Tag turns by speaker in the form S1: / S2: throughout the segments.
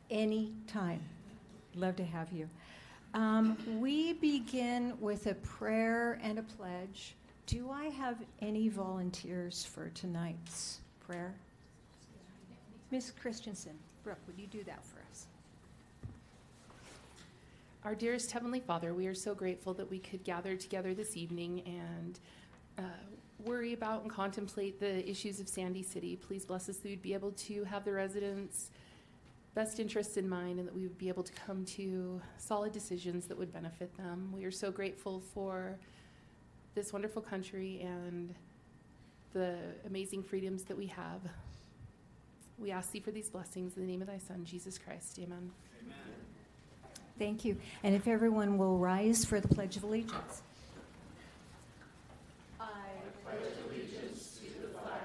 S1: Any time. Love to have you. We begin with a prayer and a pledge. Do I have any volunteers for tonight's prayer? Ms. Christensen, Brooke, would you do that for us?
S2: Our dearest Heavenly Father, we are so grateful that we could gather together this evening and worry about and contemplate the issues of Sandy City. Please bless us that we'd be able to have the residents' best interests in mind and that we would be able to come to solid decisions that would benefit them. We are so grateful for this wonderful country and the amazing freedoms that we have. We ask thee for these blessings in the name of thy Son, Jesus Christ. Amen.
S3: Amen.
S1: Thank you. And if everyone will rise for the Pledge of Allegiance.
S3: I pledge allegiance to the flag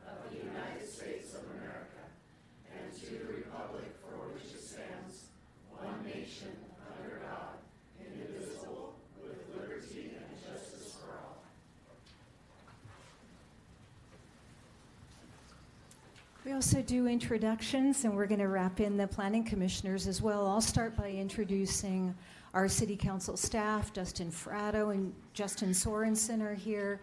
S3: of the United States of America and to the republic for which it stands, one nation, under God, indivisible, with liberty and justice for all.
S1: We also do introductions, and we're going to wrap in the planning commissioners as well. I'll start by introducing our city council staff. Dustin Fratto and Justin Sorensen are here.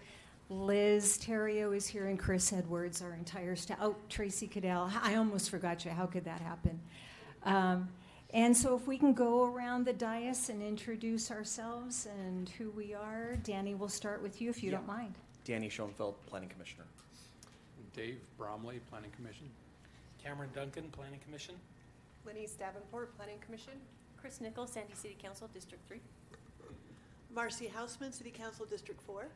S1: Liz Terrio is here, and Chris Edwards, our entire staff. Oh, Tracy Cadell. I almost forgot you. How could that happen? And so if we can go around the dais and introduce ourselves and who we are. Danny, we'll start with you if you don't mind.
S4: Danny Schoenfeld, Planning Commissioner.
S5: Dave Bromley, Planning Commission.
S6: Cameron Duncan, Planning Commission.
S7: Lenise Davenport, Planning Commission.
S8: Chris Nichols, Sandy City Council, District 3.
S7: Marcy Hausman, City Council, District 4.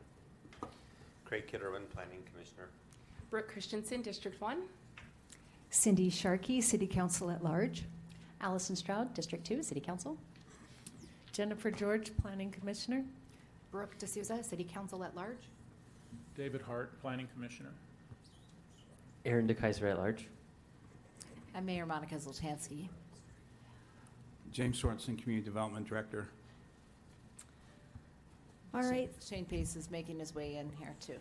S9: Craig Kitterman, Planning Commissioner.
S2: Brooke Christensen, District 1.
S1: Cindy Sharkey, City Council at Large.
S8: Allison Stroud, District 2, City Council.
S10: Jennifer George, Planning Commissioner.
S8: Brooke D'Souza, City Council at Large.
S11: David Hart, Planning Commissioner.
S12: Aaron DeKaiser at Large.
S8: And Mayor Monica Zoltansky.
S13: James Sorensen, Community Development Director.
S1: All right.
S8: Shane Pace is making his way in here too.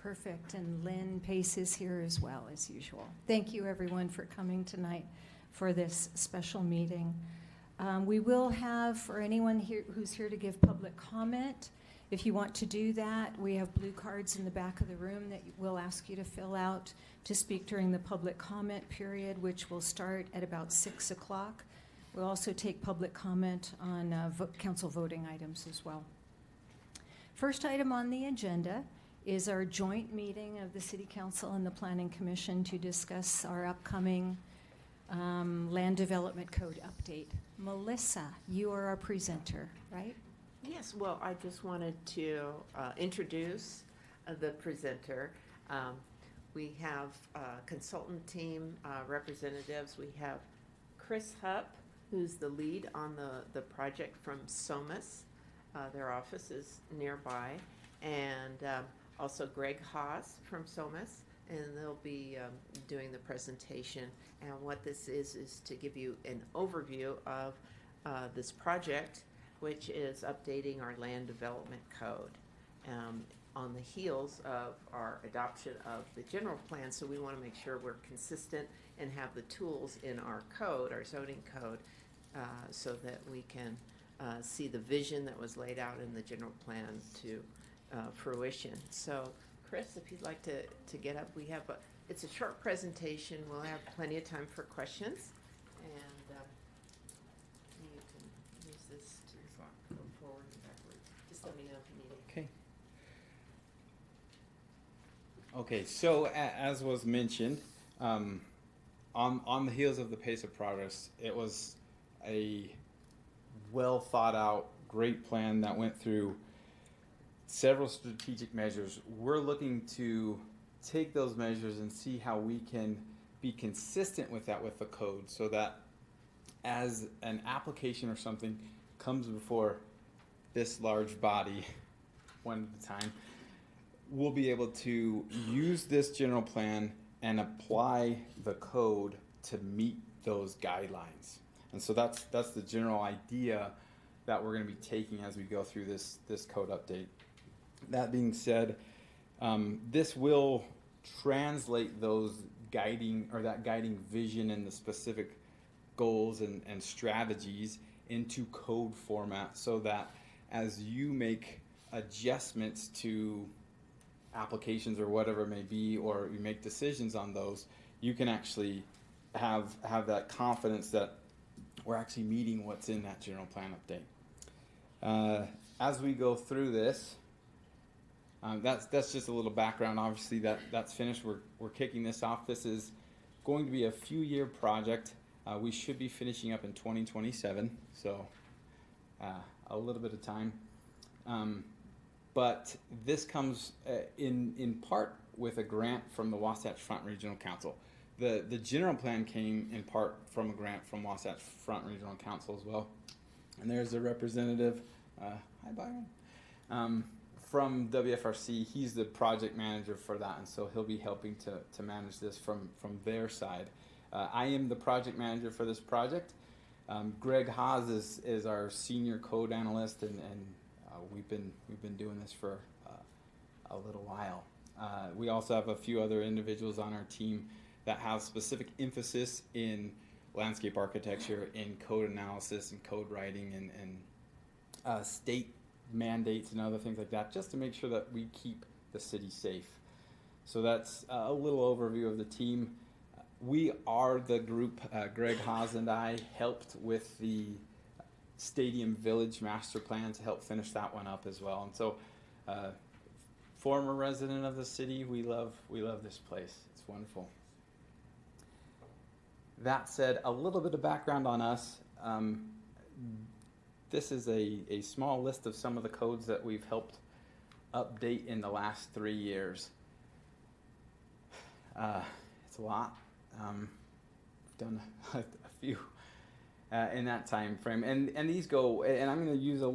S1: Perfect. And Lynn Pace is here as well, as usual. Thank you, everyone, for coming tonight for this special meeting. We will have, for anyone here who's here to give public comment, if you want to do that, we have blue cards in the back of the room that we'll ask you to fill out to speak during the public comment period, which will start at about 6 o'clock. We'll also take public comment on council voting items as well. First item on the agenda is our joint meeting of the City Council and the Planning Commission to discuss our upcoming Land Development Code update. Melissa, you are our presenter, right?
S14: Yes, well, I just wanted to introduce the presenter. We have consultant team representatives. We have Chris Hupp, who's the lead on the project from SOMAS. Their office is nearby. And also Greg Haas from SOMAS, and they'll be doing the presentation. And what this is to give you an overview of this project, which is updating our land development code on the heels of our adoption of the general plan. So we want to make sure we're consistent and have the tools in our code, our zoning code, so that we can see the vision that was laid out in the general plan to fruition. So Chris, if you'd like to get up, it's a short presentation. We'll have plenty of time for questions. And you can use this to go forward and backwards. Just let me know if you need it.
S15: Okay. Okay, so as was mentioned, on the heels of the pace of progress, it was a well thought out, great plan that went through several strategic measures. We're looking to take those measures and see how we can be consistent with that with the code, so that as an application or something comes before this large body one at a time, we'll be able to use this general plan and apply the code to meet those guidelines. And so that's the general idea that we're going to be taking as we go through this code update. That being said, this will translate those guiding or that guiding vision and the specific goals and strategies into code format so that as you make adjustments to applications or whatever it may be, or you make decisions on those, you can actually have that confidence that we're actually meeting what's in that general plan update. As we go through this, that's just a little background. Obviously, that's finished. We're kicking this off. This is going to be a few-year project. We should be finishing up in 2027, so a little bit of time. But this comes in part with a grant from the Wasatch Front Regional Council. The general plan came in part from a grant from Wasatch Front Regional Council as well. And there's a representative, hi Byron, from WFRC. He's the project manager for that, and so he'll be helping to manage this from their side. I am the project manager for this project. Greg Haas is our senior code analyst, and we've been doing this for a little while. We also have a few other individuals on our team that have specific emphasis in landscape architecture, in code analysis and code writing, and state mandates and other things like that, just to make sure that we keep the city safe. So that's a little overview of the team. We are the group, Greg Haas and I helped with the Stadium Village Master Plan to help finish that one up as well. And so, former resident of the city, we love this place. It's wonderful. That said, a little bit of background on us. This is a small list of some of the codes that we've helped update in the last 3 years. It's a lot. We've done a few in that time frame, and these go. And I'm going to use a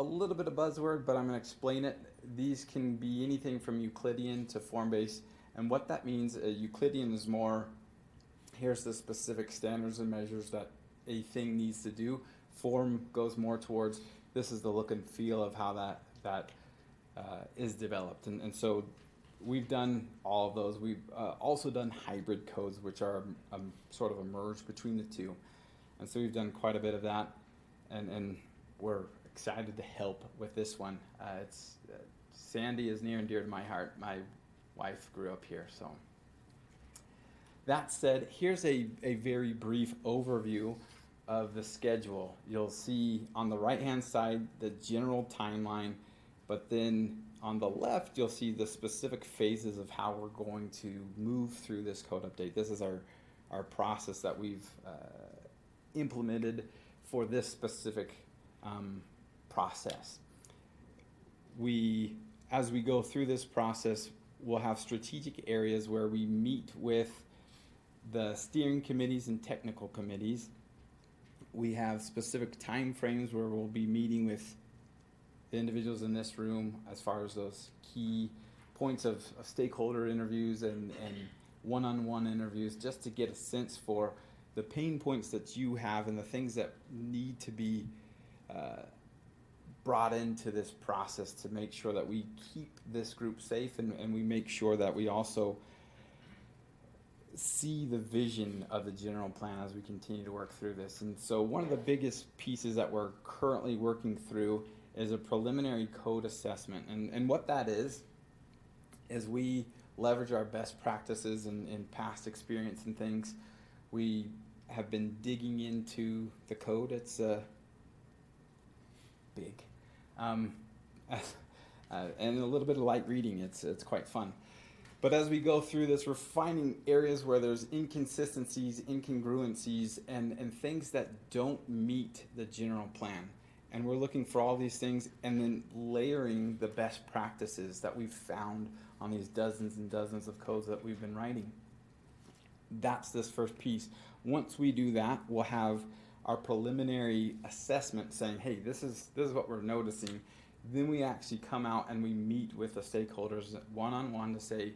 S15: little bit of buzzword, but I'm going to explain it. These can be anything from Euclidean to form-based, and what that means. Euclidean is more. Here's the specific standards and measures that a thing needs to do. Form goes more towards this is the look and feel of how that is developed, and so we've done all of those. We've also done hybrid codes, which are sort of a merge between the two, and so we've done quite a bit of that, and we're excited to help with this one. It's Sandy is near and dear to my heart. My wife grew up here, so. That said, here's a very brief overview of the schedule. You'll see on the right-hand side the general timeline, but then on the left you'll see the specific phases of how we're going to move through this code update. This is our process that we've implemented for this specific process. As we go through this process, we'll have strategic areas where we meet with the steering committees and technical committees. We have specific time frames where we'll be meeting with the individuals in this room as far as those key points of stakeholder interviews and one-on-one interviews, just to get a sense for the pain points that you have and the things that need to be brought into this process to make sure that we keep this group safe, and we make sure that we also see the vision of the general plan as we continue to work through this. And so one of the biggest pieces that we're currently working through is a preliminary code assessment. And what that is we leverage our best practices and past experience and things. We have been digging into the code. It's big. And a little bit of light reading. It's quite fun. But as we go through this, we're finding areas where there's inconsistencies, incongruencies, and things that don't meet the general plan. And we're looking for all these things and then layering the best practices that we've found on these dozens and dozens of codes that we've been writing. That's this first piece. Once we do that, we'll have our preliminary assessment saying, hey, this is what we're noticing. Then we actually come out and we meet with the stakeholders one-on-one to say,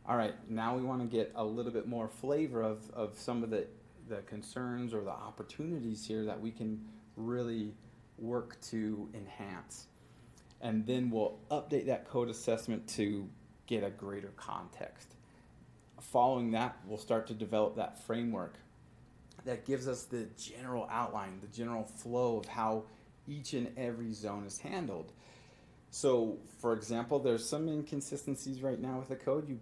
S15: all right, now we want to get a little bit more flavor of some of the concerns or the opportunities here that we can really work to enhance. And then we'll update that code assessment to get a greater context. following that, we'll start to develop that framework that gives us the general outline, the general flow of how each and every zone is handled. So, for example, there's some inconsistencies right now with the code.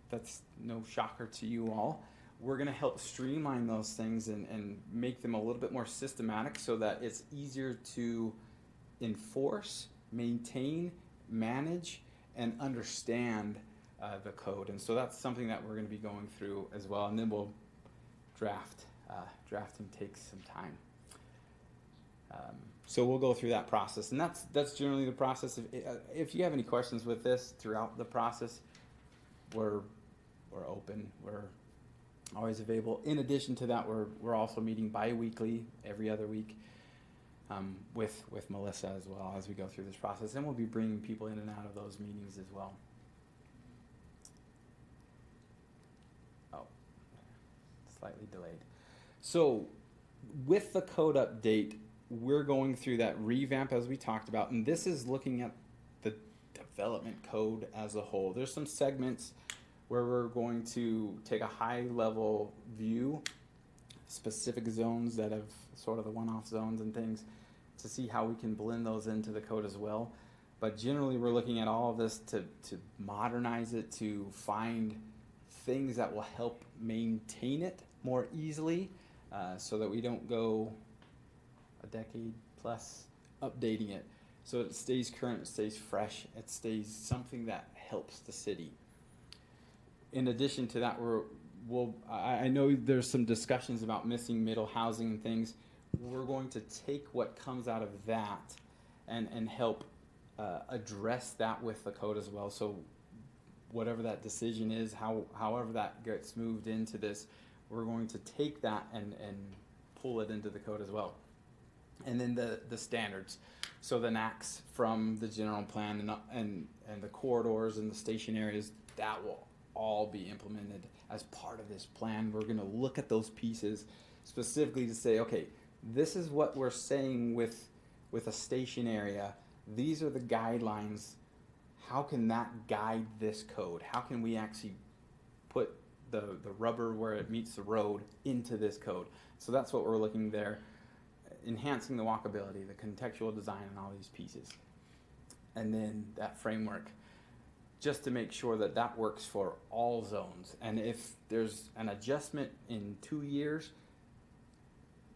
S15: That's no shocker to you all. We're going to help streamline those things and make them a little bit more systematic so that it's easier to enforce, maintain, manage, and understand the code. And so that's something that we're going to be going through as well. And then we'll draft. Drafting takes some time. So we'll go through that process, and that's generally the process. If you have any questions with this throughout the process, we're open. We're always available. In addition to that, we're also meeting bi-weekly, every other week, with Melissa as well as we go through this process, and we'll be bringing people in and out of those meetings as well. Oh, slightly delayed. So with the code update, we're going through that revamp as we talked about, and this is looking at the development code as a whole. There's some segments where we're going to take a high level view, specific zones that have sort of the one-off zones and things, to see how we can blend those into the code as well. But generally we're looking at all of this to modernize it, to find things that will help maintain it more easily, so that we don't go a decade plus updating it, so it stays current, it stays fresh, it stays something that helps the city. In addition to that, I know there's some discussions about missing middle housing and things. We're going to take what comes out of that and help address that with the code as well. So whatever that decision is, however that gets moved into this, we're going to take that and pull it into the code as well. And then the standards, so the NACs from the general plan and the corridors and the station areas, that will all be implemented as part of this plan. We're going to look at those pieces specifically to say, okay, this is what we're saying with a station area. These are the guidelines. How can that guide this code? How can we actually put the rubber where it meets the road into this code? So that's what we're looking there. Enhancing the walkability, the contextual design, and all these pieces. And then that framework, just to make sure that that works for all zones. And if there's an adjustment in 2 years,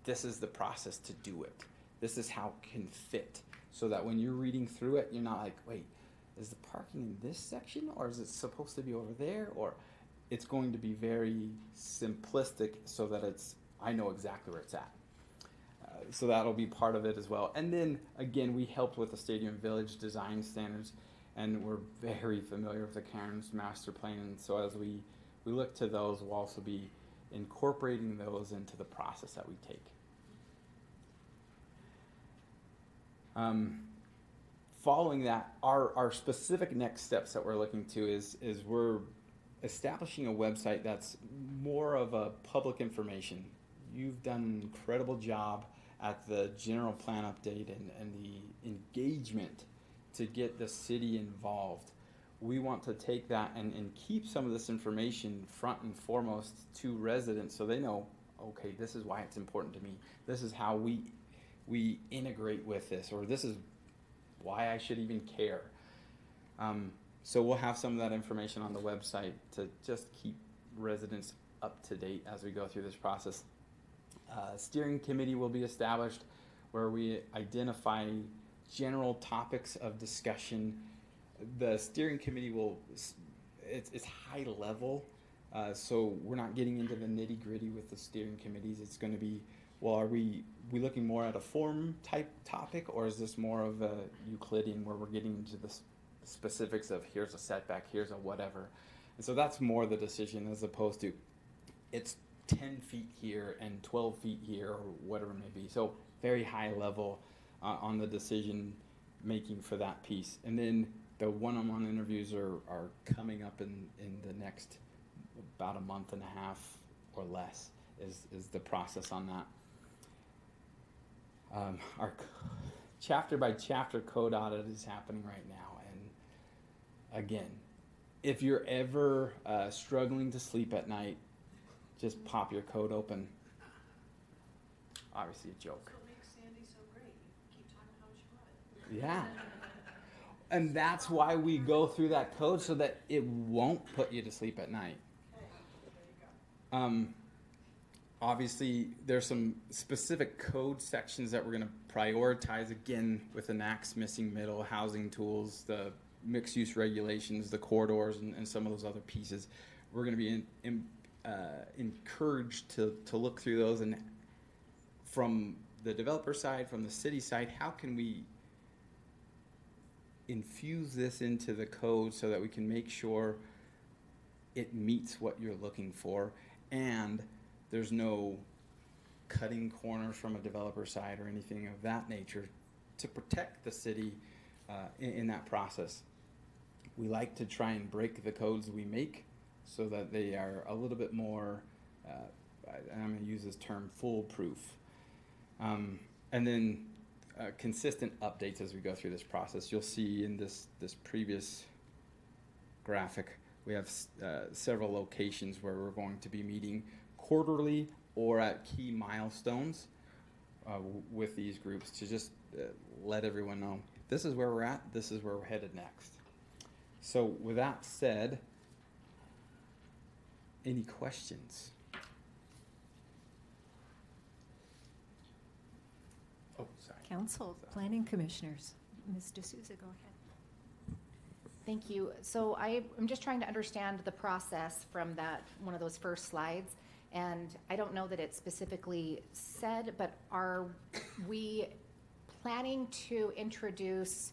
S15: this is the process to do it. This is how it can fit, so that when you're reading through it, you're not like, wait, is the parking in this section, or is it supposed to be over there? Or it's going to be very simplistic so that I know exactly where it's at. So that'll be part of it as well. And then again, we helped with the Stadium Village design standards, and we're very familiar with the Cairns master plan. And so as we look to those, we'll also be incorporating those into the process that we take. Following that, our specific next steps that we're looking to is we're establishing a website that's more of a public information. You've done an incredible job at the general plan update and the engagement to get the city involved. We want to take that and keep some of this information front and foremost to residents, so they know, okay, this is why it's important to me. This is how we integrate with this, or this is why I should even care. So we'll have some of that information on the website to just keep residents up to date as we go through this process. Steering committee will be established where we identify general topics of discussion. The steering committee it's high level, so we're not getting into the nitty gritty with the steering committees. It's going to be, well, are we looking more at a form type topic, or is this more of a Euclidean where we're getting into the specifics of here's a setback, here's a whatever. And so that's more the decision, as opposed to it's 10 feet here and 12 feet here, or whatever it may be. So very high level on the decision making for that piece. And then the one-on-one interviews are coming up in the next about a month and a half or less is the process on that. Our chapter by chapter code audit is happening right now, and again, if you're ever struggling to sleep at night, just pop your code open. Obviously a joke.
S7: What makes Sandy so great? You keep talking how much you love it.
S15: Yeah. And that's why we go through that code, so that it won't put you to sleep at night. Obviously, there's some specific code sections that we're going to prioritize, again, with Enact's missing middle, housing tools, the mixed-use regulations, the corridors, and some of those other pieces. We're going to be encouraged to look through those, and from the developer side, from the city side, how can we infuse this into the code so that we can make sure it meets what you're looking for, and there's no cutting corners from a developer side or anything of that nature to protect the city in that process. We like to try and break the codes we make so that they are a little bit more, I'm going to use this term, foolproof. And then consistent updates as we go through this process. You'll see in this previous graphic, we have several locations where we're going to be meeting quarterly or at key milestones with these groups to just let everyone know this is where we're at, this is where we're headed next. So with that said, any questions? Oh, sorry.
S1: Council, Planning Commissioners. Ms. D'Souza, go ahead.
S8: Thank you. So I'm just trying to understand the process from that one of those first slides. And I don't know that it specifically said, but are we planning to introduce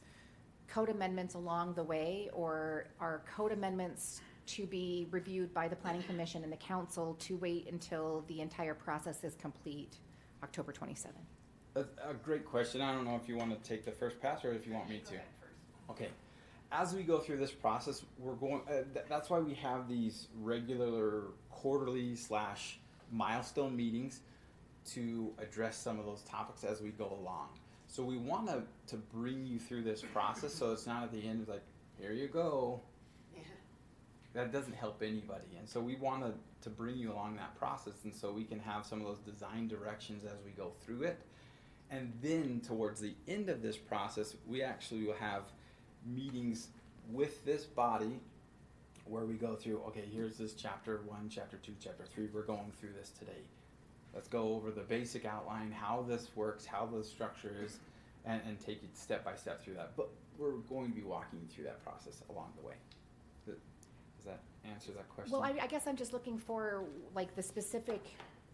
S8: code amendments along the way, or are code amendments to be reviewed by the Planning Commission and the Council to wait until the entire process is complete, October 27th?
S15: A great question. I don't know if you want to take the first pass or if you want me to. Okay. As we go through this process, we're going. That's why we have these regular quarterly / milestone meetings to address some of those topics as we go along. So we want to bring you through this process, so it's not at the end like, here you go. Yeah. That doesn't help anybody, and so we want to bring you along that process, and so we can have some of those design directions as we go through it. And then towards the end of this process, we actually will have meetings with this body where we go through, okay, here's this chapter 1, chapter 2, chapter 3, we're going through this today. Let's go over the basic outline, how this works, how the structure is, and take it step by step through that. But we're going to be walking you through that process along the way. Does that answer that question?
S8: Well, I guess I'm just looking for like the specific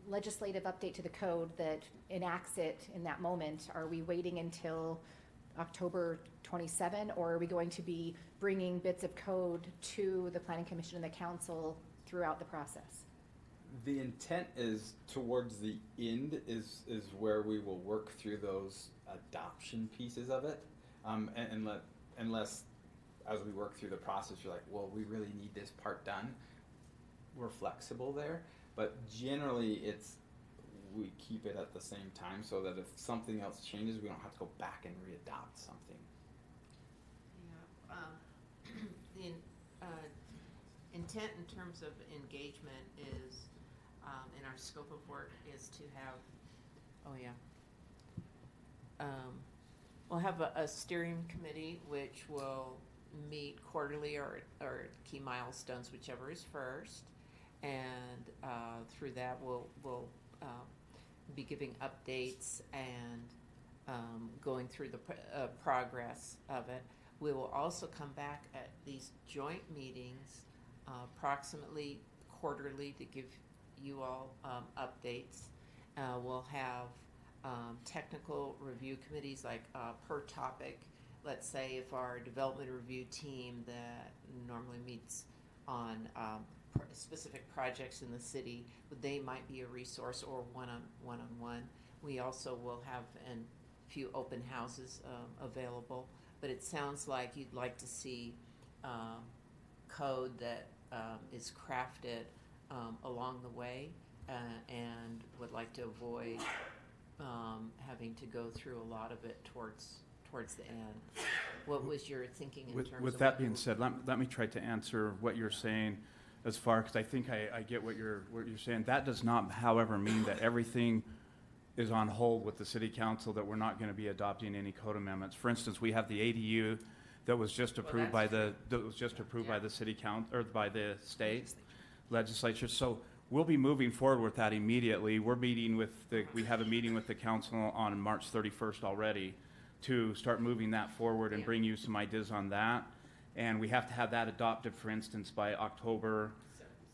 S8: legislative update to the code that enacts it in that moment. Are we waiting until October 27, or are we going to be bringing bits of code to the Planning Commission and the Council throughout the process?
S15: The intent is towards the end is where we will work through those adoption pieces of it, unless as we work through the process you're like, well, we really need this part done. We're flexible there, but generally we keep it at the same time so that if something else changes, we don't have to go back and readopt something.
S14: Yeah, the intent in terms of engagement is, in our scope of work, is to have, we'll have a steering committee which will meet quarterly or key milestones, whichever is first, and through that we'll be giving updates and going through the progress of it. We will also come back at these joint meetings approximately quarterly to give you all updates. We'll have technical review committees like per topic. Let's say if our development review team that normally meets on specific projects in the city, they might be a resource or one-on-one. We also will have a few open houses available, but it sounds like you'd like to see code that is crafted along the way and would like to avoid having to go through a lot of it towards the end. what was your thinking in terms of?
S13: With that being said, let me try to answer what you're saying as far, because I think I get what you're saying. That does not, however, mean that everything is on hold with the city council, that we're not going to be adopting any code amendments. For instance, we have the ADU that was just approved by the city council, or by the state legislature. So we'll be moving forward with that immediately. We have a meeting with the council on March 31st already to start moving that forward and bring you some ideas on that. And we have to have that adopted, for instance, by October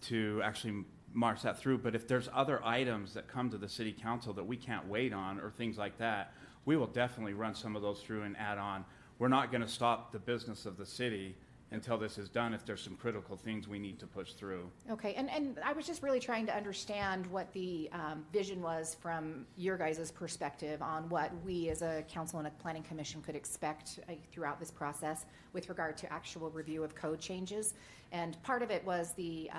S13: to actually march that through. But if there's other items that come to the city council that we can't wait on, or things like that, we will definitely run some of those through and add on. We're not going to stop the business of the city until this is done if there's some critical things we need to push through.
S8: Okay, and I was just really trying to understand what the vision was from your guys' perspective on what we as a council and a planning commission could expect throughout this process with regard to actual review of code changes. And part of it was the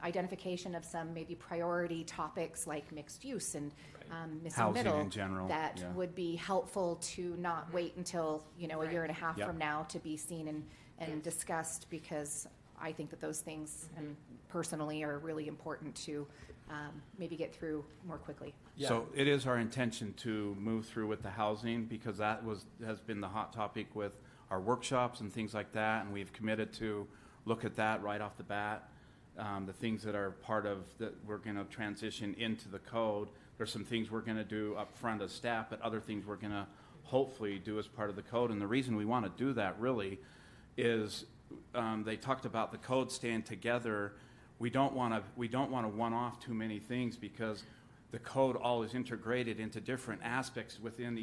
S8: identification of some maybe priority topics like mixed use and missing
S13: Housing
S8: middle
S13: in general,
S8: that would be helpful to not wait until, a year and a half from now to be seen and discussed, because I think that those things, and personally, are really important to maybe get through more quickly.
S15: Yeah.
S13: So it is our intention to move through with the housing, because that has been the hot topic with our workshops and things like that, and we've committed to look at that right off the bat. The things that are part of that we're going to transition into the code. There's some things we're going to do up front as staff, but other things we're going to hopefully do as part of the code. And the reason we want to do that really is they talked about the code staying together. We don't want to one-off too many things, because the code all is integrated into different aspects within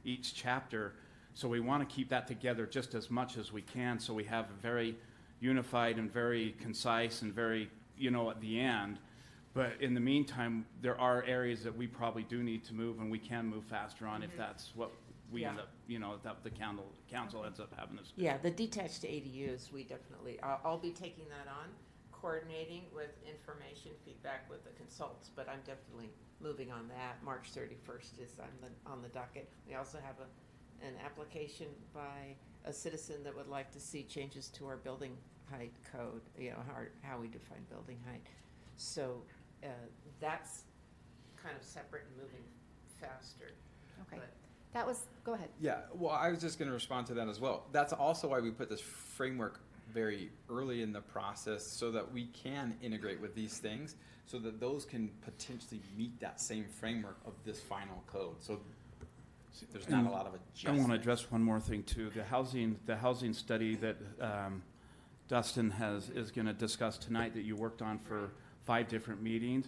S13: each chapter. So we want to keep that together just as much as we can, so we have a very unified and very concise and very, at the end. But in the meantime, there are areas that we probably do need to move, and we can move faster on if that's what we end up, that the council ends up having us do.
S14: Yeah, the detached ADUs, we definitely, I'll be taking that on, coordinating with information feedback with the consultants, but I'm definitely moving on that. March 31st is on the docket. We also have an application by a citizen that would like to see changes to our building height code, how we define building height. So that's kind of separate and moving faster.
S8: Okay.
S14: But
S8: go ahead.
S15: Yeah, well, I was just going to respond to that as well. That's also why we put this framework very early in the process, so that we can integrate with these things, so that those can potentially meet that same framework of this final code. So there's not a lot of adjustment.
S13: I want to address one more thing too. The housing study that Dustin is going to discuss tonight, that you worked on for 5 different meetings,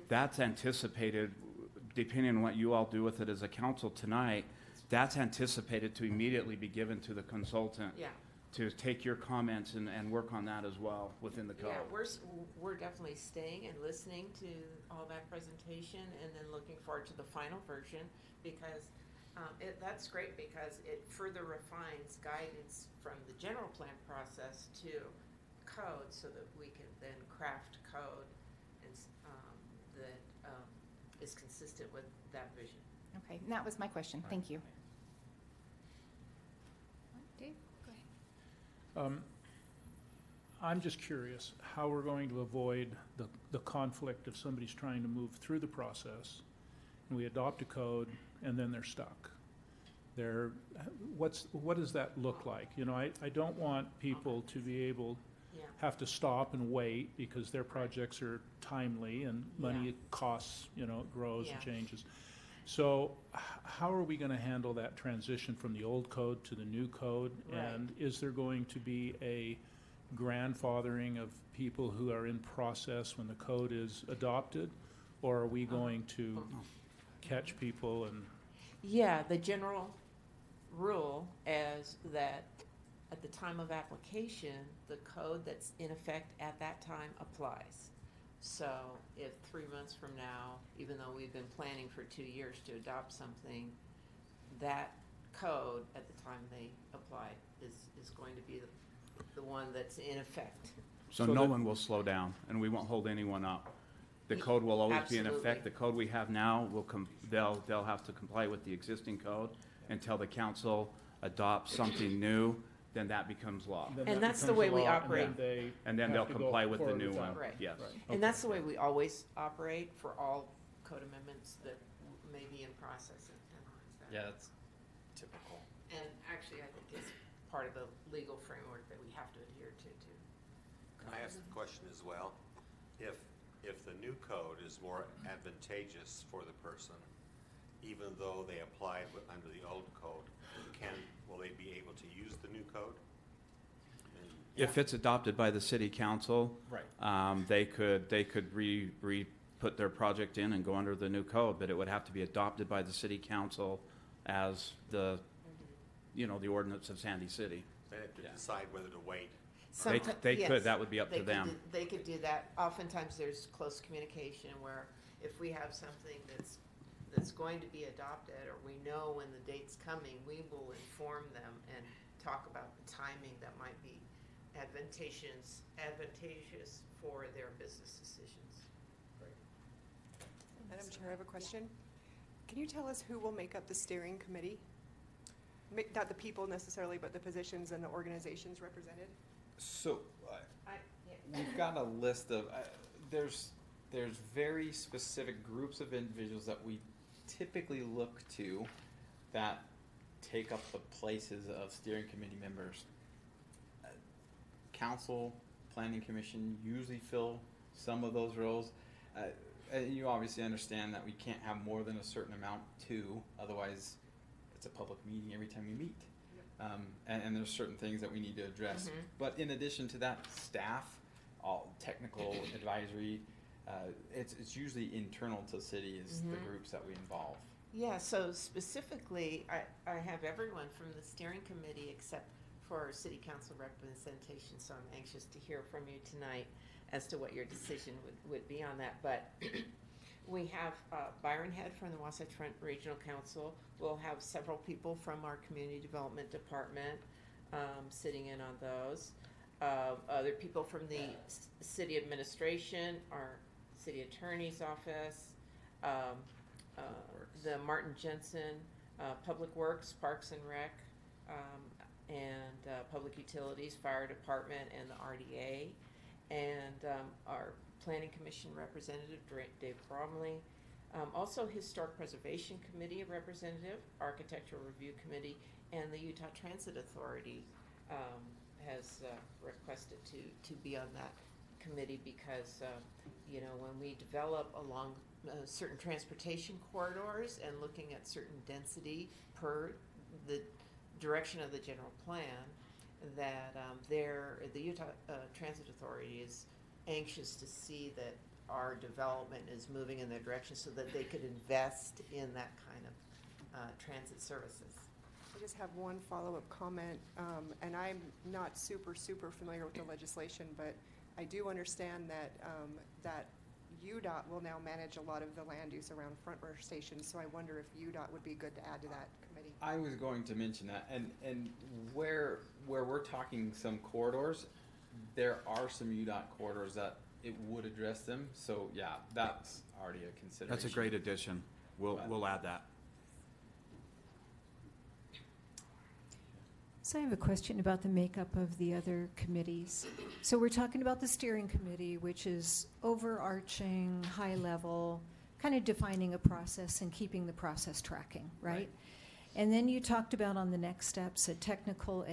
S13: that's anticipated, depending on what you all do with it as a council tonight, that's anticipated to immediately be given to the consultant to take your comments and work on that as well within the code.
S14: Yeah, we're definitely staying and listening to all that presentation, and then looking forward to the final version, because that's great, because it further refines guidance from the general plan process to code, so that we can then craft code that is consistent with that vision.
S8: Okay, and that was my question. Thank you. Dave, go ahead.
S11: I'm just curious how we're going to avoid the conflict if somebody's trying to move through the process and we adopt a code and then they're stuck. What does that look like? I don't want people to be able have to stop and wait because their projects are timely and money costs, grows and changes. So how are we going to handle that transition from the old code to the new code?
S14: Right.
S11: And is there going to be a grandfathering of people who are in process when the code is adopted? Or are we going to catch people and...
S14: Yeah, the general rule is that at the time of application, the code that's in effect at that time applies. So if 3 months from now, even though we've been planning for 2 years to adopt something, that code at the time they apply is going to be the one that's in effect.
S13: So no one will slow down, and we won't hold anyone up. The code will always be in effect. The code we have now they'll have to comply with the existing code until the council adopt something new, then that becomes law.
S11: Then
S14: And
S11: that
S14: that's the
S11: becomes
S14: way
S11: a
S14: we
S11: law,
S14: operate.
S13: And then
S11: have
S13: they'll
S11: to go
S13: comply with the
S11: forward
S13: new
S11: with
S13: one.
S11: that.
S14: Right.
S13: Yes.
S14: And that's the way we always operate for all code amendments that may be in process and things like that.
S15: Yeah, that's typical.
S14: And actually, I think it's part of the legal framework that we have to adhere to, too.
S9: Can I ask a question as well? If the new code is more advantageous for the person, even though they applied under the old code, will they be able to use the new code?
S13: If it's adopted by the city council,
S15: Right.
S13: they could put their project in and go under the new code, but it would have to be adopted by the city council as the, the ordinance of Sandy City.
S9: They have to decide whether to wait.
S13: They could, that would be up to them.
S14: They could do that. Oftentimes, there's close communication where if we have something that's going to be adopted, or we know when the date's coming, we will inform them and talk about the timing that might be advantageous for their business decisions.
S16: Madam Chair, I have a question. Can you tell us who will make up the steering committee? Not the people necessarily, but the positions and the organizations represented?
S15: So, we've got a list of, there's very specific groups of individuals that we typically look to that take up the places of steering committee members. Council, planning commission usually fill some of those roles. And you obviously understand that we can't have more than a certain amount too, otherwise it's a public meeting every time you meet. And there's certain things that we need to address. But in addition to that, staff, all technical advisory, it's usually internal to city is the groups that we involve.
S14: Yeah, so specifically, I have everyone from the steering committee except for city council representation, so I'm anxious to hear from you tonight as to what your decision would be on that. But we have Byron Head from the Wasatch Front Regional Council. We'll have several people from our community development department sitting in on those. Other people from the city administration, our city attorney's office, the Martin Jensen, Public Works, Parks and Rec, and Public Utilities, Fire Department, and the RDA, and our Planning Commission representative, Dave Bromley. Also, Historic Preservation Committee representative, Architectural Review Committee, and the Utah Transit Authority has requested to be on that committee because, when we develop along certain transportation corridors and looking at certain density per the direction of the general plan, that the Utah Transit Authority is anxious to see that our development is moving in their direction so that they could invest in that kind of transit services.
S16: I just have one follow-up comment, and I'm not super familiar with the legislation, but I do understand that that UDOT will now manage a lot of the land use around Front Row Station, so I wonder if UDOT would be good to add to that committee.
S15: I was going to mention that, and where we're talking some corridors, there are some UDOT corridors that it would address them. So yeah, that's already a consideration.
S13: That's a great addition. We'll add that.
S1: So I have a question about the makeup of the other committees. So we're talking about the steering committee, which is overarching, high level, kind of defining a process and keeping the process tracking, right? And then you talked about on the next steps, technical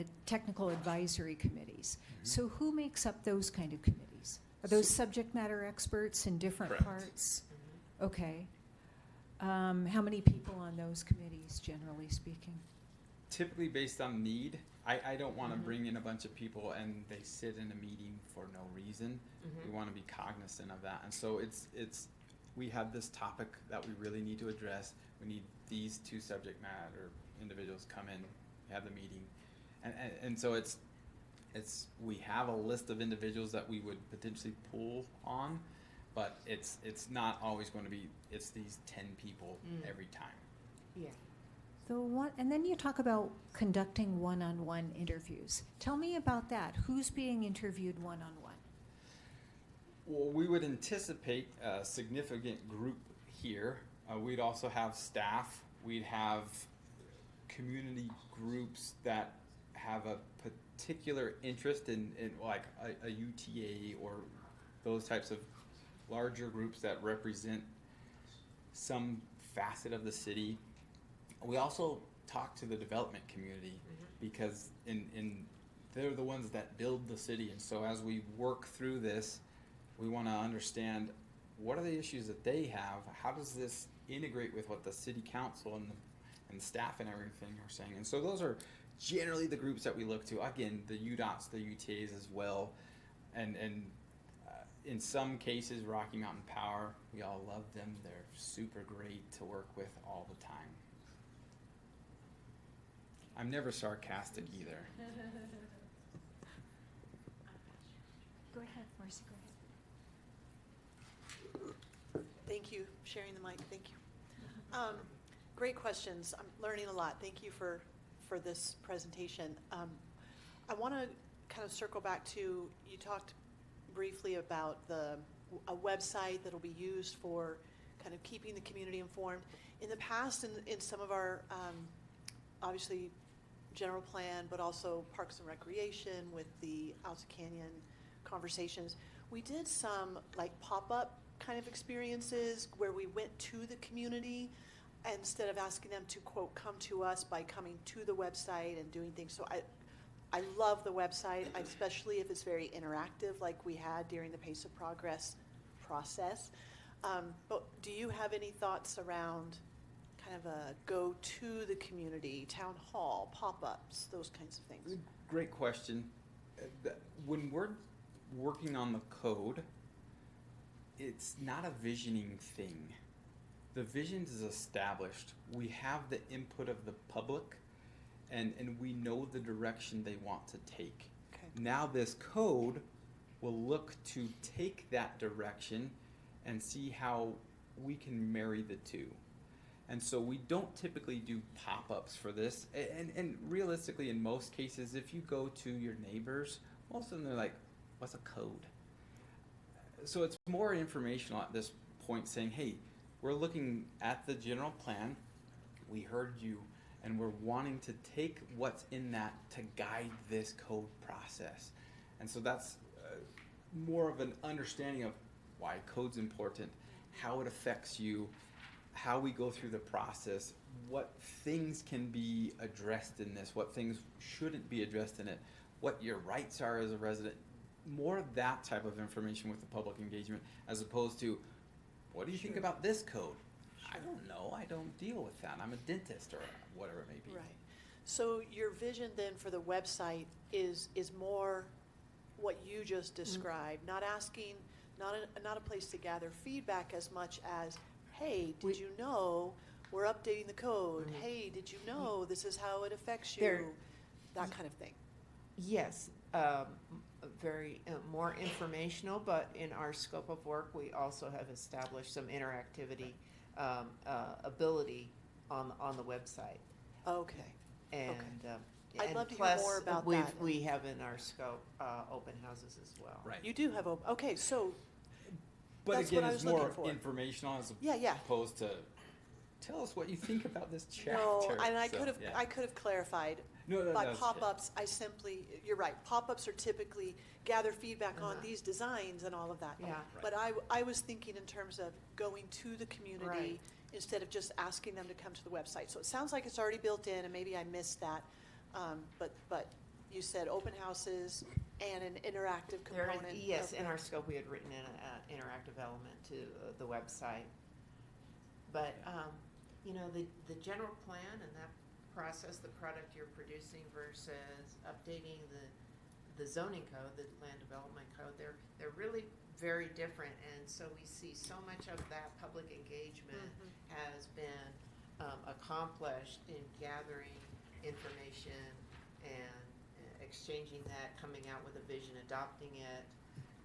S1: advisory committees. So who makes up those kind of committees? Are those subject matter experts in different
S15: Correct.
S1: parts? Okay. How many people on those committees, generally speaking?
S15: Typically based on need. I don't want to bring in a bunch of people and they sit in a meeting for no reason. We want to be cognizant of that. And so we have this topic that we really need to address. We need these two subject matter individuals come in, have the meeting. And so we have a list of individuals that we would potentially pull on, but it's not always going to be, it's these 10 people every time.
S14: Yeah.
S1: And then you talk about conducting one-on-one interviews. Tell me about that. Who's being interviewed one-on-one?
S15: Well, we would anticipate a significant group here. We'd also have staff. We'd have community groups that have a particular interest in like a UTA or those types of larger groups that represent some facet of the city. We also talk to the development community because they're the ones that build the city, and so as we work through this, we want to understand what are the issues that they have, how does this integrate with what the city council and the staff and everything are saying. And so those are generally the groups that we look to. Again, the UDOTs, the UTAs as well, and in some cases Rocky Mountain Power, we all love them. They're super great to work with all the time. I'm never sarcastic either.
S1: Go ahead, Marcy, go ahead.
S7: Thank you, sharing the mic, thank you. Great questions, I'm learning a lot. Thank you for this presentation. I want to kind of circle back to, you talked briefly about a website that'll be used for kind of keeping the community informed. In the past, in some of our, obviously, general plan, but also Parks and Recreation with the Alta Canyon conversations, we did some like pop-up kind of experiences where we went to the community instead of asking them to, quote, come to us by coming to the website and doing things. So I love the website, especially if it's very interactive like we had during the Pace of Progress process. But do you have any thoughts around kind of a go to the community, town hall, pop-ups, those kinds of things?
S15: Great question. When we're working on the code, it's not a visioning thing. The vision is established. We have the input of the public, and we know the direction they want to take.
S7: Okay.
S15: Now this code will look to take that direction and see how we can marry the two. And so we don't typically do pop-ups for this. And realistically, in most cases, if you go to your neighbors, most of them are like, what's a code? So it's more informational at this point saying, hey, we're looking at the general plan, we heard you, and we're wanting to take what's in that to guide this code process. And so that's more of an understanding of why code's important, how it affects you, how we go through the process, what things can be addressed in this, what things shouldn't be addressed in it, what your rights are as a resident, more of that type of information with the public engagement, as opposed to, what do you think about this code? I don't know, I don't deal with that, I'm a dentist or whatever it may be.
S7: Right. So your vision then for the website is more what you just described, not asking, not a place to gather feedback as much as, hey, did you know we're updating the code? Hey, did you know this is how it affects you? That kind of thing.
S14: Yes, very more informational, but in our scope of work, we also have established some interactivity ability on the website.
S7: Okay.
S14: And
S7: I'd
S14: and
S7: love to hear
S14: plus,
S7: more about that.
S14: We have in our scope open houses as well.
S15: Right.
S7: You do have open, okay, so
S15: But
S7: that's
S15: again,
S7: what I
S15: it's
S7: was looking
S15: more
S7: for.
S15: informational as
S7: Yeah.
S15: opposed to, tell us what you think about this chapter.
S7: No, and I
S15: So,
S7: could have,
S15: yeah.
S7: I could have clarified.
S15: No,
S7: By
S15: that's
S7: pop-ups, I simply, you're right, pop-ups are typically gather feedback on these designs and all of that.
S14: Yeah.
S7: But I was thinking in terms of going to the community
S14: Right.
S7: instead of just asking them to come to the website. So it sounds like it's already built in, and maybe I missed that. But you said open houses and an interactive
S14: There is,
S7: component.
S14: yes,
S7: of
S14: in
S7: the-
S14: our scope, we had written in an interactive element to the website. But, the general plan and that process, the product you're producing versus updating the zoning code, the land development code, they're really very different. And so we see so much of that public engagement has been accomplished in gathering information and exchanging that, coming out with a vision, adopting it.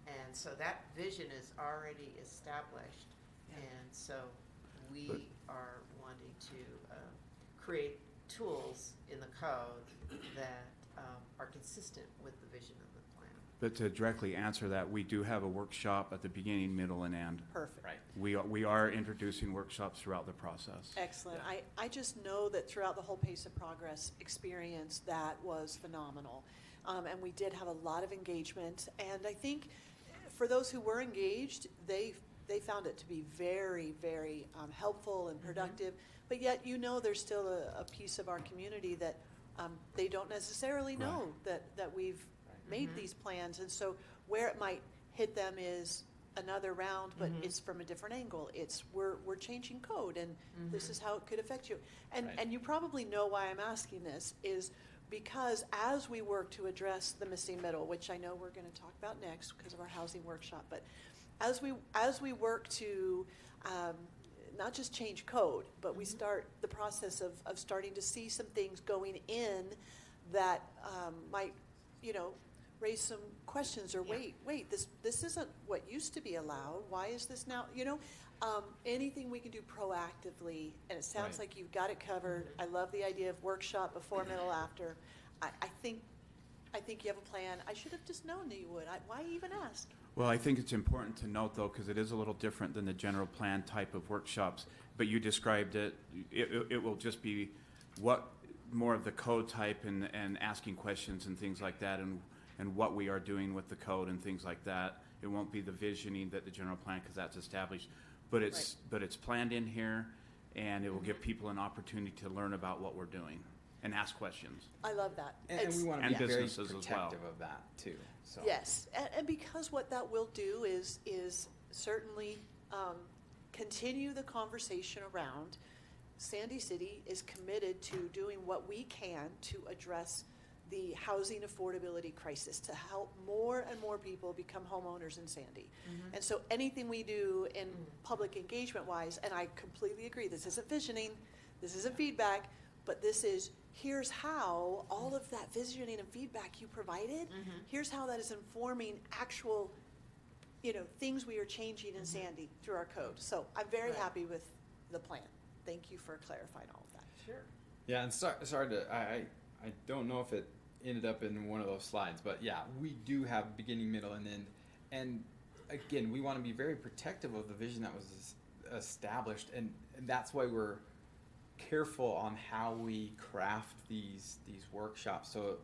S14: And so that vision is already established. And so we are wanting to create tools in the code that are consistent with the vision of the plan.
S13: But to directly answer that, we do have a workshop at the beginning, middle, and end.
S7: Perfect.
S15: Right.
S13: We are introducing workshops throughout the process.
S7: Excellent. I just know that throughout the whole Pace of Progress experience, that was phenomenal. And we did have a lot of engagement. And I think for those who were engaged, they found it to be very, very helpful and productive. But yet, there's still a piece of our community that they don't necessarily know that we've made these plans. And so where it might hit them is another round, but it's from a different angle. It's we're changing code, and this is how it could affect you. And you probably know why I'm asking this is because as we work to address the missing middle, which I know we're going to talk about next because of our housing workshop, but as we work to not just change code, but we start the process of starting to see some things going in that might, raise some questions or wait, this isn't what used to be allowed. Why is this now? Anything we can do proactively, and it sounds like you've got it covered. I love the idea of workshop before, middle, after. I think you have a plan. I should have just known that you would. Why even ask?
S13: Well, I think it's important to note, though, because it is a little different than the general plan type of workshops, but you described it. It will just be more of the code type and asking questions and things like that, and what we are doing with the code and things like that. It won't be the visioning that the general plan, because that's established, but it's planned in here, and it will give people an opportunity to learn about what we're doing and ask questions.
S7: I love that.
S15: And we want to be very
S13: businesses as well.
S15: protective of that too. So.
S7: Yes, and because what that will do is certainly continue the conversation around Sandy City is committed to doing what we can to address the housing affordability crisis, to help more and more people become homeowners in Sandy. And so anything we do in public engagement wise, and I completely agree, this isn't visioning, this isn't feedback, but this is, here's how all of that visioning and feedback you provided, here's how that is informing actual, things we are changing in Sandy through our code. So I'm very happy with the plan. Thank you for clarifying all of that.
S14: Sure.
S15: Yeah, and sorry to, I don't know if it ended up in one of those slides, but yeah, we do have beginning, middle, and end. And again, we want to be very protective of the vision that was established, and that's why we're careful on how we craft these workshops, so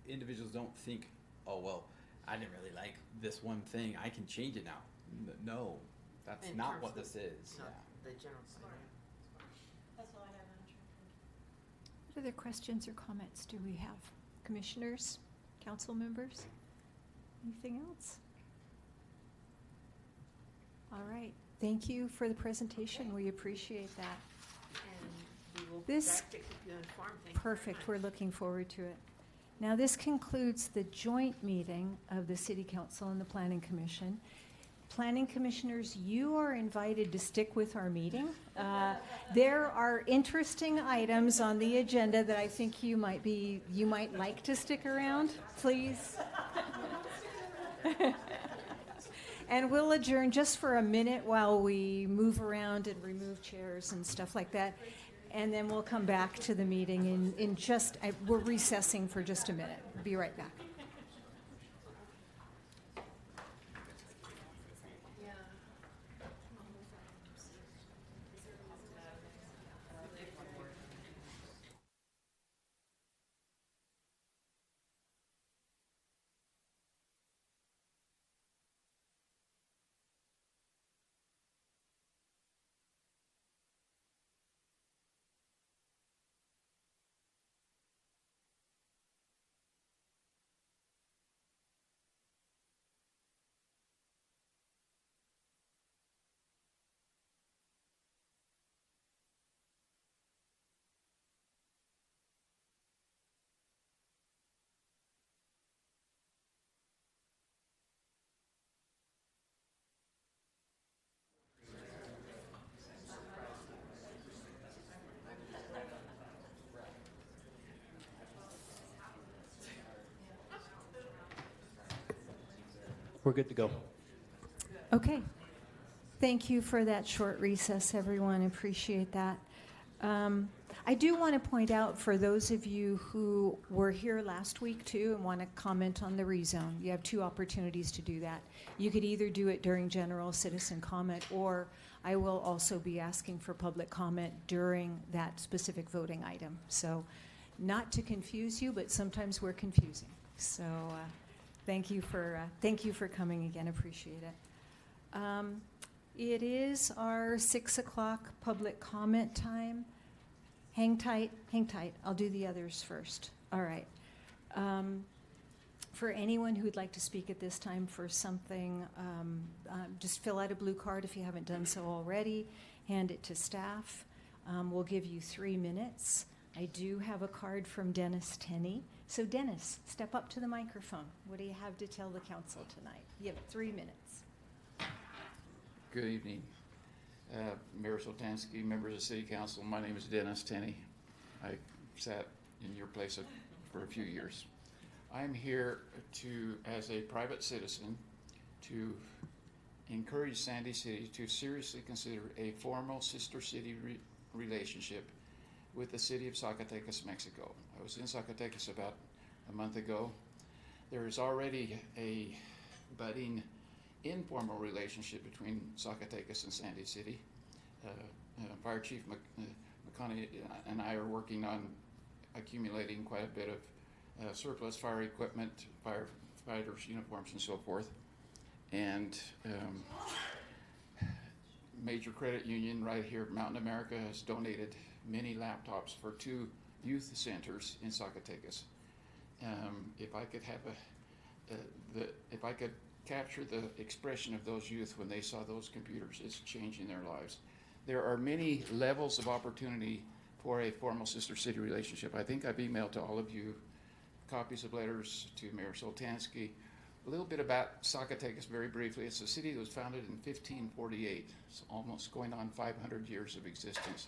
S15: individuals don't think, oh well, I didn't really like this one thing, I can change it now. No, that's not what this is.
S14: The general plan.
S7: That's all I have, Madam Chair.
S1: What other questions or comments do we have? Commissioners, council members, anything else? All right, thank you for the presentation. We appreciate that.
S14: And we will
S1: This-
S14: be back to keep you informed. Thank you very
S1: Perfect,
S14: much.
S1: we're looking forward to it. Now, this concludes the joint meeting of the City Council and the Planning Commission. Planning Commissioners, you are invited to stick with our meeting. There are interesting items on the agenda that I think you might like to stick around, please. And we'll adjourn just for a minute while we move around and remove chairs and stuff like that. And then we'll come back to the meeting in just, we're recessing for just a minute. Be right back.
S12: We're good to go.
S1: Okay. Thank you for that short recess, everyone. Appreciate that. I do want to point out for those of you who were here last week too and want to comment on the rezone, you have two opportunities to do that. You could either do it during general citizen comment, or I will also be asking for public comment during that specific voting item. So not to confuse you, but sometimes we're confusing. So thank you for coming again. Appreciate it. It is our 6 o'clock public comment time. Hang tight, hang tight. I'll do the others first. All right. For anyone who'd like to speak at this time for something, just fill out a blue card if you haven't done so already. Hand it to staff. We'll give you 3 minutes. I do have a card from Dennis Tenney. So Dennis, step up to the microphone. What do you have to tell the council tonight? You have 3 minutes.
S17: Good evening. Mayor Soltansky, members of City Council, my name is Dennis Tenney. I sat in your place for a few years. I'm here as a private citizen, to encourage Sandy City to seriously consider a formal sister city relationship with the city of Zacatecas, Mexico. I was in Zacatecas about a month ago. There is already a budding informal relationship between Zacatecas and Sandy City. Fire Chief McConney and I are working on accumulating quite a bit of surplus fire equipment, firefighters' uniforms, and so forth. And major credit union right here, Mountain America, has donated many laptops for 2 youth centers in Zacatecas. If I could have if I could capture the expression of those youth when they saw those computers, it's changing their lives. There are many levels of opportunity for a formal sister city relationship. I think I've emailed to all of you copies of letters to Mayor Soltansky. A little bit about Zacatecas very briefly. It's a city that was founded in 1548. It's almost going on 500 years of existence.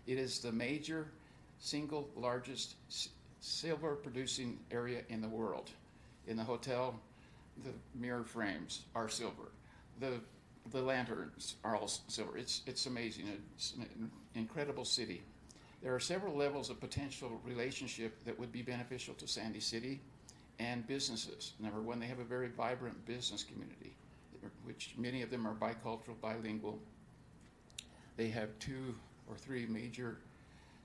S17: It is the major single largest silver producing area in the world. In the hotel, the mirror frames are silver. The lanterns are all silver. It's amazing. It's an incredible city. There are several levels of potential relationship that would be beneficial to Sandy City and businesses. Number one, they have a very vibrant business community, which many of them are bicultural, bilingual. They have 2 or 3 major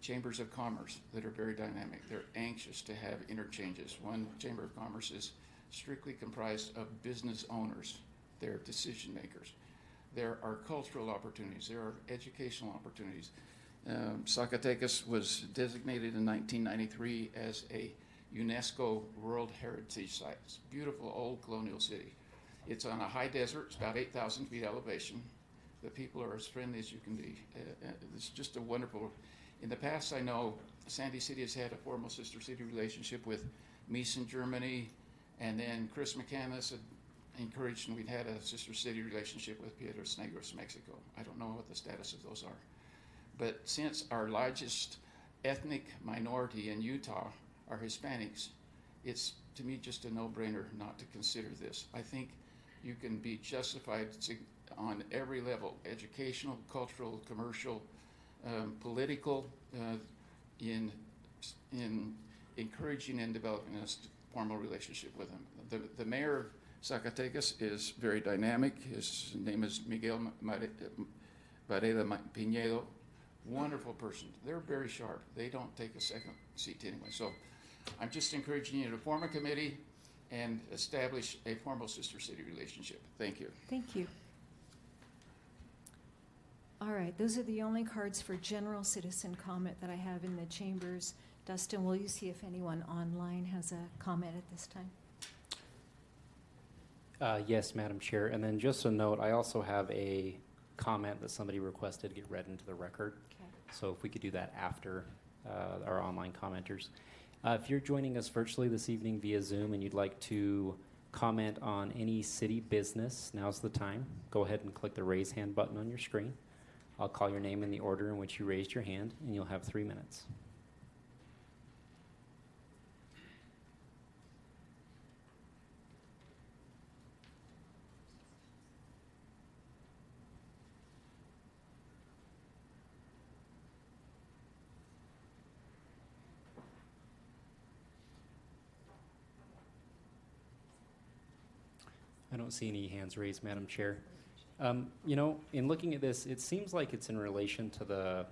S17: chambers of commerce that are very dynamic. They're anxious to have interchanges. One chamber of commerce is strictly comprised of business owners. They're decision makers. There are cultural opportunities. There are educational opportunities. Zacatecas was designated in 1993 as a UNESCO World Heritage Site. It's a beautiful old colonial city. It's on a high desert. It's about 8,000 feet elevation. The people are as friendly as you can be. It's just a wonderful. In the past, I know Sandy City has had a formal sister city relationship with Mies in Germany, and then Chris McCandless had encouraged, and we'd had a sister city relationship with Piedras Negras, Mexico. I don't know what the status of those are. But since our largest ethnic minority in Utah are Hispanics, it's, to me, just a no-brainer not to consider this. I think you can be justified on every level, educational, cultural, commercial, political, in encouraging and developing a formal relationship with them. The mayor of Zacatecas is very dynamic. His name is Miguel Varela Pinedo. Wonderful person. They're very sharp. They don't take a second seat anyway. So I'm just encouraging you to form a committee and establish a formal sister city relationship. Thank you.
S1: Thank you. All right, those are the only cards for general citizen comment that I have in the chambers. Dustin, will you see if anyone online has a comment at this time?
S18: Yes, Madam Chair. And then just a note, I also have a comment that somebody requested to get read into the record.
S1: Okay.
S18: So if we could do that after our online commenters. If you're joining us virtually this evening via Zoom and you'd like to comment on any city business, now's the time. Go ahead and click the raise hand button on your screen. I'll call your name in the order in which you raised your hand, and you'll have 3 minutes. I don't see any hands raised, Madam Chair. In looking at this, it seems like it's in relation to the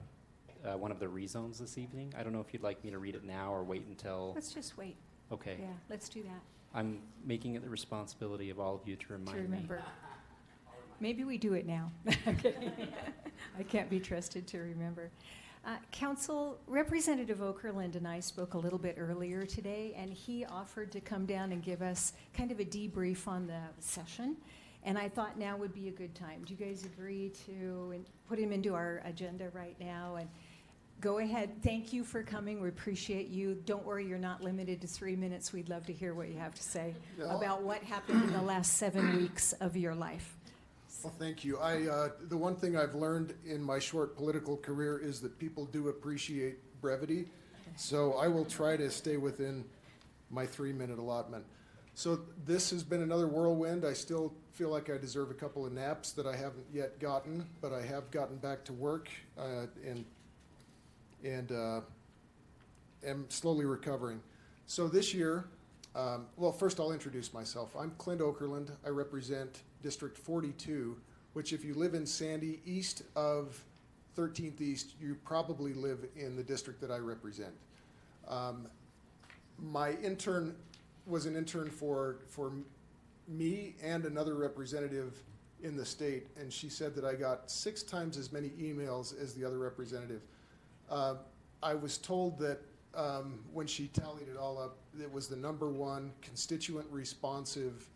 S18: one of the rezones this evening. I don't know if you'd like me to read it now or wait until.
S1: Let's just wait.
S18: Okay.
S1: Yeah, let's do that.
S18: I'm making it the responsibility of all of you to remind
S1: To
S18: me.
S1: remember. Maybe we do it now. Okay. I can't be trusted to remember. Council Representative Okerlund and I spoke a little bit earlier today, and he offered to come down and give us kind of a debrief on the session. And I thought now would be a good time. Do you guys agree to put him into our agenda right now? And go ahead. Thank you for coming. We appreciate you. Don't worry, you're not limited to 3 minutes. We'd love to hear what you have to say about what happened in the last 7 weeks of your life.
S19: Well, thank you. The one thing I've learned in my short political career is that people do appreciate brevity. So I will try to stay within my 3-minute allotment. So this has been another whirlwind. I still feel like I deserve a couple of naps that I haven't yet gotten, but I have gotten back to work and am slowly recovering. So this year, well, first I'll introduce myself. I'm Clint Okerlund. I represent District 42, which if you live in Sandy, east of 13th East, you probably live in the district that I represent. My intern was an intern for me and another representative in the state, and she said that I got 6 times as many emails as the other representative. I was told that when she tallied it all up, it was the #1 constituent responsive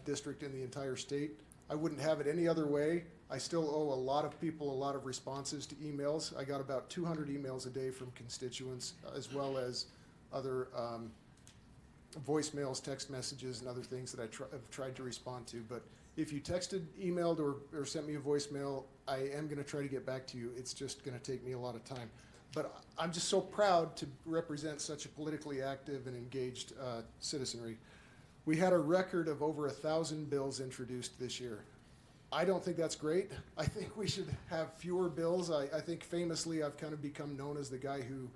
S19: district in the entire state. I wouldn't have it any other way. I still owe a lot of people a lot of responses to emails. I got about 200 emails a day from constituents, as well as other voicemails, text messages, and other things that have tried to respond to. But if you texted, emailed, or sent me a voicemail, I am going to try to get back to you. It's just going to take me a lot of time. But I'm just so proud to represent such a politically active and engaged citizenry. We had a record of over 1,000 bills introduced this year. I don't think that's great. I think we should have fewer bills. I think famously I've kind of become known as the guy who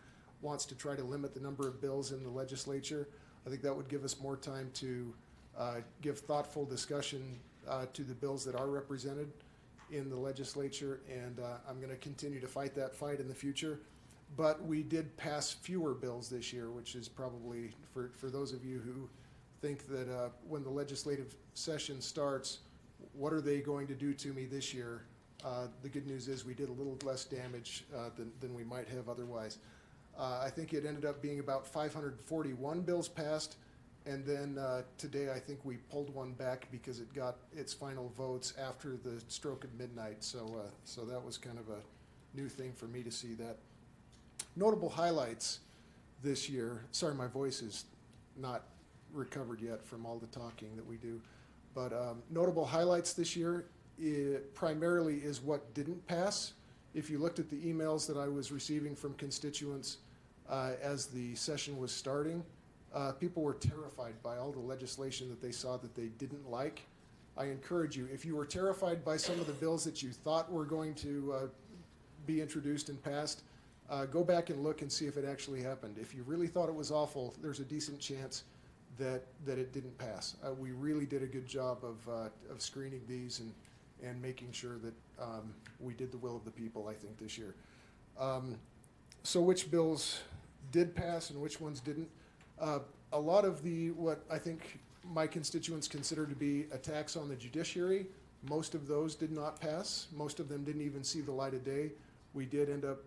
S19: wants to try to limit the number of bills in the legislature. I think that would give us more time to give thoughtful discussion to the bills that are represented in the legislature, and I'm going to continue to fight that fight in the future. But we did pass fewer bills this year, which is probably, for those of you who think that when the legislative session starts, what are they going to do to me this year? The good news is we did a little less damage than we might have otherwise. I think it ended up being about 541 bills passed, and then today I think we pulled one back because it got its final votes after the stroke of midnight. So that was kind of a new thing for me to see that. Notable highlights this year. Sorry, my voice is not recovered yet from all the talking that we do. But notable highlights this year primarily is what didn't pass. If you looked at the emails that I was receiving from constituents as the session was starting, people were terrified by all the legislation that they saw that they didn't like. I encourage you, if you were terrified by some of the bills that you thought were going to be introduced and passed, go back and look and see if it actually happened. If you really thought it was awful, there's a decent chance that it didn't pass. We really did a good job of screening these and making sure that we did the will of the people, I think, this year. So which bills did pass and which ones didn't? A lot of what I think my constituents consider to be attacks on the judiciary, most of those did not pass. Most of them didn't even see the light of day. We did end up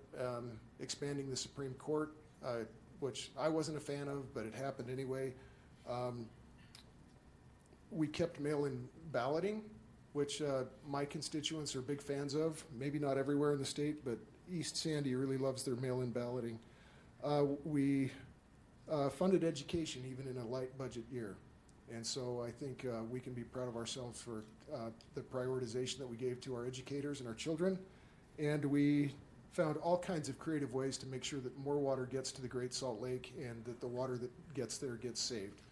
S19: expanding the Supreme Court, which I wasn't a fan of, but it happened anyway. We kept mail-in balloting, which my constituents are big fans of. Maybe not everywhere in the state, but East Sandy really loves their mail-in balloting. We funded education even in a light budget year. And so I think we can be proud of ourselves for the prioritization that we gave to our educators and our children. And we found all kinds of creative ways to make sure that more water gets to the Great Salt Lake and that the water that gets there gets saved.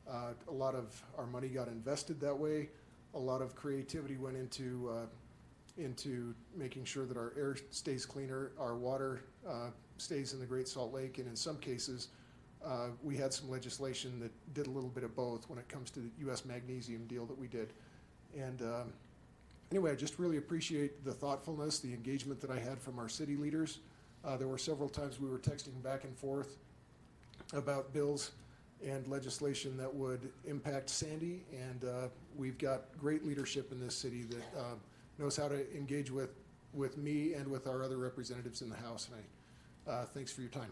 S19: A lot of our money got invested that way. A lot of creativity went into making sure that our air stays cleaner, our water stays in the Great Salt Lake, and in some cases, we had some legislation that did a little bit of both when it comes to the U.S. magnesium deal that we did. And anyway, I just really appreciate the thoughtfulness, the engagement that I had from our city leaders. There were several times we were texting back and forth about bills and legislation that would impact Sandy, and we've got great leadership in this city that knows how to engage with me and with our other representatives in the House, and I thanks for your time.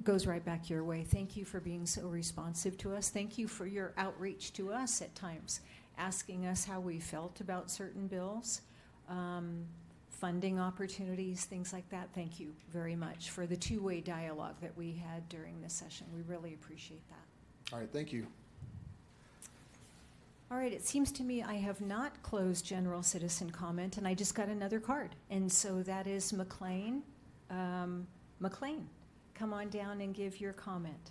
S1: Goes right back your way. Thank you for being so responsive to us. Thank you for your outreach to us at times, asking us how we felt about certain bills, funding opportunities, things like that. Thank you very much for the two-way dialogue that we had during this session. We really appreciate that.
S19: All right, thank you.
S1: All right, it seems to me I have not closed general citizen comment, and I just got another card. And so that is McLean. McLean, come on down and give your comment.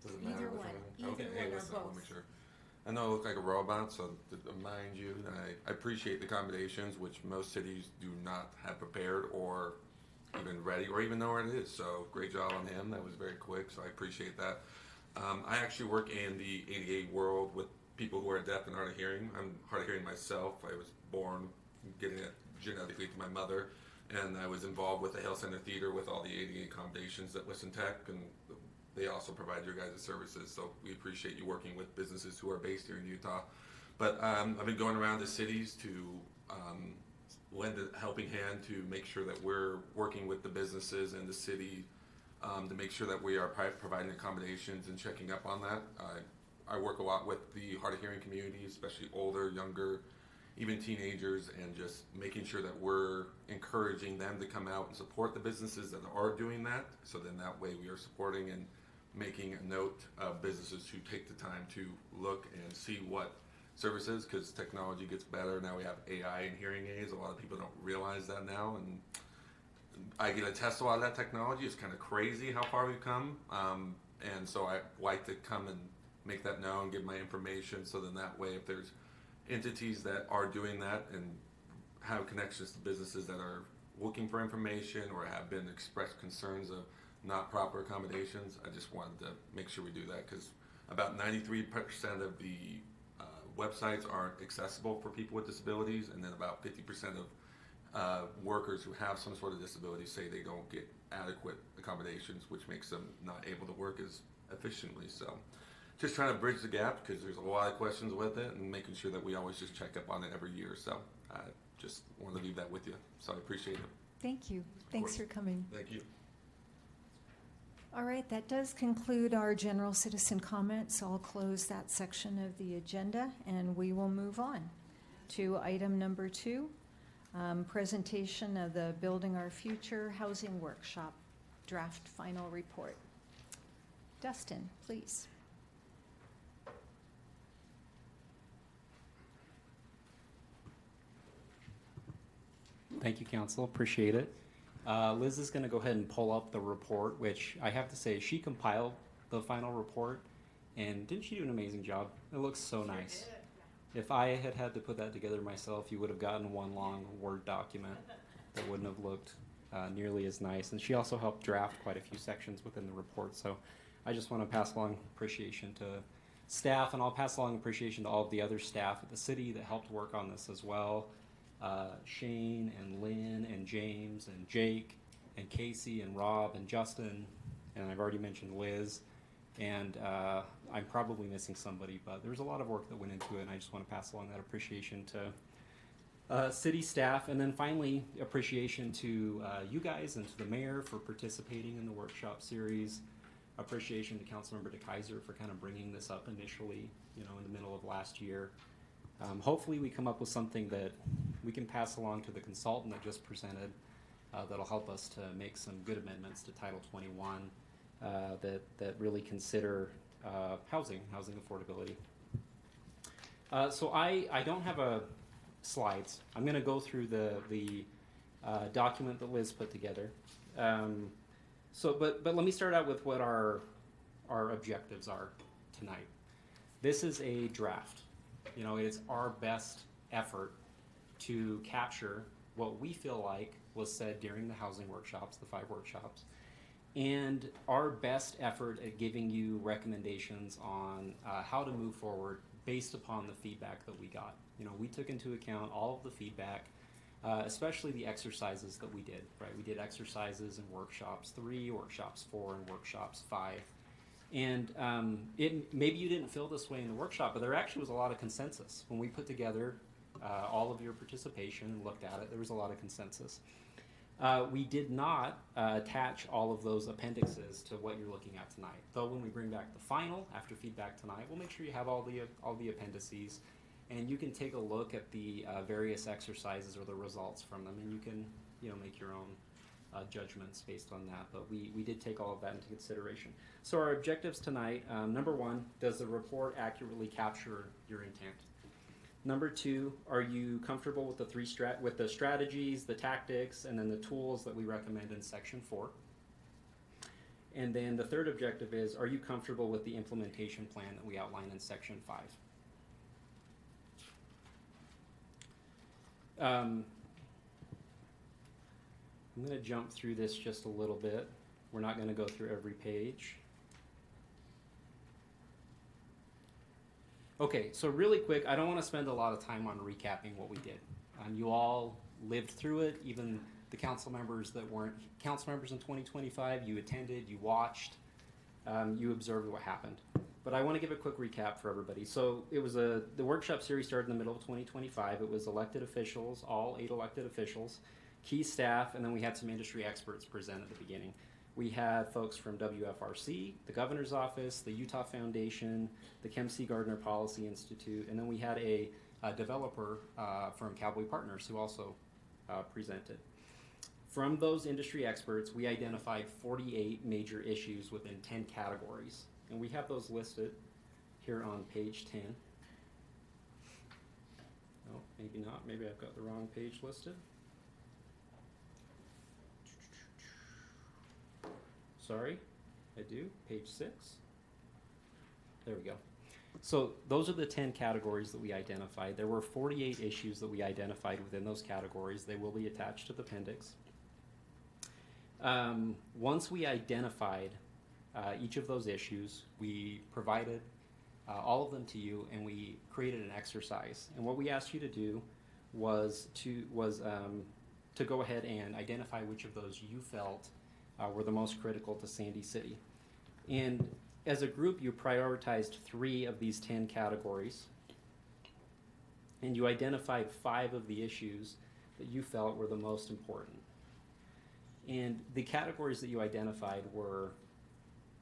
S20: Does it matter
S1: Either
S20: which
S1: one.
S20: Okay,
S1: Either
S20: hey,
S1: one or
S20: listen, I wanna
S1: both.
S20: make sure. I know I look like a robot, so mind you, I appreciate the accommodations, which most cities do not have prepared or even ready or even know where it is. So great job on him. That was very quick, so I appreciate that. I actually work in the ADA world with people who are deaf and hard of hearing. I'm hard of hearing myself. I was born getting it genetically to my mother, and I was involved with the Health Center Theater with all the ADA accommodations at Listen Tech, and they also provide your guys' services. So we appreciate you working with businesses who are based here in Utah. But I've been going around the cities to lend a helping hand to make sure that we're working with the businesses and the city to make sure that we are providing accommodations and checking up on that. I work a lot with the hard of hearing community, especially older, younger, even teenagers, and just making sure that we're encouraging them to come out and support the businesses that are doing that. So then that way we are supporting and making a note of businesses who take the time to look and see what services, because technology gets better. Now we have AI and hearing aids. A lot of people don't realize that now, and I get to test a lot of that technology. It's kind of crazy how far we've come, and so I like to come and make that known, give my information, so then that way if there's entities that are doing that and have connections to businesses that are looking for information or have been expressed concerns of not proper accommodations, I just wanted to make sure we do that, because about 93% of the websites aren't accessible for people with disabilities, and then about 50% of workers who have some sort of disability say they don't get adequate accommodations, which makes them not able to work as efficiently. So just trying to bridge the gap, because there's a lot of questions with it, and making sure that we always just check up on it every year. So I just wanted to leave that with you. So I appreciate it.
S1: Thank you. Thanks for coming.
S20: Thank you.
S1: All right, that does conclude our general citizen comments. So I'll close that section of the agenda, and we will move on to item number 2, presentation of the Building Our Future Housing Workshop draft final report. Dustin, please.
S18: Thank you, Council. Appreciate it. Liz is going to go ahead and pull up the report, which I have to say, she compiled the final report, and didn't she do an amazing job? It looks so nice. If I had to put that together myself, you would have gotten one long Word document that wouldn't have looked nearly as nice. And she also helped draft quite a few sections within the report. So I just want to pass along appreciation to staff, and I'll pass along appreciation to all of the other staff at the city that helped work on this as well. Shane and Lynn and James and Jake and Casey and Rob and Justin, and I've already mentioned Liz, and I'm probably missing somebody, but there's a lot of work that went into it, and I just want to pass along that appreciation to city staff. And then finally, appreciation to you guys and to the mayor for participating in the workshop series. Appreciation to Councilmember DeKaiser for kind of bringing this up initially, in the middle of last year. Hopefully we come up with something that we can pass along to the consultant that just presented that'll help us to make some good amendments to Title 21 that really consider housing affordability. So I don't have slides. I'm going to go through the document that Liz put together. But let me start out with what our objectives are tonight. This is a draft. You know, it's our best effort to capture what we feel like was said during the housing workshops, the 5 workshops, and our best effort at giving you recommendations on how to move forward based upon the feedback that we got. You know, we took into account all of the feedback, especially the exercises that we did, right? We did exercises in workshops 3, workshops 4, and workshops 5. And maybe you didn't feel this way in the workshop, but there actually was a lot of consensus. When we put together all of your participation and looked at it, there was a lot of consensus. We did not attach all of those appendixes to what you're looking at tonight. Though when we bring back the final, after feedback tonight, we'll make sure you have all the appendices, and you can take a look at the various exercises or the results from them, and you can make your own judgments based on that. But we did take all of that into consideration. So our objectives tonight, number 1, does the report accurately capture your intent? Number 2, are you comfortable with the strategies, the tactics, and then the tools that we recommend in section 4? And then the third objective is, are you comfortable with the implementation plan that we outline in section 5? I'm going to jump through this just a little bit. We're not going to go through every page. Okay, so really quick, I don't want to spend a lot of time on recapping what we did. You all lived through it, even the council members that weren't council members in 2025, you attended, you watched, you observed what happened. But I want to give a quick recap for everybody. So it was the workshop series started in the middle of 2025. It was elected officials, all 8 elected officials, key staff, and then we had some industry experts present at the beginning. We had folks from WFRC, the Governor's Office, the Utah Foundation, the Kem C. Gardner Policy Institute, and then we had a developer from Cowboy Partners who also presented. From those industry experts, we identified 48 major issues within 10 categories, and we have those listed here on page 10. Oh, maybe not. Maybe I've got the wrong page listed. Sorry, I do. Page 6. There we go. So those are the 10 categories that we identified. There were 48 issues that we identified within those categories. They will be attached to the appendix. Once we identified each of those issues, we provided all of them to you, and we created an exercise. And what we asked you to do was to go ahead and identify which of those you felt were the most critical to Sandy City. And as a group, you prioritized 3 of these 10 categories, and you identified 5 of the issues that you felt were the most important. And the categories that you identified were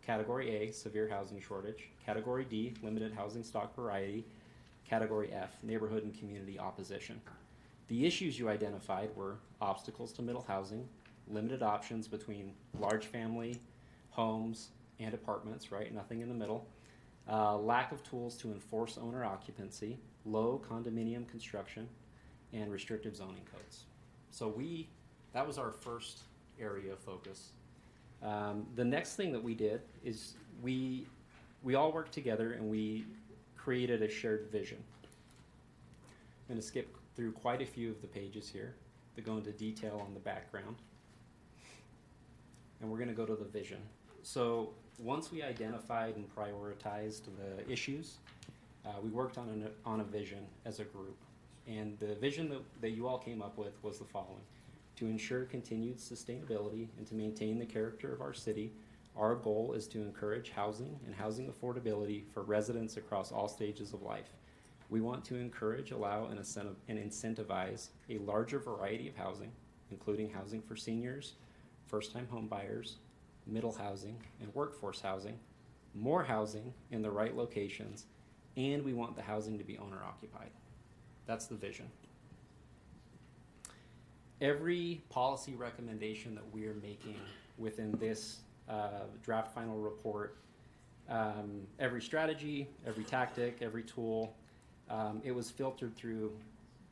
S18: Category A, severe housing shortage, Category D, limited housing stock variety, Category F, neighborhood and community opposition. The issues you identified were obstacles to middle housing, limited options between large family homes and apartments, right? Nothing in the middle. Lack of tools to enforce owner occupancy, low condominium construction, and restrictive zoning codes. So that was our first area of focus. The next thing that we did is we all worked together and we created a shared vision. I'm going to skip through quite a few of the pages here that go into detail on the background. And we're going to go to the vision. So once we identified and prioritized the issues, we worked on a vision as a group. And the vision that you all came up with was the following: to ensure continued sustainability and to maintain the character of our city, our goal is to encourage housing and housing affordability for residents across all stages of life. We want to encourage, allow, and incentivize a larger variety of housing, including housing for seniors, first-time home buyers, middle housing, and workforce housing, more housing in the right locations, and we want the housing to be owner-occupied. That's the vision. Every policy recommendation that we are making within this draft final report, every strategy, every tactic, every tool, it was filtered through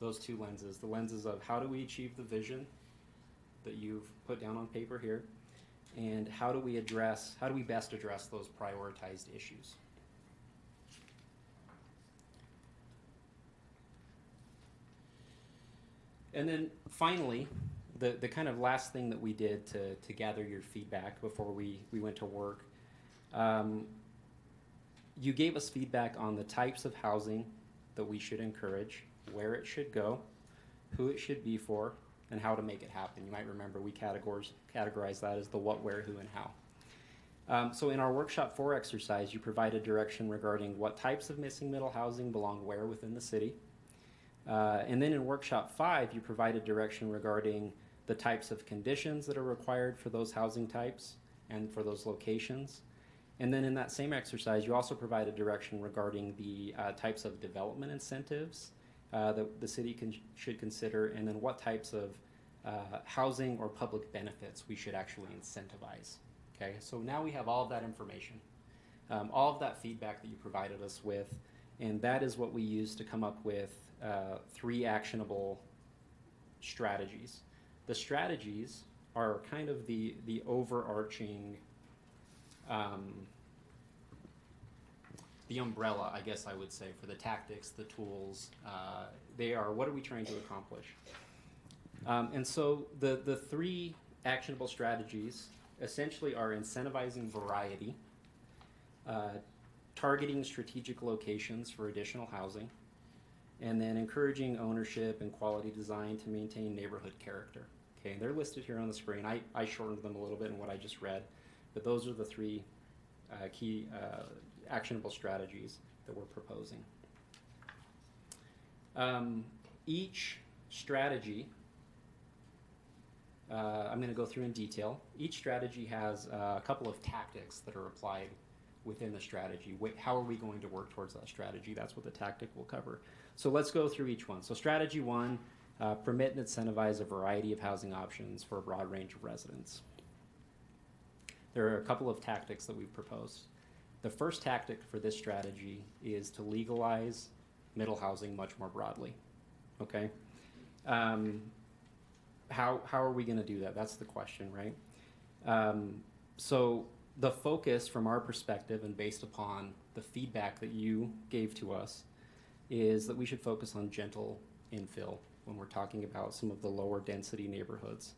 S18: those 2 lenses. The lenses of how do we achieve the vision that you've put down on paper here, and how do we best address those prioritized issues. And then finally, the kind of last thing that we did to gather your feedback before we went to work, you gave us feedback on the types of housing that we should encourage, where it should go, who it should be for, and how to make it happen. You might remember we categorize that as the what, where, who, and how. So in our Workshop 4 exercise, you provided direction regarding what types of missing middle housing belong where within the city. And then in Workshop 5, you provided direction regarding the types of conditions that are required for those housing types and for those locations. And then in that same exercise, you also provided direction regarding the types of development incentives that the city should consider, and then what types of housing or public benefits we should actually incentivize. Okay, so now we have all of that information, all of that feedback that you provided us with, and that is what we use to come up with 3 actionable strategies. The strategies are kind of the overarching, the umbrella, I guess I would say, for the tactics, the tools. They are, what are we trying to accomplish? And so the 3 actionable strategies essentially are incentivizing variety, targeting strategic locations for additional housing, and then encouraging ownership and quality design to maintain neighborhood character. Okay, and they're listed here on the screen. I shortened them a little bit in what I just read, but those are the 3 key actionable strategies that we're proposing. Each strategy, I'm going to go through in detail. Each strategy has a couple of tactics that are applied within the strategy. How are we going to work towards that strategy? That's what the tactic will cover. So let's go through each one. So strategy 1, permit and incentivize a variety of housing options for a broad range of residents. There are a couple of tactics that we've proposed. The first tactic for this strategy is to legalize middle housing much more broadly. Okay? How are we going to do that? That's the question, right? So the focus from our perspective and based upon the feedback that you gave to us is that we should focus on gentle infill when we're talking about some of the lower density neighborhoods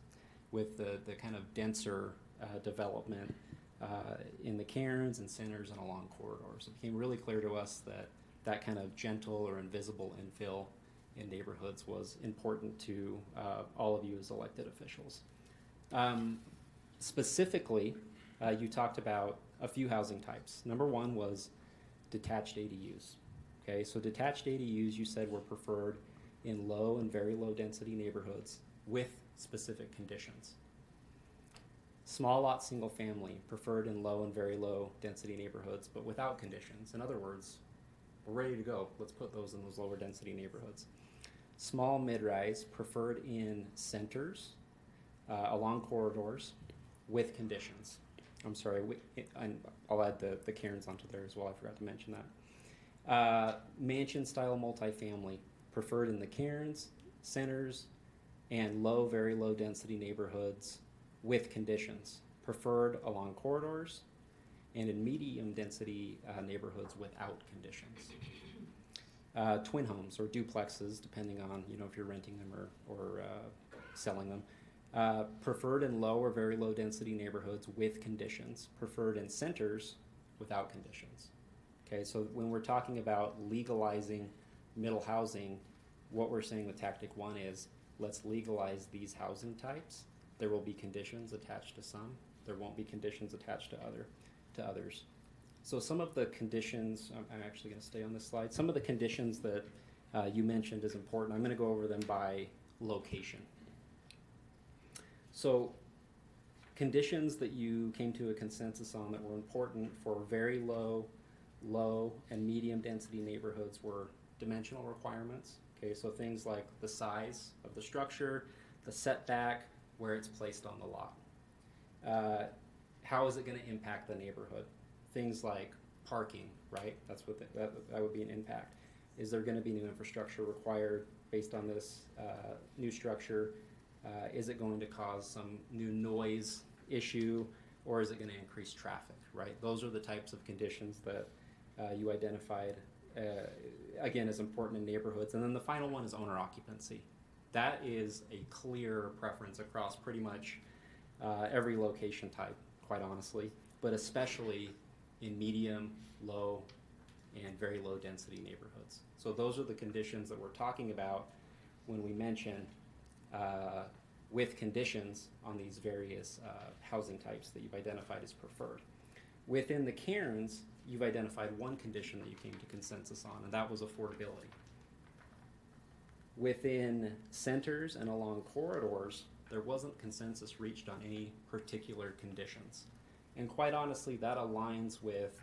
S18: with the kind of denser development in the cairns and centers and along corridors. It became really clear to us that that kind of gentle or invisible infill in neighborhoods was important to all of you as elected officials. Specifically, you talked about a few housing types. Number 1 was detached ADUs. Okay, so detached ADUs you said were preferred in low and very low density neighborhoods with specific conditions. Small lot single family preferred in low and very low density neighborhoods but without conditions. In other words, we're ready to go. Let's put those in those lower density neighborhoods. Small mid-rise preferred in centers, along corridors with conditions. I'm sorry, I'll add the cairns onto there as well. I forgot to mention that. Mansion-style multifamily preferred in the cairns, centers, and low, very low density neighborhoods with conditions. Preferred along corridors and in medium density neighborhoods without conditions. Twin homes or duplexes, depending on if you're renting them or selling them. Preferred in low or very low density neighborhoods with conditions. Preferred in centers without conditions. Okay, so when we're talking about legalizing middle housing, what we're saying with tactic 1 is let's legalize these housing types. There will be conditions attached to some. There won't be conditions attached to others. So some of the conditions, I'm actually going to stay on this slide. Some of the conditions that you mentioned is important. I'm going to go over them by location. So conditions that you came to a consensus on that were important for very low, and medium density neighborhoods were dimensional requirements. Okay, so things like the size of the structure, the setback, where it's placed on the lot. How is it going to impact the neighborhood? Things like parking, right? That's what that would be an impact. Is there going to be new infrastructure required based on this new structure? Is it going to cause some new noise issue, or is it going to increase traffic, right? Those are the types of conditions that you identified, again, as important in neighborhoods. And then the final one is owner occupancy. That is a clear preference across pretty much every location type, quite honestly, but especially in medium, low, and very low density neighborhoods. So those are the conditions that we're talking about when we mention with conditions on these various housing types that you've identified as preferred. Within the cairns, you've identified one condition that you came to consensus on, and that was affordability. Within centers and along corridors, there wasn't consensus reached on any particular conditions. And quite honestly, that aligns with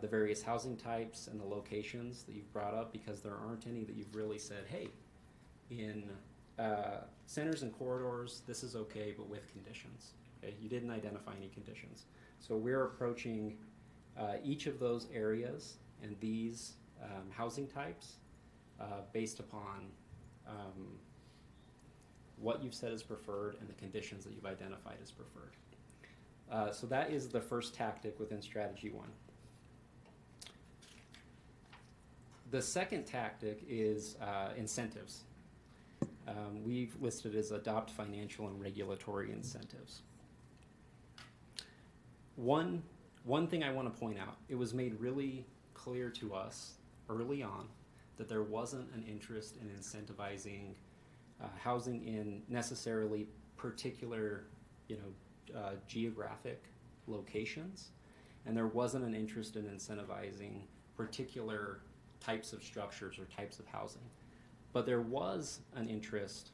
S18: the various housing types and the locations that you've brought up, because there aren't any that you've really said, hey, in centers and corridors, this is okay, but with conditions. Okay? You didn't identify any conditions. So we're approaching each of those areas and these housing types based upon what you've said is preferred and the conditions that you've identified as preferred. So that is the first tactic within Strategy 1. The second tactic is incentives. We've listed as adopt financial and regulatory incentives. One thing I want to point out, it was made really clear to us early on that there wasn't an interest in incentivizing housing in necessarily particular, geographic locations, and there wasn't an interest in incentivizing particular types of structures or types of housing. But there was an interest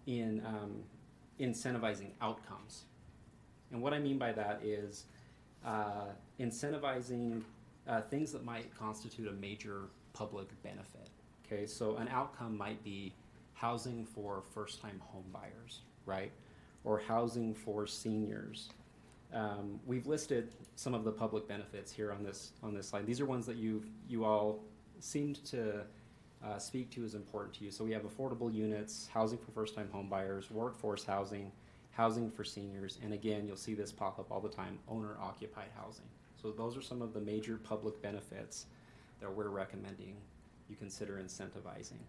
S18: in incentivizing outcomes. And what I mean by that is incentivizing things that might constitute a major public benefit. Okay, so an outcome might be housing for first-time home buyers, right? Or housing for seniors. We've listed some of the public benefits here on this slide. These are ones that you all seemed to speak to as important to you. So we have affordable units, housing for first-time home buyers, workforce housing, housing for seniors, and again, you'll see this pop up all the time, owner-occupied housing. So those are some of the major public benefits that we're recommending you consider incentivizing.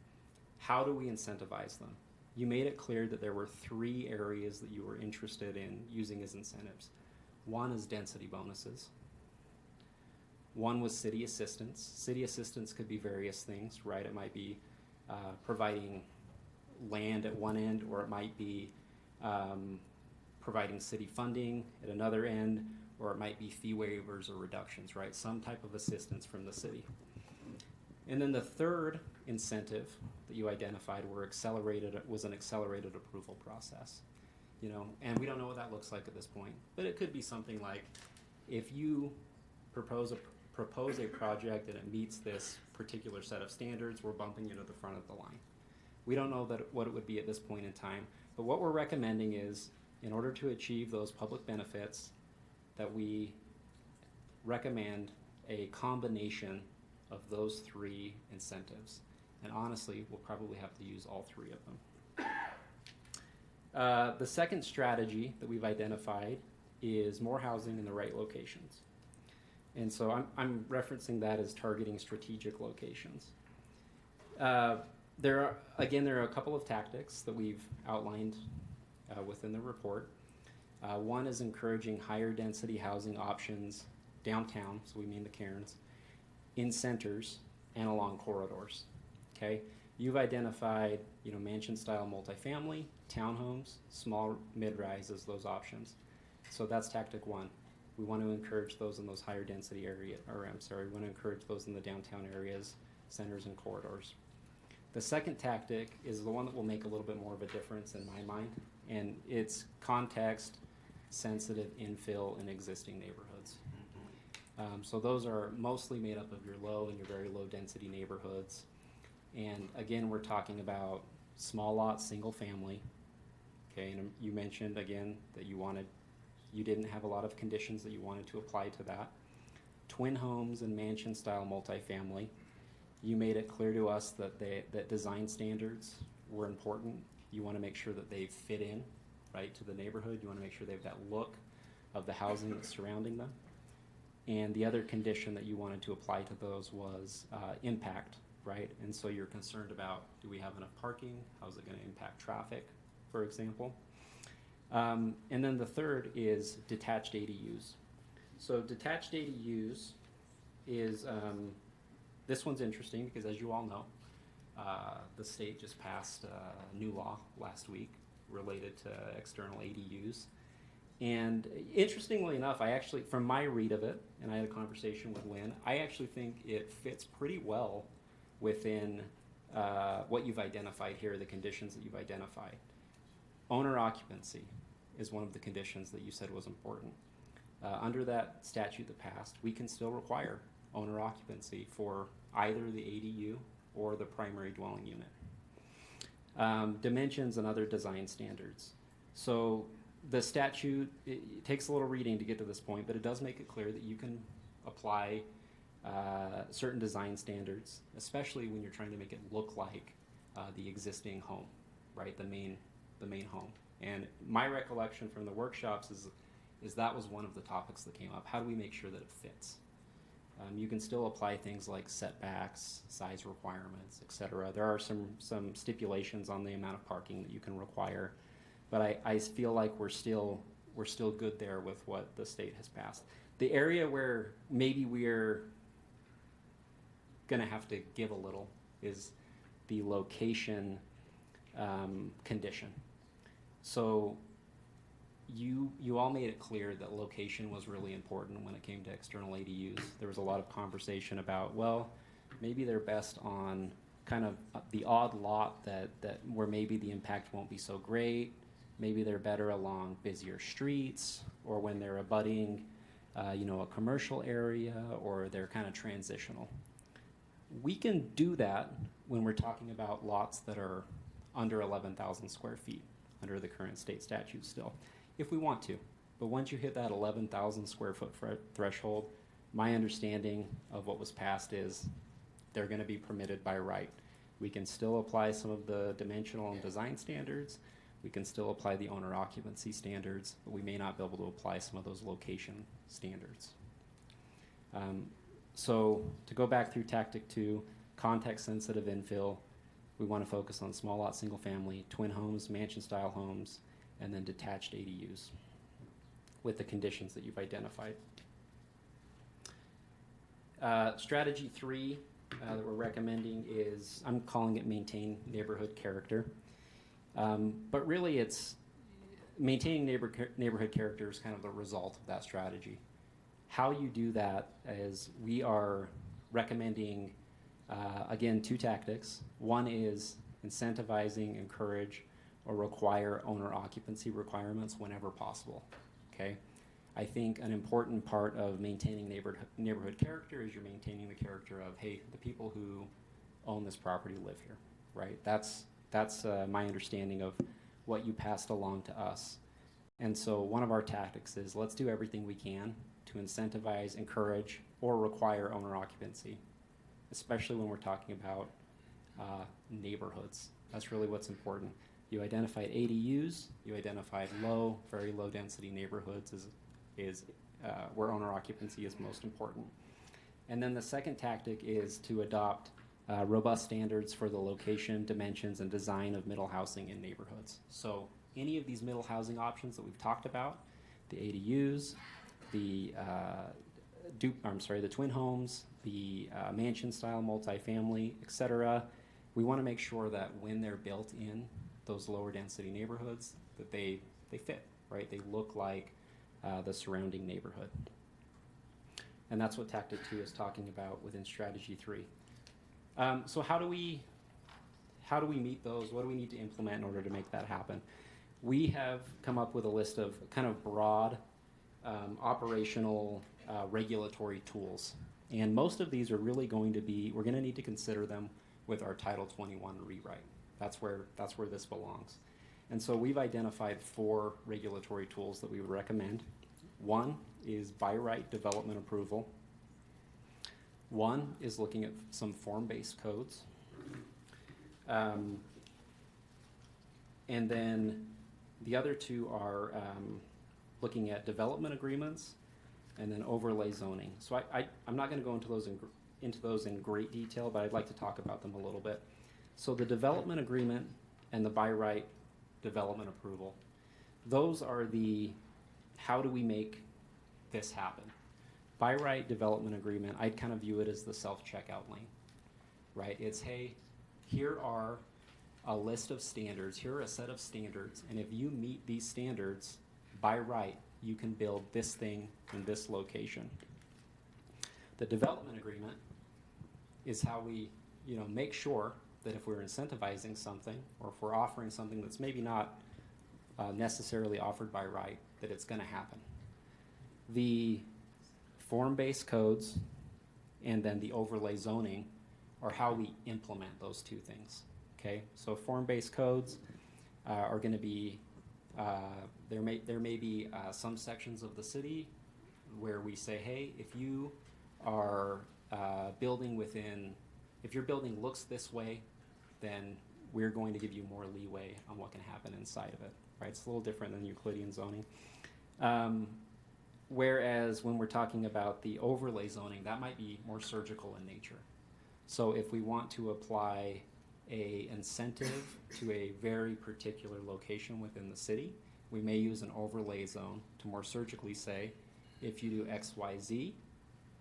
S18: How do we incentivize them? You made it clear that there were 3 areas that you were interested in using as incentives. One is density bonuses. One was city assistance. City assistance could be various things, right? It might be providing land at one end, or it might be providing city funding at another end, or it might be fee waivers or reductions, right? Some type of assistance from the city. And then the third incentive that you identified was an accelerated approval process. And we don't know what that looks like at this point, but it could be something like, if you propose a project and it meets this particular set of standards, we're bumping you to the front of the line. We don't know what it would be at this point in time, but what we're recommending is, in order to achieve those public benefits, that we recommend a combination of those 3 incentives. And honestly, we'll probably have to use all 3 of them. The second strategy that we've identified is more housing in the right locations. And so I'm referencing that as targeting strategic locations. There are a couple of tactics that we've outlined within the report. One is encouraging higher density housing options downtown, so we mean the cairns, in centers and along corridors. Okay, you've identified mansion-style multifamily, townhomes, small mid-rise as those options. So that's tactic 1. We want to encourage those in those higher density areas, we want to encourage those in the downtown areas, centers, and corridors. The second tactic is the one that will make a little bit more of a difference in my mind, and it's context-sensitive infill in existing neighborhoods. So those are mostly made up of your low and your very low density neighborhoods. And again, we're talking about small lot, single family. Okay, and you mentioned again that you didn't have a lot of conditions that you wanted to apply to that. Twin homes and mansion style multifamily. You made it clear to us that design standards were important. You want to make sure that they fit in, right, to the neighborhood. You want to make sure they have that look of the housing that's surrounding them. And the other condition that you wanted to apply to those was impact right? And so you're concerned about, do we have enough parking? How's it going to impact traffic, for example? And then the third is detached ADUs. So detached ADUs is, this one's interesting because as you all know, the state just passed a new law last week related to external ADUs. And interestingly enough, I actually, from my read of it, and I had a conversation with Lynn, I actually think it fits pretty well within what you've identified here, the conditions that you've identified. Owner occupancy is one of the conditions that you said was important. Under that statute that passed, we can still require owner occupancy for either the ADU or the primary dwelling unit. Dimensions and other design standards. So the statute, it takes a little reading to get to this point, but it does make it clear that you can apply certain design standards, especially when you're trying to make it look like the existing home, right? The main home. And my recollection from the workshops is that was one of the topics that came up. How do we make sure that it fits? You can still apply things like setbacks, size requirements, etc. There are some stipulations on the amount of parking that you can require, but I feel like we're still good there with what the state has passed. The area where maybe we're going to have to give a little is the location condition. So you all made it clear that location was really important when it came to external ADUs. There was a lot of conversation about, well, maybe they're best on kind of the odd lot that where maybe the impact won't be so great. Maybe they're better along busier streets, or when they're abutting, a commercial area, or they're kind of transitional. We can do that when we're talking about lots that are under 11,000 square feet under the current state statute still, if we want to. But once you hit that 11,000 square foot threshold, my understanding of what was passed is they're going to be permitted by right. We can still apply some of the dimensional and design standards. We can still apply the owner occupancy standards, but we may not be able to apply some of those location standards. So to go back through tactic 2, context sensitive infill, we want to focus on small lot single family, twin homes, mansion style homes, and then detached ADUs with the conditions that you've identified. Strategy 3 that we're recommending is, I'm calling it maintain neighborhood character. But really it's maintaining neighborhood character is kind of the result of that strategy. How you do that is we are recommending, again, 2 tactics. One is incentivizing, encourage, or require owner occupancy requirements whenever possible, okay? I think an important part of maintaining neighborhood character is you're maintaining the character of, hey, the people who own this property live here, right? That's my understanding of what you passed along to us. And so one of our tactics is let's do everything we can to incentivize, encourage, or require owner occupancy, especially when we're talking about neighborhoods. That's really what's important. You identified ADUs, you identified very low density neighborhoods is where owner occupancy is most important. And then the second tactic is to adopt robust standards for the location, dimensions, and design of middle housing in neighborhoods. So any of these middle housing options that we've talked about, the ADUs, the twin homes, the mansion-style multifamily, etc., we want to make sure that when they're built in those lower density neighborhoods, that they fit, right? They look like the surrounding neighborhood. And that's what Tactic 2 is talking about within Strategy 3. So how do we meet those? What do we need to implement in order to make that happen? We have come up with a list of kind of broad operational regulatory tools. And most of these are really going to be, we're going to need to consider them with our Title 21 rewrite. That's where this belongs. And so we've identified 4 regulatory tools that we would recommend. One is by right development approval. One is looking at some form-based codes. And then the other 2 are looking at development agreements and then overlay zoning. So I'm not going to go into those into those in great detail, but I'd like to talk about them a little bit. So the development agreement and the by right development approval, those are the how do we make this happen. By right development agreement, I'd kind of view it as the self-checkout lane, right? It's, hey, here are a list of standards, here are a set of standards, and if you meet these standards, by right, you can build this thing in this location. The development agreement is how we, make sure that if we're incentivizing something, or if we're offering something that's maybe not necessarily offered by right, that it's going to happen. The form-based codes and then the overlay zoning are how we implement those two things. Okay, so form-based codes are going to be there may be some sections of the city where we say, hey, if you are building within, if your building looks this way, then we're going to give you more leeway on what can happen inside of it. Right? It's a little different than Euclidean zoning. Whereas when we're talking about the overlay zoning, that might be more surgical in nature. So if we want to apply a incentive to a very particular location within the city, we may use an overlay zone to more surgically say, if you do X, Y, Z,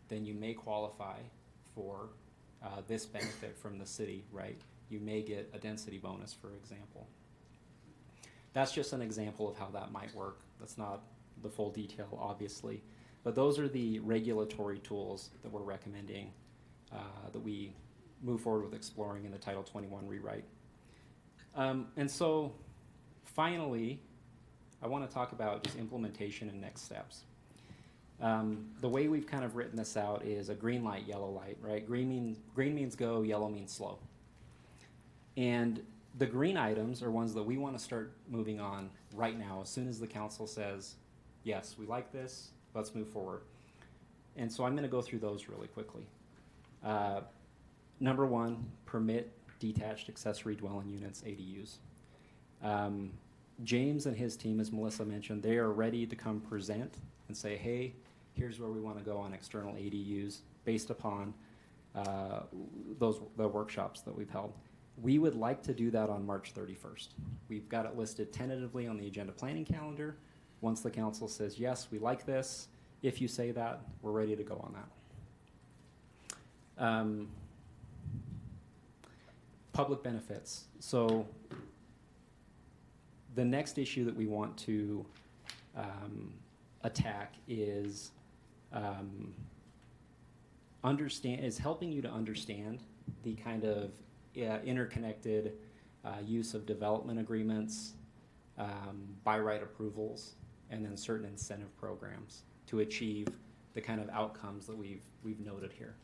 S18: then you may qualify for this benefit from the city, right? You may get a density bonus, for example. That's just an example of how that might work. That's not the full detail, obviously. But those are the regulatory tools that we're recommending that we move forward with exploring in the Title 21 rewrite. And so, finally, I want to talk about just implementation and next steps. The way we've kind of written this out is a green light, yellow light, right? Green means go, yellow means slow. And the green items are ones that we want to start moving on right now as soon as the council says, yes, we like this, let's move forward. And so I'm going to go through those really quickly. Number one, permit detached accessory dwelling units, ADUs. James and his team, as Melissa mentioned, they are ready to come present and say, hey, here's where we want to go on external ADUs based upon the workshops that we've held. We would like to do that on March 31st. We've got it listed tentatively on the agenda planning calendar. Once the council says, yes, we like this, if you say that, we're ready to go on that. Public benefits. So the next issue that we want to attack is helping you to understand the kind of interconnected use of development agreements, by right approvals, and then certain incentive programs to achieve the kind of outcomes that we've noted here.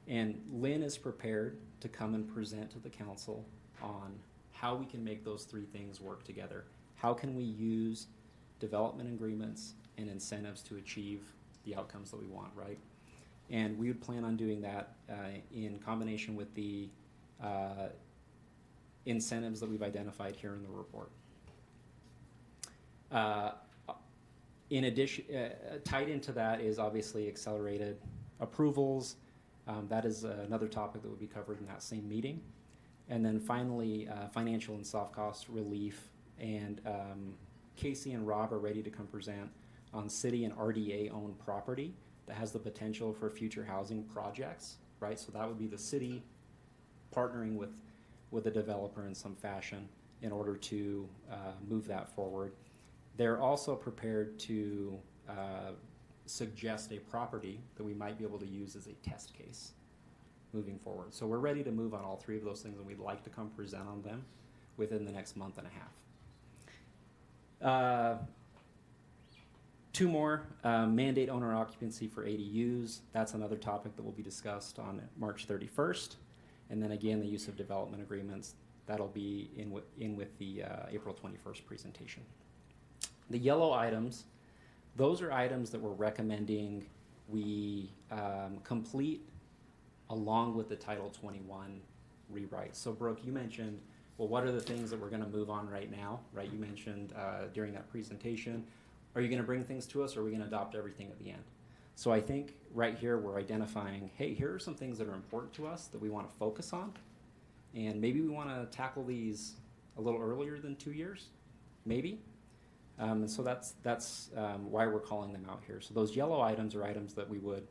S18: And Lynn is prepared to come and present to the council on how we can make those three things work together. How can we use development agreements and incentives to achieve the outcomes that we want, right? And we would plan on doing that in combination with the incentives that we've identified here in the report. In addition, tied into that is obviously accelerated approvals. That is another topic that would be covered in that same meeting. And then finally, financial and soft cost relief. And Casey and Rob are ready to come present on city and RDA-owned property that has the potential for future housing projects, right? So that would be the city partnering with a developer in some fashion in order to move that forward. They're also prepared to suggest a property that we might be able to use as a test case moving forward. So we're ready to move on all three of those things, and we'd like to come present on them within the next month and a half. Two more, mandate owner occupancy for ADUs. That's another topic that will be discussed on March 31st. And then again, the use of development agreements. That'll be in with the April 21st presentation. The yellow items, those are items that we're recommending we complete along with the Title 21 rewrite. So Brooke, you mentioned, well, what are the things that we're going to move on right now, right? You mentioned during that presentation, are you going to bring things to us or are we going to adopt everything at the end? So I think right here we're identifying, hey, here are some things that are important to us that we want to focus on. And maybe we want to tackle these a little earlier than 2 years, maybe. And so that's why we're calling them out here. So those yellow items are items that we would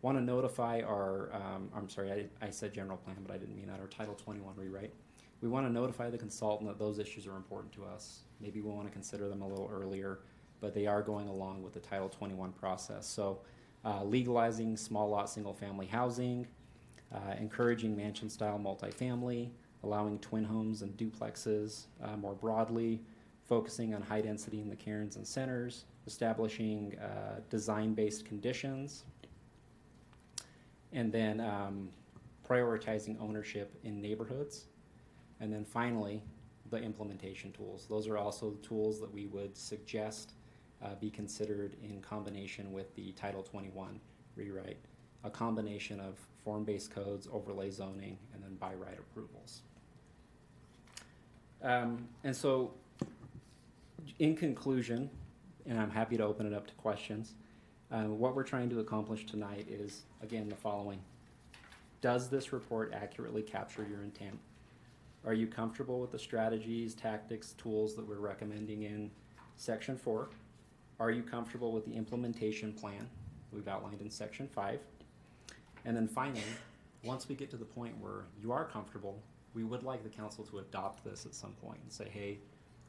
S18: want to notify our, I'm sorry, I said general plan, but I didn't mean that, our Title 21 rewrite. We want to notify the consultant that those issues are important to us. Maybe we want to consider them a little earlier, but they are going along with the Title 21 process. So legalizing small lot single family housing, encouraging mansion-style multifamily, allowing twin homes and duplexes more broadly, focusing on high density in the cairns and centers, establishing design-based conditions, and then prioritizing ownership in neighborhoods. And then finally, the implementation tools. Those are also tools that we would suggest be considered in combination with the Title 21 rewrite, a combination of form-based codes, overlay zoning, and then by right approvals. And so, in conclusion, and I'm happy to open it up to questions, what we're trying to accomplish tonight is, again, the following. Does this report accurately capture your intent? Are you comfortable with the strategies, tactics, tools that we're recommending in Section 4? Are you comfortable with the implementation plan we've outlined in Section 5? And then finally, once we get to the point where you are comfortable, we would like the council to adopt this at some point and say, hey,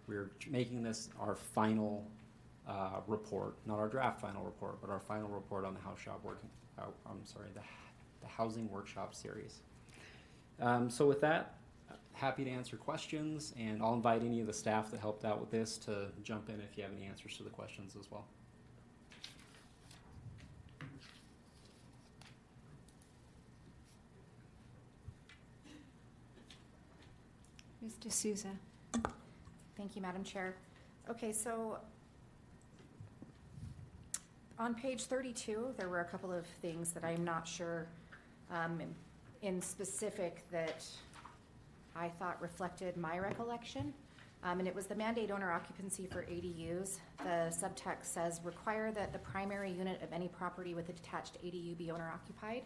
S18: we're making this our final report, not our draft final report, but our final report on the the housing workshop series. So with that, happy to answer questions, and I'll invite any of the staff that helped out with this to jump in if you have any answers to the questions as well.
S1: Ms. D'Souza.
S8: Thank you, Madam Chair. Okay, so on page 32, there were a couple of things that I'm not sure in specific that I thought reflected my recollection. And it was the mandate owner occupancy for ADUs. The subtext says require that the primary unit of any property with a detached ADU be owner occupied.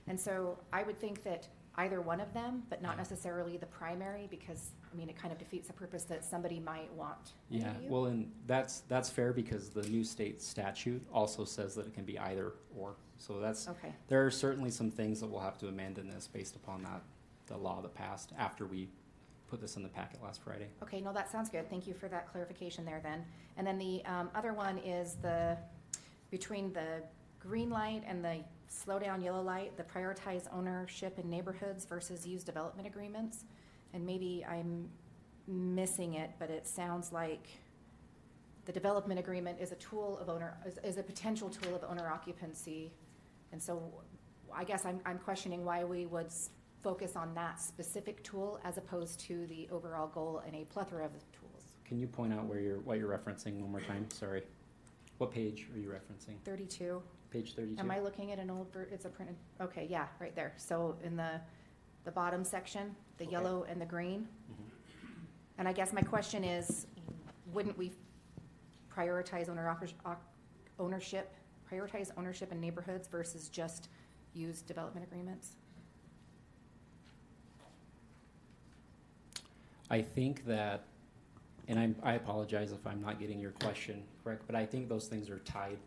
S8: And so I would think that either one of them, but not necessarily the primary, because I mean it kind of defeats the purpose that somebody might want.
S18: Yeah, well, and that's fair because the new state statute also says that it can be either or. So that's
S8: okay.
S18: There are certainly some things that we'll have to amend in this based upon the law that passed after we put this in the packet last Friday.
S8: Okay, no, that sounds good. Thank you for that clarification there then. And then the other one is between the green light and the slow down yellow light, the prioritize ownership in neighborhoods versus use development agreements. And maybe I'm missing it, but it sounds like the development agreement is a tool of is a potential tool of owner occupancy. And so I guess I'm questioning why we would focus on that specific tool as opposed to the overall goal and a plethora of tools.
S18: Can you point out what you're referencing one more time? Sorry. What page are you referencing?
S8: 32.
S18: Page 32.
S8: Am I looking at an old, it's a printed, okay, yeah, right there. So in the bottom section, the yellow and the green.
S18: Mm-hmm.
S8: And I guess my question is, wouldn't we prioritize ownership in neighborhoods versus just use development agreements?
S18: I think that, and I apologize if I'm not getting your question correct, but I think those things are tied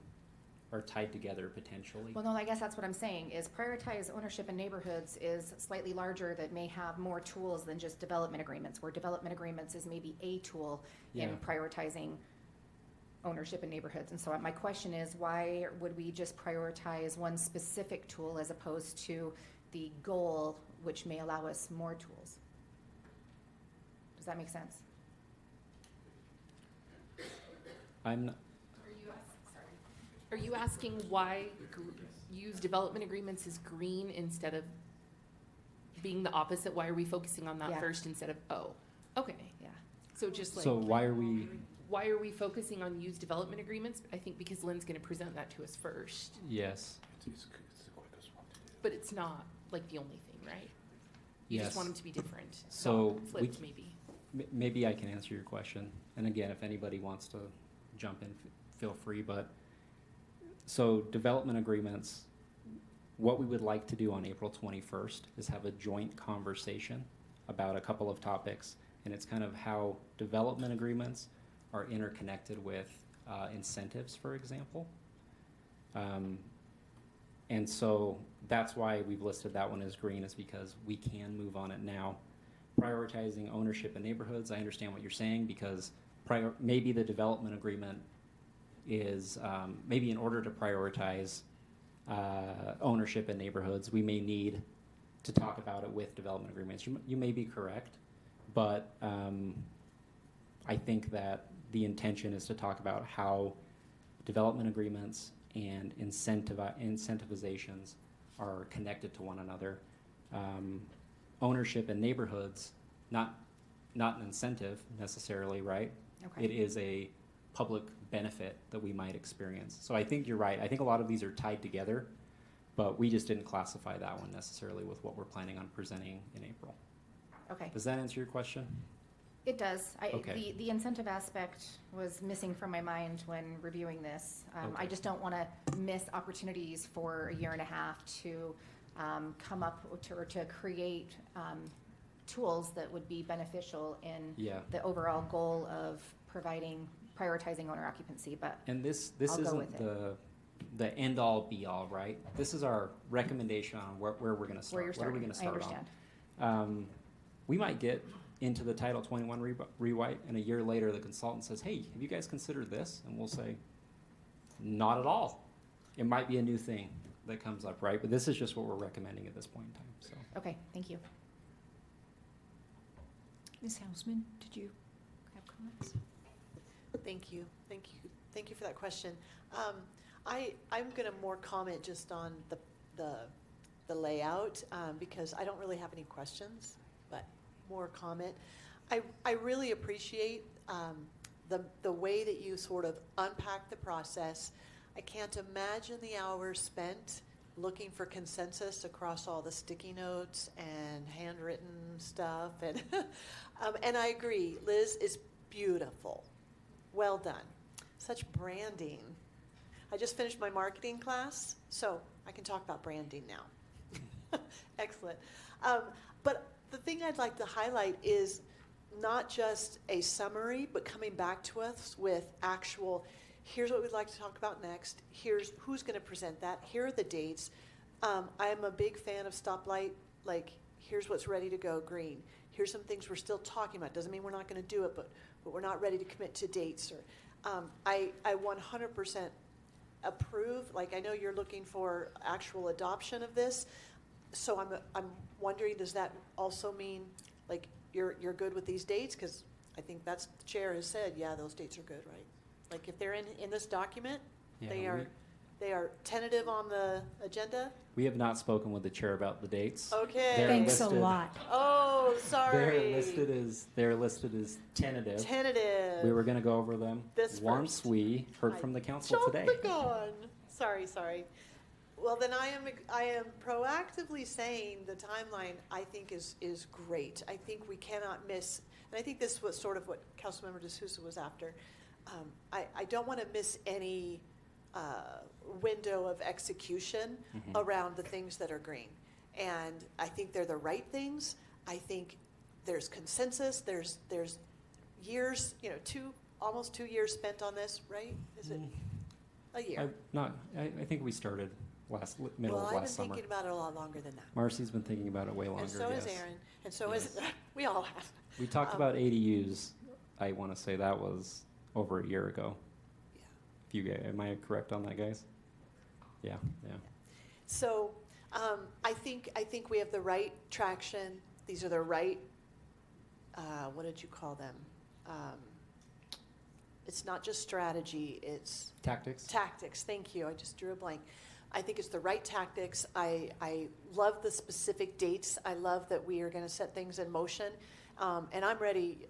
S18: together potentially.
S8: Well, no, I guess that's what I'm saying, is prioritize ownership in neighborhoods is slightly larger, that may have more tools than just development agreements, where development agreements is maybe a tool in prioritizing ownership in neighborhoods. And so my question is, why would we just prioritize one specific tool as opposed to the goal, which may allow us more tools? Does that make sense?
S2: Are you asking why use development agreements is green instead of being the opposite? Why are we focusing on that first instead of O? Okay.
S8: Yeah.
S2: So just like.
S18: So why are we
S2: focusing on use development agreements? I think because Lynn's going to present that to us first.
S18: Yes.
S2: But it's not like the only thing, right? You just want them to be different.
S18: So
S2: flipped maybe.
S18: Maybe I can answer your question. And again, if anybody wants to jump in, feel free. But So development agreements, what we would like to do on April 21st is have a joint conversation about a couple of topics, and it's kind of how development agreements are interconnected with incentives, for example. And so that's why we've listed that one as green, is because we can move on it now. Prioritizing ownership in neighborhoods, I understand what you're saying, because maybe the development agreement is, maybe in order to prioritize ownership in neighborhoods, we may need to talk about it with development agreements. You may be correct, but I think that the intention is to talk about how development agreements and incentivizations are connected to one another. Ownership in neighborhoods, not an incentive necessarily, right?
S8: Okay.
S18: It is a public benefit that we might experience. So I think you're right. I think a lot of these are tied together, but we just didn't classify that one necessarily with what we're planning on presenting in April.
S8: Okay.
S18: Does that answer your question?
S8: It does.
S18: Okay.
S8: The incentive aspect was missing from my mind when reviewing this. I
S18: Okay.
S8: just don't want to miss opportunities for a year and a half to come up to create tools that would be beneficial in
S18: Yeah.
S8: the overall goal of prioritizing owner occupancy. But
S18: And this
S8: I'll go with
S18: isn't the end all be all, right? This is our recommendation on where we're going to start.
S8: Where you're
S18: What are we
S8: starting.
S18: going to
S8: I
S18: start
S8: understand.
S18: on? We might get into the Title 21 rewrite, and a year later the consultant says, hey, have you guys considered this? And we'll say, not at all. It might be a new thing that comes up, right? But this is just what we're recommending at this point in time. So.
S8: Okay, thank you.
S1: Ms. Hausman, did you have comments?
S7: Thank you. Thank you. Thank you for that question. I'm going to more comment just on the layout because I don't really have any questions, but more comment. I really appreciate the way that you sort of unpack the process. I can't imagine the hours spent looking for consensus across all the sticky notes and handwritten stuff. And I agree, Liz is beautiful. Well done. Such branding. I just finished my marketing class, so I can talk about branding now. Excellent. But the thing I'd like to highlight is not just a summary, but coming back to us with actual, here's what we'd like to talk about next, here's who's going to present that, here are the dates. I am a big fan of stoplight, like here's what's ready to go, green. Here's some things we're still talking about. Doesn't mean we're not going to do it, but we're not ready to commit to dates. Or I 100% approve. Like I know you're looking for actual adoption of this, so I'm wondering, does that also mean like you're good with these dates? Because I think that's the chair has said, yeah, those dates are good, right? Like if they're in this document,
S18: Yeah,
S7: they are tentative on the agenda.
S18: we have not spoken with the chair about the dates.
S7: Okay.
S18: They're
S1: Thanks
S18: listed,
S1: a lot.
S7: Oh, sorry.
S18: They're listed as tentative.
S7: Tentative.
S18: We were going to go over them
S7: This
S18: once
S7: first.
S18: we heard
S7: I
S18: from the council
S7: jumped
S18: today.
S7: the gun. Sorry. Well, then I am proactively saying the timeline I think is great. I think we cannot miss, and I think this was sort of what Councilmember D'Souza was after. I don't want to miss any window of execution around the things that are green. And I think they're the right things. I think there's consensus. There's years, almost 2 years spent on this, right? Is it a year?
S18: I think we started middle of
S7: I've been
S18: last summer.
S7: thinking about it a lot longer than that.
S18: Marcy's been thinking about it way longer.
S7: And so
S18: yes.
S7: is Aaron, and so
S18: Yes.
S7: is, we all have.
S18: We talked about ADUs. I want to say that was over a year ago.
S7: Yeah.
S18: If you guys, am I correct on that, guys? Yeah.
S7: So I think we have the right traction. These are the right, what did you call them? It's not just strategy, it's
S18: Tactics.
S7: Tactics, thank you. I just drew a blank. I think it's the right tactics. I love the specific dates. I love that we are going to set things in motion. And I'm ready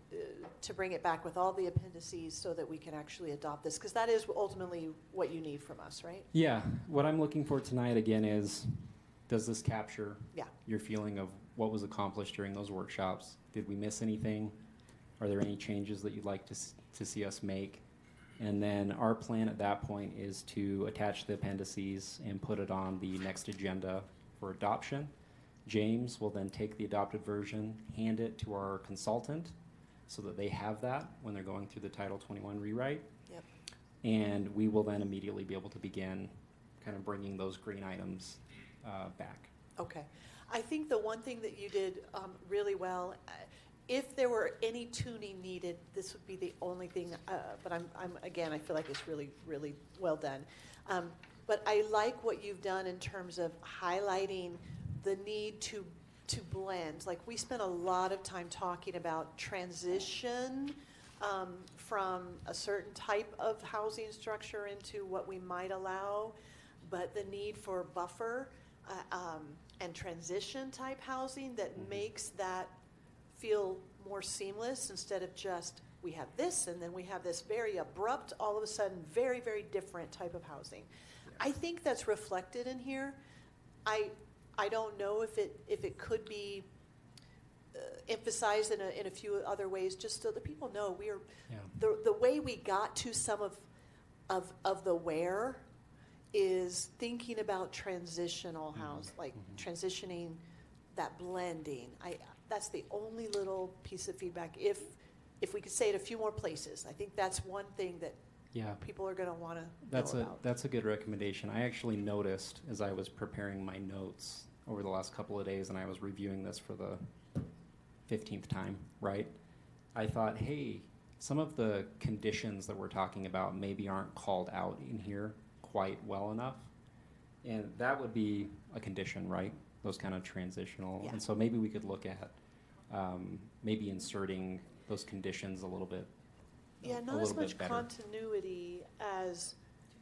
S7: to bring it back with all the appendices so that we can actually adopt this, because that is ultimately what you need from us, right?
S18: Yeah. What I'm looking for tonight again is, does this capture your feeling of what was accomplished during those workshops? Did we miss anything? Are there any changes that you'd like to see us make? And then our plan at that point is to attach the appendices and put it on the next agenda for adoption. James will then take the adopted version, hand it to our consultant so that they have that when they're going through the Title 21 rewrite.
S7: Yep.
S18: And we will then immediately be able to begin kind of bringing those green items back.
S7: Okay. I think the one thing that you did really well, if there were any tuning needed, this would be the only thing, but again, I feel like it's really, really well done. But I like what you've done in terms of highlighting the need to blend. Like, we spent a lot of time talking about transition from a certain type of housing structure into what we might allow, but the need for buffer and transition type housing that makes that feel more seamless instead of just we have this and then we have this very abrupt, all of a sudden very, very different type of housing. I think that's reflected in here. I don't know if it could be emphasized in a few other ways, just so that people know we are the way we got to some of the where is thinking about transitional house, like transitioning, that blending. That's the only little piece of feedback. If we could say it a few more places, I think that's one thing that people are going to want to know about.
S18: That's a good recommendation. I actually noticed as I was preparing my notes over the last couple of days, and I was reviewing this for the 15th time, right? I thought, hey, some of the conditions that we're talking about maybe aren't called out in here quite well enough. And that would be a condition, right? Those kind of transitional.
S7: Yeah.
S18: And so maybe we could look at maybe inserting those conditions a little bit.
S7: Yeah, not as much continuity as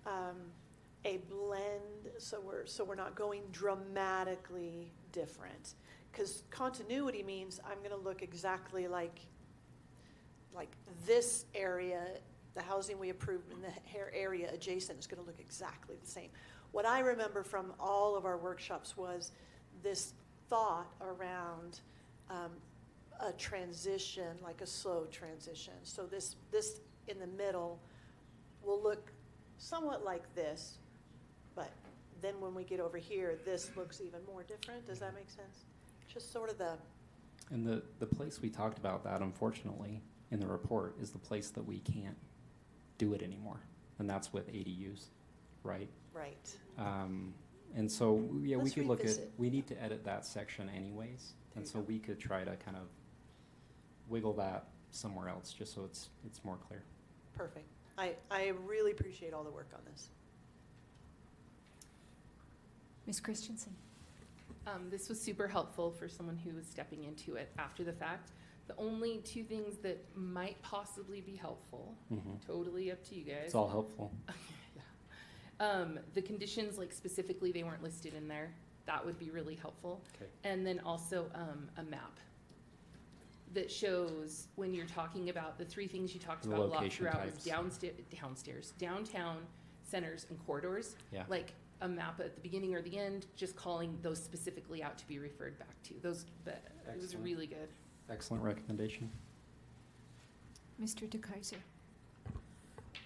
S7: a blend, so we're not going dramatically different. Because continuity means I'm going to look exactly like this area, the housing we approved in the area adjacent is going to look exactly the same. What I remember from all of our workshops was this thought around a transition, like a slow transition. So this in the middle will look somewhat like this, but then when we get over here, this looks even more different. Does that make sense? Just sort of the...
S18: And the place we talked about that, unfortunately, in the report is the place that we can't do it anymore, and that's with ADUs, right?
S7: Right.
S18: And so, yeah, we
S7: Let's
S18: could look at,
S7: revisit.
S18: we need to edit that section anyways, and so we could try to kind of wiggle that somewhere else, just so it's more clear.
S7: Perfect. I really appreciate all the work on this.
S1: Ms. Christensen.
S2: This was super helpful for someone who was stepping into it after the fact. The only two things that might possibly be helpful, totally up to you guys.
S18: It's all helpful.
S2: The conditions, like specifically, they weren't listed in there. That would be really helpful.
S18: Okay.
S2: And then also a map that shows when you're talking about the three things you talked
S18: The
S2: about a lot
S18: location
S2: throughout
S18: types.
S2: is downtown, centers, and corridors.
S18: Yeah.
S2: Like a map at the beginning or the end, just calling those specifically out to be referred back to. It was
S18: Excellent.
S2: really good.
S18: Excellent recommendation.
S1: Mr. DeKaiser.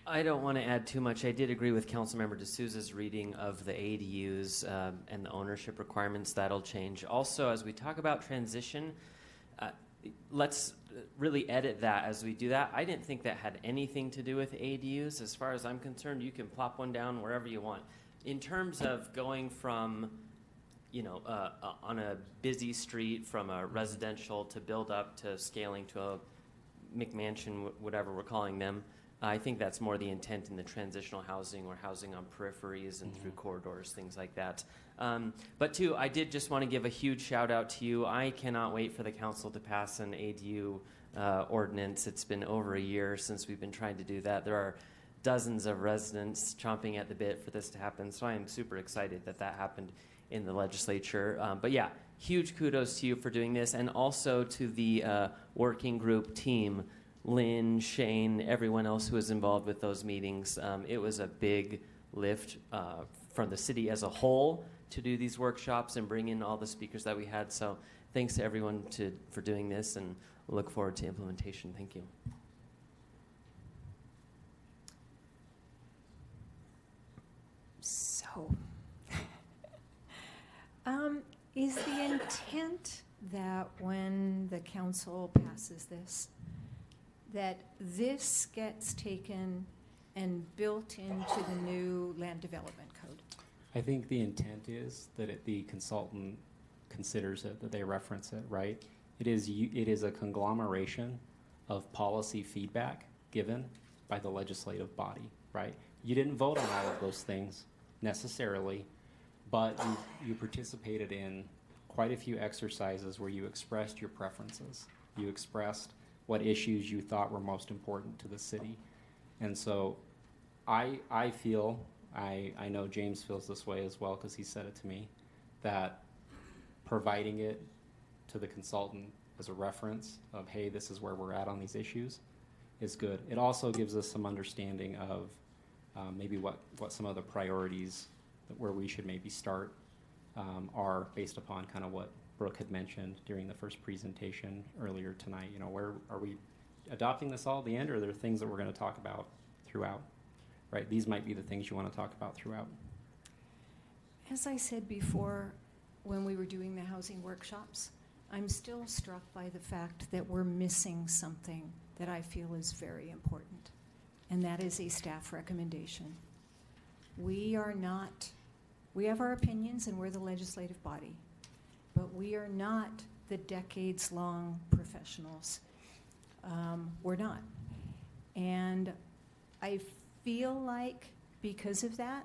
S12: I don't want to add too much. I did agree with Councilmember D'Souza's reading of the ADUs and the ownership requirements. That'll change. Also, as we talk about transition, let's really edit that as we do that. I didn't think that had anything to do with ADUs. As far as I'm concerned, you can plop one down wherever you want. In terms of going from, on a busy street from a residential to build up to scaling to a McMansion, whatever we're calling them, I think that's more the intent in the transitional housing or housing on peripheries and through corridors, things like that. But two, I did just want to give a huge shout out to you. I cannot wait for the council to pass an ADU ordinance. It's been over a year since we've been trying to do that. There are dozens of residents chomping at the bit for this to happen, so I am super excited that that happened in the legislature. But yeah, huge kudos to you for doing this, and also to the working group team, Lynn, Shane, everyone else who was involved with those meetings. It was a big lift from the city as a whole to do these workshops and bring in all the speakers that we had. So thanks to everyone for doing this, and look forward to implementation. Thank you.
S1: Is the intent that when the council passes this, that this gets taken and built into the new land development code?
S18: I think the intent is that the consultant considers it, that they reference it, right? It is a conglomeration of policy feedback given by the legislative body, right? You didn't vote on all of those things necessarily, but you participated in quite a few exercises where you expressed your preferences. You expressed what issues you thought were most important to the city. And so I feel, I know James feels this way as well because he said it to me, that providing it to the consultant as a reference of, hey, this is where we're at on these issues is good. It also gives us some understanding of maybe what some of the priorities where we should maybe start are based upon kind of what Brooke had mentioned during the first presentation earlier tonight. You know, where are we adopting this all at the end, or are there things that we're going to talk about throughout? Right? These might be the things you want to talk about throughout.
S1: As I said before, when we were doing the housing workshops, I'm still struck by the fact that we're missing something that I feel is very important, and that is a staff recommendation. We have our opinions and we're the legislative body, but we are not the decades-long professionals. We're not. And I feel like because of that,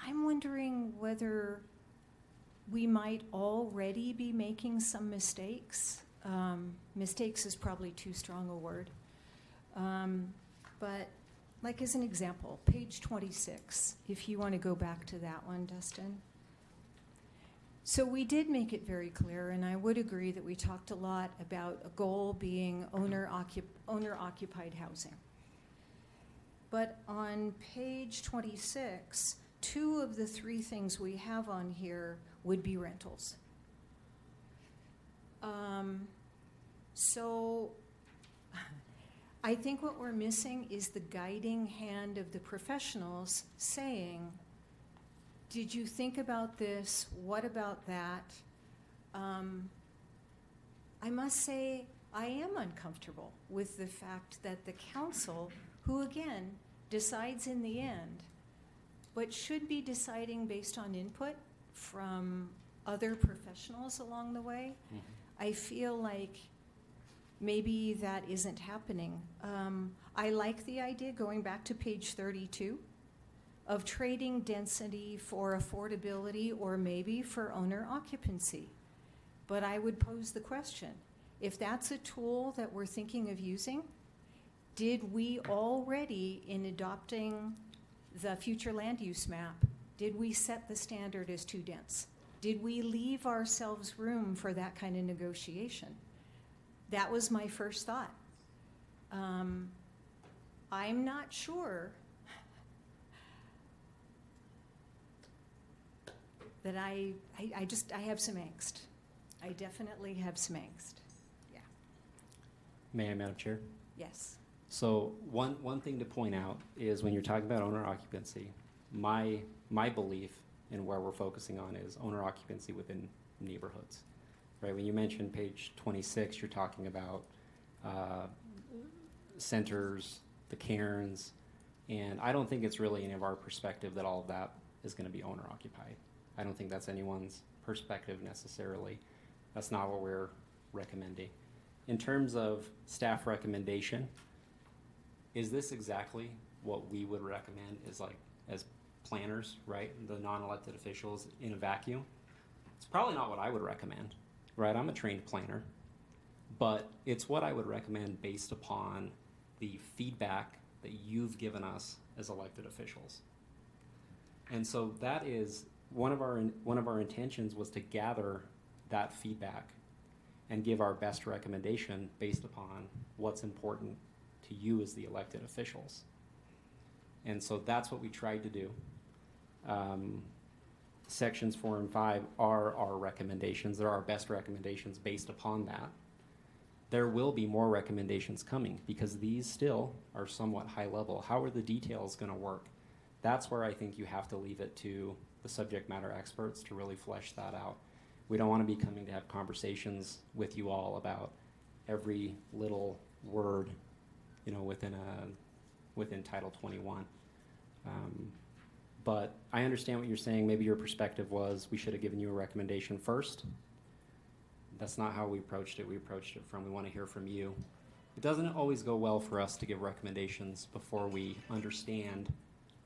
S1: I'm wondering whether we might already be making some mistakes. Mistakes is probably too strong a word. But like as an example, page 26, if you want to go back to that one, Dustin. So we did make it very clear, and I would agree that we talked a lot about a goal being owner-occupied housing. But on page 26, 2 of the 3 things we have on here would be rentals. So I think what we're missing is the guiding hand of the professionals saying, did you think about this? What about that? I must say I am uncomfortable with the fact that the council, who again decides in the end, but should be deciding based on input from other professionals along the way, I feel like maybe that isn't happening. I like the idea, going back to page 32, of trading density for affordability or maybe for owner occupancy. But I would pose the question, if that's a tool that we're thinking of using, did we already, in adopting the future land use map, did we set the standard as too dense? Did we leave ourselves room for that kind of negotiation? That was my first thought. I'm not sure that I have some angst. I definitely have some angst. Yeah.
S18: May I, Madam Chair?
S1: Yes.
S18: So one thing to point out is when you're talking about owner occupancy, my belief in where we're focusing on is owner occupancy within neighborhoods. Right? When you mention page 26, you're talking about centers, the cairns, and I don't think it's really any of our perspective that all of that is going to be owner occupied. I don't think that's anyone's perspective necessarily. That's not what we're recommending. In terms of staff recommendation, is this exactly what we would recommend as planners, right? The non-elected officials in a vacuum? It's probably not what I would recommend, right? I'm a trained planner, but it's what I would recommend based upon the feedback that you've given us as elected officials. And so that is one of our intentions was to gather that feedback and give our best recommendation based upon what's important to you as the elected officials. And so that's what we tried to do. Sections 4 and 5 are our recommendations. They're our best recommendations based upon that. There will be more recommendations coming because these still are somewhat high level. How are the details going to work? That's where I think you have to leave it to the subject matter experts to really flesh that out. We don't want to be coming to have conversations with you all about every little word, you know, within Title 21. But I understand what you're saying. Maybe your perspective was we should have given you a recommendation first. That's not how we approached it. We approached it from we want to hear from you. It doesn't always go well for us to give recommendations before we understand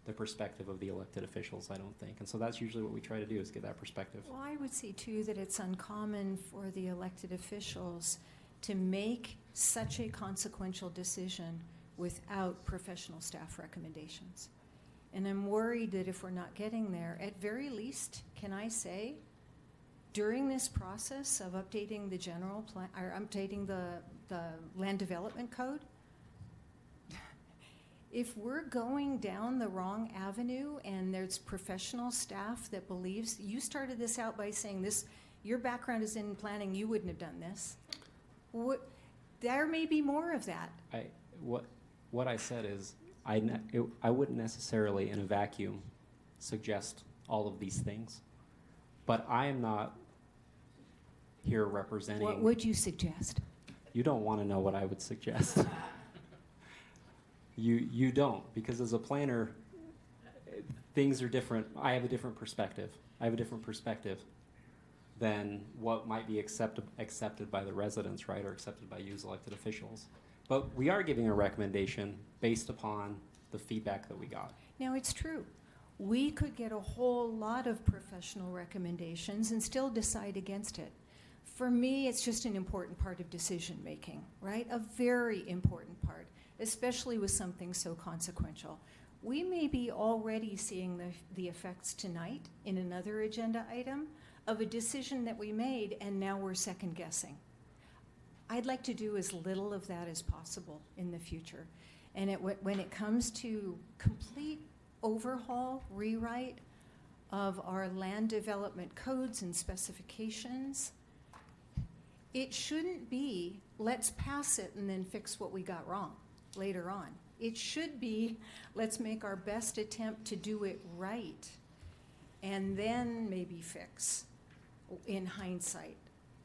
S18: the perspective of the elected officials, I don't think. And so that's usually what we try to do, is get that perspective.
S1: Well, I would say, too, that it's uncommon for the elected officials to make such a consequential decision without professional staff recommendations. And I'm worried that if we're not getting there, at very least, can I say, during this process of updating the general plan, or updating the land development code, if we're going down the wrong avenue and there's professional staff that believes, you started this out by saying this, your background is in planning, you wouldn't have done this. There may be more of that.
S18: What I said is I wouldn't necessarily in a vacuum suggest all of these things, but I am not here representing.
S1: What would you suggest?
S18: You don't want to know what I would suggest. You don't, because as a planner, things are different. I have a different perspective. I have a different perspective than what might be accepted by the residents, right, or accepted by you as elected officials. But we are giving a recommendation based upon the feedback that we got.
S1: Now, it's true. We could get a whole lot of professional recommendations and still decide against it. For me, it's just an important part of decision making, right? A very important part, especially with something so consequential. We may be already seeing the effects tonight in another agenda item of a decision that we made, and now we're second guessing. I'd like to do as little of that as possible in the future. And when it comes to complete overhaul, rewrite of our land development codes and specifications, it shouldn't be, let's pass it and then fix what we got wrong later on. It should be, let's make our best attempt to do it right and then maybe fix, in hindsight,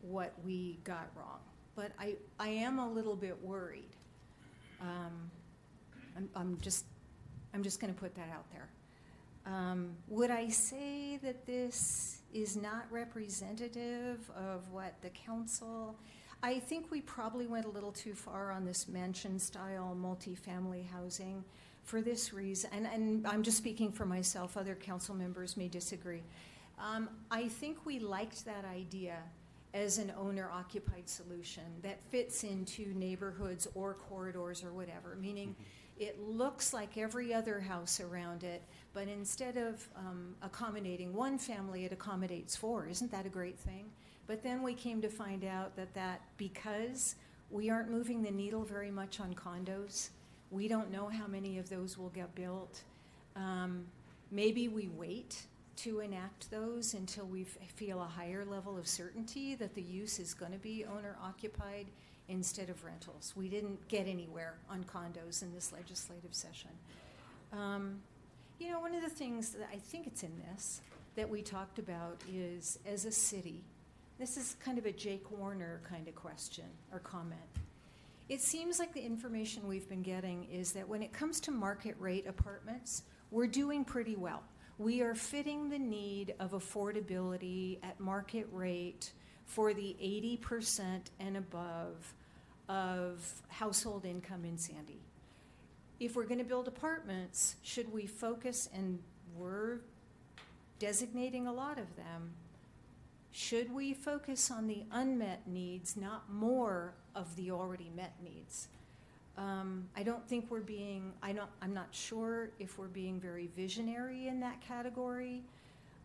S1: what we got wrong. But I am a little bit worried. I'm just going to put that out there. Would I say that this is not representative of what the council? I think we probably went a little too far on this mansion-style multifamily housing for this reason, and I'm just speaking for myself. Other council members may disagree. I think we liked that idea as an owner-occupied solution that fits into neighborhoods or corridors or whatever, meaning it looks like every other house around it, but instead of accommodating one family, it accommodates four. Isn't that a great thing? But then we came to find out that because we aren't moving the needle very much on condos, we don't know how many of those will get built. Maybe we wait to enact those until we feel a higher level of certainty that the use is going to be owner-occupied instead of rentals. We didn't get anywhere on condos in this legislative session. You know, one of the things that I think it's in this that we talked about is, as a city, this is kind of a Jake Warner kind of question or comment. It seems like the information we've been getting is that when it comes to market rate apartments, we're doing pretty well. We are fitting the need of affordability at market rate for the 80% and above of household income in Sandy. If we're going to build apartments, should we focus, and we're designating a lot of them, should we focus on the unmet needs, not more of the already met needs? I don't think we're being, I'm not sure if we're being very visionary in that category.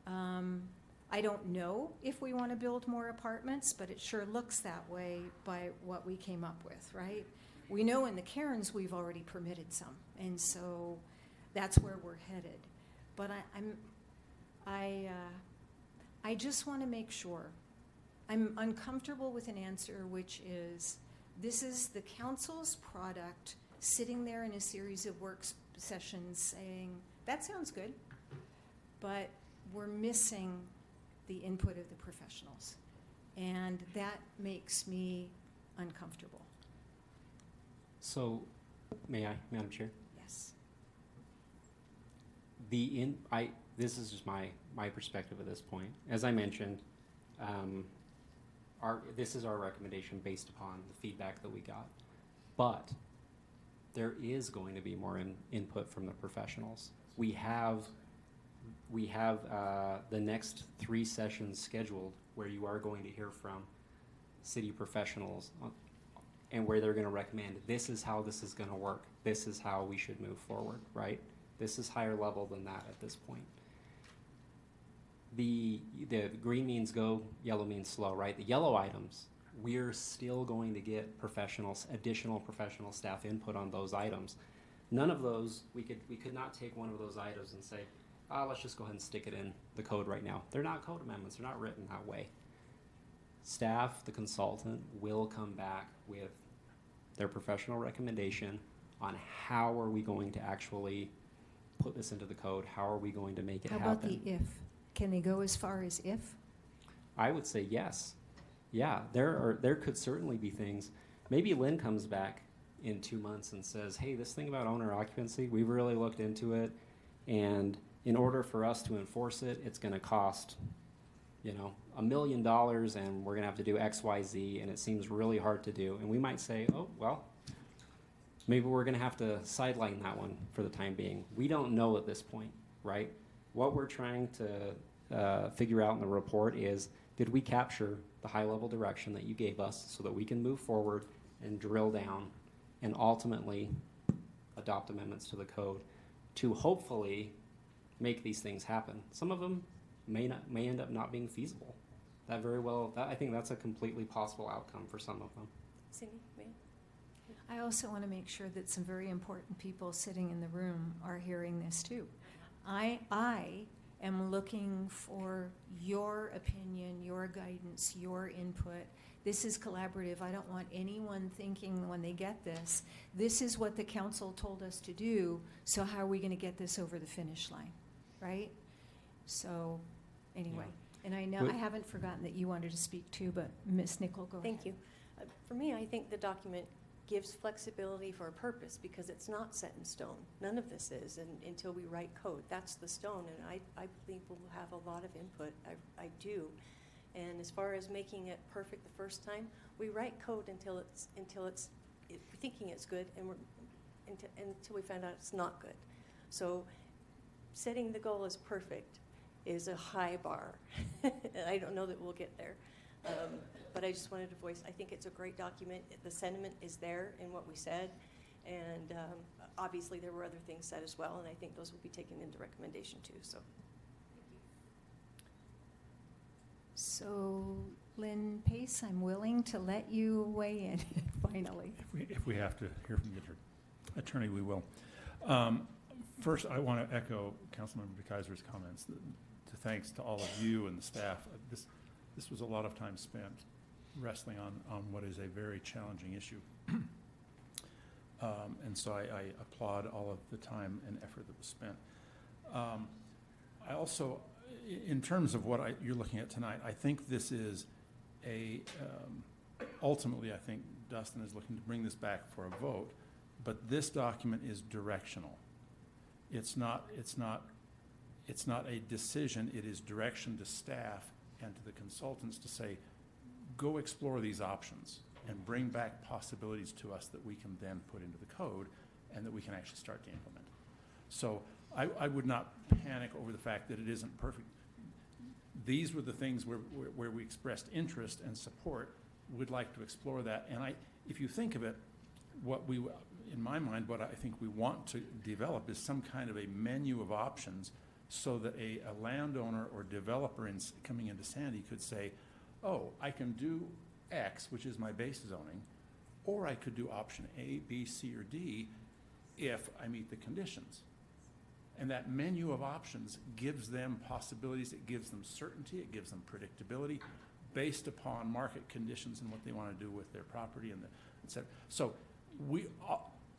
S1: I don't know if we want to build more apartments, but it sure looks that way by what we came up with, right? We know in the Cairns we've already permitted some, and so that's where we're headed. But I just want to make sure. I'm uncomfortable with an answer which is, this is the council's product sitting there in a series of work sessions saying, that sounds good, but we're missing the input of the professionals. And that makes me uncomfortable.
S18: So, may I, Madam Chair?
S1: Yes.
S18: This is just my perspective at this point. As I mentioned, this is our recommendation based upon the feedback that we got. But there is going to be more input from the professionals. We have the next 3 sessions scheduled where you are going to hear from city professionals and where they're going to recommend this is how this is going to work. This is how we should move forward, right? This is higher level than that at this point. The green means go, yellow means slow, right? The yellow items, we're still going to get additional professional staff input on those items. None of those, we could not take one of those items and say, let's just go ahead and stick it in the code right now. They're not code amendments. They're not written that way. Staff, the consultant, will come back with their professional recommendation on how are we going to actually put this into the code? How are we going to make it happen?
S1: How about the if? Can they go as far as if?
S18: I would say yes. Yeah, there could certainly be things. Maybe Lynn comes back in 2 months and says, hey, this thing about owner occupancy, we've really looked into it, and in order for us to enforce it, it's going to cost, $1 million, and we're going to have to do X, Y, Z, and it seems really hard to do. And we might say, oh, well, maybe we're going to have to sideline that one for the time being. We don't know at this point, right? What we're trying to figure out in the report is, did we capture the high-level direction that you gave us so that we can move forward and drill down and ultimately adopt amendments to the code to hopefully make these things happen. Some of them may end up not being feasible. I think that's a completely possible outcome for some of them.
S10: Cindy,
S1: I also want to make sure that some very important people sitting in the room are hearing this too. I am looking for your opinion, your guidance, your input. This is collaborative. I don't want anyone thinking when they get this is what the council told us to do, so how are we going to get this over the finish line, right? So, anyway.
S18: Yeah.
S1: And I know I haven't forgotten that you wanted to speak too, but Ms. Nickel, go ahead.
S10: Thank you. For me, I think the document gives flexibility for a purpose because it's not set in stone. None of this is until we write code. That's the stone, and I believe we'll have a lot of input. I do. And as far as making it perfect the first time, we write code until we're thinking it's good, and until we find out it's not good. So setting the goal as perfect is a high bar. I don't know that we'll get there. But I just wanted to voice, I think it's a great document. The sentiment is there in what we said. And obviously there were other things said as well, and I think those will be taken into recommendation too.
S1: So, Lynn Pace, I'm willing to let you weigh in finally.
S11: If we have to hear from the attorney, we will. First, I want to echo Councilmember DeKaiser's comments. Thanks to all of you and the staff. This was a lot of time spent wrestling on what is a very challenging issue. And so I applaud all of the time and effort that was spent. I also, in terms of what you're looking at tonight, I think this is ultimately I think Dustin is looking to bring this back for a vote, but this document is directional. It's not a decision, it is direction to staff and to the consultants to say, go explore these options and bring back possibilities to us that we can then put into the code and that we can actually start to implement. So I would not panic over the fact that it isn't perfect. These were the things where we expressed interest and support. We'd like to explore that. And if you think of it, in my mind, what I think we want to develop is some kind of a menu of options so that a landowner or developer coming into Sandy could say, oh, I can do X, which is my base zoning, or I could do option A, B, C, or D if I meet the conditions. And that menu of options gives them possibilities, it gives them certainty, it gives them predictability based upon market conditions and what they want to do with their property and et cetera. So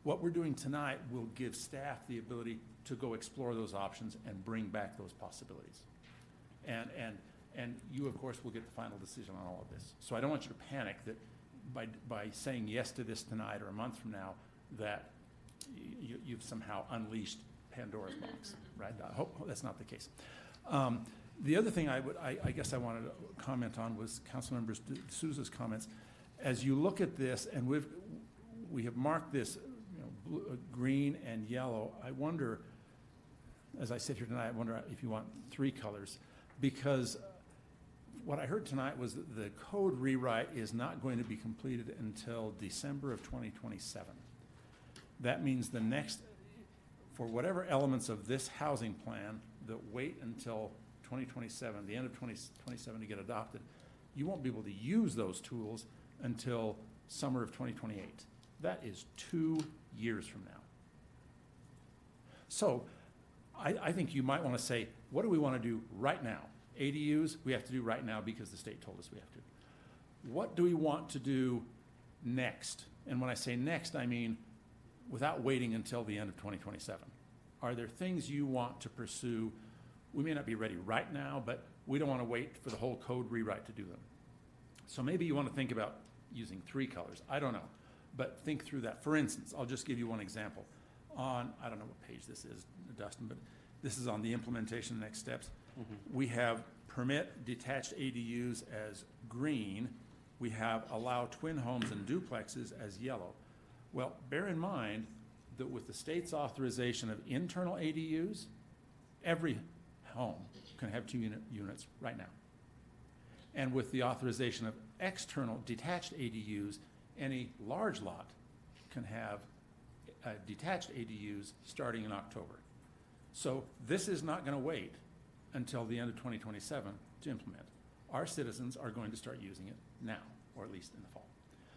S11: what we're doing tonight will give staff the ability to go explore those options and bring back those possibilities. And And you, of course, will get the final decision on all of this. So I don't want you to panic that by saying yes to this tonight or a month from now, that you've somehow unleashed Pandora's box, right? I hope that's not the case. The other thing I guess I wanted to comment on was Councilmember Souza's comments. As you look at this, and we have marked this, green and yellow. I wonder, as I sit here tonight, I wonder if you want 3 colors, because what I heard tonight was that the code rewrite is not going to be completed until December of 2027. That means the next, for whatever elements of this housing plan that wait until 2027, the end of 2027 to get adopted, you won't be able to use those tools until summer of 2028. That is 2 years from now. So I think you might want to say, what do we want to do right now? ADUs, we have to do right now because the state told us we have to. What do we want to do next? And when I say next, I mean without waiting until the end of 2027. Are there things you want to pursue? We may not be ready right now, but we don't want to wait for the whole code rewrite to do them. So maybe you want to think about using 3 colors. I don't know, but think through that. For instance, I'll just give you one example. On, I don't know what page this is, Dustin, but this is on the implementation next steps. We have permit detached ADUs as green. We have allow twin homes and duplexes as yellow. Well, bear in mind that with the state's authorization of internal ADUs, every home can have 2 units right now. And with the authorization of external detached ADUs, any large lot can have detached ADUs starting in October. So this is not going to wait until the end of 2027 to implement. Our citizens are going to start using it now, or at least in the fall.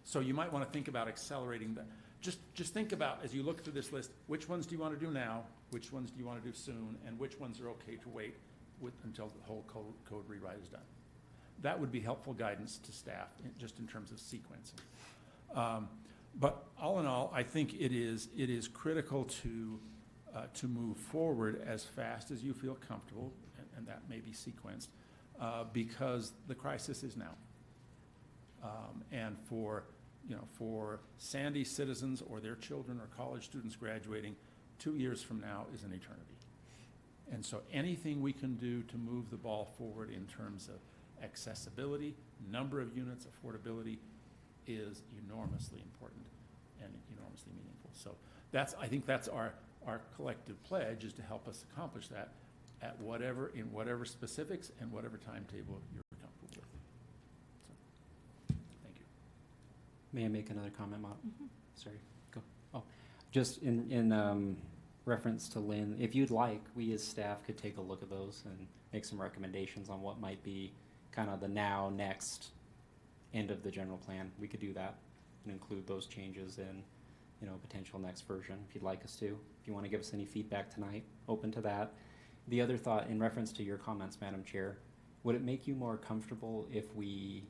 S11: So you might want to think about accelerating that. Just think about, as you look through this list, which ones do you want to do now, which ones do you want to do soon, and which ones are okay to wait until the whole code rewrite is done. That would be helpful guidance to staff, just in terms of sequencing. But all in all, I think it is critical to move forward as fast as you feel comfortable, and that may be sequenced, because the crisis is now. And for Sandy citizens or their children or college students graduating, 2 years from now is an eternity. And so anything we can do to move the ball forward in terms of accessibility, number of units, affordability, is enormously important and enormously meaningful. So I think that's our collective pledge, is to help us accomplish that in whatever specifics and whatever timetable you're comfortable with. So, thank you.
S18: May I make another comment, Mom? Sorry, go. Oh, just in reference to Lynn, if you'd like, we as staff could take a look at those and make some recommendations on what might be kind of the next end of the general plan. We could do that and include those changes in, potential next version if you'd like us to. If you want to give us any feedback tonight, open to that. The other thought, in reference to your comments, Madam Chair, would it make you more comfortable if we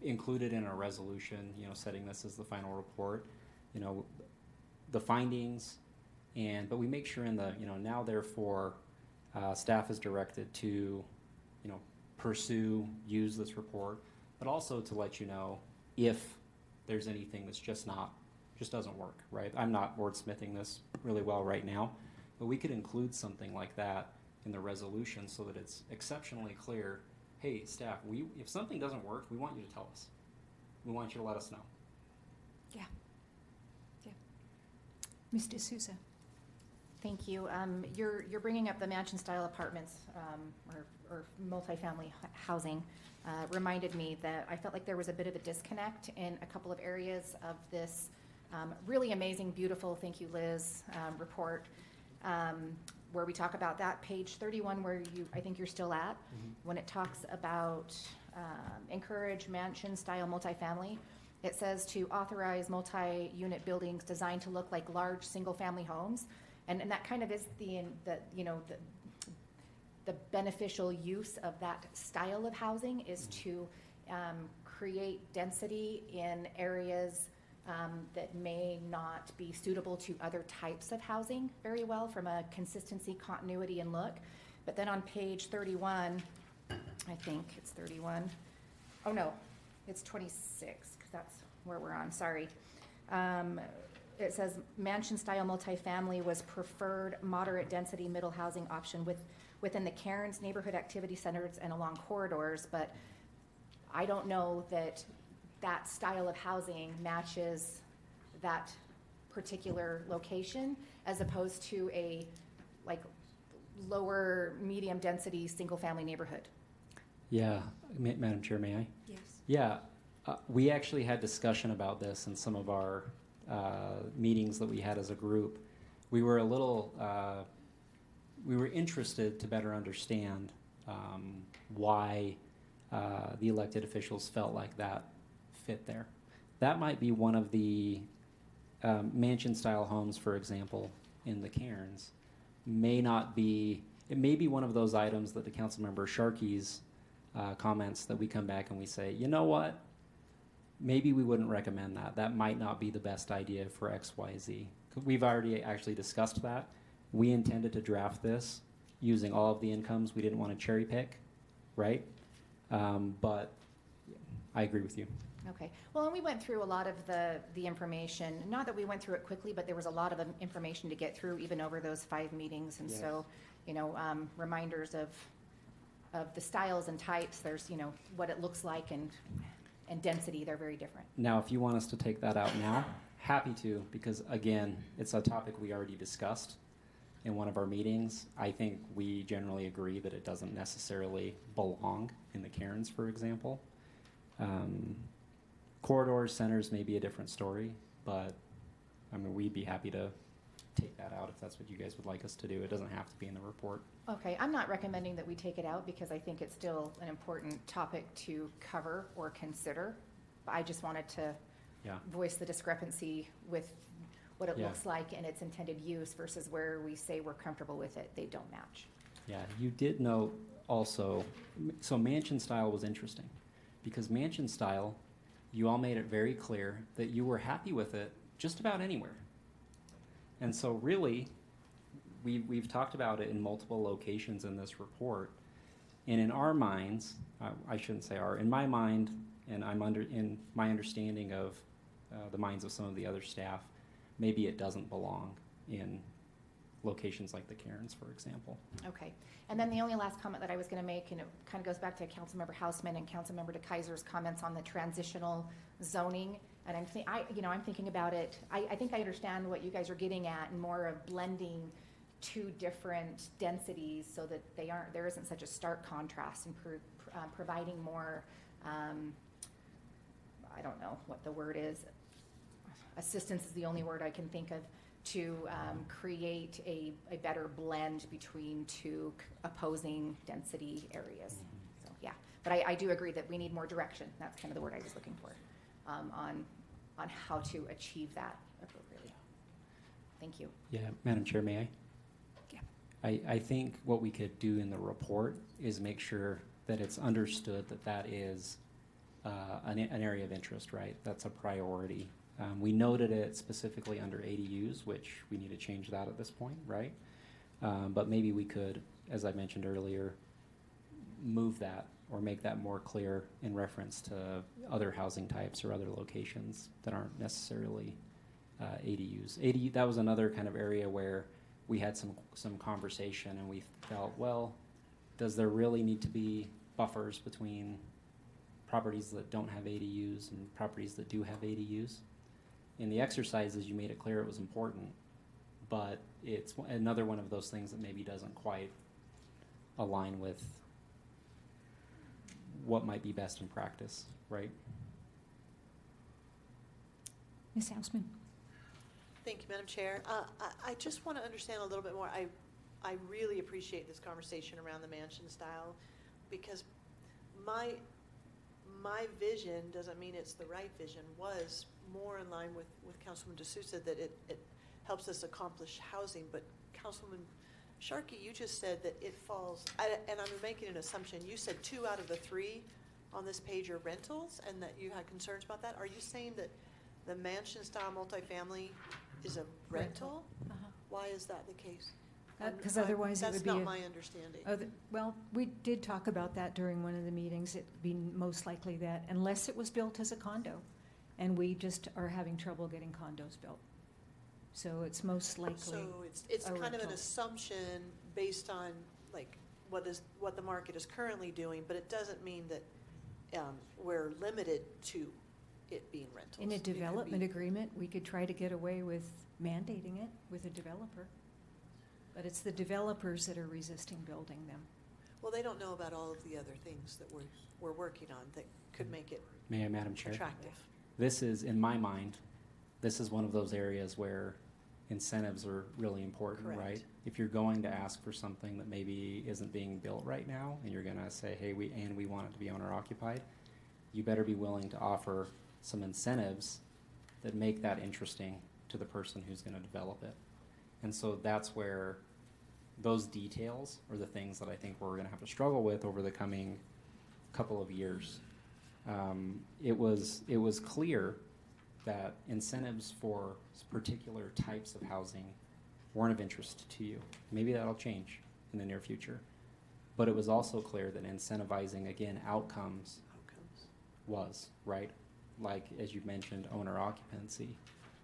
S18: included in a resolution, setting this as the final report, the findings, but we make sure in the, now therefore, staff is directed to, pursue, use this report, but also to let you know if there's anything that's just doesn't work, right? I'm not wordsmithing this really well right now, but we could include something like that in the resolution so that it's exceptionally clear. Hey, staff, if something doesn't work, we want you to tell us. We want you to let us know.
S1: Yeah. Ms. D'Souza.
S8: Thank you. You're bringing up the mansion-style apartments or multifamily housing. Reminded me that I felt like there was a bit of a disconnect in a couple of areas of this really amazing, beautiful, thank you, Liz, report, where we talk about that page 31, where I think you're still at, when it talks about encourage mansion-style multifamily. It says to authorize multi-unit buildings designed to look like large single-family homes. And that kind of is the beneficial use of that style of housing is to create density in areas that may not be suitable to other types of housing very well from a consistency, continuity, and look. But then on page 31, I think it's 31. Oh, no, it's 26, because that's where we're on, sorry. It says mansion-style multifamily was preferred moderate-density middle housing option within the Cairns neighborhood activity centers and along corridors, but I don't know that that style of housing matches that particular location as opposed to a like lower medium density single family neighborhood.
S18: Yeah, Madam Chair, may I?
S10: Yes.
S18: Yeah, we actually had discussion about this in some of our meetings that we had as a group. We were a little, we were interested to better understand why the elected officials felt like that fit there. That might be one of the mansion-style homes, for example, in the Cairns, may not be, it may be one of those items that the Councilmember Sharkey's comments that we come back and we say, you know what, maybe we wouldn't recommend that. That might not be the best idea for X, Y, Z. We've already actually discussed that. We intended to draft this using all of the incomes. We didn't want to cherry pick, right? But I agree with you.
S8: Okay. Well, and we went through a lot of the information. Not that we went through it quickly, but there was a lot of information to get through even over those 5 meetings. And
S18: yes.
S8: So, you know, reminders of the styles and types. There's, you know, what it looks like and density. They're very different.
S18: Now, if you want us to take that out now, happy to, because again, it's a topic we already discussed in one of our meetings. I think we generally agree that it doesn't necessarily belong in the Cairns, for example. Corridors, centers may be a different story, but I mean, we'd be happy to take that out if that's what you guys would like us to do. It doesn't have to be in the report.
S8: Okay. I'm not recommending that we take it out because I think it's still an important topic to cover or consider. But I just wanted to voice the discrepancy with what it looks like and its intended use versus where we say we're comfortable with it. They don't match.
S18: Yeah, you did note also, so mansion style was interesting because mansion style, you all made it very clear that you were happy with it just about anywhere. And so really, we've talked about it in multiple locations in this report. And in our minds, I shouldn't say our, in my mind, and in my understanding of the minds of some of the other staff, maybe it doesn't belong in locations like the Cairns, for example.
S8: Okay. And then the only last comment that I was going to make, and it kind of goes back to Councilmember Hausman and Councilmember DeKaiser's comments on the transitional zoning. And I'm thinking about it. I think I understand what you guys are getting at, and more of blending 2 different densities so that there isn't such a stark contrast, and providing more. I don't know what the word is. Assistance is the only word I can think of to create a better blend between 2 opposing density areas. So yeah, but I do agree that we need more direction. That's kind of the word I was looking for on how to achieve that appropriately. Thank you.
S18: Yeah, Madam Chair, may I?
S8: Yeah.
S18: I think what we could do in the report is make sure that it's understood that that is an area of interest, right? That's a priority. We noted it specifically under ADUs, which we need to change that at this point, right? But maybe we could, as I mentioned earlier, move that or make that more clear in reference to other housing types or other locations that aren't necessarily ADUs. That was another kind of area where we had some conversation and we felt, well, does there really need to be buffers between properties that don't have ADUs and properties that do have ADUs? In the exercises, you made it clear it was important, but it's another one of those things that maybe doesn't quite align with what might be best in practice, right?
S1: Ms. Hausman.
S7: Thank you, Madam Chair. I just want to understand a little bit more. I really appreciate this conversation around the mansion style, because my vision, doesn't mean it's the right vision, was more in line with Councilwoman D'Souza, that it helps us accomplish housing. But Councilwoman Sharkey, you just said that it falls, and I'm making an assumption, you said 2 out of the 3 on this page are rentals, and that you had concerns about that. Are you saying that the mansion style multifamily is a rental?
S8: Uh-huh.
S7: Why is that the case?
S1: Because otherwise it would be.
S7: That's not my understanding.
S1: Well, we did talk about that during one of the meetings. It'd be most likely that unless it was built as a condo, and we just are having trouble getting condos built. So it's most likely.
S7: So it's kind of an
S1: rental.
S7: assumption based on like what the market is currently doing, but it doesn't mean that we're limited to it being rentals.
S1: In a
S7: It could
S1: development
S7: be-
S1: agreement, we could try to get away with mandating it with a developer. But it's the developers that are resisting building them.
S7: Well, they don't know about all of the other things that we're working on that could make it
S18: May I, Madam Chair?
S7: attractive.
S18: This is, in my mind, this is one of those areas where incentives are really important,
S7: Correct.
S18: right? If you're going to ask for something that maybe isn't being built right now, and you're gonna say, hey, we want it to be owner occupied, you better be willing to offer some incentives that make that interesting to the person who's gonna develop it. And so that's where those details are the things that I think we're gonna have to struggle with over the coming couple of years. It was clear that incentives for particular types of housing weren't of interest to you. Maybe that'll change in the near future. But it was also clear that incentivizing, again, outcomes was, right? Like, as you mentioned, owner occupancy.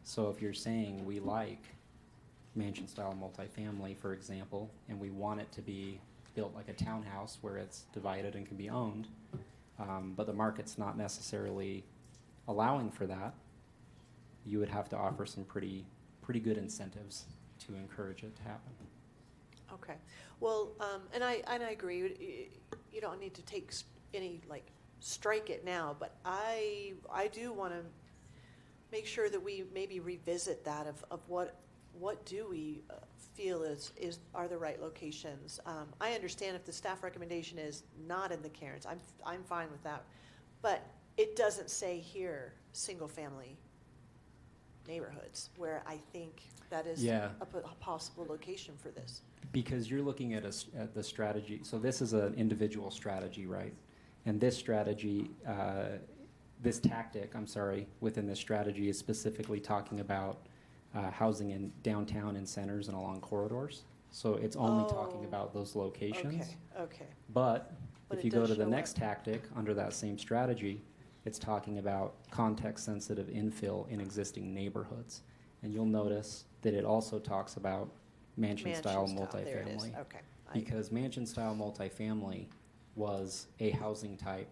S18: So if you're saying we like mansion-style multifamily, for example, and we want it to be built like a townhouse where it's divided and can be owned, but the market's not necessarily allowing for that, you would have to offer some pretty good incentives to encourage it to happen.
S7: Okay. Well, and I agree. You don't need to take any strike it now, but I do want to make sure that we maybe revisit that of what do we feel are the right locations. I understand if the staff recommendation is not in the Cairns, I'm fine with that, but it doesn't say here single family neighborhoods where I think that is a possible location for this.
S18: Because you're looking at the strategy. So this is an individual strategy, right? And this strategy, this tactic, within this strategy is specifically talking about housing in downtown and centers and along corridors. So it's only talking about those locations.
S7: Okay.
S18: But if you go to the next
S7: up.
S18: tactic under that same strategy, it's talking about context-sensitive infill in existing neighborhoods. And you'll notice that it also talks about mansion-style multifamily.
S7: There it is. Okay.
S18: Because mansion-style multifamily was a housing type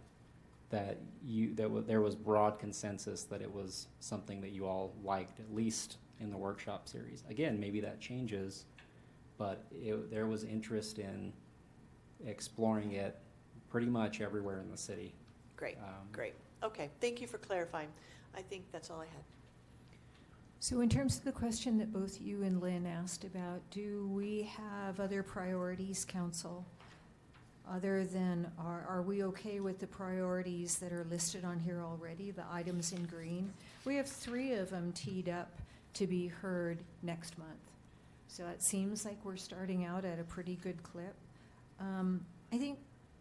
S18: that there was broad consensus that it was something that you all liked, at least in the workshop series. Again, maybe that changes, but there was interest in exploring it pretty much everywhere in the city.
S7: Great. Great. Okay. Thank you for clarifying. I think that's all I had.
S1: So in terms of the question that both you and Lynn asked about, do we have other priorities, Council? Other than, are we okay with the priorities that are listed on here already, the items in green? We have 3 of them teed up to be heard next month. So it seems like we're starting out at a pretty good clip. I think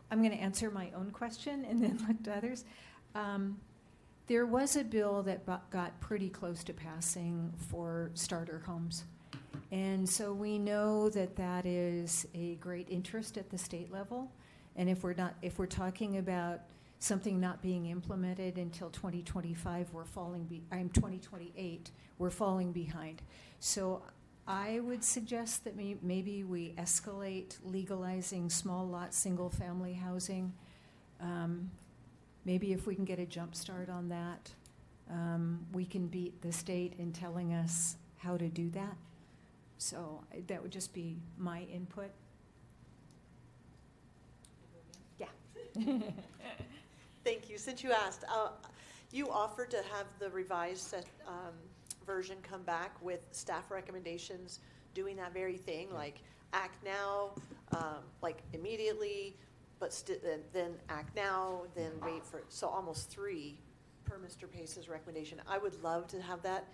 S1: I'm going to answer my own question and then look to others. There was a bill that got pretty close to passing for starter homes. And so we know that that is a great interest at the state level. And if we're talking about something not being implemented until 2025, 2028, we're falling behind. So I would suggest that maybe we escalate legalizing small lot, single family housing. Maybe if we can get a jump start on that, we can beat the state in telling us how to do that. So that would just be my input. Yeah.
S7: Thank you. Since you asked, you offered to have the revised version come back with staff recommendations doing that very thing, like act now, like immediately, but then act now, then wait for, so almost 3 per Mr. Pace's recommendation. I would love to have that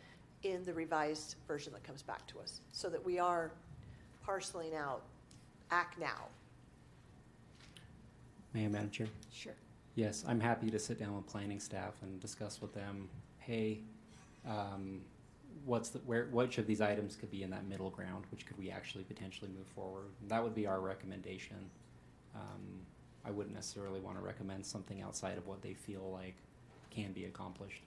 S7: in the revised version that comes back to us so that we are parceling out act now.
S18: May I, Madam Chair?
S1: Sure.
S18: Yes, I'm happy to sit down with planning staff and discuss with them, hey, which of these items could be in that middle ground, which could we actually potentially move forward. And that would be our recommendation. I wouldn't necessarily want to recommend something outside of what they feel like can be accomplished.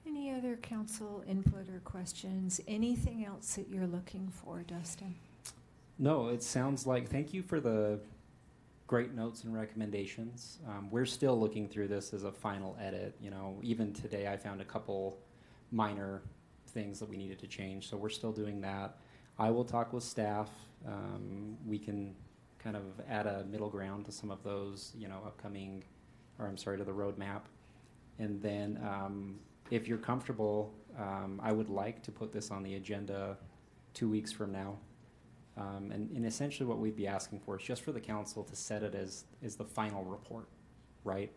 S1: Any other council input or questions? Anything else that you're looking for, Dustin?
S18: No, it sounds like, thank you for the great notes and recommendations. We're still looking through this as a final edit. You know, even today I found a couple minor things that we needed to change, so we're still doing that. I will talk with staff. We can kind of add a middle ground to some of those, you know, upcoming, or I'm sorry, to the roadmap. And then if you're comfortable, I would like to put this on the agenda 2 weeks from now. And essentially what we'd be asking for is just for the council to set it as the final report, right?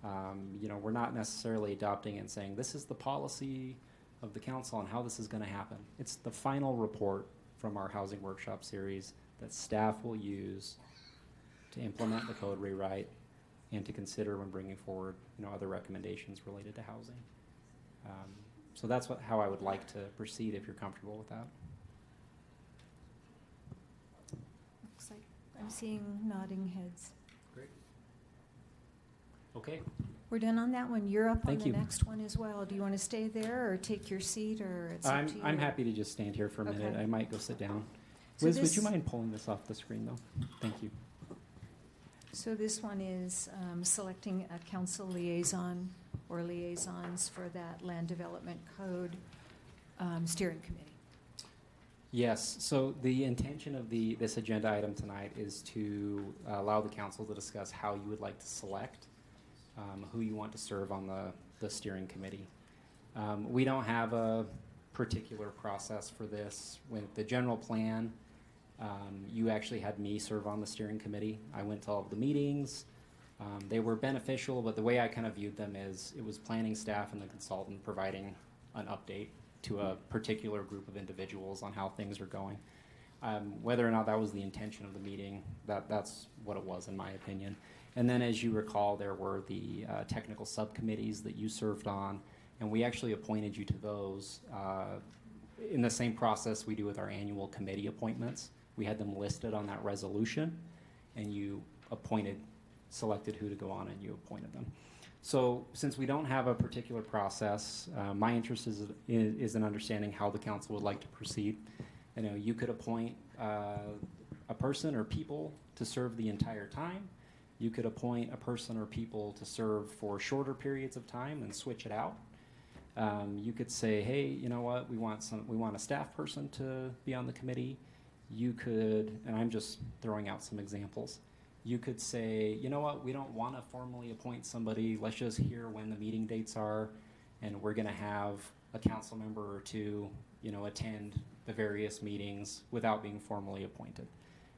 S18: You know, we're not necessarily adopting and saying this is the policy of the council and how this is going to happen. It's the final report from our housing workshop series that staff will use to implement the code rewrite and to consider when bringing forward, you know, other recommendations related to housing. So that's how I would like to proceed if you're comfortable with that.
S1: Looks like I'm seeing nodding heads.
S5: Great.
S18: Okay.
S1: We're done on that one. You're up
S18: Thank
S1: on
S18: you.
S1: the next one as well. Do you want to stay there or take your seat, or it's up to you?
S18: I'm happy to just stand here for a minute.
S1: Okay.
S18: I might go sit down.
S1: So
S18: Liz, would
S1: this-
S18: you mind pulling this off the screen, though? Thank you.
S1: So this one is selecting a council liaison or liaisons for that Land Development Code steering committee.
S18: Yes, so the intention of this agenda item tonight is to allow the council to discuss how you would like to select who you want to serve on the steering committee. We don't have a particular process for this. With the general plan, you actually had me serve on the steering committee. I went to all of the meetings. They were beneficial, but the way I kind of viewed them is it was planning staff and the consultant providing an update to a particular group of individuals on how things are going. Whether or not that was the intention of the meeting, that's what it was in my opinion. And then as you recall, there were the technical subcommittees that you served on, and we actually appointed you to those in the same process we do with our annual committee appointments. We had them listed on that resolution, and you selected who to go on, and you appointed them. So since we don't have a particular process, my interest is in understanding how the council would like to proceed. You know, you could appoint a person or people to serve the entire time. You could appoint a person or people to serve for shorter periods of time and switch it out. You could say, hey, you know what, we want a staff person to be on the committee. You could, and I'm just throwing out some examples. You could say, you know what, we don't want to formally appoint somebody. Let's just hear when the meeting dates are, and we're going to have a council member or two, you know, attend the various meetings without being formally appointed.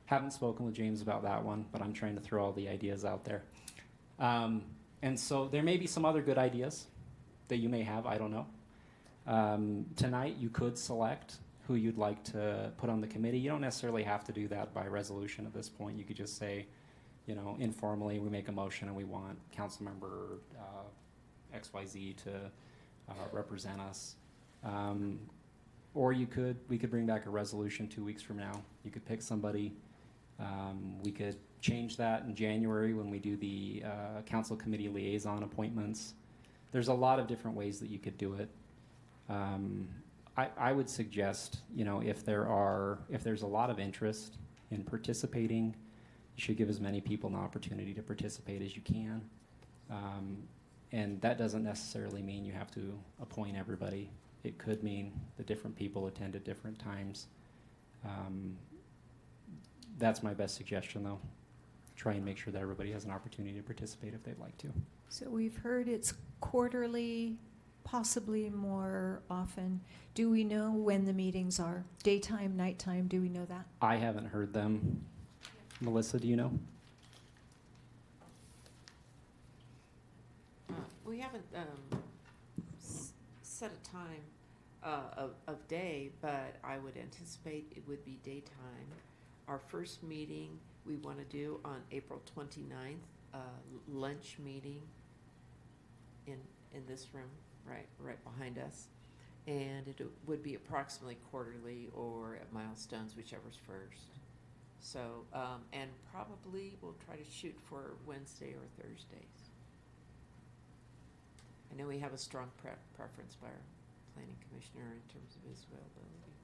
S18: Haven't spoken with James about that one, but I'm trying to throw all the ideas out there. And so there may be some other good ideas that you may have, I don't know. Tonight you could select who you'd like to put on the committee. You don't necessarily have to do that by resolution at this point. You could just say, you know, informally, we make a motion and we want council member XYZ to represent us. Or we could bring back a resolution 2 weeks from now. You could pick somebody. We could change that in January when we do the council committee liaison appointments. There's a lot of different ways that you could do it. I would suggest, you know, if there's a lot of interest in participating, you should give as many people an opportunity to participate as you can. And that doesn't necessarily mean you have to appoint everybody. It could mean the different people attend at different times. That's my best suggestion, though. Try and make sure that everybody has an opportunity to participate if they'd like to.
S1: So we've heard it's quarterly, possibly more often. Do we know when the meetings are? Daytime, nighttime, do we know that?
S18: I haven't heard them. Melissa, do you know?
S14: We haven't set a time of day, but I would anticipate it would be daytime. Our first meeting we want to do on April 29th, lunch meeting in this room, right behind us. And it would be approximately quarterly or at milestones, whichever's first. So, and probably we'll try to shoot for Wednesday or Thursdays. I know we have a strong preference by our planning commissioner in terms of his availability,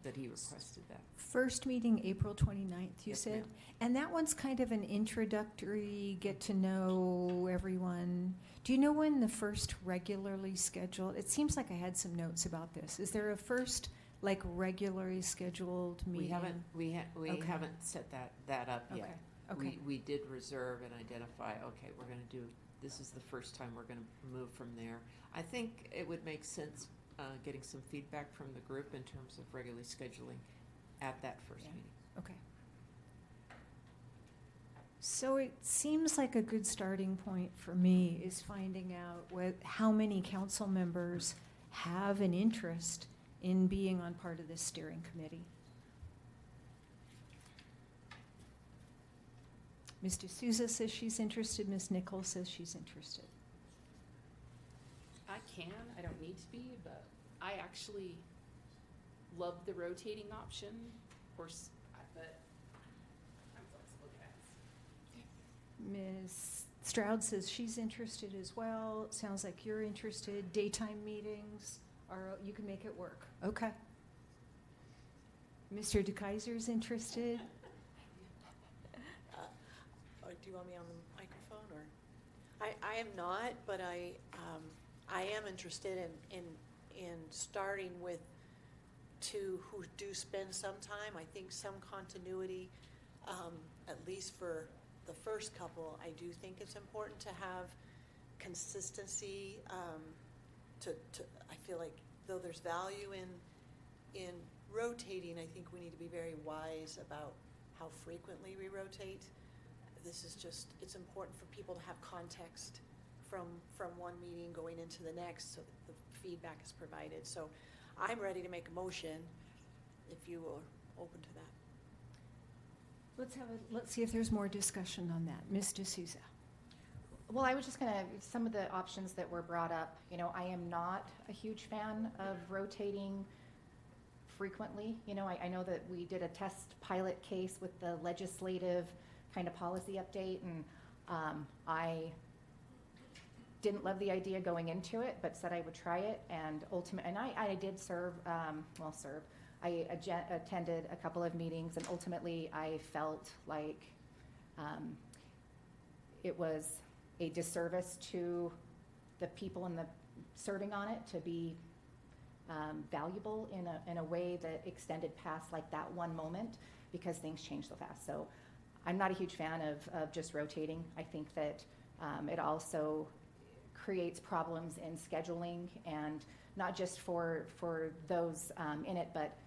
S14: that he requested that.
S1: First meeting, April 29th, you
S14: Yes,
S1: said?
S14: ma'am.
S1: And that one's kind of an introductory, get to know everyone. Do you know when the first regularly scheduled, it seems like I had some notes about this. Is there a first, like, regularly scheduled meeting?
S14: We
S1: Okay.
S14: haven't set that up yet.
S1: Okay. Okay.
S14: We did reserve and identify, okay, we're gonna do, this is the first time we're gonna move from there. I think it would make sense, getting some feedback from the group in terms of regularly scheduling at that first meeting.
S1: Okay. So it seems like a good starting point for me is finding out how many council members have an interest in being on part of this steering committee. Ms. D'Souza says she's interested. Ms. Nichols says she's interested.
S2: I I don't need to be, but I actually love the rotating option. Of course, but I'm flexible, guys.
S1: Ms. Stroud says she's interested as well. Sounds like you're interested. Daytime meetings, you can make it work. Okay. Mr. DeKaiser's interested.
S7: Do you want me on the microphone, or? I am not, but I am interested in starting with two who do spend some time. I think some continuity, at least for the first couple. I do think it's important to have consistency. I feel like though there's value in rotating, I think we need to be very wise about how frequently we rotate. This is just, it's important for people to have context from one meeting going into the next so that the feedback is provided. So I'm ready to make a motion if you are open to that.
S1: Let's see if there's more discussion on that. Ms. D'Souza.
S8: Well, I was just gonna, some of the options that were brought up, I am not a huge fan of rotating frequently. I know that we did a test pilot case with the legislative kind of policy update, and I didn't love the idea going into it, but said I would try it, and I did serve, I attended a couple of meetings, and ultimately I felt like it was a disservice to the people serving on it to be valuable in a way that extended past like that one moment, because things change so fast. So I'm not a huge fan of just rotating. I think that it also creates problems in scheduling, and not just for those in it, but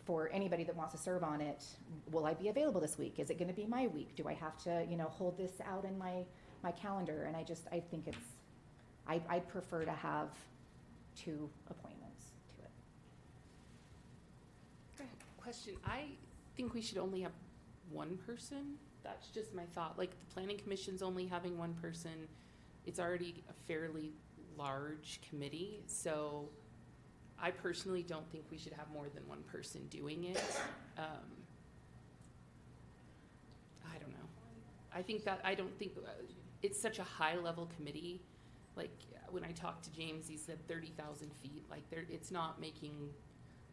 S8: for anybody that wants to serve on it. Will I be available this week? Is it going to be my week? Do I have to, hold this out in my calendar? And I think I'd prefer to have 2 appointments to it.
S2: Go ahead. Question. I think we should only have one person. That's just my thought. Like, the planning commission's only having one person. It's already a fairly large committee, so I personally don't think we should have more than one person doing it. I don't know. I don't think it's such a high level committee. Like, when I talked to James, he said 30,000 feet. Like, it's not making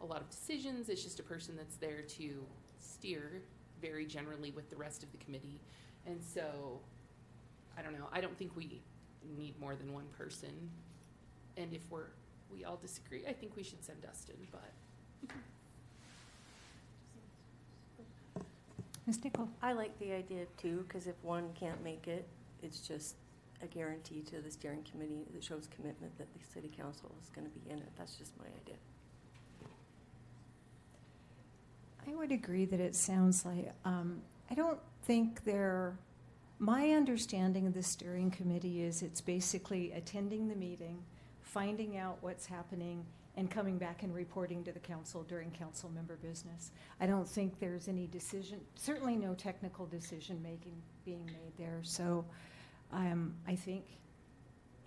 S2: a lot of decisions. It's just a person that's there to steer very generally with the rest of the committee. And so, I don't know. I don't think we need more than one person. And if we all disagree, I think we should send Dustin, but.
S1: Ms. Nichol.
S10: I like the idea too, because if one can't make it, it's just a guarantee to the steering committee that shows commitment that the city council is going to be in it. That's just my idea.
S1: I would agree that it sounds like, I don't think my understanding of the steering committee is it's basically attending the meeting, finding out what's happening, and coming back and reporting to the council during council member business. I don't think there's any decision, certainly no technical decision-making being made there. So I think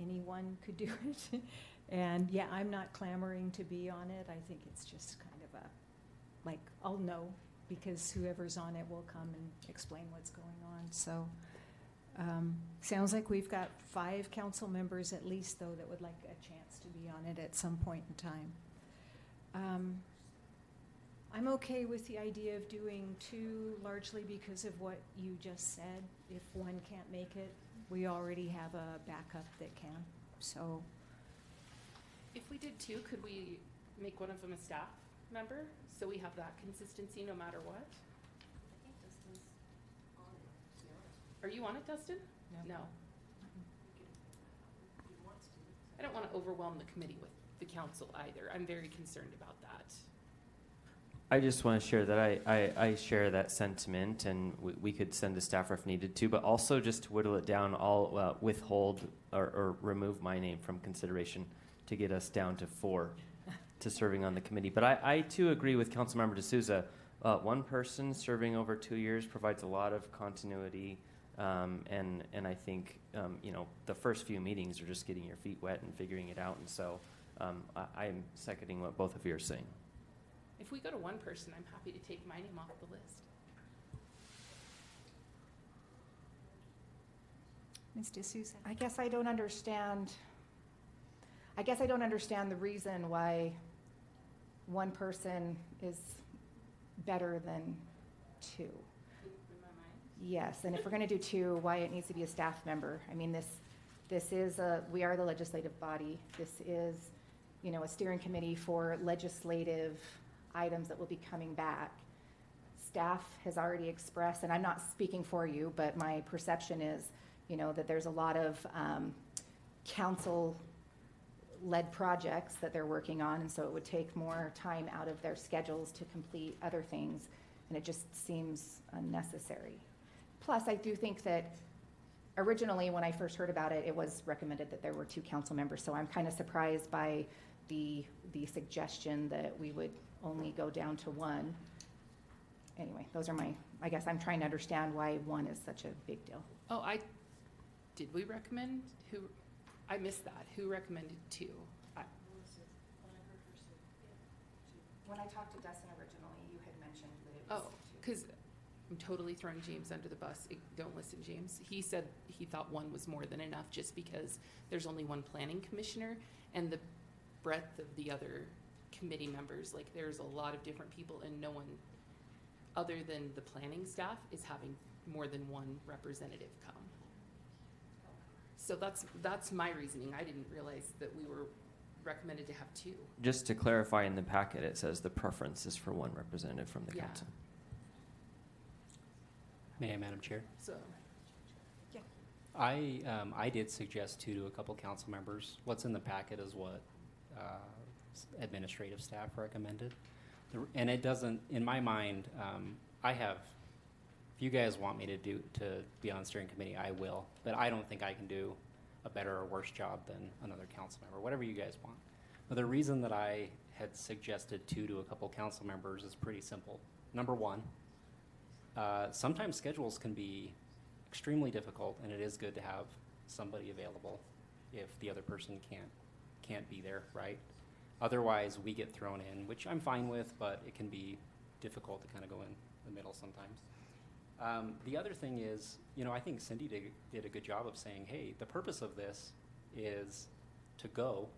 S1: anyone could do it. And yeah, I'm not clamoring to be on it. I think it's just kind of like, I'll know because whoever's on it will come and explain what's going on. So sounds like we've got 5 council members at least, though, that would like a chance to be on it at some point in time. I'm okay with the idea of doing 2, largely because of what you just said. If one can't make it, we already have a backup that can. So
S2: If we did 2, could we make one of them a staff member so we have that consistency no matter what?
S10: I think Dustin's on it, to be honest.
S2: Are you on it, Dustin? No.
S10: He wants to.
S2: I don't want to overwhelm the committee with the council either. I'm very concerned about that.
S12: I just want to share that I share that sentiment, and we could send a staffer if needed to, but also just to whittle it down, I'll withhold or remove my name from consideration to get us down to 4 to serving on the committee. But I too agree with Councilmember D'Souza. One person serving over 2 years provides a lot of continuity, and I think the first few meetings are just getting your feet wet and figuring it out, and so I'm seconding what both of you are saying.
S2: If we go to 1 person, I'm happy to take my name off the list.
S1: Ms. D'Souza.
S8: I guess I don't understand the reason why 1 person is better than 2. Yes, and if we're going to do 2, why it needs to be a staff member. I mean, we are the legislative body. This is, a steering committee for legislative items that will be coming back. Staff has already expressed, and I'm not speaking for you, but my perception is, that there's a lot of council-led projects that they're working on, and so it would take more time out of their schedules to complete other things, and it just seems unnecessary. Plus, I do think that originally, when I first heard about it, it was recommended that there were 2 council members, so I'm kind of surprised by the suggestion that we would only go down to 1. Anyway, those are I guess I'm trying to understand why 1 is such a big deal.
S2: Oh, did we recommend I missed that. Who recommended 2?
S8: When I talked to Dustin originally, you had mentioned that it was 2.
S2: Because I'm totally throwing James under the bus. Don't listen, James. He said he thought 1 was more than enough just because there's only 1 planning commissioner, and the breadth of the other committee members, like there's a lot of different people, and no one other than the planning staff is having more than 1 representative come. So that's my reasoning. I didn't realize that we were recommended to have 2.
S12: Just to clarify, in the packet, it says the preference is for 1 representative from the council.
S18: May I, Madam Chair?
S2: So,
S1: yeah.
S18: I did suggest 2 to a couple council members. What's in the packet is what administrative staff recommended. And it doesn't, in my mind, if you guys want me to be on the steering committee, I will. But I don't think I can do a better or worse job than another council member, whatever you guys want. But the reason that I had suggested 2 to a couple council members is pretty simple. Number 1, sometimes schedules can be extremely difficult, and it is good to have somebody available if the other person can't be there, right? Otherwise, we get thrown in, which I'm fine with, but it can be difficult to kind of go in the middle sometimes. The other thing is, I think Cindy did a good job of saying, hey, the purpose of this is to go,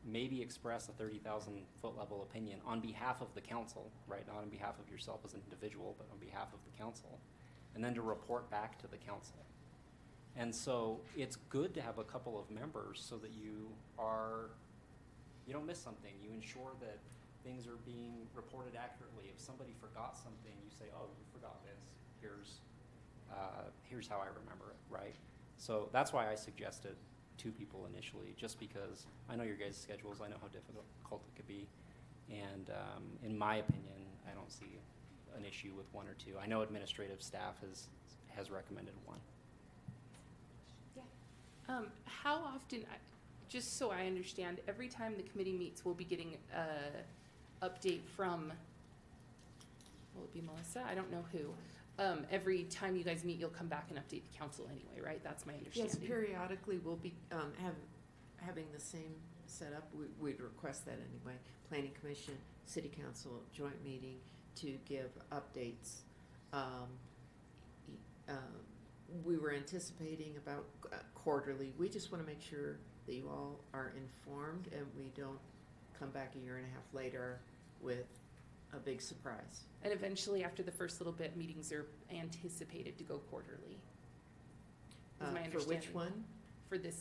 S18: maybe express a 30,000-foot level opinion on behalf of the council, right? Not on behalf of yourself as an individual, but on behalf of the council, and then to report back to the council. And so it's good to have a couple of members so that you don't miss something. You ensure that things are being reported accurately. If somebody forgot something, you say, oh, you forgot this. Here's how I remember it, right? So that's why I suggested 2 people initially, just because I know your guys' schedules, I know how difficult it could be, and in my opinion, I don't see an issue with 1 or 2. I know administrative staff has recommended 1.
S2: how often, just so I understand, every time the committee meets, we'll be getting a update from, will it be Melissa? I don't know who. Every time you guys meet, you'll come back and update the council anyway, right? That's my understanding.
S14: Yes, periodically we'll be having the same setup. We'd request that anyway. Planning Commission, City Council joint meeting to give updates. We were anticipating about quarterly. We just want to make sure that you all are informed and we don't come back a year and a half later with a big surprise.
S2: And eventually, after the first little bit, meetings are anticipated to go quarterly. Is my understanding.
S14: For which one?
S2: For the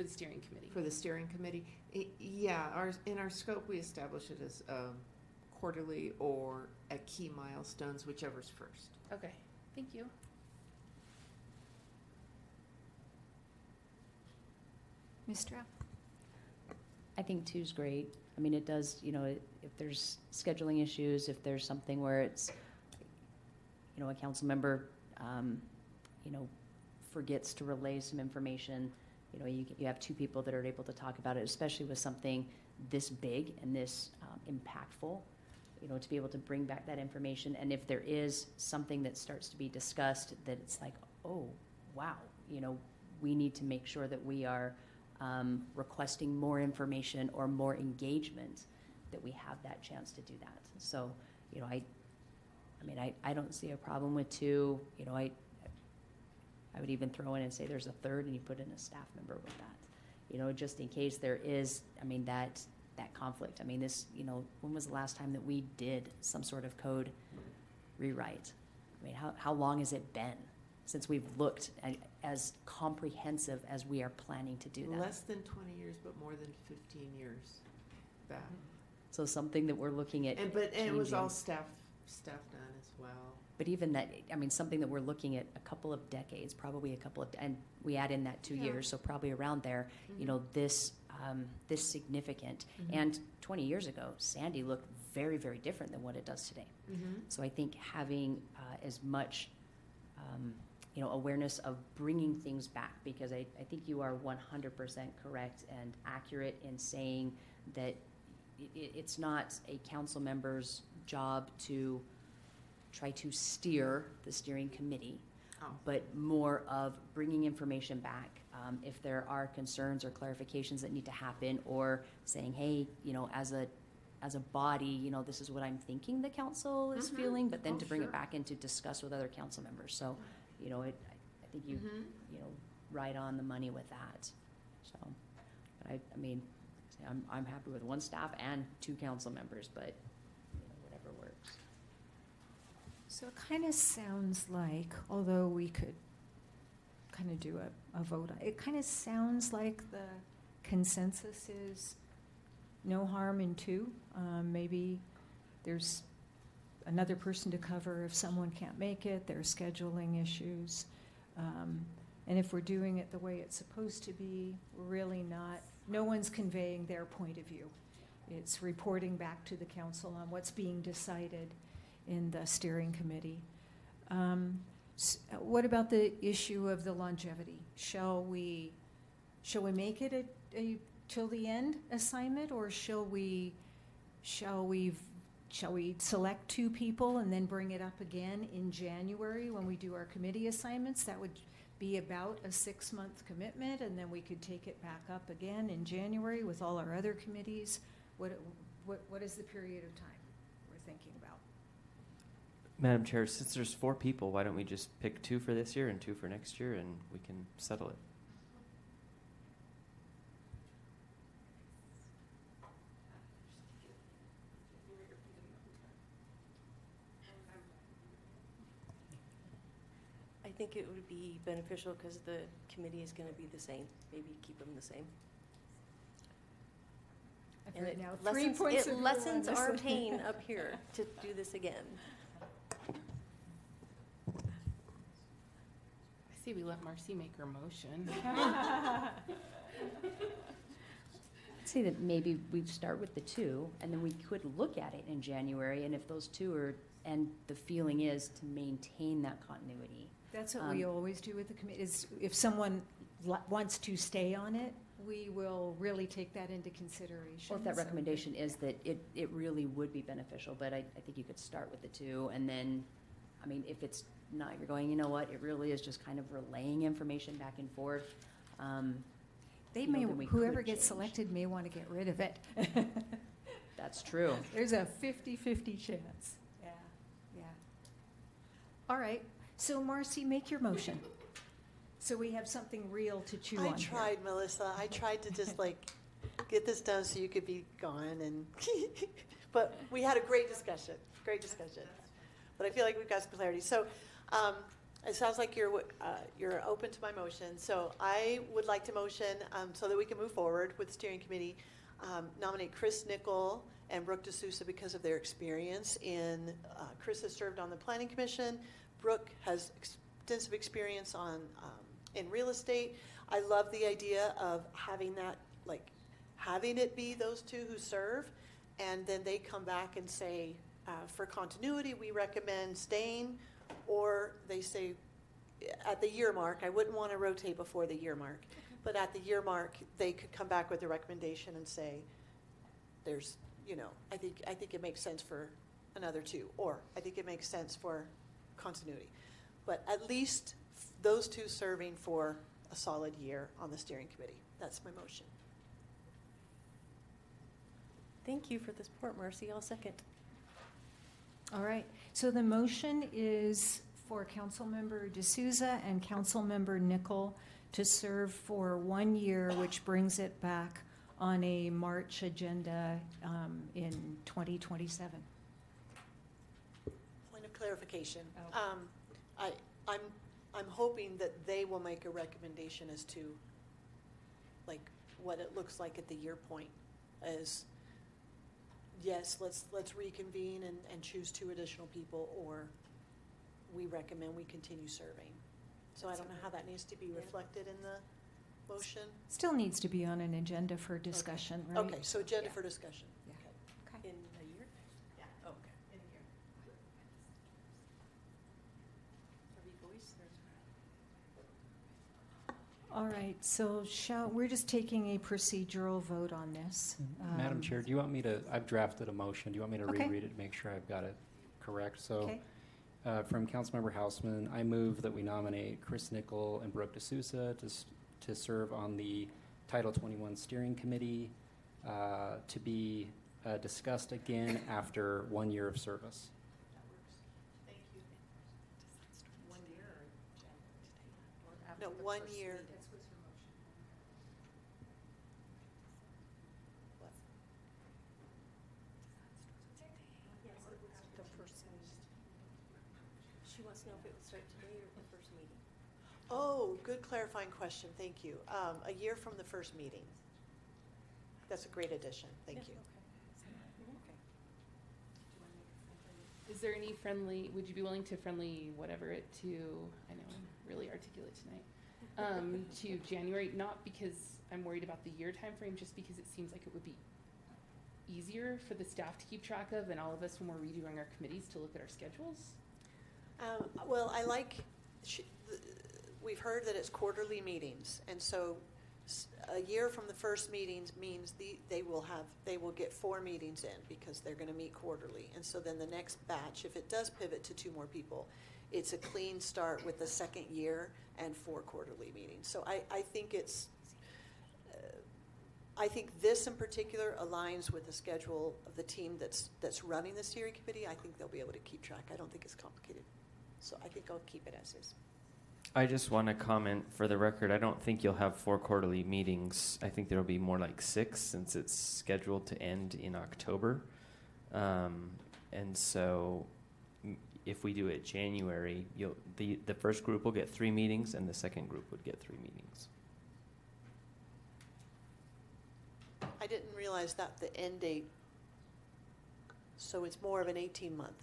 S2: steering committee.
S14: For the steering committee, yeah. In our scope, we establish it as quarterly or at key milestones, whichever's first.
S2: Okay, thank you.
S1: Ms. Strapp?
S21: I think two's great. I mean, it does, if there's scheduling issues, if there's something where it's, a council member, forgets to relay some information, you have two people that are able to talk about it, especially with something this big and this impactful, to be able to bring back that information. And if there is something that starts to be discussed that it's like, oh, wow, we need to make sure that we are requesting more information or more engagement, that we have that chance to do that. So, I don't see a problem with two. I would even throw in and say there's a third, and you put in a staff member with that, just in case there is, that conflict. When was the last time that we did some sort of code rewrite? How long has it been since we've looked at as comprehensive as we are planning to do that?
S14: Less than 20 years, but more than 15 years back.
S21: So something that we're looking at
S14: And it was all staff done as well.
S21: But even that, something that we're looking at a couple of decades, probably and we add in that 2 years, so probably around there, this significant. And 20 years ago, Sandy looked very, very different than what it does today. So I think having as much awareness of bringing things back, because I think you are 100% correct and accurate in saying that it's not a council member's job to try to steer the steering committee, but more of bringing information back. If there are concerns or clarifications that need to happen, or saying, hey, as a body, this is what I'm thinking the council is feeling, but then to bring it back and to discuss with other council members. So, I think you, right on the money with that. So, but I'm happy with one staff and two council members, but whatever works.
S1: So it kind of sounds like, although we could kind of do a vote, it kind of sounds like the consensus is no harm in two. Maybe there's another person to cover if someone can't make it, there's scheduling issues. And if we're doing it the way it's supposed to be, we're really not, no one's conveying their point of view. It's reporting back to the council on what's being decided in the steering committee. What about the issue of the longevity? Shall we make it a till the end assignment, or shall we select two people and then bring it up again in January when we do our committee assignments? That would be about a 6-month commitment, and then we could take it back up again in January with all our other committees. What is the period of time we're thinking about?
S12: Madam Chair, since there's 4 people, why don't we just pick 2 for this year and 2 for next year, and we can settle it?
S10: I think it would be beneficial because the committee is going to be the same. Maybe keep them the same. And it lessens our pain up here to do this again.
S2: I see we let Marcy make her motion.
S21: I'd say that maybe we start with the 2, and then we could look at it in January, and if those 2 are, and the feeling is to maintain that continuity.
S1: That's what we always do with the committee, is if someone wants to stay on it, we will really take that into consideration.
S21: Or if that
S1: So-
S21: recommendation is that it really would be beneficial, but I think you could start with the two, and then, I mean, if it's not, you're going, you know what, it really is just kind of relaying information back and forth.
S1: They
S21: you know,
S1: may,
S21: then we
S1: whoever
S21: could
S1: gets
S21: change.
S1: selected may want to get rid of it.
S21: That's true.
S1: There's a 50-50 chance. Yeah, yeah. All right, so Marcy, make your motion. So we have something real to chew on
S7: I
S1: here.
S7: tried, Melissa. I tried to just like get this done so you could be gone, and but we had a great discussion. But I feel like we've got some clarity. So it sounds like you're open to my motion. So I would like to motion so that we can move forward with the steering committee. Nominate Chris Nickel and Brooke DeSouza because of their experience in. Chris has served on the Planning Commission. Brooke has extensive experience on in real estate. I love the idea of having that, like, having it be those two who serve, and then they come back and say, for continuity, we recommend staying, or they say at the year mark. I wouldn't want to rotate before the year mark, but at the year mark, they could come back with a recommendation and say, there's, you know, I think it makes sense for another two, or I think it makes sense for continuity. But at least those two serving for a solid year on the steering committee. That's my motion.
S10: Thank you for the support, Marcy. I'll second.
S1: All right, so the motion is for Councilmember D'Souza and Councilmember Nickel to serve for 1 year, which brings it back on a March agenda in 2027.
S7: Point of clarification. I'm hoping that they will make a recommendation as to, like, what it looks like at the year point. As yes, let's reconvene and choose 2 additional people, or we recommend we continue serving. So I don't know how that needs to be reflected in the motion.
S1: Still needs to be on an agenda for discussion, right?
S7: Okay, so agenda for discussion.
S1: Yeah.
S7: Okay.
S10: In a year?
S7: Yeah.
S10: Oh, okay. In a year. Every voice,
S1: All right, so we're just taking a procedural vote on this.
S18: Madam Chair, do you want me to, I've drafted a motion. Do you want me to
S1: Okay.
S18: reread it to make sure I've got it correct? So
S1: Okay.
S18: from Councilmember Hausman, I move that we nominate Chris Nickel and Brooke DeSouza to serve on the Title 21 Steering Committee to be discussed again after 1 year of service.
S7: Thank you.
S10: 1 year or after
S7: No,
S10: the
S7: 1
S10: first
S7: year.
S10: meeting? The first meeting. She wants to know if it would start today or the first meeting.
S7: Oh, good clarifying question. Thank you. A year from the first meeting. That's a great addition. Thank you.
S2: Is there any friendly, would you be willing to friendly whatever it to, I know I'm really articulate tonight, to January, not because I'm worried about the year time frame, just because it seems like it would be easier for the staff to keep track of and all of us when we're redoing our committees to look at our schedules?
S7: Well, I like, we've heard that it's quarterly meetings, and so a year from the first meetings means they will get 4 meetings in because they're going to meet quarterly. And so then the next batch, if it does pivot to 2 more people, it's a clean start with the second year and 4 quarterly meetings. So I think it's, I think this in particular aligns with the schedule of the team that's running the steering committee. I think they'll be able to keep track. I don't think it's complicated. So I think I'll keep it as is.
S12: I just want to comment for the record, I don't think you'll have 4 quarterly meetings. I think there'll be more like 6 since it's scheduled to end in October. And so if we do it January, the first group will get 3 meetings and the second group would get 3 meetings.
S7: I didn't realize that the end date, so it's more of an 18-month.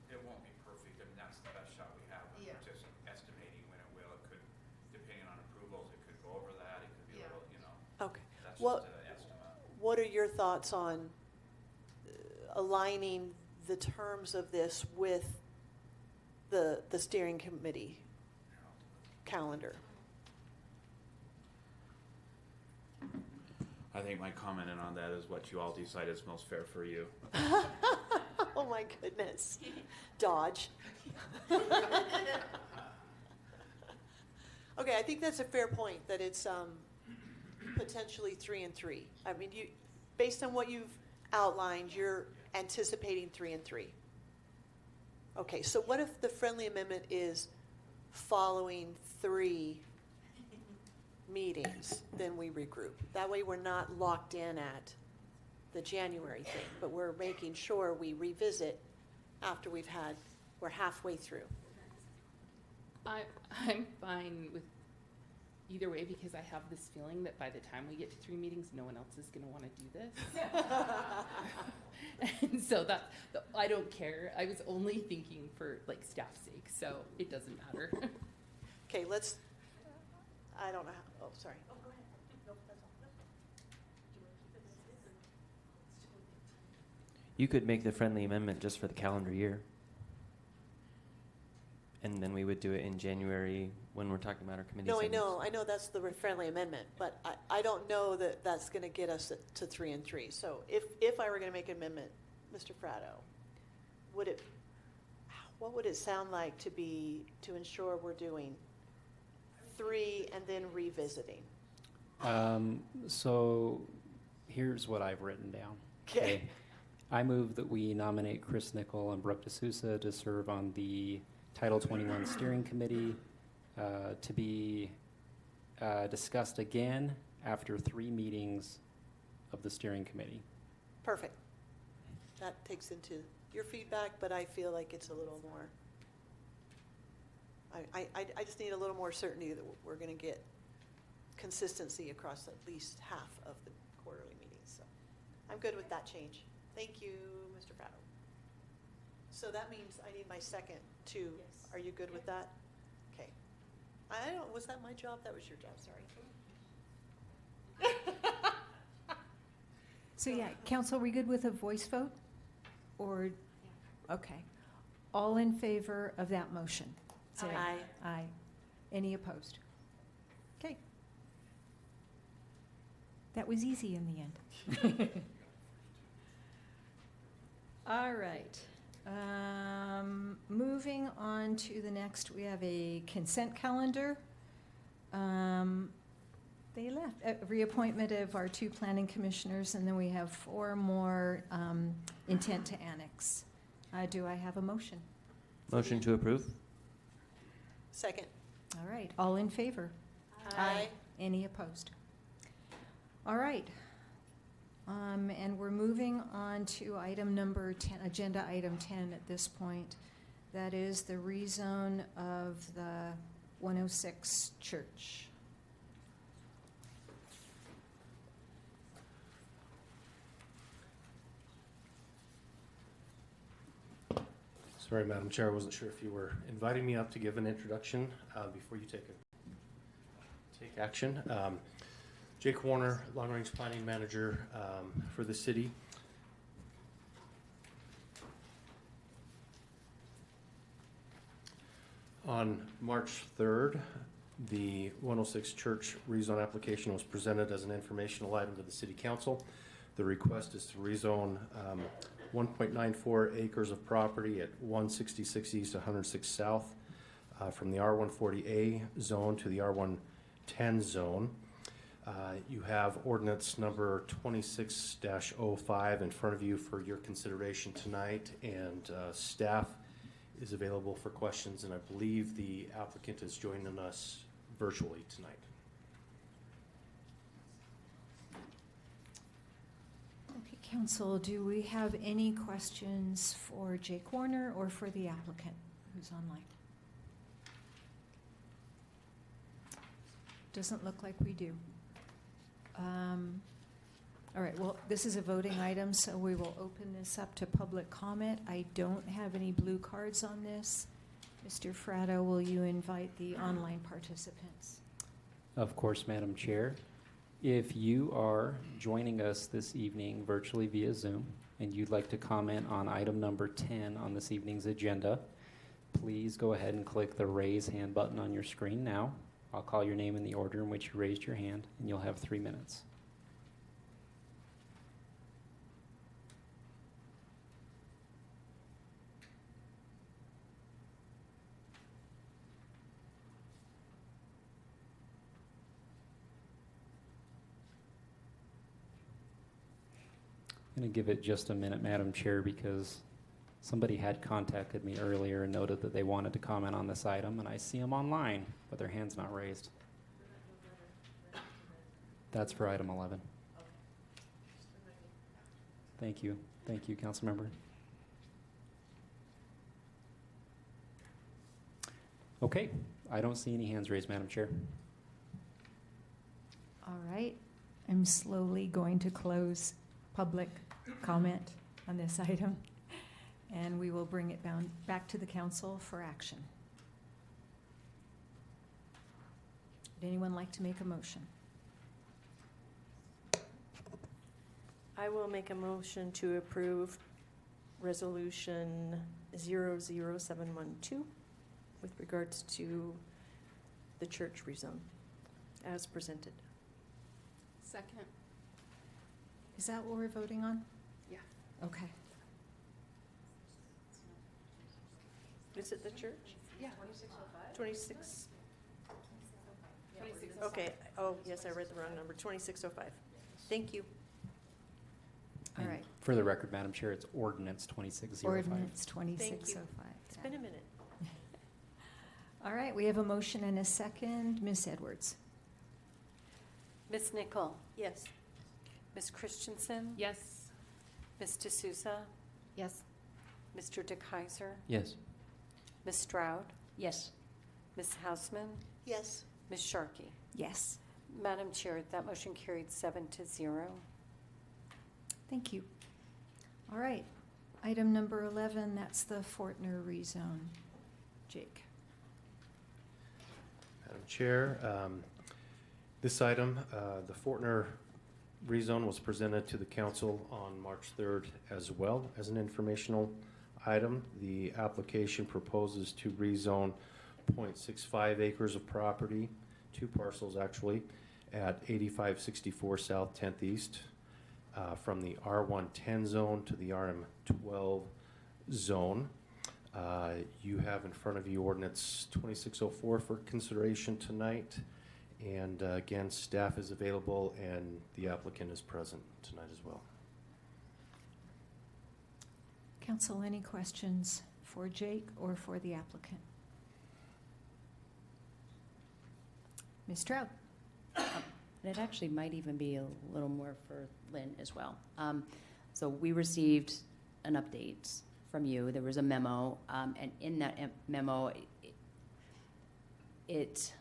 S13: It won't be perfect, and that's the best shot we have. We're just estimating when it will. It could, depending on approvals, it could go over that. It could be a little, you know.
S7: Okay.
S13: That's
S7: What,
S13: just an estimate.
S7: what are your thoughts on aligning the terms of this with the steering committee calendar?
S13: I think my comment on that is what you all decide is most fair for you.
S7: Oh my goodness. Dodge. Okay, I think that's a fair point, that it's potentially 3 and 3. I mean, based on what you've outlined, you're anticipating 3 and 3. Okay, so what if the friendly amendment is following 3 meetings, then we regroup? That way we're not locked in at the January thing, but we're making sure we revisit after we're halfway through.
S2: I'm fine with either way, because I have this feeling that by the time we get to 3 meetings, no one else is going to want to do this. And so I don't care. I was only thinking for like staff's sake, so it doesn't matter.
S7: Okay, I don't know how, sorry. Oh, go ahead. No, that's all.
S12: You could make the friendly amendment just for the calendar year. And then we would do it in January when we're talking about our committee.
S7: No, I know that's the friendly amendment, but I don't know that that's going to get us to 3 and 3. So if I were going to make an amendment, Mr. Fratto, what would it sound like to ensure we're doing 3 and then revisiting?
S18: So here's what I've written down.
S7: Okay.
S18: I move that we nominate Chris Nickel and Brooke D'Souza to serve on the Title 21 Steering Committee to be discussed again after 3 meetings of the Steering Committee.
S7: Perfect. That takes into your feedback, but I feel like it's a little more, I just need a little more certainty that we're going to get consistency across at least half of the quarterly meetings. So I'm good with that change. Thank you, Mr. Fratto. So that means I need my second too. Yes. Are you good with that? Okay. Was that my job? That was your job, sorry.
S1: So yeah, council, are we good with a voice vote? Or, okay. All in favor of that motion? Say
S7: Aye.
S1: Aye. Any opposed? Okay. That was easy in the end. All right. Moving on to the next, we have a consent calendar. They left. Reappointment of our 2 planning commissioners, and then we have 4 more intent to annex. Do I have a motion?
S12: Motion to approve.
S7: Second.
S1: All right. All in favor?
S7: Aye.
S1: Any opposed? All right. And we're moving on to item number 10, agenda item 10 at this point. That is the rezone of the 106 church.
S3: Sorry, Madam Chair, I wasn't sure if you were inviting me up to give an introduction before you take action. Jake Warner, Long Range Planning Manager for the city. On March 3rd, the 106 Church rezone application was presented as an informational item to the City Council. The request is to rezone 1.94 acres of property at 166 East, 106 South from the R140A zone to the R110 zone. You have ordinance number 26-05 in front of you for your consideration tonight, and staff is available for questions, and I believe the applicant is joining us virtually tonight.
S1: Okay, council, do we have any questions for Jake Warner or for the applicant who's online? Doesn't look like we do. All right, well, this is a voting item, so we will open this up to public comment. I don't have any blue cards on this. Mr. Fratto, will you invite the online participants?
S18: Of course, Madam Chair. If you are joining us this evening virtually via Zoom and you'd like to comment on item number 10 on this evening's agenda, please go ahead and click the raise hand button on your screen now. I'll call your name in the order in which you raised your hand, and you'll have 3 minutes. I'm going to give it just a minute, Madam Chair, because somebody had contacted me earlier and noted that they wanted to comment on this item, and I see them online, but their hand's not raised. That's for item 11. Thank you. Thank you, Councilmember. Okay, I don't see any hands raised, Madam Chair.
S1: All right. I'm slowly going to close public comment on this item, and we will bring it back to the council for action. Would anyone like to make a motion?
S10: I will make a motion to approve resolution 00712 with regards to the church rezone as presented.
S2: Second.
S1: Is that what we're voting on?
S2: Yeah.
S1: Okay.
S10: Is it the church?
S2: Yeah.
S10: 26.
S2: 26.
S10: Okay. Oh, yes, I read the wrong number. 2605. Thank you.
S1: All
S18: And
S1: right.
S18: For the record, Madam Chair, it's Ordinance 2605.
S1: Ordinance 2605.
S10: It's been a minute.
S1: All right, we have a motion and a second. Ms. Edwards.
S4: Ms. Nickel,
S10: Yes.
S4: Ms. Christensen,
S2: Yes.
S4: Ms. D'Souza,
S8: Yes.
S4: Mr. DeKaiser,
S12: Yes.
S4: Ms. Stroud,
S21: Yes.
S4: Ms. Hausman,
S7: Yes.
S4: Ms. Sharkey.
S1: Yes.
S4: Madam Chair, that motion carried 7-0.
S1: Thank you. All right, item number 11, that's the Fortner rezone. Jake.
S3: Madam Chair, this item, the Fortner rezone was presented to the council on March 3rd as well as an informational item. The application proposes to rezone 0.65 acres of property, 2 parcels actually, at 8564 South 10th East, from the R110 zone to the RM12 zone. You have in front of you ordinance 2604 for consideration tonight. And again, staff is available and the applicant is present tonight as well.
S1: Council, any questions for Jake or for the applicant? Ms. Stroud.
S21: And it actually might even be a little more for Lynn as well. So we received an update from you. There was a memo, and in that memo, it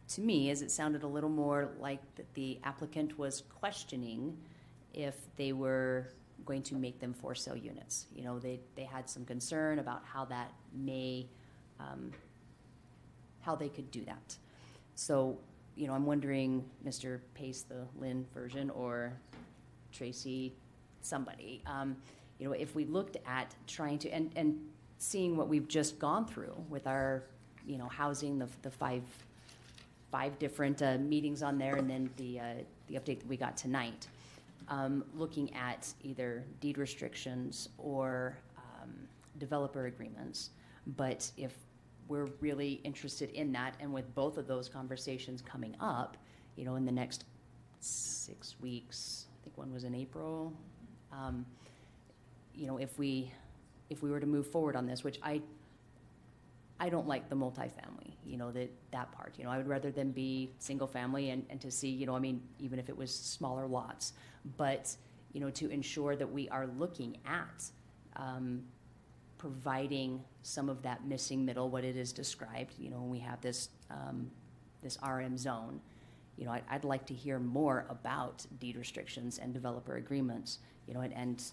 S21: to me, as it sounded a little more like that the applicant was questioning if they were going to make them for sale units. You know, they had some concern about how that may, how they could do that. So, you know, I'm wondering, Mr. Pace, the Lynn version, or Tracy, somebody, you know, if we looked at trying to, and seeing what we've just gone through with our, you know, housing, the five different meetings on there, and then the update that we got tonight, looking at either deed restrictions or developer agreements. But if we're really interested in that, and with both of those conversations coming up, you know, in the next 6 weeks, I think one was in April, you know, if we were to move forward on this, which I don't like the multifamily, you know, that part. You know, I would rather them be single family and to see, you know, I mean, even if it was smaller lots, but, you know, to ensure that we are looking at providing some of that missing middle, what it is described, you know, when we have this this RM zone. You know, I'd like to hear more about deed restrictions and developer agreements, you know, and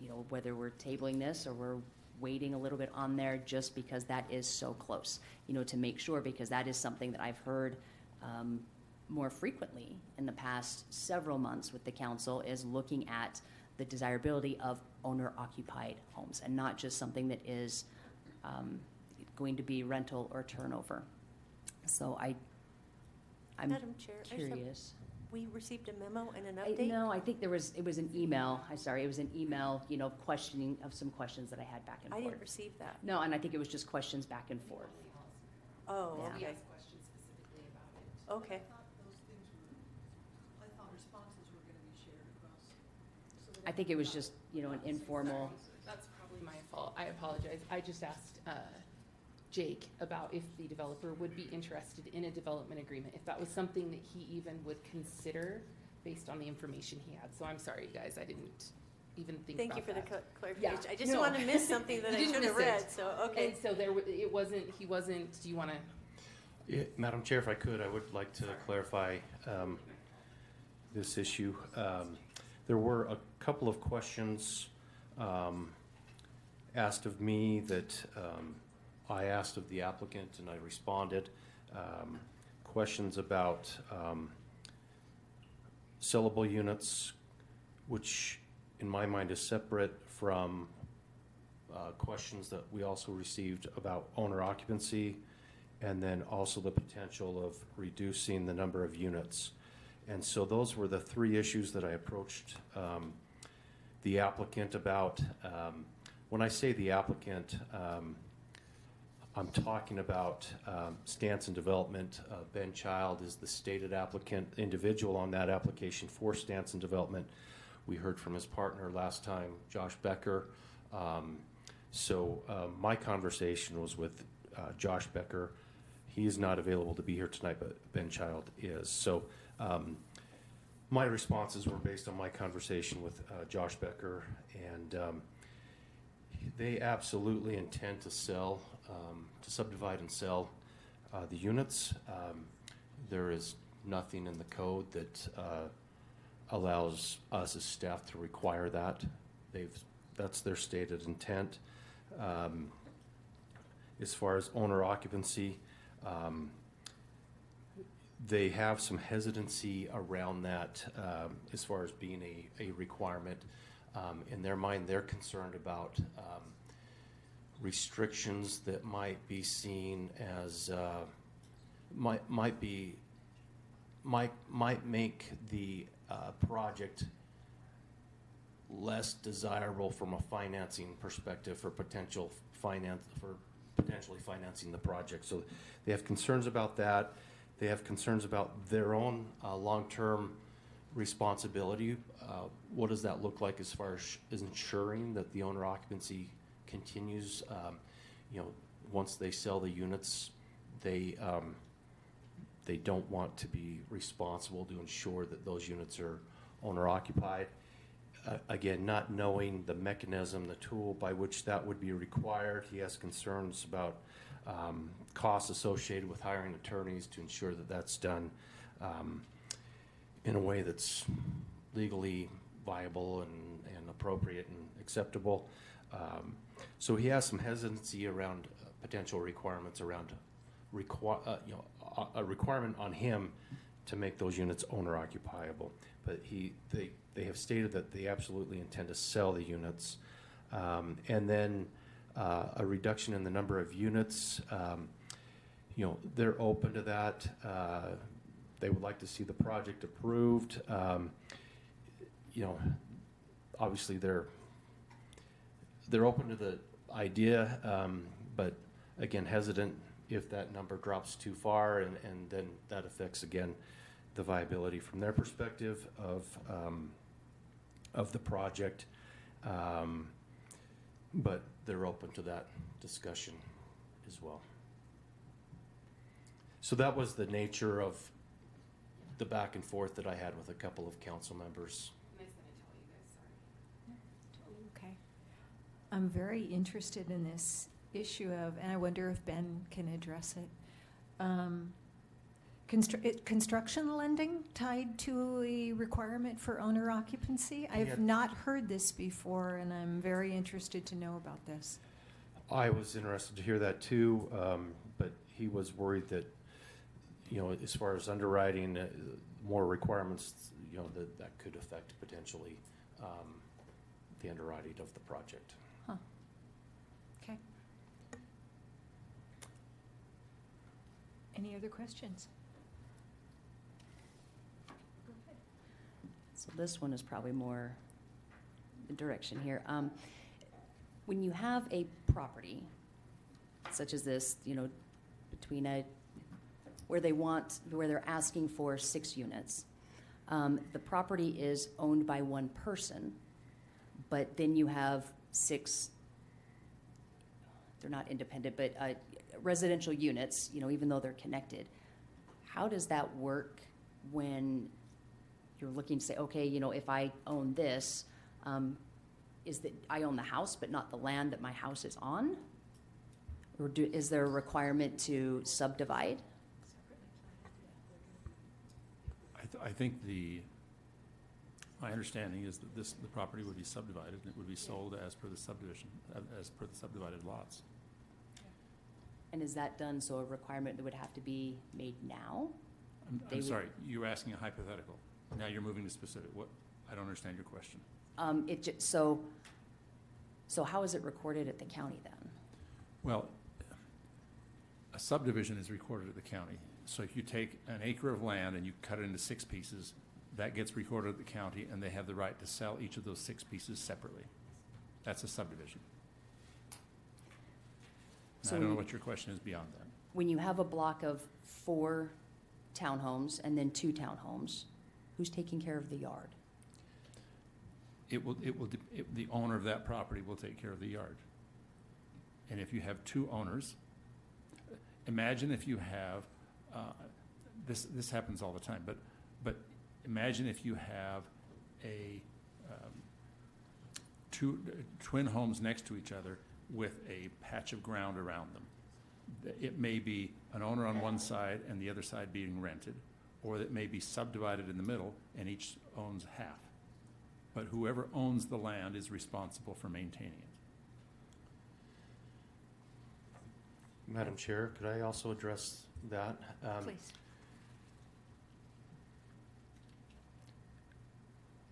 S21: you know, whether we're tabling this or we're waiting a little bit on there just because that is so close, you know, to make sure, because that is something that I've heard more frequently in the past several months with the council, is looking at the desirability of owner-occupied homes and not just something that is going to be rental or turnover. So I'm
S10: Madam Chair,
S21: curious.
S10: We received a memo and an update?
S21: No, I think it was an email. It was an email, you know, questioning of some questions that I had back and forth.
S10: I didn't receive that.
S21: No, and I think it was just questions back and forth.
S10: Oh,
S21: Yeah.
S10: okay.
S2: questions specifically about it.
S10: Okay.
S21: I think it was just, an informal.
S2: That's probably my fault. I apologize. I just asked Jake about if the developer would be interested in a development agreement, if that was something that he even would consider based on the information he had. So I'm sorry, you guys, I didn't even think
S10: Thank
S2: about
S10: you for the
S2: that.
S10: clarification.
S2: Yeah.
S10: I just
S2: No.
S10: want to miss something that
S2: You
S10: I
S2: didn't
S10: should have
S2: miss it.
S10: read, so, okay.
S2: And so he wasn't, do you want to?
S3: Yeah, Madam Chair, if I could, I would like to clarify this issue. There were a couple of questions asked of me that I asked of the applicant, and I responded. Questions about sellable units, which in my mind is separate from questions that we also received about owner occupancy, and then also the potential of reducing the number of units. And so those were the three issues that I approached the applicant about. When I say the applicant, I'm talking about Stanson Development. Ben Child is the stated applicant, individual on that application for Stanson Development. We heard from his partner last time, Josh Becker. So my conversation was with Josh Becker. He is not available to be here tonight, but Ben Child is. So my responses were based on my conversation with Josh Becker, and they absolutely intend to sell, to subdivide and sell the units. There is nothing in the code that allows us as staff to require that. That's their stated intent. As far as owner occupancy, they have some hesitancy around that as far as being a requirement. In their mind, they're concerned about restrictions that might be seen as might make the project less desirable from a financing perspective for potentially financing the project. So they have concerns about that. They have concerns about their own long-term responsibility. What does that look like as far as ensuring that the owner occupancy continues? Once they sell the units, they don't want to be responsible to ensure that those units are owner occupied. Again, not knowing the mechanism, the tool by which that would be required, he has concerns about costs associated with hiring attorneys to ensure that that's done in a way that's legally viable and appropriate and acceptable. So he has some hesitancy around potential requirements around a requirement on him to make those units owner occupiable. But they have stated that they absolutely intend to sell the units. And then a reduction in the number of units, they're open to that. They would like to see the project approved. Obviously they're open to the idea, but again, hesitant if that number drops too far, and then that affects, again, the viability from their perspective of the project. But they're open to that discussion as well. So that was the nature of the back and forth that I had with a couple of council members.
S1: Okay. I'm very interested in this issue of, and I wonder if Ben can address it, construction lending tied to a requirement for owner occupancy? I've not heard this before, and I'm very interested to know about this.
S3: I was interested to hear that too, but he was worried that, as far as underwriting, more requirements, that could affect potentially the underwriting of the project.
S1: Huh. Okay. Any other questions?
S21: So this one is probably more the direction here. When you have a property such as this, between where they're asking for 6 units, the property is owned by one person, but then you have 6, they're not independent, but residential units, even though they're connected. How does that work when you're looking to say, okay, if I own this, is that I own the house but not the land that my house is on? Or is there a requirement to subdivide?
S11: I think my understanding is that the property would be subdivided and it would be sold as per the subdivision, as per the subdivided lots.
S21: And is that done, so a requirement that would have to be made now?
S11: I'm sorry, you're asking a hypothetical. Now you're moving to specific. What? I don't understand your question.
S21: So how is it recorded at the county then?
S11: Well, a subdivision is recorded at the county. So if you take an acre of land and you cut it into 6 pieces, that gets recorded at the county, and they have the right to sell each of those 6 pieces separately. That's a subdivision.
S21: So
S11: I don't know what your question is beyond that.
S21: When you have a block of 4 townhomes and then 2 townhomes, who's taking care of the yard?
S11: The owner of that property will take care of the yard. And if you have 2 owners, imagine if you have, this happens all the time, but imagine if you have two twin homes next to each other with a patch of ground around them. It may be an owner on one side and the other side being rented, or it may be subdivided in the middle and each owns half. But whoever owns the land is responsible for maintaining it.
S3: Madam Chair, could I also address that?
S21: Please.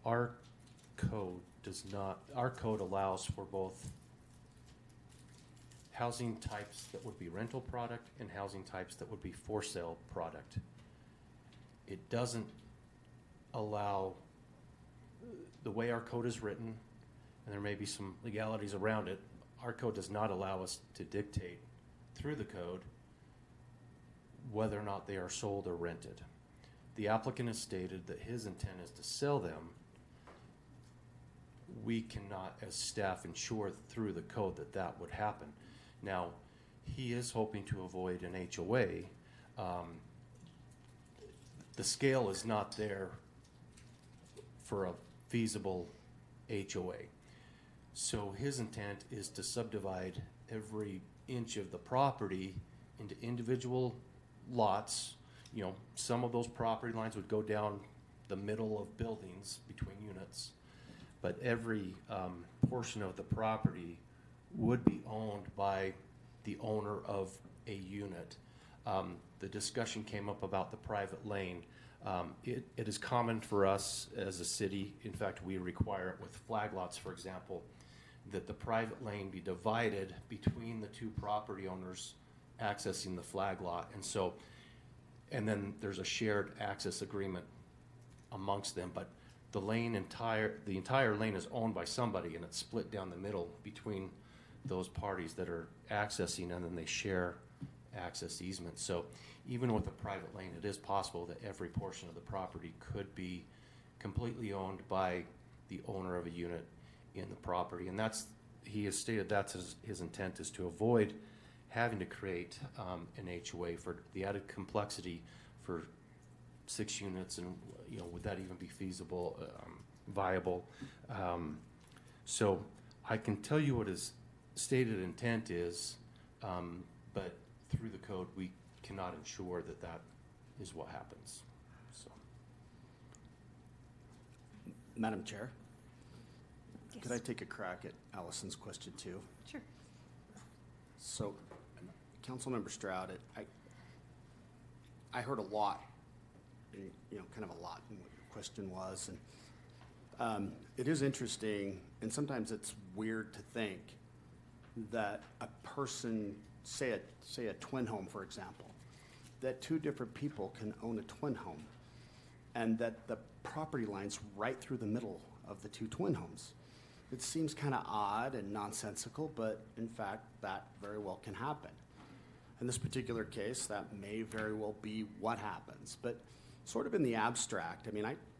S3: Our code allows for both housing types that would be rental product and housing types that would be for sale product. It doesn't allow, the way our code is written, and there may be some legalities around it, our code does not allow us to dictate through the code whether or not they are sold or rented. The applicant has stated that his intent is to sell them. We cannot, as staff, ensure through the code that that would happen. Now, he is hoping to avoid an HOA. The scale is not there for a feasible HOA. So his intent is to subdivide every inch of the property into individual lots. Some of those property lines would go down the middle of buildings between units, but every portion of the property would be owned by the owner of a unit. The discussion came up about the private lane. It is common for us as a city, in fact, we require it with flag lots, for example, that the private lane be divided between the 2 property owners accessing the flag lot. And then there's a shared access agreement amongst them, but the entire lane is owned by somebody, and it's split down the middle between those parties that are accessing, and then they share access easements. So even with a private lane, it is possible that every portion of the property could be completely owned by the owner of a unit in the property. And he has stated that's his intent, is to avoid having to create an HOA for the added complexity for 6 units, and would that even be feasible, viable? So I can tell you what his stated intent is, but through the code we cannot ensure that that is what happens. So,
S6: Madam Chair, yes. Could I take a crack at Allison's question too?
S21: Sure.
S6: So, Councilmember Stroud, I heard a lot, kind of a lot in what your question was, and it is interesting, and sometimes it's weird to think that a person, say a twin home, for example, that 2 different people can own a twin home, and that the property line's right through the middle of the 2 twin homes. It seems kind of odd and nonsensical, but in fact, that very well can happen. In this particular case, that may very well be what happens. But sort of in the abstract,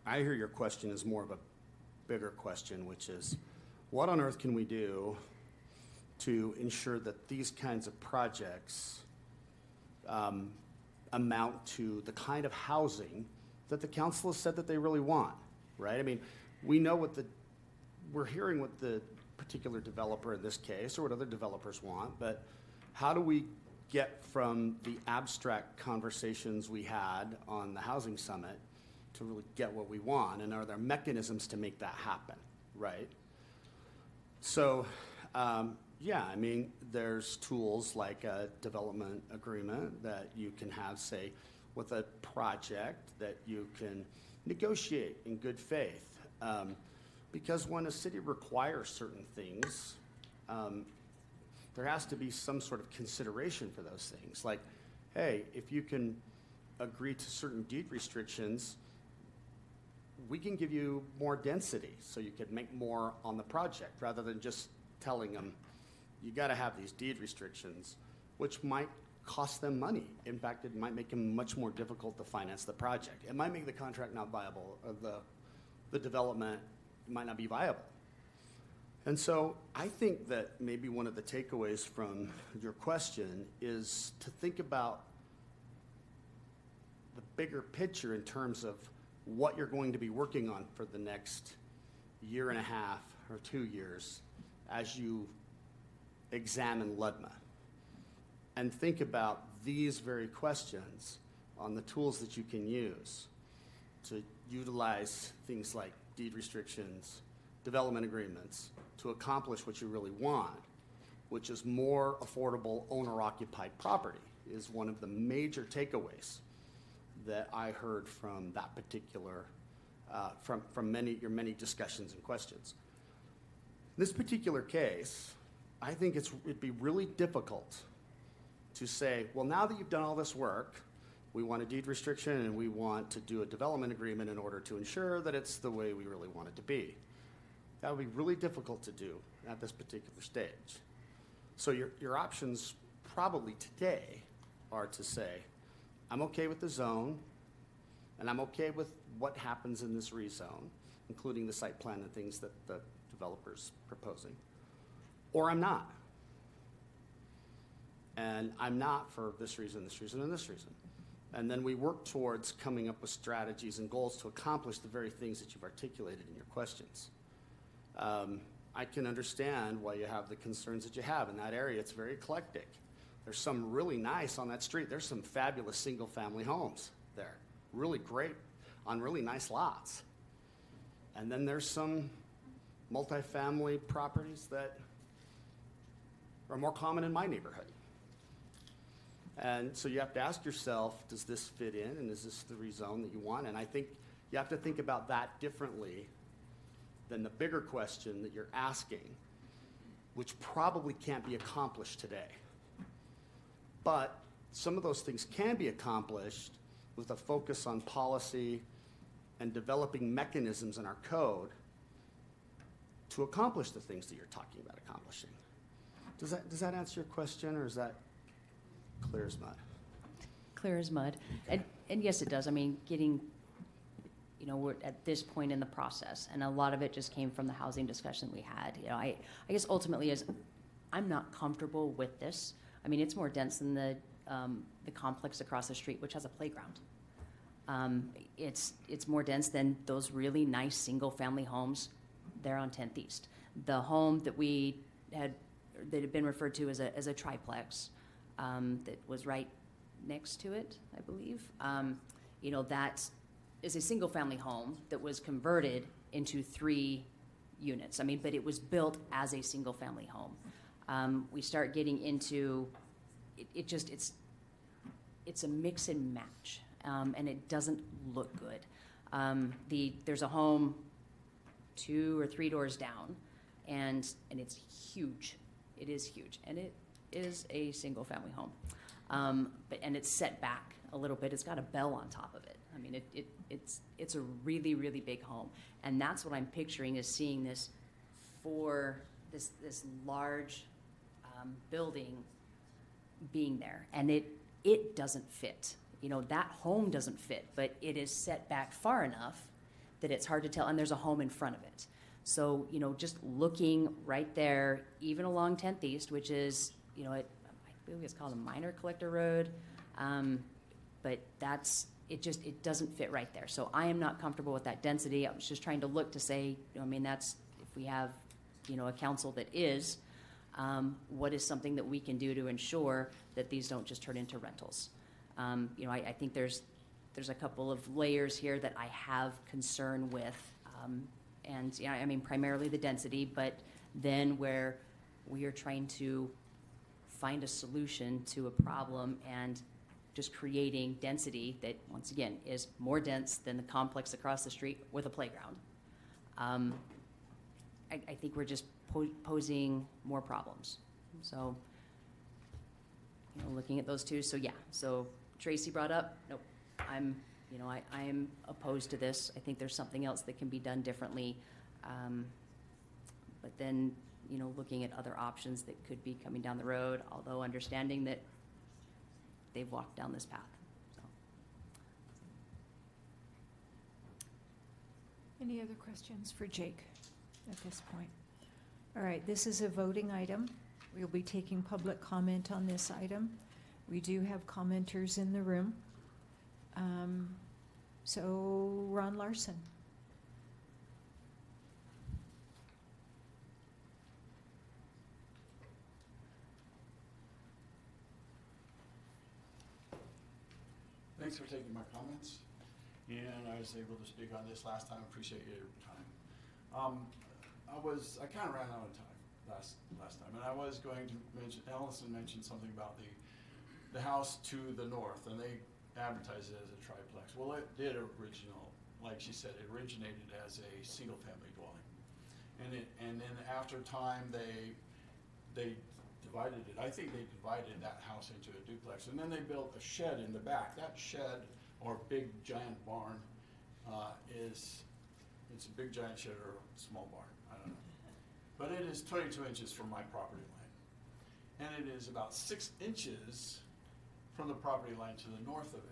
S6: I hear your question is more of a bigger question, which is, what on earth can we do to ensure that these kinds of projects amount to the kind of housing that the council has said that they really want, right? I mean, we know we're hearing what the particular developer in this case, or what other developers want, but how do we get from the abstract conversations we had on the housing summit to really get what we want? And are there mechanisms to make that happen, right? So, yeah, I mean, there's tools like a development agreement that you can have, say, with a project that you can negotiate in good faith. Because when a city requires certain things, there has to be some sort of consideration for those things. Like, hey, if you can agree to certain deed restrictions, we can give you more density so you could make more on the project, rather than just telling them, you got to have these deed restrictions, which might cost them money. In fact, it might make them much more difficult to finance the project. It might make the contract not viable, or the development might not be viable. And so I think that maybe one of the takeaways from your question is to think about the bigger picture in terms of what you're going to be working on for the next year and a half or 2 years as you examine LUDMA. And think about these very questions on the tools that you can use to utilize things like deed restrictions, development agreements, to accomplish what you really want, which is more affordable owner-occupied property, is one of the major takeaways that I heard from that particular, from your many discussions and questions. In this particular case, I think it'd be really difficult to say, well, now that you've done all this work, we want a deed restriction and we want to do a development agreement in order to ensure that it's the way we really want it to be. That would be really difficult to do at this particular stage. So your options probably today are to say, I'm okay with the zone, and I'm okay with what happens in this rezone, including the site plan and things that the developer's proposing, or I'm not. And I'm not for this reason, this reason, and this reason. And then we work towards coming up with strategies and goals to accomplish the very things that you've articulated in your questions. I can understand why you have the concerns that you have in that area. It's very eclectic. There's some really nice on that street. There's some fabulous single-family homes there, really great, on really nice lots. And then there's some multifamily properties that are more common in my neighborhood. And so you have to ask yourself, does this fit in, and is this the rezone that you want? And I think you have to think about that differently than the bigger question that you're asking, which probably can't be accomplished today. But some of those things can be accomplished with a focus on policy and developing mechanisms in our code to accomplish the things that you're talking about accomplishing. Does that answer your question, or is that clear as mud?
S21: Clear as mud. And yes, it does. I mean, we're at this point in the process, and a lot of it just came from the housing discussion we had. I guess ultimately I'm not comfortable with this. I mean, it's more dense than the complex across the street, which has a playground. It's more dense than those really nice single-family homes there on 10th East. The home that had been referred to as a triplex that was right next to it, I believe. That is a single-family home that was converted into 3 units. I mean, but it was built as a single-family home. We start getting into it's a mix and match, and it doesn't look good. There's a home 2 or 3 doors down, and it's huge. It is huge, and it is a single-family home. And it's set back a little bit. It's got a bell on top of it. I mean, it's a really, really big home, and that's what I'm picturing is seeing this for this large building being there, and it doesn't fit. That home doesn't fit, but it is set back far enough that it's hard to tell, and there's a home in front of it. So, just looking right there, even along 10th East, which is, I believe it's called a minor collector road, but it doesn't fit right there. So I am not comfortable with that density. I was just trying to look to say, that's, if we have, a council that is, what is something that we can do to ensure that these don't just turn into rentals? I think there's a couple of layers here that I have concern with. And primarily the density, but then where we are trying to find a solution to a problem and just creating density that, once again, is more dense than the complex across the street with a playground. I think we're just posing more problems. So, looking at those two. So yeah, so Tracy brought up, nope, I am opposed to this. I think there's something else that can be done differently. But then, looking at other options that could be coming down the road, although understanding that they've walked down this path. So.
S1: Any other questions for Jake at this point? All right, this is a voting item. We'll be taking public comment on this item. We do have commenters in the room. So Ron Larson.
S9: Thanks for taking my comments, and I was able to speak on this last time. Appreciate your time. I kind of ran out of time last time, and I was going to mention, Allison mentioned something about the house to the north, and they advertised it as a triplex. Well, it did like she said, it originated as a single-family dwelling, and then after time they divided it. I think they divided that house into a duplex, and then they built a shed in the back. That shed, or big giant barn, it's a big giant shed or a small barn, I don't know. But it is 22 inches from my property line, and it is about 6 inches from the property line to the north of it.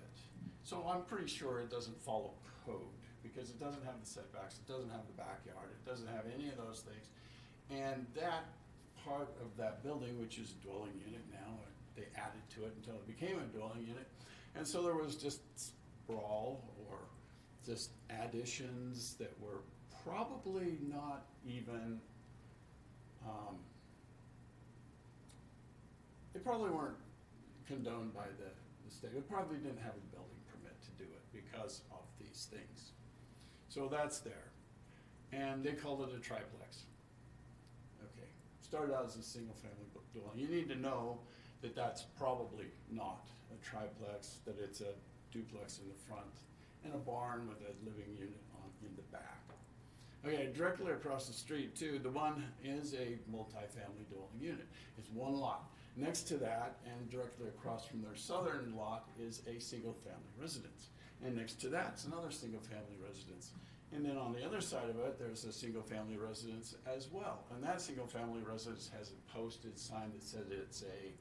S9: So I'm pretty sure it doesn't follow code, because it doesn't have the setbacks, it doesn't have the backyard, it doesn't have any of those things. And that part of that building, which is a dwelling unit now, they added to it until it became a dwelling unit. And so there was just sprawl or just additions that were probably not even, they probably weren't condoned by the state. It probably didn't have a building permit to do it because of these things. So that's there. And they called it a triplex. Okay, started out as a single family dwelling. You need to know that that's probably not a triplex, that it's a duplex in the front and a barn with a living unit in the back. Okay, directly across the street too, the one is a multi-family dwelling unit. It's one lot. Next to that, and directly across from their southern lot, is a single-family residence. And next to that's another single-family residence. And then on the other side of it, there's a single-family residence as well. And that single-family residence has a posted sign that says it's a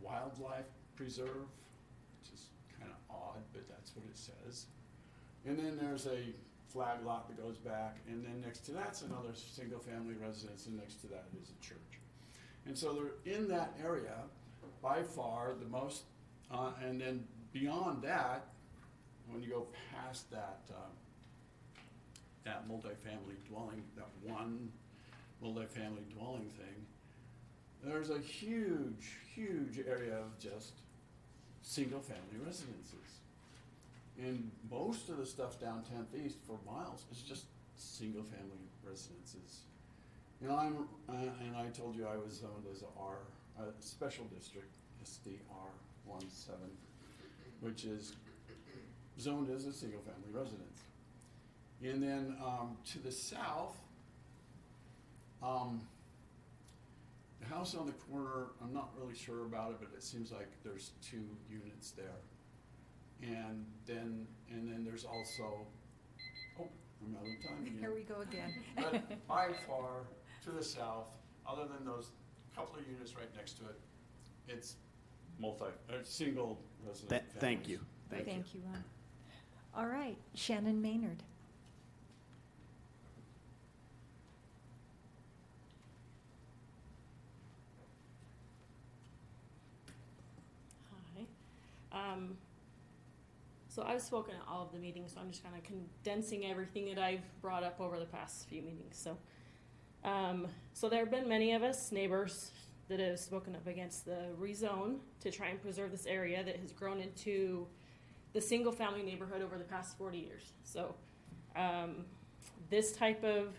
S9: wildlife preserve, which is kind of odd, but that's what it says. And then there's a flag lot that goes back, and then next to that's another single-family residence, and next to that is a church. And so they're in that area, by far the most, and then beyond that, when you go past that that multifamily dwelling, that one multifamily dwelling thing, there's a huge, huge area of just single-family residences. And most of the stuff down 10th East for miles is just single-family residences. You know, and I told you I was zoned as a special district, SDR17, which is zoned as a single-family residence. And then to the south, the house on the corner, I'm not really sure about it, but it seems like there's 2 units there. And then there's also, oh, I'm out of time again.
S1: Here we go again.
S9: But by far, to the south, other than those couple of units right next to it, it's single resident.
S6: Thank you.
S1: Thank you, Ron. All right, Shannon Maynard.
S16: Hi. So I've spoken at all of the meetings, so I'm just kind of condensing everything that I've brought up over the past few meetings. So there have been many of us neighbors that have spoken up against the rezone to try and preserve this area that has grown into the single-family neighborhood over the past 40 years. So this type of,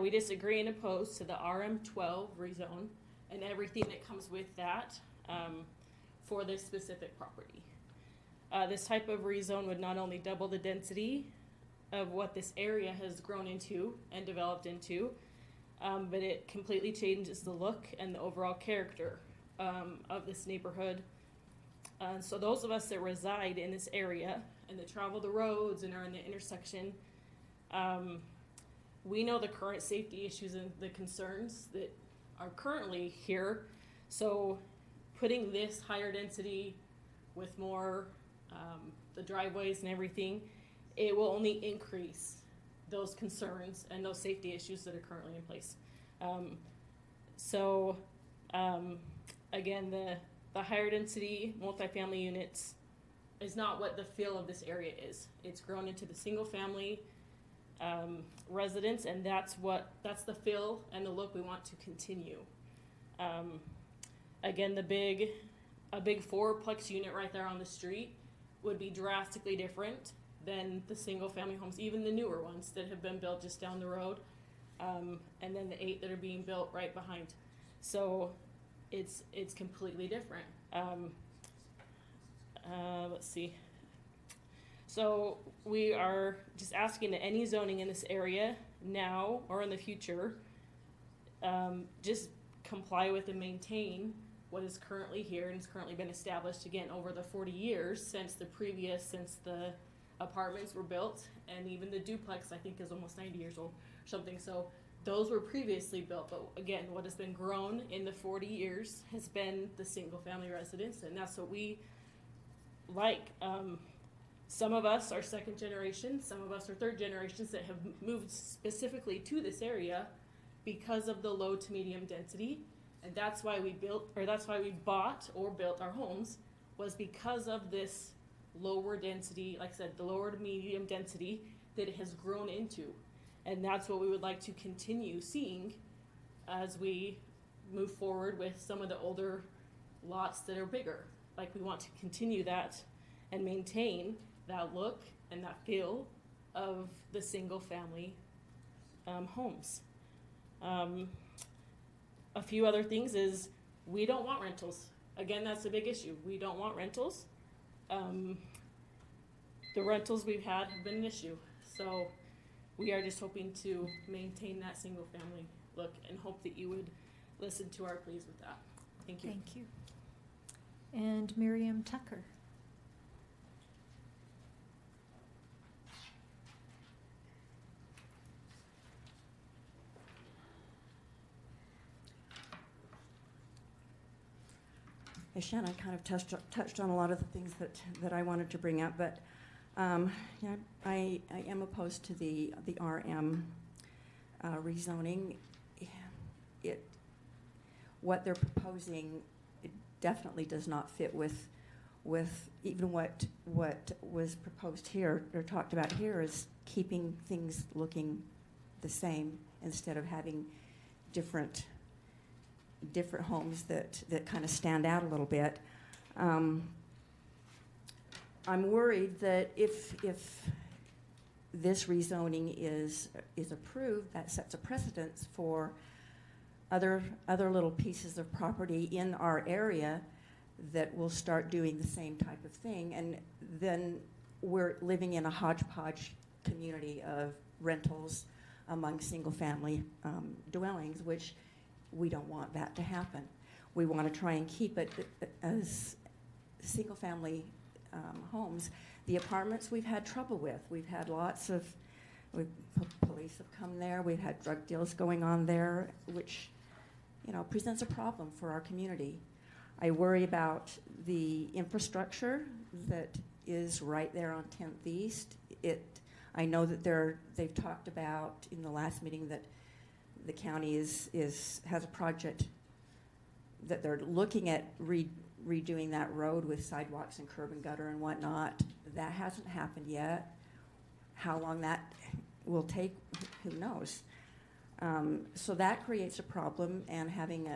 S16: we disagree and oppose to the RM12 rezone and everything that comes with that for this specific property. This type of rezone would not only double the density of what this area has grown into and developed into, but it completely changes the look and the overall character of this neighborhood. So those of us that reside in this area and that travel the roads and are in the intersection, we know the current safety issues and the concerns that are currently here. So putting this higher density with more the driveways and everything, it will only increase those concerns and those safety issues that are currently in place. Again, the higher density multifamily units is not what the feel of this area is. It's grown into the single family residence, and that's the feel and the look we want to continue. Again, a big fourplex unit right there on the street would be drastically different than the single family homes, even the newer ones that have been built just down the road, and then the 8 that are being built right behind. So it's completely different. Let's see. So we are just asking that any zoning in this area now or in the future just comply with and maintain what is currently here and has currently been established, again, over the 40 years since the apartments were built, and even the duplex I think is almost 90 years old or something. So those were previously built, but again, what has been grown in the 40 years has been the single family residence, and that's what we like. Some of us are second generation, some of us are third generations that have moved specifically to this area because of the low to medium density. And that's why we bought or built our homes, was because of this lower density, like I said, the lower to medium density that it has grown into. And that's what we would like to continue seeing as we move forward with some of the older lots that are bigger. Like, we want to continue that and maintain that look and that feel of the single family homes. A few other things is we don't want rentals. Again, that's a big issue. We don't want rentals. The rentals we've had have been an issue. So we are just hoping to maintain that single family look and hope that you would listen to our pleas with that. Thank you.
S1: Thank you. And Miriam Tucker.
S22: As Shannon kind of touched on a lot of the things that I wanted to bring up, but I am opposed to the RM rezoning. What they're proposing, it definitely does not fit with even what was proposed here or talked about here, is keeping things looking the same instead of having different homes that kind of stand out a little bit. I'm worried that if this rezoning is approved, that sets a precedence for other little pieces of property in our area that will start doing the same type of thing, and then we're living in a hodgepodge community of rentals among single-family dwellings, which we don't want that to happen. We want to try and keep it as single-family homes. The apartments we've had trouble with. We've had police have come there. We've had drug deals going on there, which presents a problem for our community. I worry about the infrastructure that is right there on 10th East. I know that they've talked about in the last meeting that the county has a project that they're looking at redoing that road with sidewalks and curb and gutter and whatnot. That hasn't happened yet. How long that will take, who knows? So that creates a problem, and having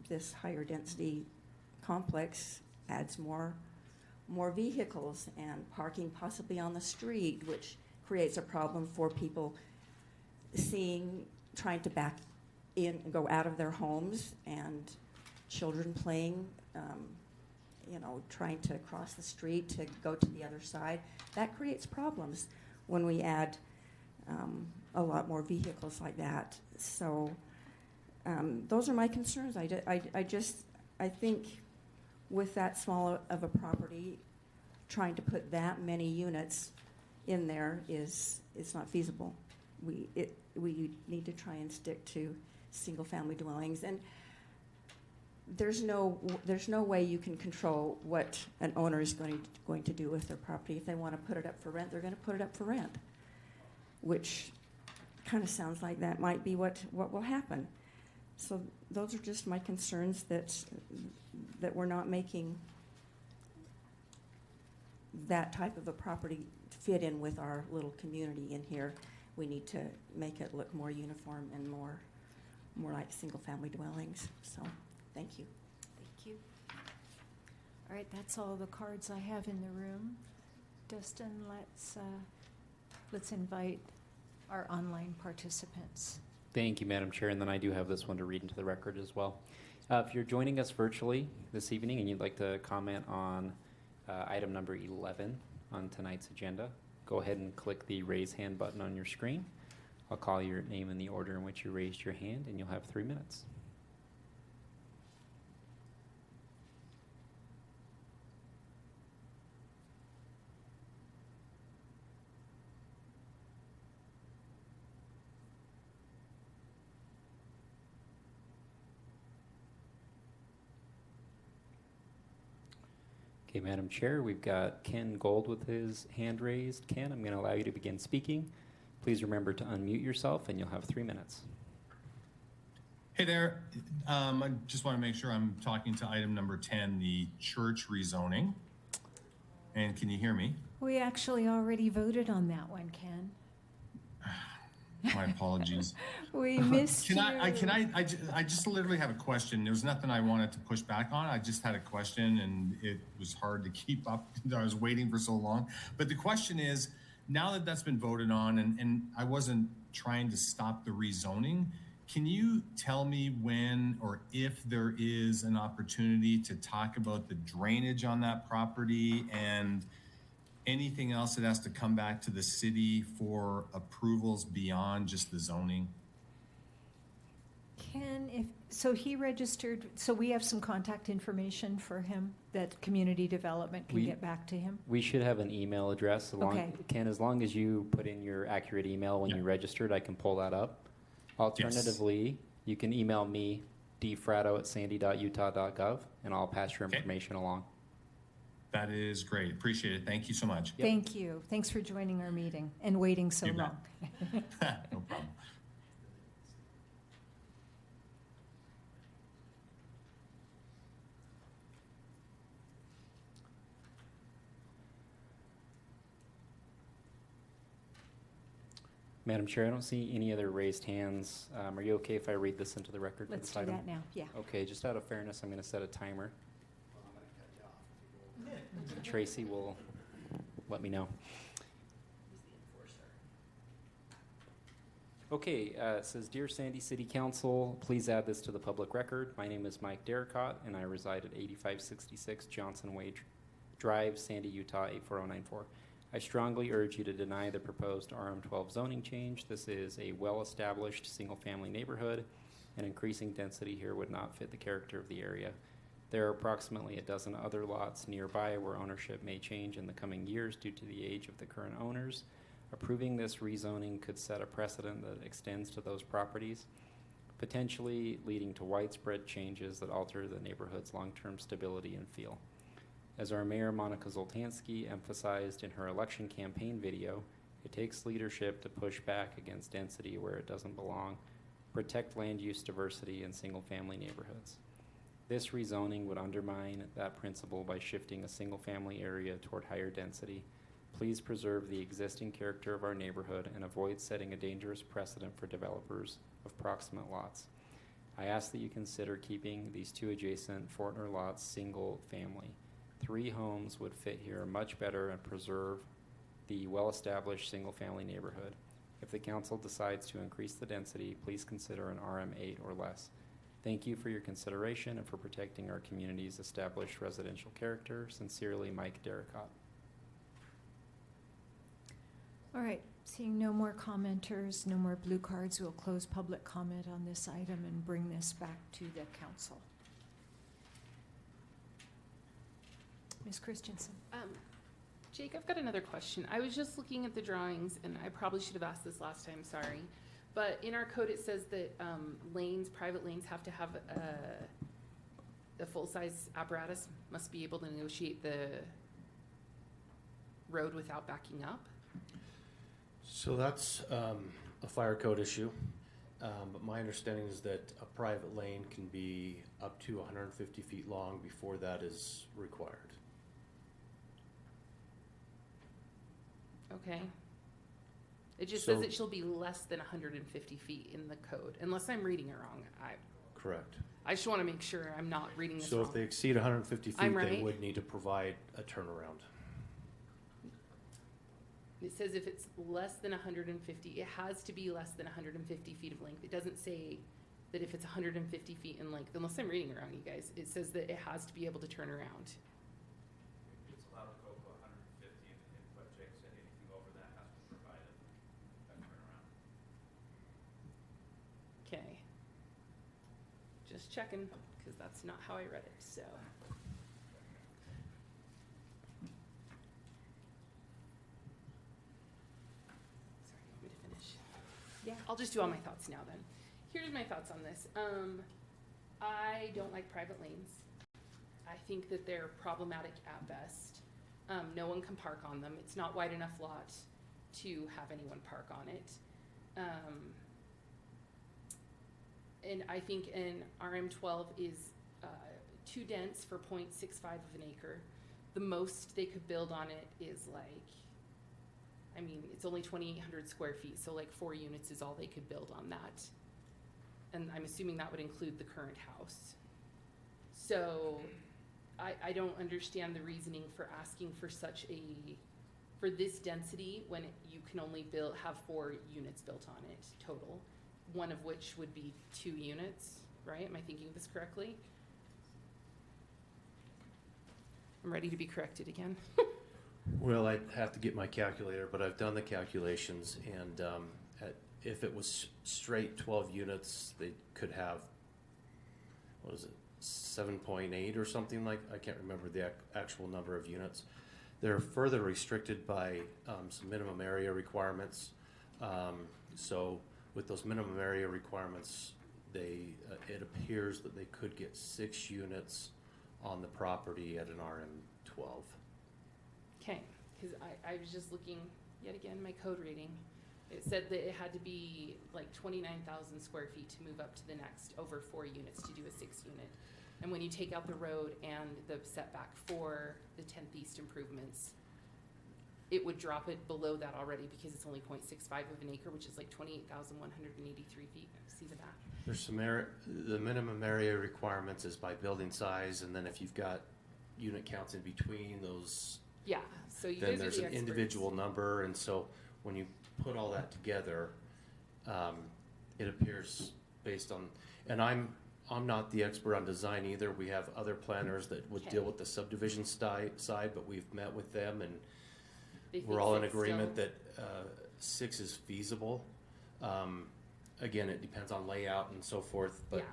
S22: this higher density complex adds more vehicles and parking possibly on the street, which creates a problem for people trying to back in and go out of their homes, and children playing, trying to cross the street to go to the other side. That creates problems when we add a lot more vehicles like that. So those are my concerns. I think with that small of a property, trying to put that many units in there is not feasible. We need to try and stick to single-family dwellings, and there's no way you can control what an owner is going to do with their property. If they want to put it up for rent, they're going to put it up for rent, which kind of sounds like that might be what will happen. So those are just my concerns, that we're not making that type of a property fit in with our little community in here. We need to make it look more uniform and more like single-family dwellings. So, thank you.
S1: Thank you. All right, that's all the cards I have in the room. Dustin, let's invite our online participants.
S18: Thank you, Madam Chair, and then I do have this one to read into the record as well. If you're joining us virtually this evening and you'd like to comment on item number 11 on tonight's agenda, go ahead and click the raise hand button on your screen. I'll call your name in the order in which you raised your hand, and you'll have 3 minutes. Okay, Madam Chair, we've got Ken Gold with his hand raised. Ken, I'm going to allow you to begin speaking. Please remember to unmute yourself, and you'll have 3 minutes.
S15: Hey there. I just want to make sure I'm talking to item number 10, the church rezoning. And can you hear me?
S1: We actually already voted on that one, Ken.
S15: My apologies.
S1: We missed you.
S15: I just literally have a question. There was nothing I wanted to push back on. I just had a question, and it was hard to keep up. I was waiting for so long. But the question is, now that that's been voted on, and I wasn't trying to stop the rezoning, can you tell me when or if there is an opportunity to talk about the drainage on that property and anything else that has to come back to the city for approvals beyond just the zoning?
S1: Ken, so he registered, so we have some contact information for him that community development can get back to him?
S18: We should have an email address. Ken, as long as you put in your accurate email when you registered, I can pull that up. Alternatively, you can email me, dfratto@sandy.utah.gov, and I'll pass your information along.
S15: That is great. Appreciate it. Thank you so much.
S1: Thank you. Thanks for joining our meeting and waiting so long.
S15: No problem.
S18: Madam Chair, I don't see any other raised hands. Are you okay if I read this into the record?
S1: Let's
S18: for this
S1: do
S18: item?
S1: that now, yeah.
S18: Okay, just out of fairness, I'm going to set a timer. Tracy will let me know. Okay, it says, Dear Sandy City Council, please add this to the public record. My name is Mike Derricott, and I reside at 8566 Johnson Way Drive, Sandy, Utah, 84094. I strongly urge you to deny the proposed RM12 zoning change. This is a well-established single-family neighborhood, and increasing density here would not fit the character of the area. There are approximately a dozen other lots nearby where ownership may change in the coming years due to the age of the current owners. Approving this rezoning could set a precedent that extends to those properties, potentially leading to widespread changes that alter the neighborhood's long-term stability and feel. As our Mayor Monica Zoltansky emphasized in her election campaign video, it takes leadership to push back against density where it doesn't belong, protect land use diversity in single-family neighborhoods. This rezoning would undermine that principle by shifting a single-family area toward higher density. Please preserve the existing character of our neighborhood and avoid setting a dangerous precedent for developers of proximate lots. I ask that you consider keeping these two adjacent Fortner lots single-family. 3 homes would fit here much better and preserve the well-established single-family neighborhood. If the council decides to increase the density, please consider an RM8 or less. Thank you for your consideration and for protecting our community's established residential character. Sincerely, Mike Derricott.
S1: All right, seeing no more commenters, no more blue cards, we'll close public comment on this item and bring this back to the council. Ms. Christensen.
S2: Jake, I've got another question. I was just looking at the drawings, and I probably should have asked this last time, sorry. But in our code, it says that private lanes have to have a full-size apparatus, must be able to negotiate the road without backing up.
S3: So that's a fire code issue. But my understanding is that a private lane can be up to 150 feet long before that is required.
S2: Okay. It just says it shall be less than 150 feet in the code, unless I'm reading it wrong.
S3: Correct.
S2: I just want to make sure I'm not reading this
S3: So
S2: wrong.
S3: if they exceed 150 feet,
S2: I'm
S3: they
S2: right.
S3: would need to provide a turnaround.
S2: It says if it's less than 150, it has to be less than 150 feet of length. It doesn't say that if it's 150 feet in length, unless I'm reading it wrong, you guys. It says that it has to be able to turn around.
S13: It's allowed to go to 150, and what Jake said, anything over that has to provide a turnaround.
S2: Okay. Just checking, because that's not how I read it, so. Sorry, you want me to finish?
S1: Yeah.
S2: I'll just do all my thoughts now then. Here's my thoughts on this. I don't like private lanes. I think that they're problematic at best. No one can park on them. It's not wide enough lot to have anyone park on it. And I think an RM12 is too dense for 0.65 of an acre. The most they could build on it is it's only 2,800 square feet, so like 4 units is all they could build on that. And I'm assuming that would include the current house. So I don't understand the reasoning for asking for for this density when you can only have 4 units built on it total, one of which would be 2 units, right? Am I thinking of this correctly? I'm ready to be corrected again.
S3: Well, I'd have to get my calculator, but I've done the calculations, and if it was straight 12 units, they could have, 7.8 or something like, I can't remember the actual number of units. They're further restricted by some minimum area requirements. So with those minimum area requirements, it appears that they could get 6 units on the property at an RM12.
S2: Okay, because I was just looking, yet again, my code reading. It said that it had to be like 29,000 square feet to move up to the next, over 4 units to do a 6 unit. And when you take out the road and the setback for the 10th East improvements, it would drop it below that already because it's only 0.65 of an acre, which is like 28,183 feet. See the map?
S3: There's some the minimum area requirements is by building size, and then if you've got unit counts in between those,
S2: yeah. So you
S3: then
S2: guys
S3: there's
S2: are the
S3: an
S2: experts.
S3: individual number, and so when you put all that together, it appears based on, and I'm not the expert on design either. We have other planners that would deal with the subdivision side, but we've met with them, and we're all in agreement that 6 is feasible. Again, it depends on layout and so forth, but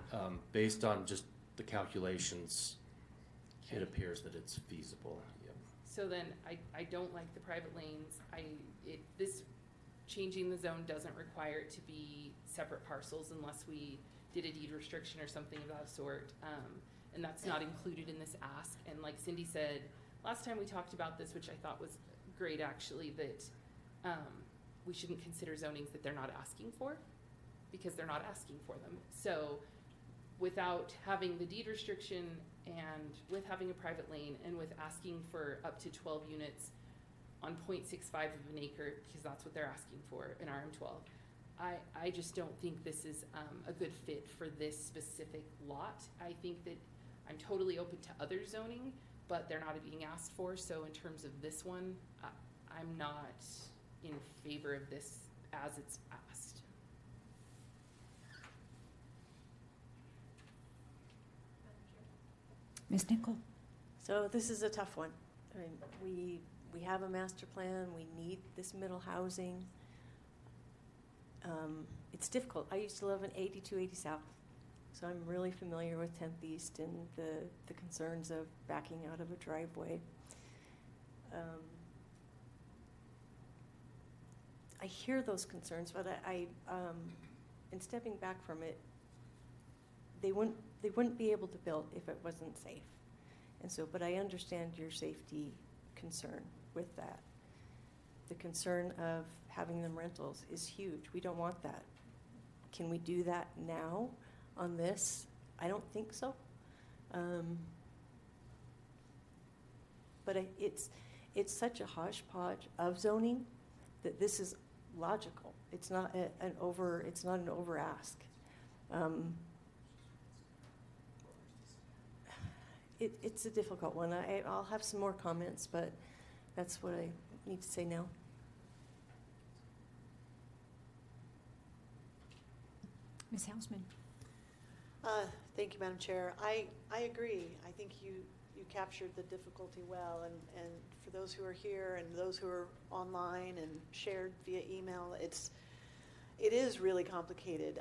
S3: based on just the calculations, it appears that it's feasible. Yep.
S2: So then I don't like the private lanes. This changing the zone doesn't require it to be separate parcels unless we did a deed restriction or something of that sort. And that's not included in this ask. And like Cindy said, last time we talked about this, which I thought was great actually, that we shouldn't consider zonings that they're not asking for, because they're not asking for them. So without having the deed restriction and with having a private lane and with asking for up to 12 units on 0.65 of an acre, because that's what they're asking for in RM12, I just don't think this is a good fit for this specific lot. I think that I'm totally open to other zoning, but they're not being asked for. So in terms of this one, I'm not in favor of this as it's asked.
S1: Ms. Nichol?
S10: So this is a tough one. I mean, we have a master plan. We need this middle housing. It's difficult. I used to live in 8280 South, so I'm really familiar with 10th East and the concerns of backing out of a driveway. I hear those concerns, but in stepping back from it, they wouldn't be able to build if it wasn't safe. And so, but I understand your safety concern with that. The concern of having them rentals is huge. We don't want that. Can we do that now on this? I don't think so. But it's such a hodgepodge of zoning that this is logical. It's not an over ask. It's a difficult one. I'll have some more comments, but that's what I need to say now.
S1: Ms. Hausman?
S7: Thank you, Madam Chair. I agree. I think you captured the difficulty well, and for those who are here and those who are online and shared via email, it is really complicated,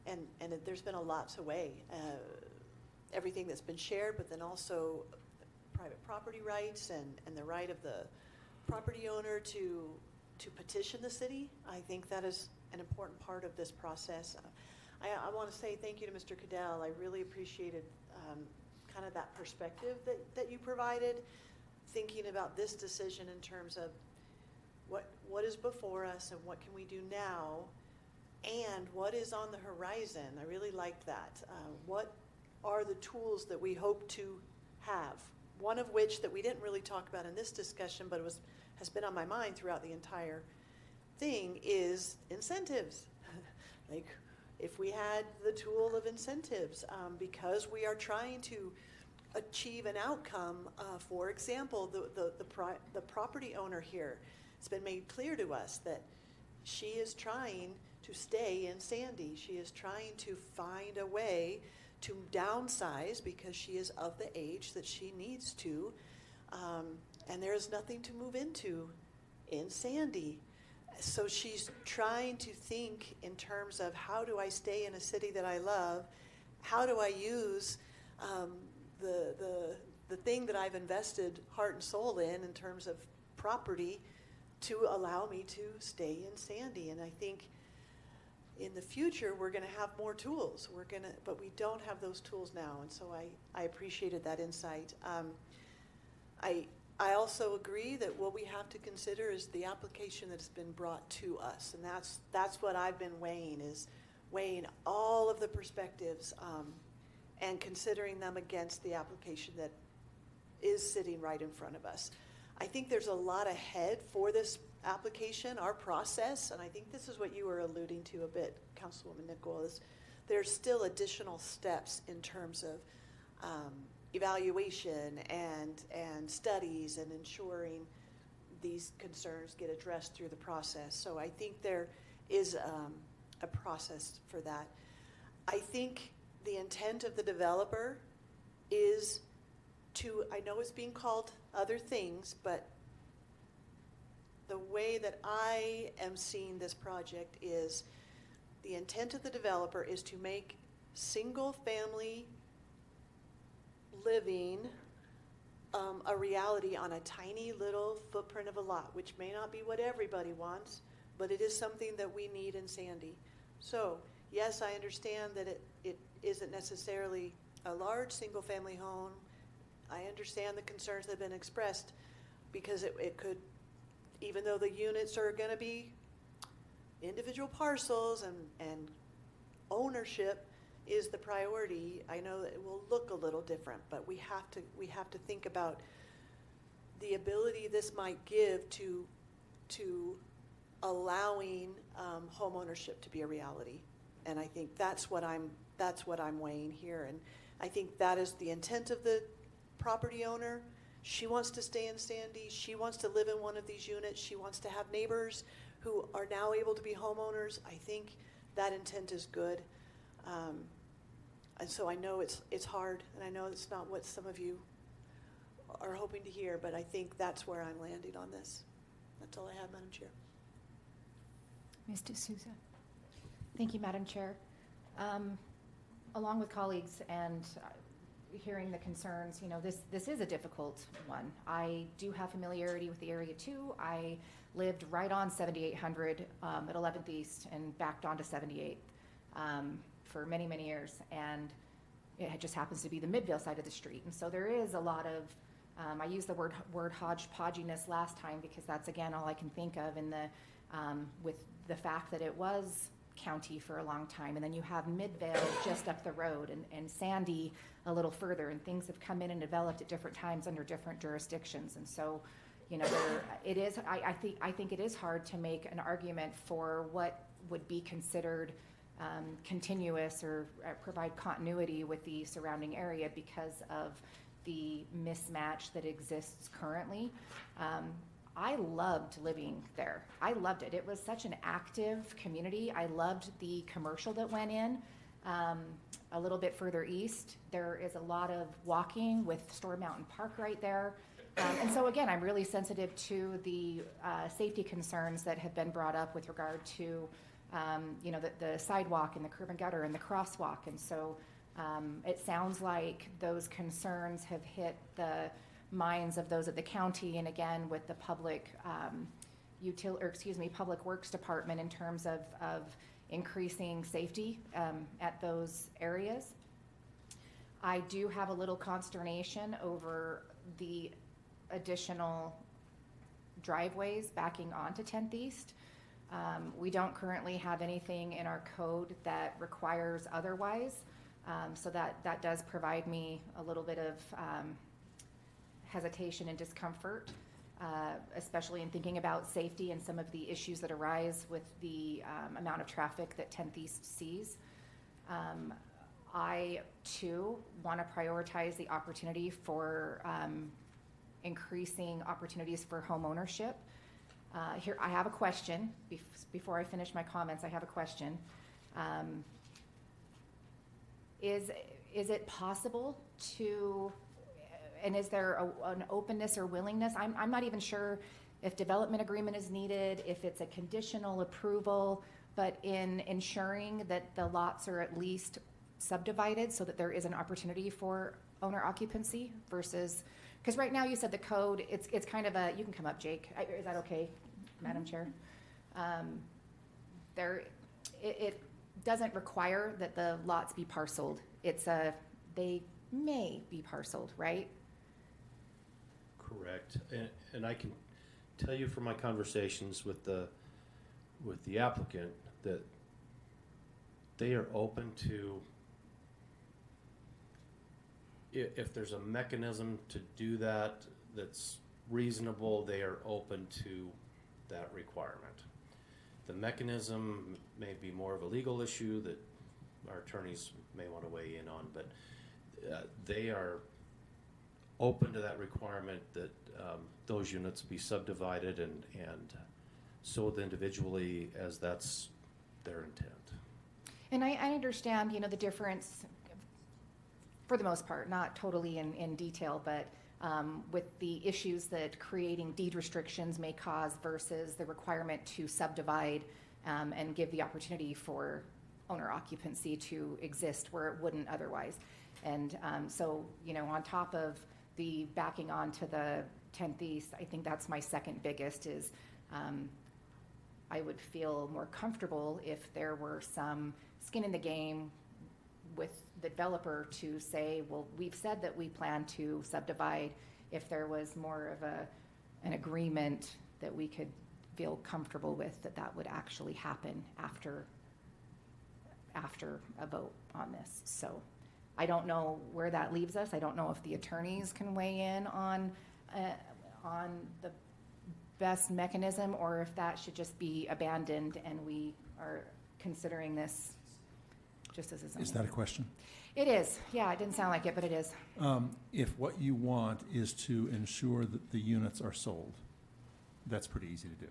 S7: and there's been a lot to weigh. Everything that's been shared, but then also private property rights and the right of the property owner to petition the city. I think that is an important part of this process. I want to say thank you to Mr. Cadell. I really appreciated kind of that perspective that you provided, thinking about this decision in terms of what is before us and what can we do now, and what is on the horizon. I really liked that. What are the tools that we hope to have? One of which that we didn't really talk about in this discussion, but has been on my mind throughout the entire thing, is incentives. Like, if we had the tool of incentives, because we are trying to achieve an outcome. For example, the property owner here, it's been made clear to us that she is trying to stay in Sandy. She is trying to find a way to downsize because she is of the age that she needs to, and there is nothing to move into in Sandy. So she's trying to think in terms of, how do I stay in a city that I love? How do I use the thing that I've invested heart and soul in terms of property to allow me to stay in Sandy? And I think in the future we're going to have more tools. But we don't have those tools now, and so I appreciated that insight. I also agree that what we have to consider is the application that has been brought to us, and that's what I've been weighing all of the perspectives and considering them against the application that is sitting right in front of us. I think there's a lot ahead for this application, our process, and I think this is what you were alluding to a bit, Councilwoman Nichol, is there's still additional steps in terms of evaluation and studies and ensuring these concerns get addressed through the process. So I think there is a process for that. I think the intent of the developer is to, I know it's being called other things, but the way that I am seeing this project is the intent of the developer is to make single-family living a reality on a tiny little footprint of a lot, which may not be what everybody wants, but it is something that we need in Sandy. So yes, I understand that it isn't necessarily a large single-family home I understand the concerns that have been expressed, because it could, even though the units are gonna be individual parcels and ownership is the priority, I know that it will look a little different, but we have to think about the ability this might give to allowing home ownership to be a reality. And I think that's what I'm weighing here. And I think that is the intent of the property owner. She wants to stay in Sandy. She wants to live in one of these units. She wants to have neighbors who are now able to be homeowners. I think that intent is good. And so I know it's hard, and I know it's not what some of you are hoping to hear, but I think that's where I'm landing on this. That's all I have, Madam Chair.
S1: Ms. D'Souza.
S8: Thank you, Madam Chair. Along with colleagues and hearing the concerns, this is a difficult one. I do have familiarity with the area too. I lived right on 7800 at 11th East and backed onto 78th for many, many years. And it just happens to be the Midvale side of the street. And so there is a lot of, I used the word hodgepodginess last time because that's, again, all I can think of in the, with the fact that it was county for a long time, and then you have Midvale just up the road, and Sandy a little further, and things have come in and developed at different times under different jurisdictions. And so, it is. I think it is hard to make an argument for what would be considered continuous or provide continuity with the surrounding area because of the mismatch that exists currently. I loved living there. I loved it. It was such an active community. I loved the commercial that went in. A little bit further east, there is a lot of walking with Storm Mountain Park right there. And so again, I'm really sensitive to the safety concerns that have been brought up with regard to the sidewalk and the curb and gutter and the crosswalk. And so it sounds like those concerns have hit the minds of those at the county, and again with the public Public Works Department in terms of increasing safety at those areas. I do have a little consternation over the additional driveways backing onto 10th East. We don't currently have anything in our code that requires otherwise, so that does provide me a little bit of hesitation and discomfort, especially in thinking about safety and some of the issues that arise with the amount of traffic that 10th East sees. I, too, want to prioritize the opportunity for increasing opportunities for home ownership. Here, I have a question. Before I finish my comments, I have a question. Is it possible to, and is there an openness or willingness? I'm not even sure if development agreement is needed, if it's a conditional approval, but in ensuring that the lots are at least subdivided so that there is an opportunity for owner occupancy versus, because right now you said the code, it's kind of a, you can come up, Jake. Is that okay, Madam Chair? It doesn't require that the lots be parceled. They may be parceled, right?
S3: Correct. And I can tell you from my conversations with the applicant that they are open to, if there's a mechanism to do that that's reasonable, they are open to that requirement. The mechanism may be more of a legal issue that our attorneys may want to weigh in on, but they are open to that requirement that those units be subdivided and sold individually as that's their intent.
S8: And I understand, the difference for the most part, not totally in detail, but with the issues that creating deed restrictions may cause versus the requirement to subdivide and give the opportunity for owner occupancy to exist where it wouldn't otherwise. And so, on top of the backing onto the 10th East, I think that's my second biggest is I would feel more comfortable if there were some skin in the game with the developer to say, well, we've said that we plan to subdivide. If there was more of an agreement that we could feel comfortable with, that would actually happen after a vote on this. So I don't know where that leaves us. I don't know if the attorneys can weigh in on the best mechanism, or if that should just be abandoned and we are considering this just as a zoning.
S17: Is that a question?
S8: It is. Yeah, it didn't sound like it, but it is.
S17: If what you want is to ensure that the units are sold, that's pretty easy to do.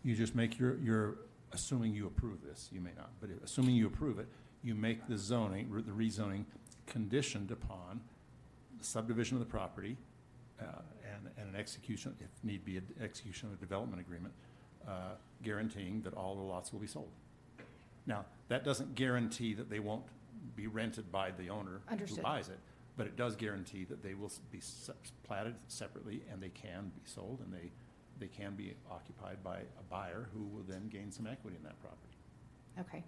S17: You just make your assuming you approve this, you may not, but assuming you approve it, you make the zoning, the rezoning conditioned upon the subdivision of the property and an execution, if need be, an execution of a development agreement, guaranteeing that all the lots will be sold. Now, that doesn't guarantee that they won't be rented by the owner
S8: Understood.
S17: who buys it, but it does guarantee that they will be platted separately and they can be sold and they can be occupied by a buyer who will then gain some equity in that property.
S8: Okay.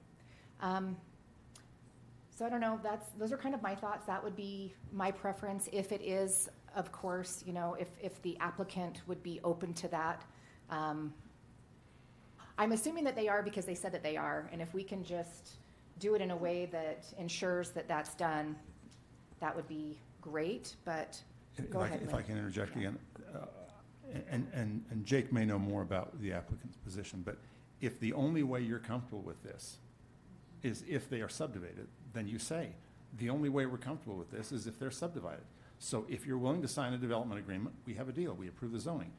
S8: So I don't know, those are kind of my thoughts. That would be my preference if it is, of course, if the applicant would be open to that. I'm assuming that they are because they said that they are, and if we can just do it in a way that ensures that that's done, that would be great, but go ahead.
S17: If I can interject again, and Jake may know more about the applicant's position, but if the only way you're comfortable with this is if they are subdivided, then you say, the only way we're comfortable with this is if they're subdivided. So if you're willing to sign a development agreement, we have a deal, we approve the zoning.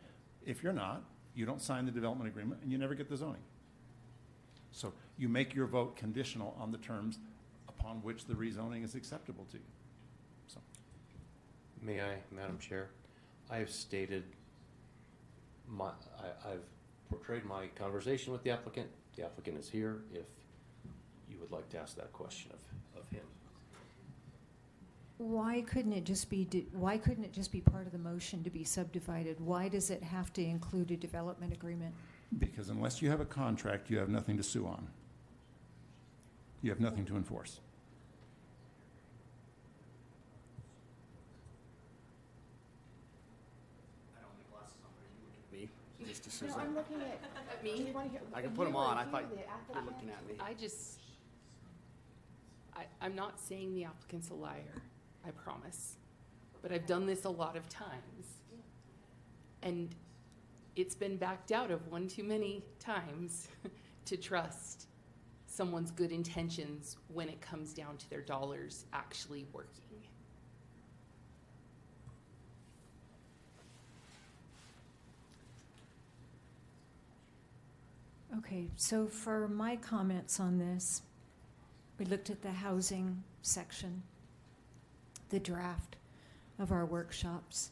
S17: If you're not, you don't sign the development agreement and you never get the zoning. So you make your vote conditional on the terms upon which the rezoning is acceptable to you. So.
S3: May I, Madam Chair? I have stated I've portrayed my conversation with the applicant. The applicant is here if you would like to ask that question of him.
S1: Why couldn't it just be part of the motion to be subdivided? Why does it have to include a development agreement?
S17: Because unless you have a contract, you have nothing to sue on. You have nothing to enforce.
S6: Just to
S8: No, I'm looking at me. Do you want to hear?
S6: I can put them on. I thought
S8: the
S6: you were looking at me.
S2: I'm not saying the applicant's a liar, I promise. But I've done this a lot of times. And it's been backed out of one too many times to trust someone's good intentions when it comes down to their dollars actually working.
S1: Okay, so for my comments on this, we looked at the housing section, the draft of our workshops,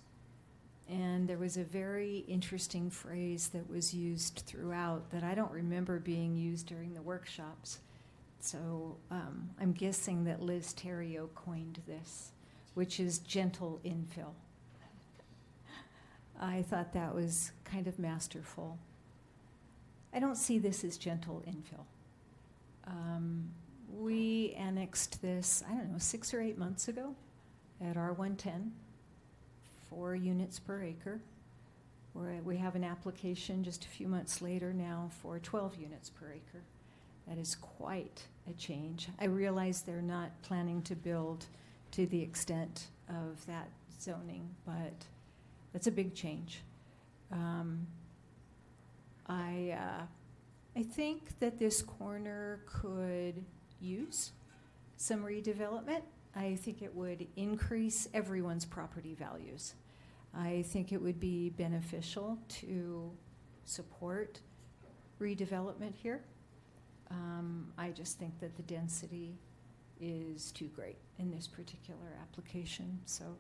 S1: and there was a very interesting phrase that was used throughout that I don't remember being used during the workshops. So I'm guessing that Liz Terrio coined this, which is gentle infill. I thought that was kind of masterful. I don't see this as gentle infill. We annexed this, I don't know, 6 or 8 months ago at R110, 4 units per acre. We have an application just a few months later now for 12 units per acre. That is quite a change. I realize they're not planning to build to the extent of that zoning, but that's a big change. I think that this corner could use some redevelopment. I think it would increase everyone's property values. I think it would be beneficial to support redevelopment here. I just think that the density is too great in this particular application, so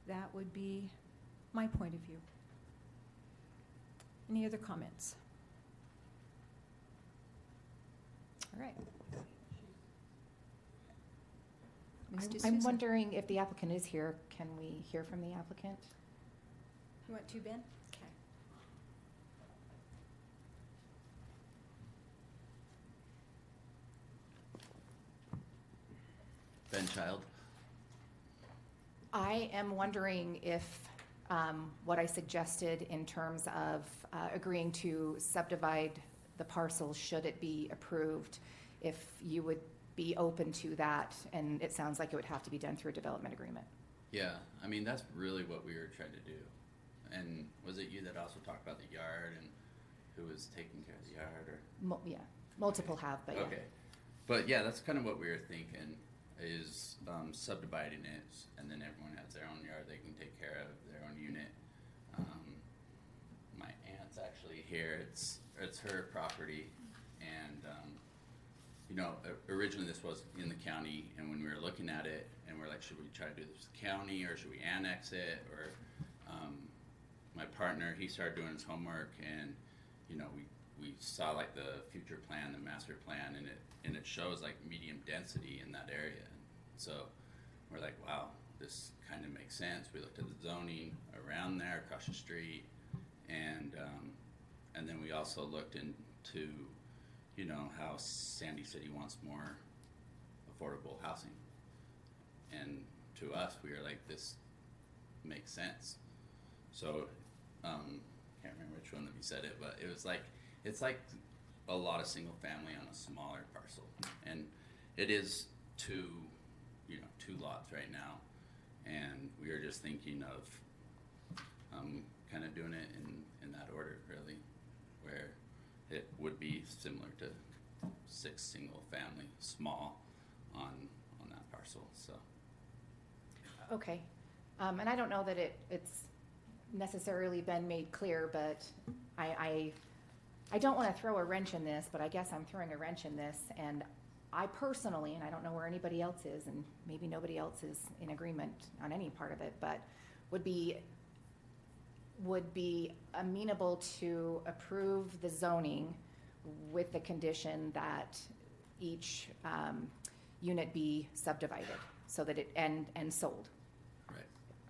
S1: that would be my point of view. Any other comments? All right.
S8: I'm wondering if the applicant is here, can we hear from the applicant?
S1: You want to, Ben? Okay.
S19: Ben Child.
S8: I am wondering if what I suggested in terms of agreeing to subdivide the parcel, should it be approved, if you would be open to that, and it sounds like it would have to be done through a development agreement.
S19: Yeah, I mean, that's really what we were trying to do. And was it you that also talked about the yard and who was taking care of the yard, or?
S8: Yeah, multiple have, but yeah.
S19: Okay, but yeah, that's kind of what we were thinking, is subdividing it, and then everyone has their own yard, they can take care of their own unit. My aunt's actually here, it's her property, and you know, originally this was in the county, and when we were looking at it, and we're like, should we try to do this county, or should we annex it, or my partner, he started doing his homework, and you know, we saw like the future plan, the master plan, and it shows like medium density in that area. So we're like, wow, this kind of makes sense. We looked at the zoning around there, across the street, and then we also looked into, you know, how Sandy City wants more affordable housing. And to us, we were like, this makes sense. So, can't remember which one of you said it, but it was like, it's like a lot of single family on a smaller parcel. And it is two lots right now. And we were just thinking of kind of doing it in that order, really, where it would be similar to 6 single family, small, on that parcel, so.
S8: Okay, and I don't know that it's necessarily been made clear, but I don't want to throw a wrench in this, but I guess I'm throwing a wrench in this, and I personally, and I don't know where anybody else is, and maybe nobody else is in agreement on any part of it, but would be amenable to approve the zoning with the condition that each unit be subdivided so that it and sold.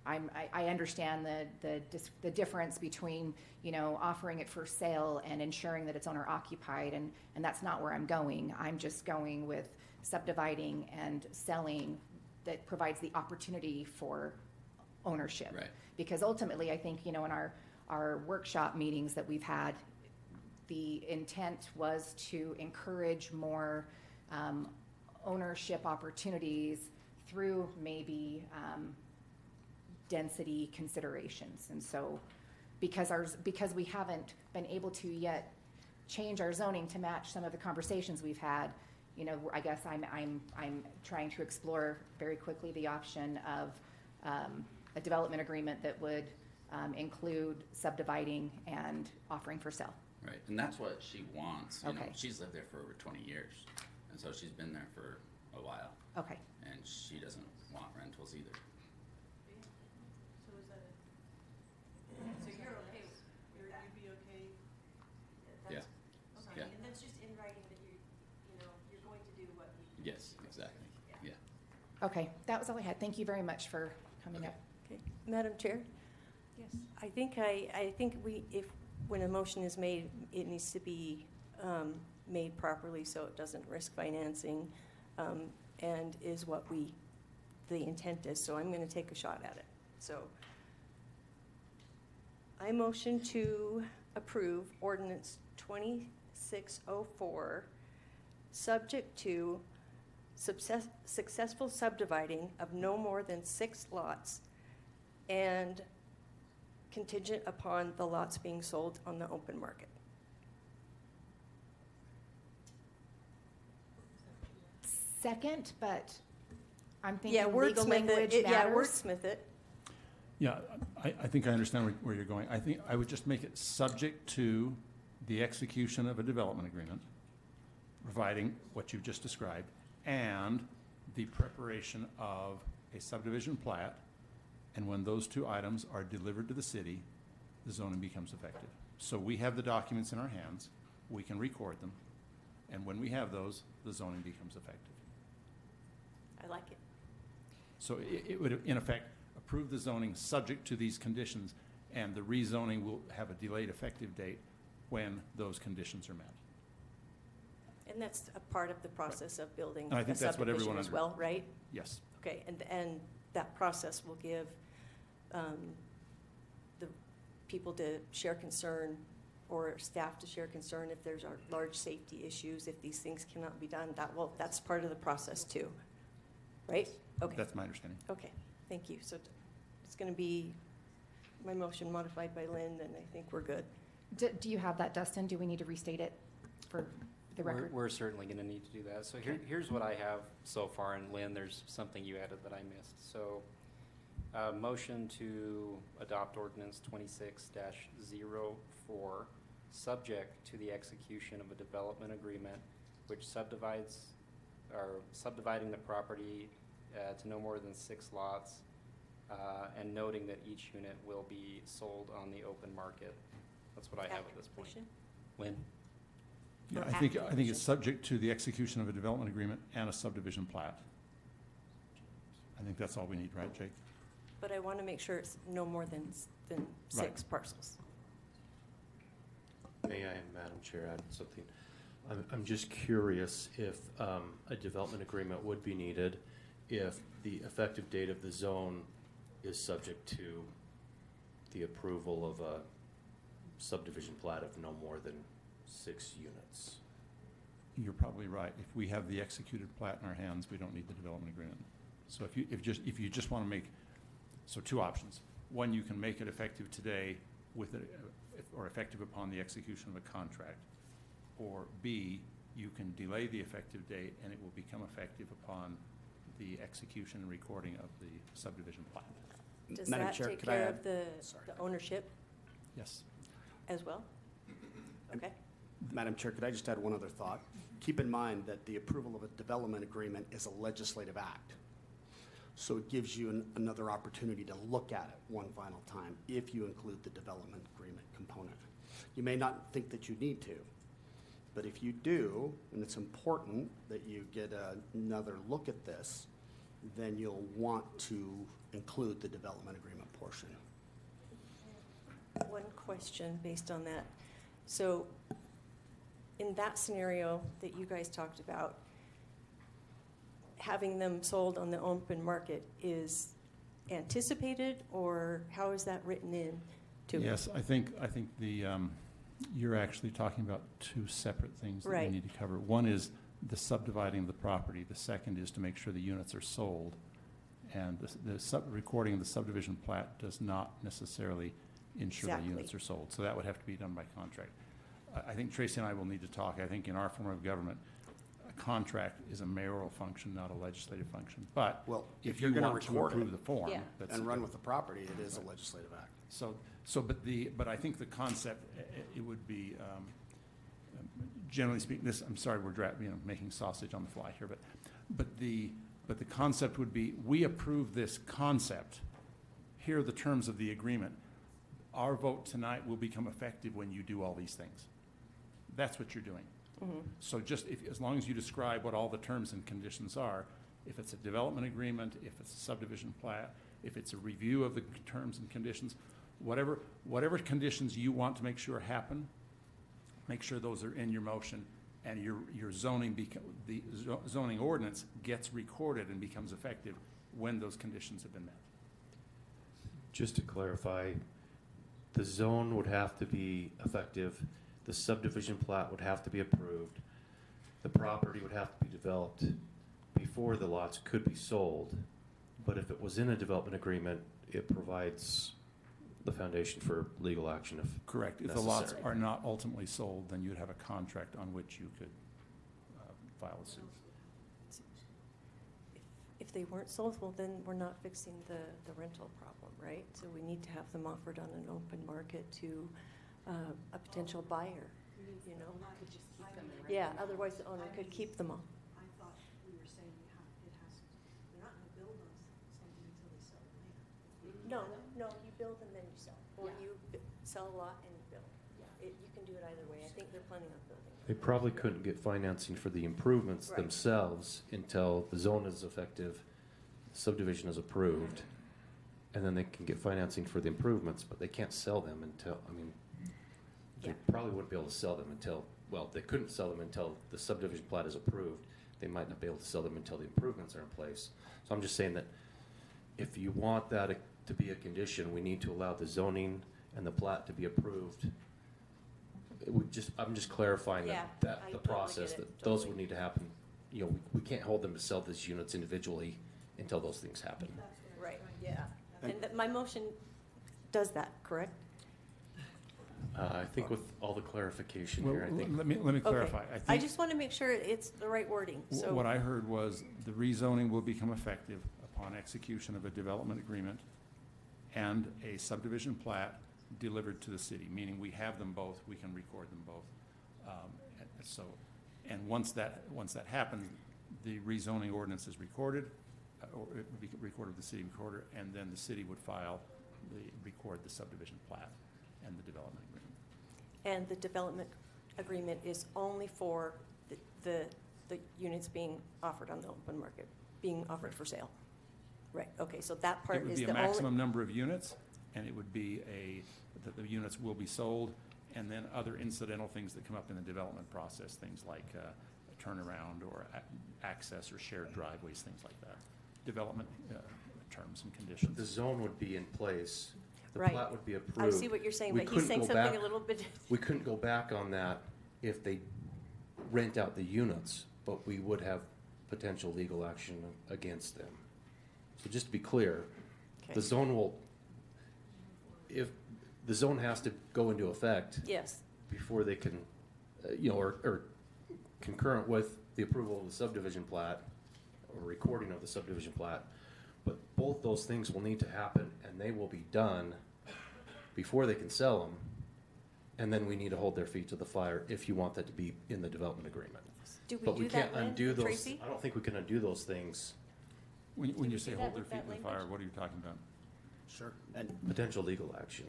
S8: I understand the difference between, you know, offering it for sale and ensuring that it's owner occupied, and that's not where I'm going. I'm just going with subdividing and selling that provides the opportunity for ownership.
S19: Right.
S8: Because ultimately, I think, you know, in our workshop meetings that we've had, the intent was to encourage more ownership opportunities through maybe density considerations. And so because we haven't been able to yet change our zoning to match some of the conversations we've had, you know, I guess I'm trying to explore very quickly the option of a development agreement that would include subdividing and offering for sale.
S19: Right, and that's what she wants. You know,
S8: Okay.
S19: she's lived there for over 20 years, and so she's been there for a while.
S8: Okay.
S19: And she doesn't want rentals either.
S7: So is that so you're okay, you'd be okay?
S19: Yeah.
S10: Okay,
S19: Yeah.
S10: and that's just in writing that you're going to do what you.
S19: Yes, exactly. Yeah.
S8: Okay, that was all I had. Thank you very much for coming up.
S10: Okay, Madam Chair?
S1: Yes.
S10: I think when a motion is made, it needs to be made properly so it doesn't risk financing, and is what the intent is. So I'm going to take a shot at it. So I motion to approve ordinance 2604, subject to successful subdividing of no more than 6 lots and contingent upon the lots being sold on the open market.
S8: Second, but I'm
S10: Yeah,
S8: thinking legal
S10: wordsmith
S8: language
S10: it. Yeah,
S8: matters.
S10: wordsmith it.
S17: Yeah, I think I understand where you're going. I think I would just make it subject to the execution of a development agreement, providing what you've just described, and the preparation of a subdivision plat. And when those 2 items are delivered to the city, the zoning becomes effective. So we have the documents in our hands, we can record them, and when we have those, the zoning becomes effective.
S10: I like it.
S17: So it would, in effect, approve the zoning subject to these conditions, and the rezoning will have a delayed effective date when those conditions are met.
S10: And that's a part of the process of building
S17: And I think
S10: a
S17: that's what
S10: subdivision
S17: everyone
S10: as well, right?
S17: Yes.
S10: Okay, and that process will give the people to share concern or staff to share concern if there's large safety issues, if these things cannot be done, that's part of the process too, right? Okay.
S17: That's my understanding.
S10: Okay, thank you. So it's going to be my motion modified by Lynn, and I think we're good.
S8: Do you have that, Dustin? Do we need to restate it for the record?
S18: We're certainly going to need to do that. So here's what I have so far, and Lynn, there's something you added that I missed. So motion to adopt ordinance 26-04, subject to the execution of a development agreement which subdividing the property to no more than 6 lots, and noting that each unit will be sold on the open market. That's what I have at this point. Lynn?
S17: Yeah, I think it's subject to the execution of a development agreement and a subdivision plat. I think that's all we need, right, Jake?
S10: But I want to make sure it's no more than 6 parcels.
S3: May I, Madam Chair, add something? I'm just curious if a development agreement would be needed if the effective date of the zone is subject to the approval of a subdivision plat of no more than 6 units.
S17: You're probably right. If we have the executed plat in our hands, we don't need the development agreement. So if you just want to make, so 2 options. One, you can make it effective today or effective upon the execution of a contract. Or B, you can delay the effective date and it will become effective upon the execution and recording of the subdivision plat.
S10: Does that take care of the ownership?
S17: Yes.
S10: As well? Okay.
S6: Madam Chair, could I just add one other thought? Keep in mind that the approval of a development agreement is a legislative act. So it gives you another opportunity to look at it one final time if you include the development agreement component. You may not think that you need to, but if you do, and it's important that you get another look at this, then you'll want to include the development agreement portion.
S10: One question based on that. So in that scenario that you guys talked about, having them sold on the open market is anticipated, or how is that written in to it?
S17: Yes, I think the you're actually talking about 2 separate things that we need to cover. One is the subdividing of the property. The second is to make sure the units are sold. And the recording of the subdivision plat does not necessarily ensure the units are sold. So that would have to be done by contract. I think Tracy and I will need to talk. I think in our form of government, a contract is a mayoral function, not a legislative function. But if you're going to approve the form
S6: and run with the property, it is a legislative act.
S17: But I think the concept, it would be, generally speaking, I'm sorry, we're making sausage on the fly here, but the concept would be, we approve this concept. Here are the terms of the agreement. Our vote tonight will become effective when you do all these things. That's what you're doing.
S10: Mm-hmm.
S17: So just as long as you describe what all the terms and conditions are, if it's a development agreement, if it's a subdivision plat, if it's a review of the terms and conditions, whatever conditions you want to make sure happen, make sure those are in your motion, and your zoning the zoning ordinance gets recorded and becomes effective when those conditions have been met.
S3: Just to clarify, the zone would have to be effective, the subdivision plat would have to be approved, the property would have to be developed before the lots could be sold. But if it was in a development agreement, it provides the foundation for legal action if
S17: correct. If the lots are not ultimately sold, then you'd have a contract on which you could file a suit.
S10: If they weren't sold, well, then we're not fixing the rental problem, right? So we need to have them offered on an open market to a potential buyer, you know?
S8: Could just keep them in
S10: Yeah, otherwise the owner could keep them all.
S5: I thought we were saying they're not going to build on something until they sell the land.
S10: No, you build and then you sell. Or you sell a lot and you build. You can do it either way. I think they're planning on building.
S3: they probably couldn't get financing for the improvements themselves until the zone is effective, subdivision is approved, and then they can get financing for the improvements, but they can't sell them until, they probably wouldn't be able to sell them until, well, they couldn't sell them until the subdivision plat is approved. They might not be able to sell them until the improvements are in place. So I'm just saying that if you want that to be a condition, we need to allow the zoning and the plat to be approved. I'm just clarifying
S10: Yeah,
S3: that
S10: I
S3: the
S10: totally
S3: process,
S10: get it,
S3: that those
S10: totally.
S3: would need to happen. You know, we can't hold them to sell these units individually until those things happen.
S10: Right, yeah. And my motion does that, correct?
S3: I think with all the clarification
S17: Well,
S3: here, I think.
S17: let me clarify.
S10: Okay.
S17: I
S10: I
S17: think
S10: just want to make sure it's the right wording, so.
S17: what I heard was the rezoning will become effective upon execution of a development agreement and a subdivision plat delivered to the city, meaning we have them both, we can record them both. And once that happens, the rezoning ordinance is recorded, or it would be recorded with the city recorder, and then the city would record the subdivision plat and the development agreement.
S10: And the development agreement is only for the units being offered on the open market, being offered for sale. Right, okay, so that part is the only.
S17: It would be a maximum number of units, and it would be that the units will be sold, and then other incidental things that come up in the development process, things like a turnaround or access or shared driveways, things like that. Development terms and conditions.
S3: The zone would be in place. The
S10: Right.
S3: plat would be approved.
S10: I see what you're saying,
S3: We
S10: but he's
S3: couldn't
S10: saying
S3: go
S10: something
S3: back-
S10: a little bit.
S3: We couldn't go back on that if they rent out the units, but we would have potential legal action against them. So just to be clear,
S10: Okay.
S3: the zone has to go into effect
S10: Yes,
S3: before they can, or concurrent with the approval of the subdivision plat or recording of the subdivision plat. But both those things will need to happen, and they will be done before they can sell them. And then we need to hold their feet to the fire if you want that to be in the development agreement.
S10: do we
S3: But we
S10: do
S3: can't
S10: that, Lynn,
S3: undo those.
S10: Tracy?
S3: I don't think we can undo those things.
S17: When you say
S10: do
S17: hold
S10: that
S17: their
S10: with
S17: feet
S10: that
S17: to the
S10: language?
S17: fire, what are you talking about?
S6: Sure. And
S3: Potential legal action.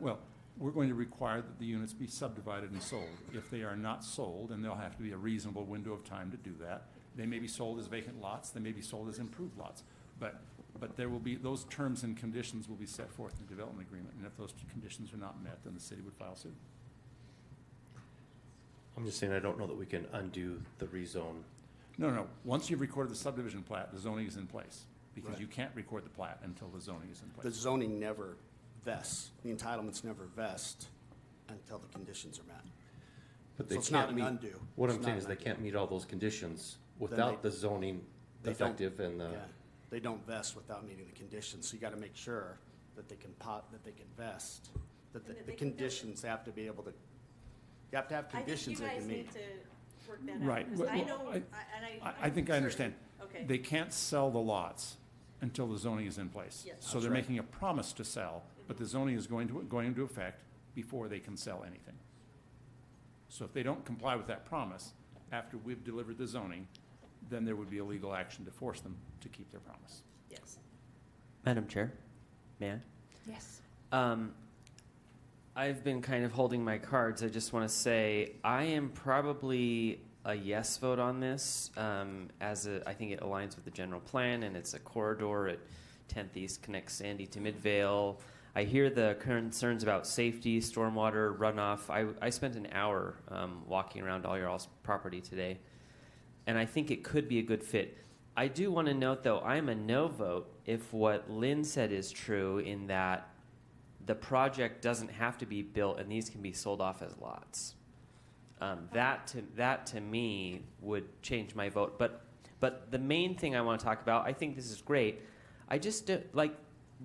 S17: Well, we're going to require that the units be subdivided and sold. If they are not sold, and there'll have to be a reasonable window of time to do that, they may be sold as vacant lots, they may be sold as improved lots. But there will be, those terms and conditions will be set forth in the development agreement, and if those conditions are not met, then the city would file suit.
S3: I'm just saying I don't know that we can undo the rezone.
S17: No. Once you've recorded the subdivision plat, the zoning is in place, because
S6: Right.
S17: you can't record the plat until the zoning is in
S6: the
S17: place.
S6: zoning never vests, the entitlements never vest until the conditions are met.
S3: But they
S6: So it's not
S3: can't
S6: an
S3: meet,
S6: undo.
S3: what
S6: It's
S3: I'm
S6: not
S3: saying
S6: an
S3: is they
S6: undo.
S3: can't meet all those conditions
S6: Then
S3: without
S6: they-
S3: the zoning
S6: they don't-
S3: effective and the.
S6: Yeah, they don't vest without meeting the conditions, so you gotta make sure that they can vest, that
S10: And that
S6: the
S10: they can build.
S6: conditions have to be able to, you have to have conditions they can meet.
S10: I think you guys need to work that out.
S17: Right.
S10: 'cause
S17: Well,
S10: I know,
S17: I-
S10: and
S17: I think I
S10: I'm
S17: understand.
S10: certain. Okay.
S17: They can't sell the lots until the zoning is in place.
S10: Yes.
S17: So
S6: That's
S17: they're
S6: right.
S17: making a promise to sell, but the zoning is going into effect before they can sell anything. So if they don't comply with that promise after we've delivered the zoning, then there would be a legal action to force them to keep their promise.
S10: Yes.
S12: Madam Chair, may I?
S10: Yes.
S12: I've been kind of holding my cards. I just want to say I am probably a yes vote on this. I think it aligns with the general plan, and it's a corridor at 10th East, connects Sandy to Midvale. I hear the concerns about safety, stormwater, runoff. I spent an hour walking around all your all's property today, and I think it could be a good fit. I do want to note, though, I'm a no vote if what Lynn said is true, in that the project doesn't have to be built and these can be sold off as lots. That to me would change my vote. But the main thing I want to talk about, I think this is great. I just like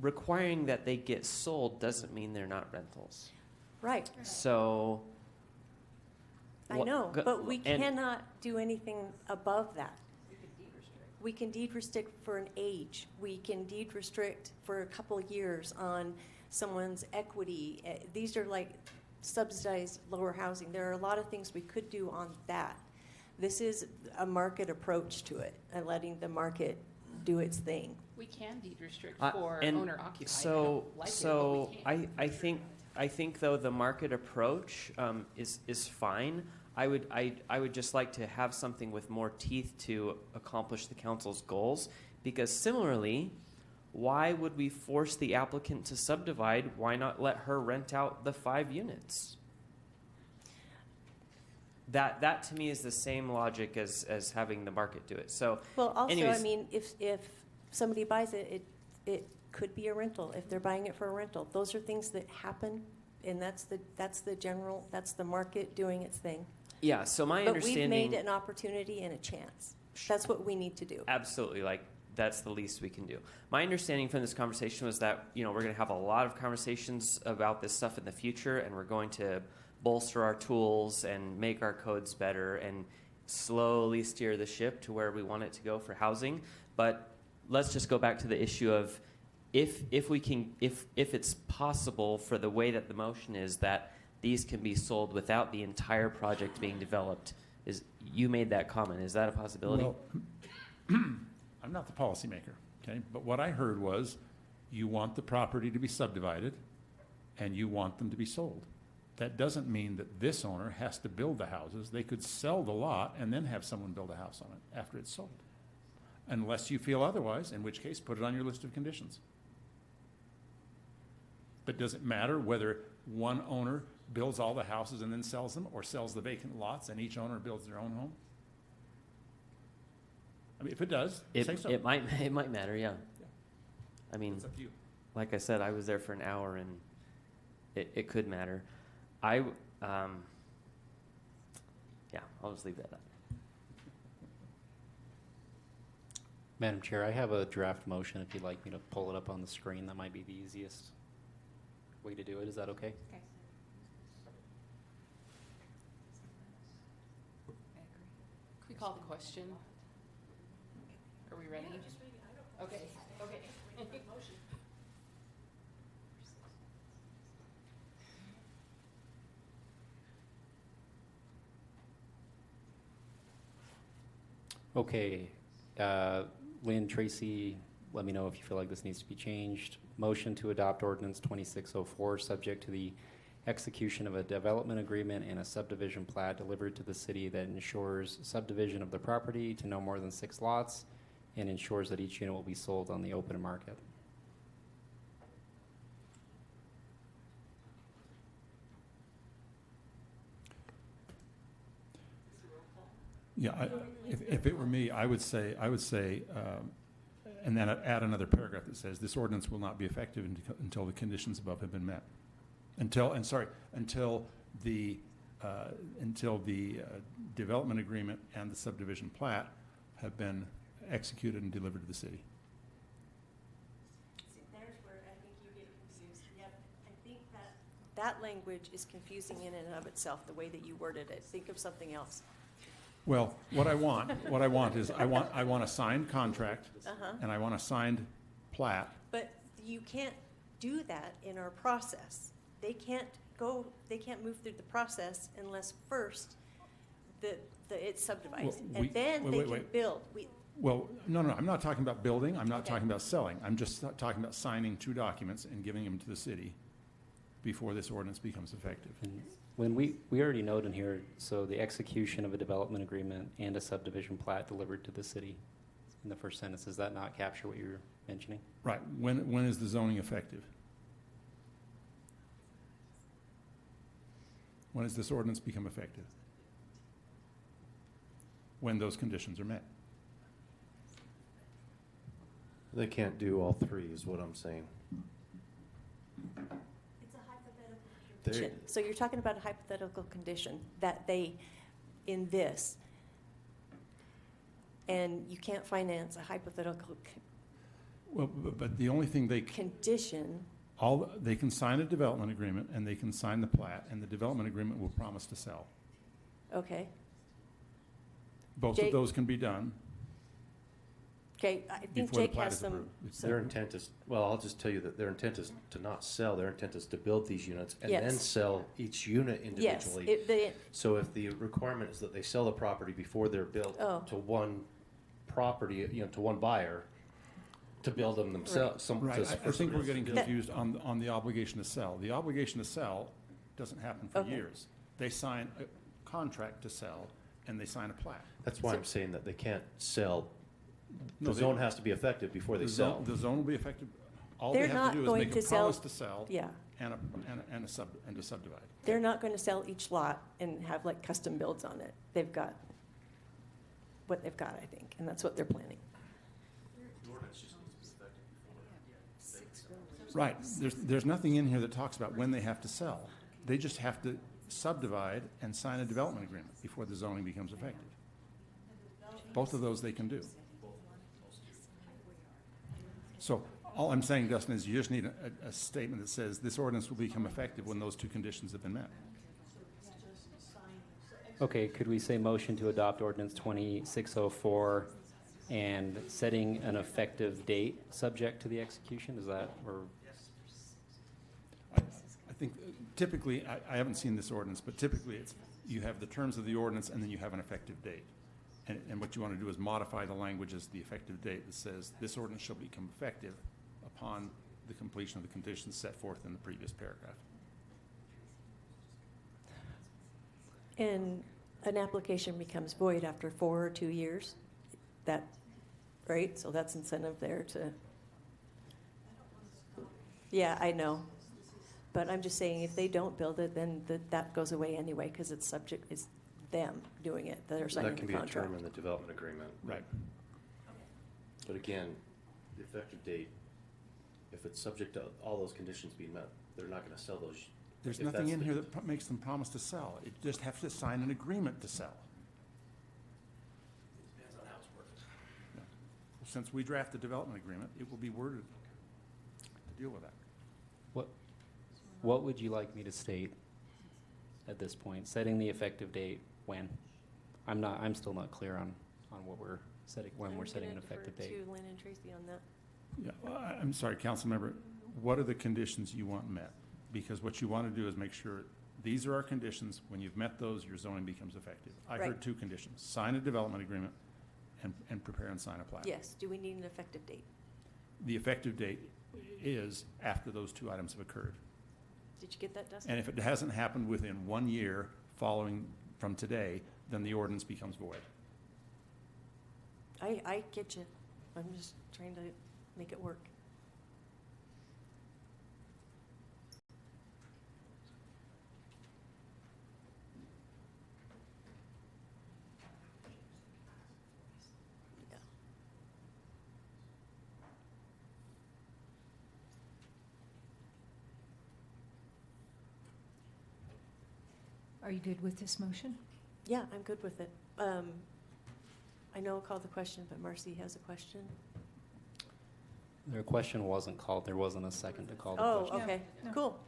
S12: requiring that they get sold doesn't mean they're not rentals.
S10: Right.
S12: So
S10: I know, but we cannot do anything above that. We can deed restrict for an age. We can deed restrict for a couple of years on someone's equity. These are like subsidized lower housing. There are a lot of things we could do on that. This is a market approach to it, and letting the market do its thing.
S2: We can deed restrict
S12: Uh,
S2: for
S12: and
S2: owner occupied.
S12: So,
S2: I don't like
S12: so
S2: it, but we can.
S12: I think though the market approach is fine. I would just like to have something with more teeth to accomplish the council's goals, because similarly, why would we force the applicant to subdivide? Why not let her rent out the 5 units? that to me is the same logic as having the market do it. So,
S10: Well, also,
S12: anyways,
S10: I mean, if somebody buys it, it could be a rental, if they're buying it for a rental. Those are things that happen, and that's the market doing its thing.
S12: yeah. So my
S10: But we've
S12: understanding,
S10: made an opportunity and a chance. That's what we need to do.
S12: absolutely, like that's the least we can do. My understanding from this conversation was that we're going to have a lot of conversations about this stuff in the future, and we're going to bolster our tools and make our codes better and slowly steer the ship to where we want it to go for housing. But let's just go back to the issue of if it's possible for the way that the motion is that these can be sold without the entire project being developed. You made that comment. Is that a possibility?
S17: Well, I'm not the policymaker, okay? But what I heard was you want the property to be subdivided and you want them to be sold. That doesn't mean that this owner has to build the houses. They could sell the lot and then have someone build a house on it after it's sold. Unless you feel otherwise, in which case put it on your list of conditions. But does it matter whether one owner builds all the houses and then sells them, or sells the vacant lots and each owner builds their own home? I mean, if it does, say so.
S12: It might matter, yeah. I mean,
S17: It's up to you.
S12: like I said, I was there for an hour, and it could matter. Yeah, I'll just leave that at that.
S18: Madam Chair, I have a draft motion. If you'd like me to pull it up on the screen, that might be the easiest way to do it. Is that okay?
S21: Okay.
S2: Can we call the question? Are we ready? Okay, okay.
S18: Okay, Lynn, Tracy, let me know if you feel like this needs to be changed. Motion to adopt ordinance 2604, subject to the execution of a development agreement and a subdivision plat delivered to the city that ensures subdivision of the property to no more than 6 lots and ensures that each unit will be sold on the open market.
S17: Yeah, if it were me, I would say, and then I'd add another paragraph that says, this ordinance will not be effective until the conditions above have been met. Until the development agreement and the subdivision plat have been executed and delivered to the city.
S10: See, there's where I think you get confused. Yep, I think that language is confusing in and of itself, the way that you worded it. Think of something else.
S17: Well, what I want is I want a signed contract and I want a signed plat.
S10: But you can't do that in our process. They can't move through the process unless first it's subdivided.
S17: Well,
S10: And then they can build.
S17: Well, no, I'm not talking about building. I'm not talking about selling. I'm just talking about signing 2 documents and giving them to the city before this ordinance becomes effective.
S18: And when we already note in here, so the execution of a development agreement and a subdivision plat delivered to the city in the first sentence, does that not capture what you're mentioning?
S17: Right. When is the zoning effective? When does this ordinance become effective? When those conditions are met.
S3: They can't do all 3 is what I'm saying.
S10: It's a hypothetical condition. So you're talking about a hypothetical condition that in this, and you can't finance a hypothetical
S17: Well, but the only thing
S10: condition.
S17: they can sign a development agreement and they can sign the plat, and the development agreement will promise to sell.
S10: Okay.
S17: Both of those can be done.
S10: Okay, I think
S17: Before the
S10: Jake
S17: plat
S10: has
S17: is
S10: some.
S17: approved.
S3: Their intent is, well, I'll just tell you that their intent is to not sell. Their intent is to build these units and then
S10: Yes.
S3: sell each unit individually.
S10: Yes.
S3: So if the requirement is that they sell the property before they're built to one property, to one buyer, to build them themselves.
S17: Right, I think we're getting confused on the obligation to sell. The obligation to sell doesn't happen for years. They sign a contract to sell, and they sign a plat.
S3: That's why I'm saying that they can't sell. The zone has to be effective before they sell.
S17: The zone will be effective. All
S10: They're
S17: they have
S10: not
S17: to do is
S10: going
S17: make
S10: to
S17: a
S10: sell.
S17: promise to sell.
S10: Yeah,
S17: and to subdivide.
S10: They're not going to sell each lot and have like custom builds on it. They've got what they've got, I think, and that's what they're planning.
S17: Right. There's nothing in here that talks about when they have to sell. They just have to subdivide and sign a development agreement before the zoning becomes effective. Both of those they can do. So all I'm saying, Dustin, is you just need a statement that says this ordinance will become effective when those two conditions have been met.
S18: Okay, could we say motion to adopt ordinance 2604 and setting an effective date subject to the execution? Is that, or?
S17: I think typically, I haven't seen this ordinance, but typically it's, you have the terms of the ordinance and then you have an effective date. And what you want to do is modify the language as the effective date that says this ordinance shall become effective upon the completion of the conditions set forth in the previous paragraph.
S10: And an application becomes void after 4 or 2 years. That, right? So that's incentive there to. Yeah, I know. But I'm just saying if they don't build it, then that goes away anyway because it's subject, it's them doing it that are signing the contract.
S3: That can be a term in the development agreement.
S17: Right.
S3: But again, the effective date, if it's subject to all those conditions being met, they're not going to sell those.
S17: There's nothing in here that makes them promise to sell. It just has to sign an agreement to sell.
S3: Depends on how it's worked.
S17: Yeah. Well, since we draft the development agreement, it will be worded to deal with that.
S18: What would you like me to state at this point? Setting the effective date when? I'm still not clear on what we're setting, when we're setting an effective date.
S10: To Lynn and Tracy on that.
S17: Yeah, well, I'm sorry, council member, what are the conditions you want met? Because what you want to do is make sure these are our conditions. When you've met those, your zoning becomes effective. I heard 2 conditions: sign a development agreement and prepare and sign a plat.
S10: Yes. Do we need an effective date?
S17: The effective date is after those 2 items have occurred.
S10: Did you get that, Dustin?
S17: And if it hasn't happened within 1 year following from today, then the ordinance becomes void.
S10: I get you. I'm just trying to make it work. Yeah.
S1: Are you good with this motion?
S10: Yeah, I'm good with it. I know I'll call the question, but Marcy has a question.
S18: Their question wasn't called. There wasn't a second to call the
S10: Oh,
S18: question.
S10: okay,
S1: No.
S10: cool.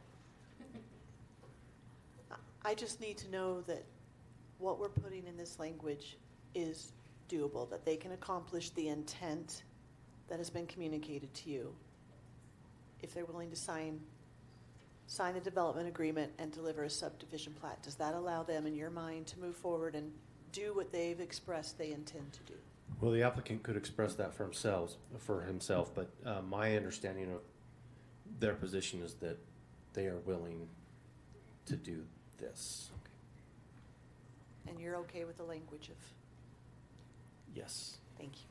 S7: I just need to know that what we're putting in this language is doable, that they can accomplish the intent that has been communicated to you. If they're willing to sign a development agreement and deliver a subdivision plat, does that allow them, in your mind, to move forward and do what they've expressed they intend to do?
S3: Well, the applicant could express that for himself, but my understanding of their position is that they are willing to do this.
S7: And you're okay with the language of,
S3: Yes.
S7: thank you.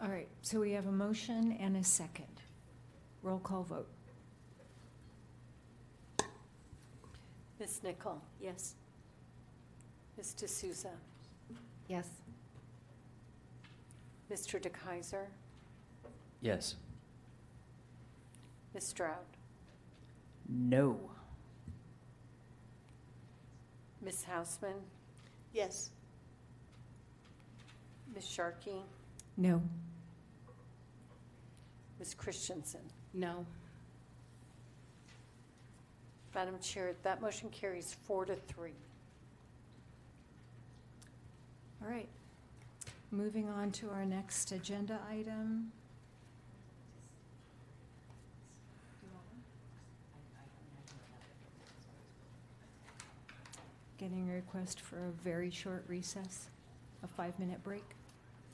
S1: All right, so we have a motion and a second. Roll call vote.
S4: Ms. Nichol,
S10: Yes.
S4: Ms. D'Souza,
S8: Yes.
S4: Mr. DeKaiser,
S12: Yes.
S4: Ms. Stroud,
S21: No.
S4: Ms. Hausman,
S7: Yes.
S4: Ms. Sharkey,
S1: No.
S4: Ms. Christensen.
S2: No.
S4: Madam Chair, that motion carries 4-3.
S1: All right. Moving on to our next agenda item. Getting a request for a very short recess, a 5-minute break.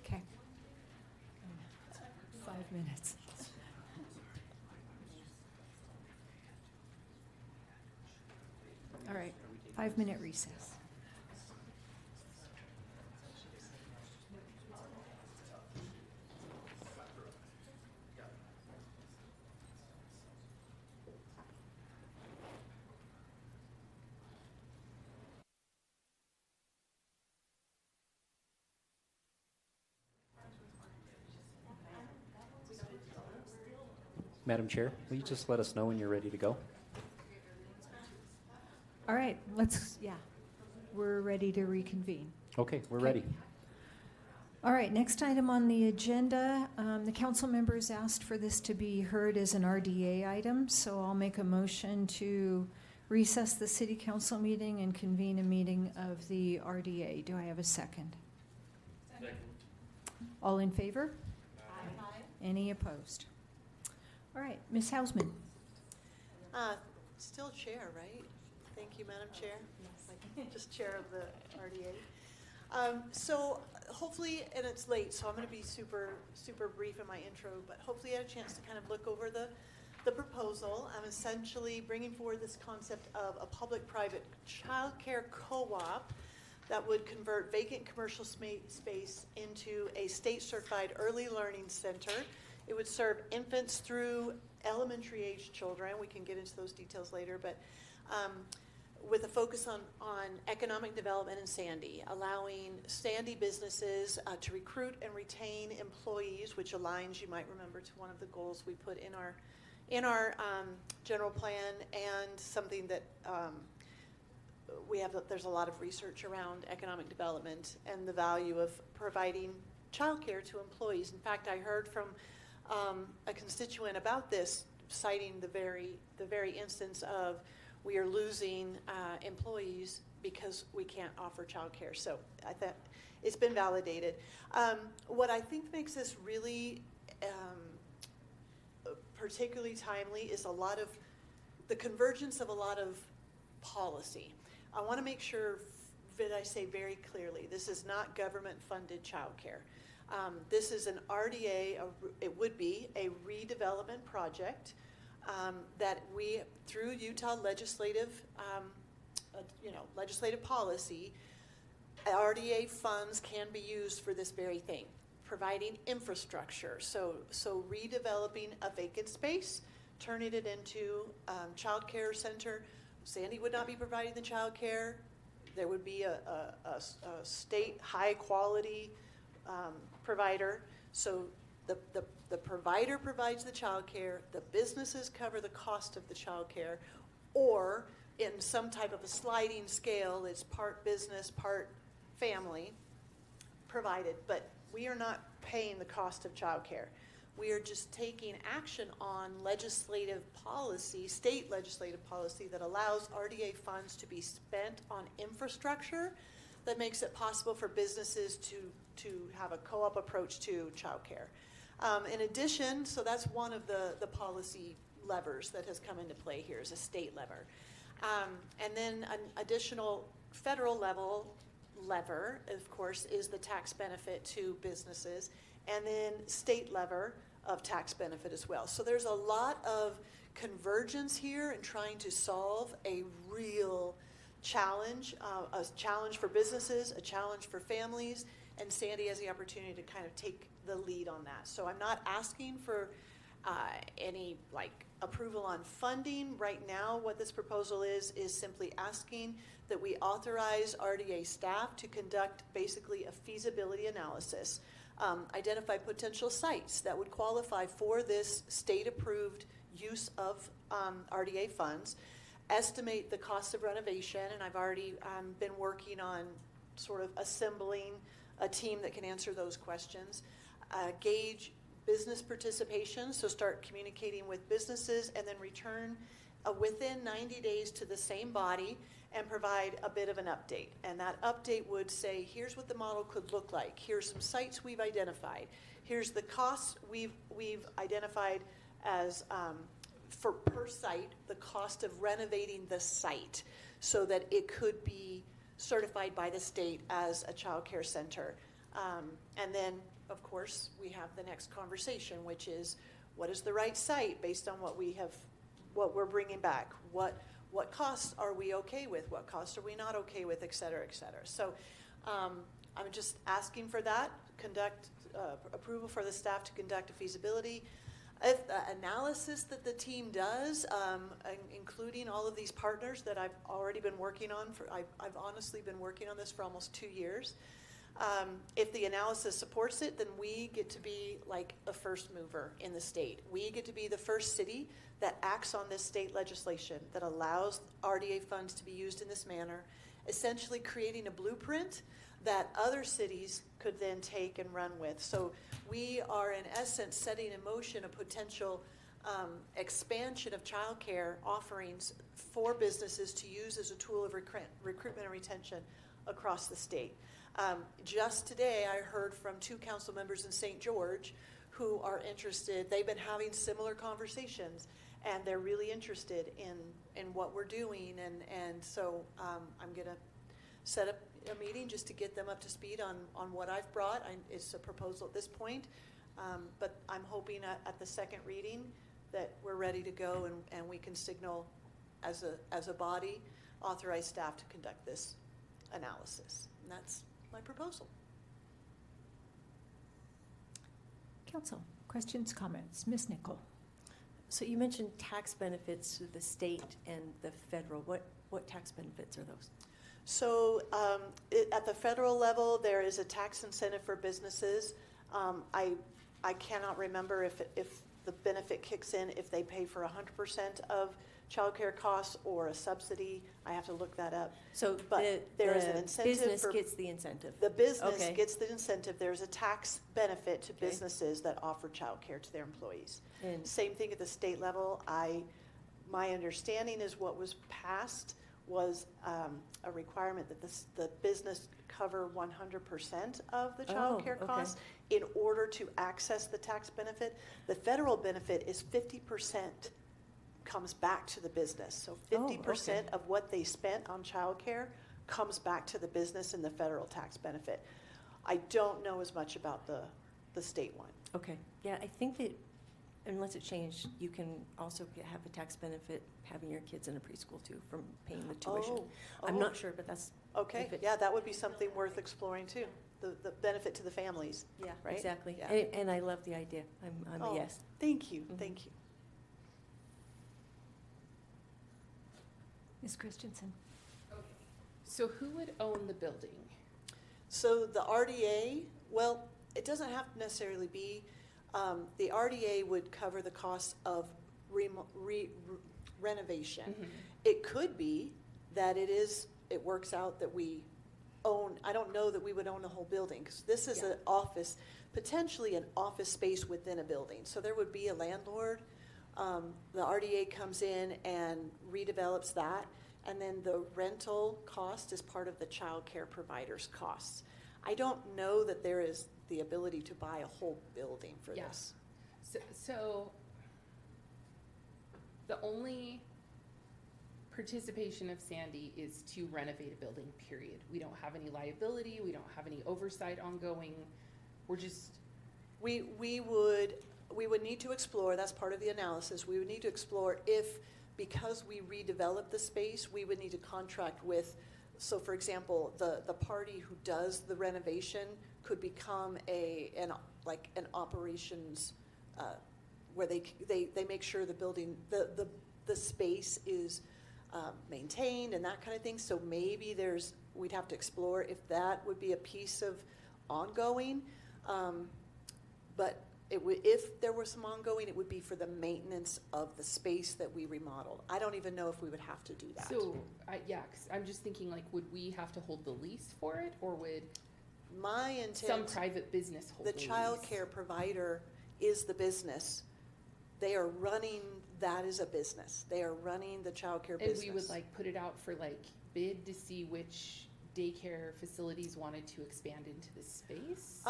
S1: Okay. 5 minutes. All right, 5-minute recess.
S18: Madam Chair, will you just let us know when you're ready to go?
S1: All right, we're ready to reconvene.
S18: Okay, we're
S1: Okay.
S18: ready.
S1: All right, next item on the agenda, the council members asked for this to be heard as an RDA item, so I'll make a motion to recess the city council meeting and convene a meeting of the RDA. Do I have a second?
S3: Second.
S1: All in favor? Aye. Any opposed? All right, Ms. Hausman.
S7: Still chair, right? Thank you, Madam Chair. Just chair of the RDA. So hopefully, and it's late, so I'm going to be super brief in my intro, but hopefully I had a chance to kind of look over the proposal. I'm essentially bringing forward this concept of a public-private childcare co-op that would convert vacant commercial space into a state-certified early learning center. It would serve infants through elementary age children. We can get into those details later, but with a focus on economic development in Sandy, allowing Sandy businesses to recruit and retain employees, which aligns, you might remember, to one of the goals we put in our general plan, and something that there's a lot of research around economic development and the value of providing childcare to employees. In fact, I heard from a constituent about this, citing the very instance of we are losing employees because we can't offer childcare. So I thought it's been validated. What I think makes this really particularly timely is the convergence of a lot of policy. I want to make sure that I say very clearly, this is not government-funded childcare. This is an RDA, it would be a redevelopment project that we, through Utah legislative policy, RDA funds can be used for this very thing, providing infrastructure. So redeveloping a vacant space, turning it into child care center. Sandy would not be providing the child care. There would be a state high quality provider. So the provider provides the child care, the businesses cover the cost of the child care, or in some type of a sliding scale, it's part business, part family provided. But we are not paying the cost of child care. We are just taking action on legislative policy, state legislative policy that allows RDA funds to be spent on infrastructure that makes it possible for businesses to have a co-op approach to child care. In addition, so that's one of the policy levers that has come into play here, is a state lever. And then an additional federal lever, of course, is the tax benefit to businesses, and then state lever of tax benefit as well. So there's a lot of convergence here in trying to solve a real challenge, a challenge for businesses, a challenge for families, and Sandy has the opportunity to kind of take the lead on that. So I'm not asking for any approval on funding right now. What this proposal is simply asking that we authorize RDA staff to conduct basically a feasibility analysis, identify potential sites that would qualify for this state-approved use of RDA funds, estimate the cost of renovation, and I've already been working on sort of assembling a team that can answer those questions, gauge business participation, so start communicating with businesses, and then return within 90 days to the same body and provide a bit of an update. And that update would say, here's what the model could look like. Here's some sites we've identified. Here's the costs we've identified as for per site, the cost of renovating the site so that it could be certified by the state as a child care center. And then, of course, we have the next conversation, which is, what is the right site based on what we're bringing back? What costs are we okay with? What costs are we not okay with, et cetera, et cetera. So I'm just asking for that, approval for the staff to conduct a feasibility analysis that the team does, including all of these partners that I've already been working on. I've honestly been working on this for almost 2 years. If the analysis supports it, then we get to be like a first mover in the state. We get to be the first city that acts on this state legislation that allows RDA funds to be used in this manner, essentially creating a blueprint that other cities could then take and run with. So we are in essence setting in motion a potential expansion of childcare offerings for businesses to use as a tool of recruitment and retention across the state. Just today, I heard from 2 council members in St. George who are interested. They've been having similar conversations, and they're really interested in what we're doing. And so I'm going to set up a meeting just to get them up to speed on what I've brought. It's a proposal at this point, but I'm hoping at the second reading that we're ready to go and we can signal as a body, authorize staff to conduct this analysis. And that's my proposal.
S1: Council, questions, comments? Ms. Nichol.
S10: So you mentioned tax benefits to the state and the federal. What tax benefits are those?
S7: So at the federal level, there is a tax incentive for businesses. I cannot remember if the benefit kicks in if they pay for 100% of childcare costs or a subsidy. I have to look that up.
S10: So
S7: there is an incentive.
S10: Business gets the incentive.
S7: The business gets the incentive. There's a tax benefit to businesses that offer childcare to their employees.
S10: And
S7: same thing at the state level. My understanding is what was passed was a requirement that the business cover 100% of the childcare costs in order to access the tax benefit. The federal benefit is 50% comes back to the business. So 50% of what they spent on childcare comes back to the business in the federal tax benefit. I don't know as much about the state one.
S10: Okay. Yeah, I think that unless it changed, you can also have a tax benefit having your kids in a preschool too from paying the tuition. I'm not sure, but that's
S7: okay. Yeah, that would be something worth exploring too. The benefit to the families.
S10: Yeah,
S7: right?
S10: Exactly.
S7: Yeah.
S10: And I love the idea. I'm a yes.
S7: Thank you. Thank you.
S1: Ms. Christensen.
S2: Okay. So who would own the building?
S7: So the RDA, well, it doesn't have to necessarily be. The RDA would cover the cost of renovation.
S2: Mm-hmm.
S7: It could be that it works out that we own, I don't know that we would own the whole building, because this is an office, potentially an office space within a building. So there would be a landlord. The RDA comes in and redevelops that, and then the rental cost is part of the child care provider's costs. I don't know that there is the ability to buy a whole building for this.
S2: So the only participation of Sandy is to renovate a building, period. We don't have any liability, we don't have any oversight ongoing. We're just
S7: we would need to explore, that's part of the analysis, we would need to explore if, because we redevelop the space, we would need to contract with, so for example, the party who does the renovation could become an operations where they make sure the building, the space is maintained and that kind of thing. So maybe we'd have to explore if that would be a piece of ongoing. But if there were some ongoing, it would be for the maintenance of the space that we remodeled. I don't even know if we would have to do that.
S2: So, 'cause I'm just thinking, like, would we have to hold the lease for it, or would
S7: my intent,
S2: some private business hold
S7: the
S2: the
S7: child
S2: lease?
S7: care provider is the business. They are running that as a business. They are running the child care business.
S2: And we would put it out for bid to see which daycare facilities wanted to expand into this space?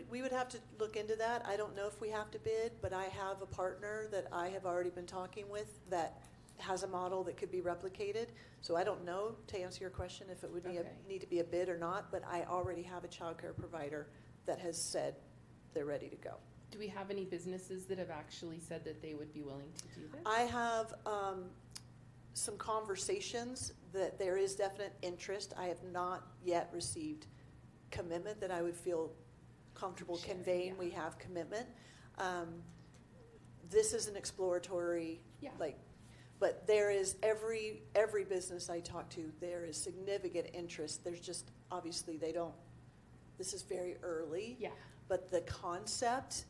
S7: We would have to look into that. I don't know if we have to bid, but I have a partner that I have already been talking with that has a model that could be replicated. So I don't know, to answer your question, if it would need to be a bid or not, but I already have a child care provider that has said they're ready to go.
S2: Do we have any businesses that have actually said that they would be willing to do this?
S7: I have some conversations that there is definite interest. I have not yet received commitment that I would feel comfortable conveying. We have commitment. This is an exploratory, but there is every business I talk to, there is significant interest. There's just, obviously, they don't This is very early.
S2: Yeah.
S7: But the concept,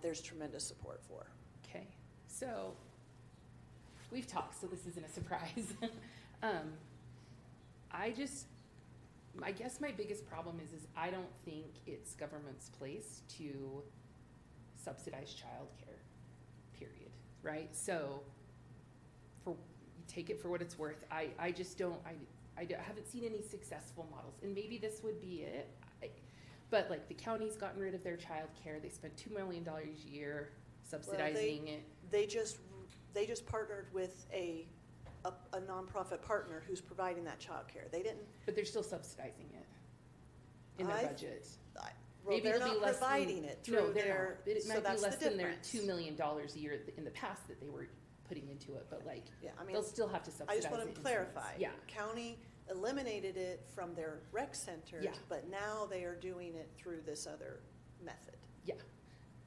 S7: there's tremendous support for.
S2: Okay, so we've talked, so this isn't a surprise. I guess my biggest problem is I don't think it's government's place to subsidize childcare, period, right? So take it for what it's worth. I just don't, I haven't seen any successful models, and maybe this would be it. But like the county's gotten rid of their childcare. They spent $2 million a year subsidizing it.
S7: They just partnered with a nonprofit partner who's providing that childcare. They didn't.
S2: But they're still subsidizing it in their budget.
S7: Well,
S2: Maybe
S7: they're
S2: it'll
S7: not
S2: be less
S7: providing
S2: than,
S7: it through
S2: no, they're
S7: their.
S2: not. It
S7: so
S2: might
S7: that's
S2: be less
S7: the
S2: than their
S7: difference.
S2: $2 million a year in the past that they were putting into it. But like,
S7: Yeah, I mean,
S2: they'll still have to subsidize
S7: I just want
S2: it
S7: to
S2: in some
S7: clarify.
S2: ways. Yeah.
S7: County eliminated it from their rec centers,
S2: Yeah.
S7: but now they are doing it through this other method.
S2: Yeah.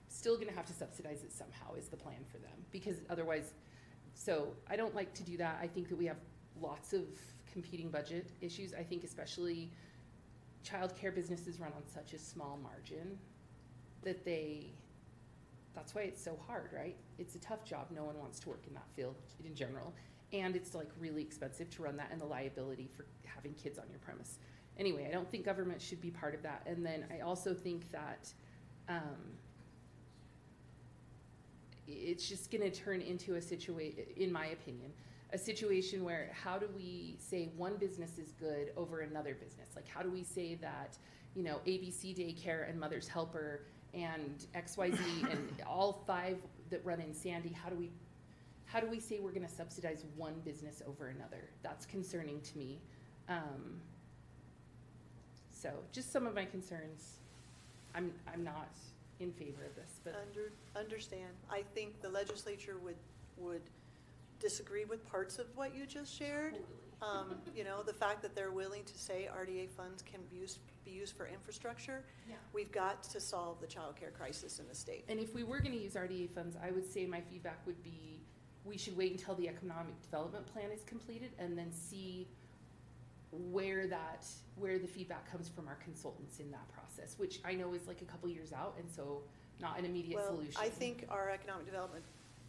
S2: Still gonna have to subsidize it somehow is the plan for them, because otherwise, so I don't like to do that. I think that we have lots of competing budget issues. I think especially childcare businesses run on such a small margin that that's why it's so hard, right? It's a tough job. No one wants to work in that field in general. And it's like really expensive to run that, and the liability for having kids on your premise. Anyway, I don't think government should be part of that. And then I also think that it's just going to turn into a situation, in my opinion, a situation where how do we say one business is good over another business? Like how do we say that, you know, ABC Daycare and Mother's Helper and XYZ and all 5 that run in Sandy, how do we say we're going to subsidize one business over another? That's concerning to me. So just some of my concerns. I'm not in favor of this, but
S7: Understand. I think the legislature would disagree with parts of what you just shared. You know, the fact that they're willing to say RDA funds can be used for infrastructure.
S2: Yeah.
S7: We've got to solve the childcare crisis in the state.
S2: And if we were going to use RDA funds, I would say my feedback would be we should wait until the economic development plan is completed and then see where the feedback comes from our consultants in that process, which I know is like a couple years out, and so not an immediate solution.
S7: I think our economic development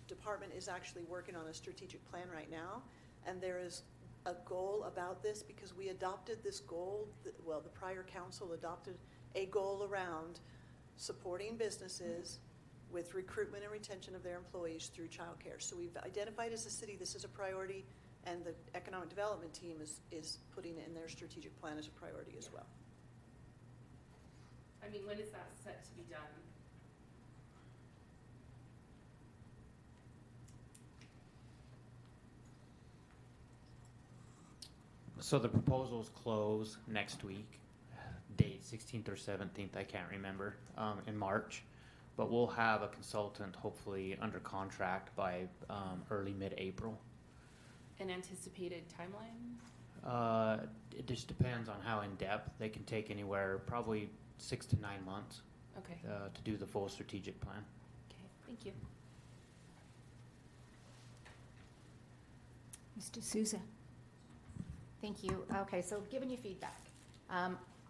S7: department is actually working on a strategic plan right now, and there is a goal about this because we adopted this goal, the prior council adopted a goal around supporting businesses with recruitment and retention of their employees through childcare. So we've identified as a city this is a priority, and the economic development team is putting it in their strategic plan as a priority as well.
S2: I mean, when is that set to be done?
S14: So the proposals close next week, date 16th or 17th, I can't remember, in March. But we'll have a consultant hopefully under contract by early mid-April.
S2: An anticipated timeline?
S14: It just depends on how in-depth. They can take anywhere, probably 6 to 9 months.
S2: Okay.
S14: To do the full strategic plan.
S2: Okay, thank you.
S1: Mr. Souza.
S8: Thank you. Okay, so giving you feedback.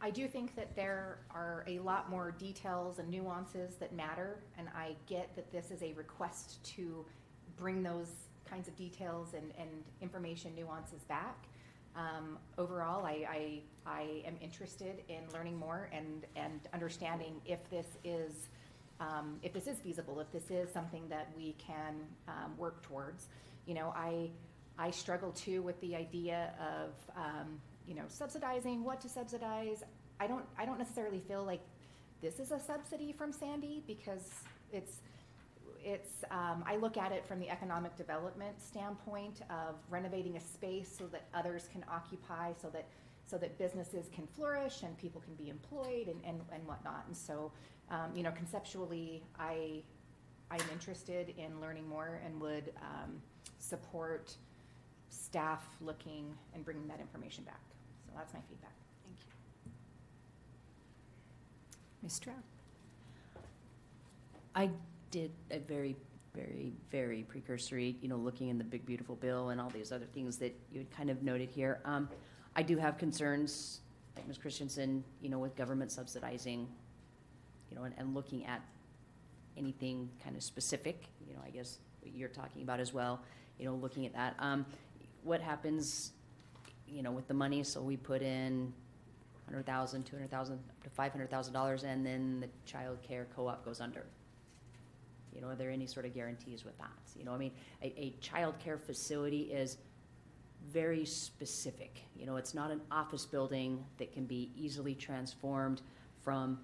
S8: I do think that there are a lot more details and nuances that matter, and I get that this is a request to bring those kinds of details and information nuances back. Overall, I am interested in learning more and understanding if this is feasible, if this is something that we can work towards. You know, I struggle too with the idea of subsidizing, what to subsidize. I don't necessarily feel like this is a subsidy from Sandy because it's I look at it from the economic development standpoint of renovating a space so that others can occupy, so that businesses can flourish and people can be employed and whatnot. And so, conceptually, I'm interested in learning more and would support staff looking and bringing that information back. So that's my feedback.
S7: Thank you.
S1: Ms. Stroud.
S21: I did a very, very, very precursory, looking in the big beautiful bill and all these other things that you had kind of noted here. I do have concerns like Ms. Christensen, with government subsidizing, and looking at anything kind of specific, I guess what you're talking about as well, looking at that. What happens, with the money? So we put in $100,000, $200,000 to $500,000, and then the child care co-op goes under. Are there any sort of guarantees with that? A child care facility is very specific. It's not an office building that can be easily transformed from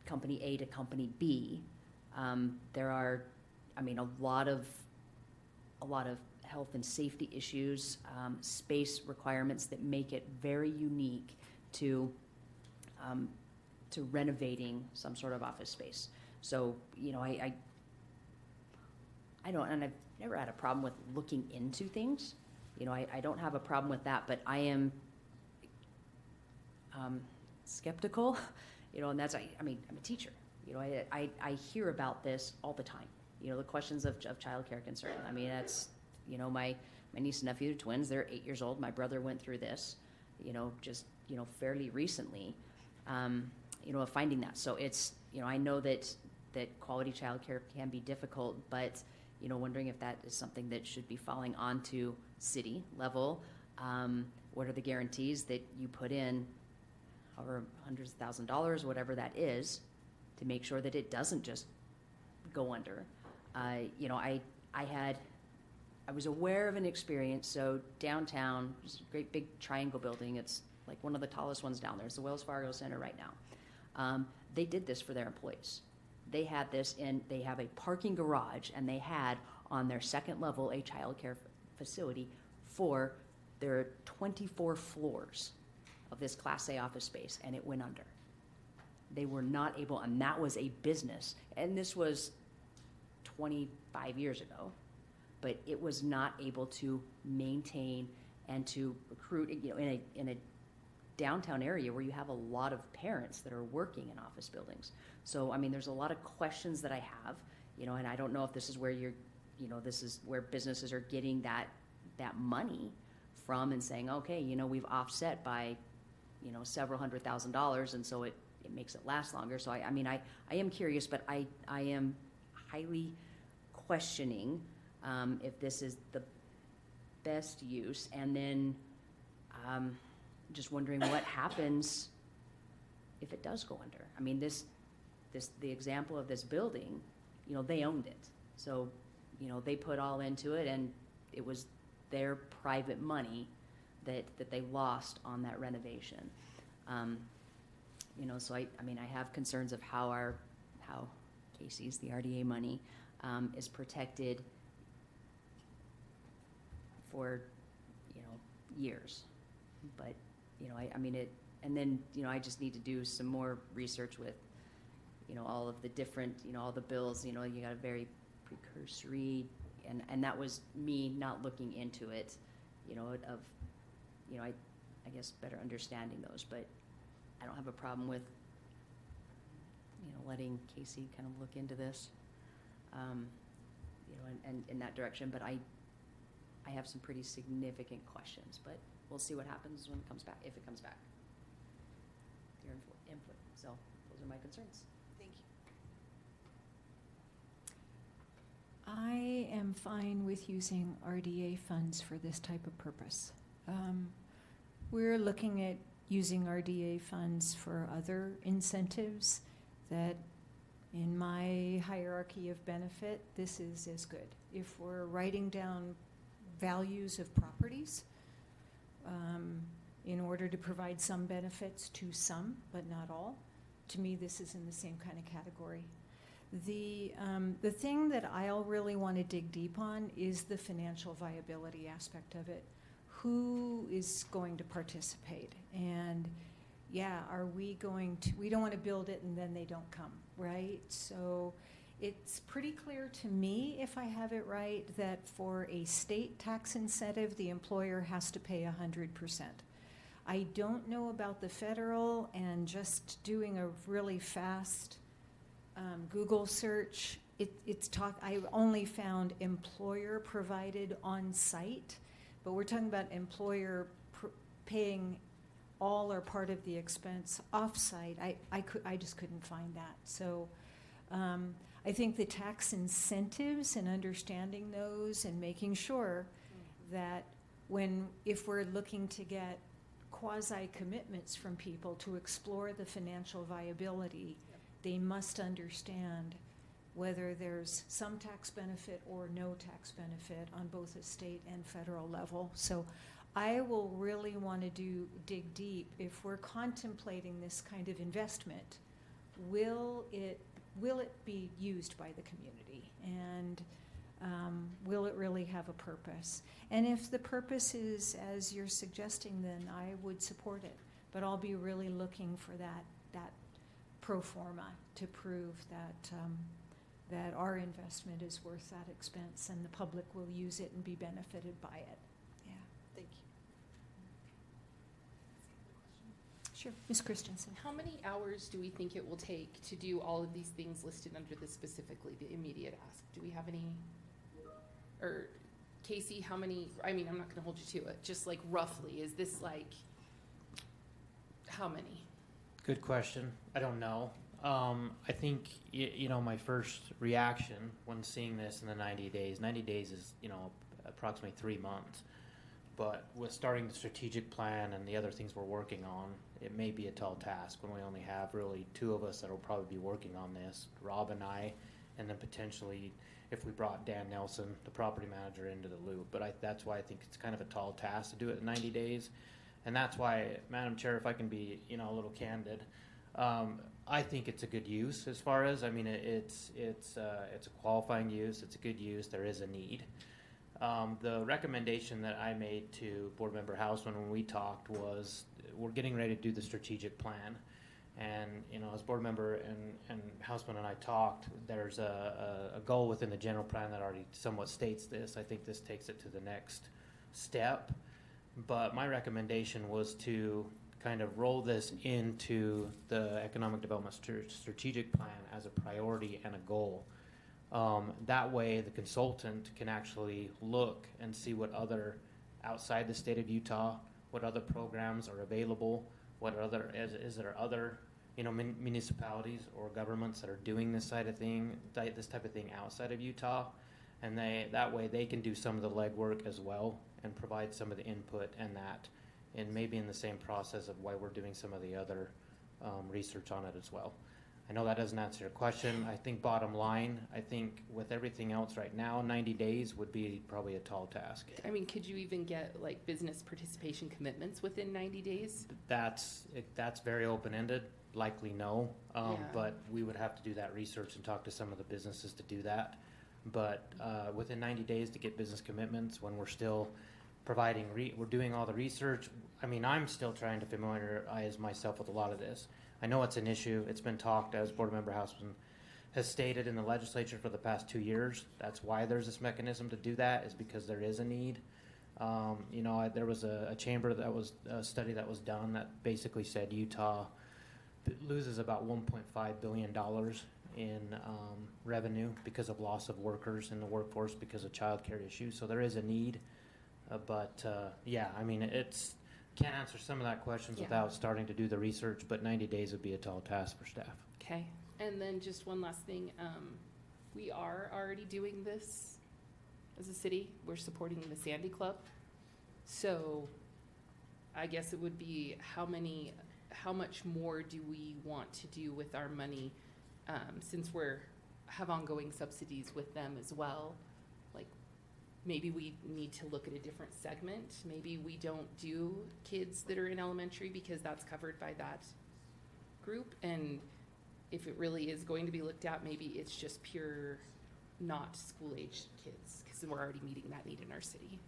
S21: company A to company B. There are, a lot of health and safety issues, space requirements that make it very unique to renovating some sort of office space. So, I don't, and I've never had a problem with looking into things. I don't have a problem with that, but I am skeptical, and that's, I'm a teacher. I hear about this all the time, the questions of childcare concern. That's, my niece and nephew, the twins, they're 8 years old. My brother went through this, just, fairly recently, of finding that. So it's, I know that quality childcare can be difficult, but, wondering if that is something that should be falling onto city level. What are the guarantees that you put in, however, hundreds of thousands of dollars, whatever that is, to make sure that it doesn't just go under? I was aware of an experience. So downtown, there's a great big triangle building. It's like one of the tallest ones down there. It's the Wells Fargo Center right now. They did this for their employees. They had this they have a parking garage, and they had on their second level a child care facility for their 24 floors of this Class A office space, and it went under. They were not able, and that was a business, and this was 25 years ago, but it was not able to maintain and to recruit, in a downtown area where you have a lot of parents that are working in office buildings. So, there's a lot of questions that I have, and I don't know if this is where this is where businesses are getting that money from and saying, okay, we've offset by, several $100,000, and so it makes it last longer. So, I am curious, but I am highly questioning if this is the best use, and then just wondering what happens if it does go under. The example of this building, they owned it. So, they put all into it, and it was their private money that they lost on that renovation. So I have concerns of how Casey's, the RDA money, is protected for, years. But, and then, I just need to do some more research with, all of the different, all the bills, you got a very precursory, and that was me not looking into it, I guess better understanding those, but I don't have a problem with, letting Casey kind of look into this, and in that direction, but I have some pretty significant questions, but we'll see what happens when it comes back, if it comes back. Your input. So those are my concerns.
S7: Thank you.
S1: I am fine with using RDA funds for this type of purpose. We're looking at using RDA funds for other incentives that, in my hierarchy of benefit, this is as good. If we're writing down values of properties in order to provide some benefits to some, but not all, to me this is in the same kind of category. The thing that I'll really want to dig deep on is the financial viability aspect of it. Who is going to participate? And yeah, are we going to, we don't want to build it and then they don't come, right? So it's pretty clear to me, if I have it right, that for a state tax incentive, the employer has to pay 100%. I don't know about the federal, and just doing a really fast Google search, I only found employer provided on site, but we're talking about employer paying all or part of the expense off-site, I just couldn't find that. So I think the tax incentives and understanding those and making sure that if we're looking to get quasi-commitments from people to explore the financial viability, they must understand whether there's some tax benefit or no tax benefit on both a state and federal level. So I will really want to dig deep. If we're contemplating this kind of investment, will it be used by the community? And will it really have a purpose? And if the purpose is as you're suggesting, then I would support it. But I'll be really looking for that pro forma to prove that our investment is worth that expense and the public will use it and be benefited by it. Yeah.
S7: Thank you.
S1: Sure. Ms. Christensen.
S2: How many hours do we think it will take to do all of these things listed under this specifically, the immediate ask? Do we have any, or Casey, how many, I mean, I'm not going to hold you to it, just like roughly, is this like, how many?
S14: Good question. I don't know. I think, my first reaction when seeing this in the 90 days is, approximately 3 months. But with starting the strategic plan and the other things we're working on, it may be a tall task when we only have really 2 of us that will probably be working on this, Rob and I, and then potentially if we brought Dan Nelson, the property manager, into the loop. But that's why I think it's kind of a tall task to do it in 90 days. And that's why, Madam Chair, if I can be, a little candid, I think it's a good use as far as, it's a qualifying use, it's a good use, there is a need. The recommendation that I made to Board Member Hausman when we talked was we're getting ready to do the strategic plan. And, as Board Member and Hausman and I talked, there's a goal within the general plan that already somewhat states this. I think this takes it to the next step. But my recommendation was to kind of roll this into the Economic Development Strategic Plan as a priority and a goal. That way the consultant can actually look and see what other, outside the state of Utah, what other programs are available, is there other municipalities or governments that are doing this type of thing outside of Utah, and that way they can do some of the legwork as well and provide some of the input and maybe in the same process of why we're doing some of the other research on it as well. I know that doesn't answer your question. I think bottom line, with everything else right now, 90 days would be probably a tall task.
S2: I mean, could you even get like business participation commitments within 90 days?
S14: That's very open-ended, likely no. But we would have to do that research and talk to some of the businesses to do that. But within 90 days to get business commitments when we're still providing, we're doing all the research. I'm still trying to familiarize myself with a lot of this. I know it's an issue. It's been talked, as Board Member Hausman has stated, in the legislature for the past 2 years. That's why there's this mechanism to do that, is because there is a need. There was a chamber a study that was done that basically said Utah loses about $1.5 billion in revenue because of loss of workers in the workforce because of child care issues. So there is a need. It's can't answer some of that questions without starting to do the research, but 90 days would be a tall task for staff.
S2: Okay. And then just one last thing. We are already doing this as a city. We're supporting the Sandy Club. So I guess it would be how much more do we want to do with our money since have ongoing subsidies with them as well? Like, maybe we need to look at a different segment. Maybe we don't do kids that are in elementary because that's covered by that group. And if it really is going to be looked at, maybe it's just pure not school-aged kids because we're already meeting that need in our city.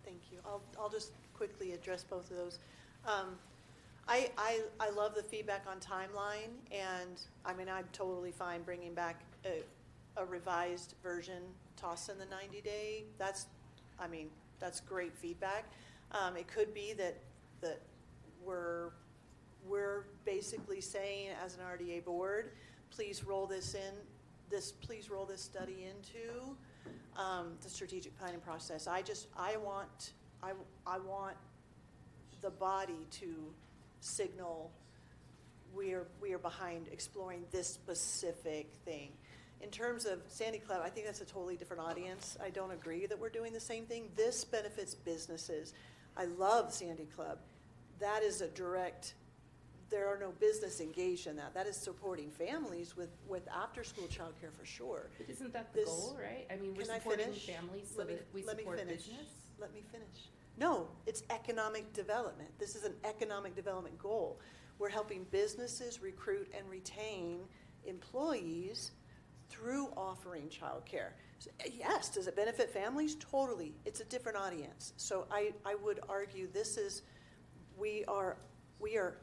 S7: Thank you. I'll just quickly address both of those. I love the feedback on timeline, and I'm totally fine bringing back a revised version, toss in the 90-day. That's great feedback. It could be that we're basically saying, as an RDA board, please roll this study into the strategic planning process. I want the body to signal we are behind exploring this specific thing. In terms of Sandy Club, I think that's a totally different audience. I don't agree that we're doing the same thing. This benefits businesses. I love Sandy Club. That is a direct, there are no business engaged in that. That is supporting families with after-school childcare for sure.
S2: But isn't that the goal, right? I mean, we're supporting families so that we support business.
S7: Let me finish. No, it's economic development. This is an economic development goal. We're helping businesses recruit and retain employees through offering childcare. So, yes, does it benefit families? Totally. It's a different audience. So I would argue this is, we are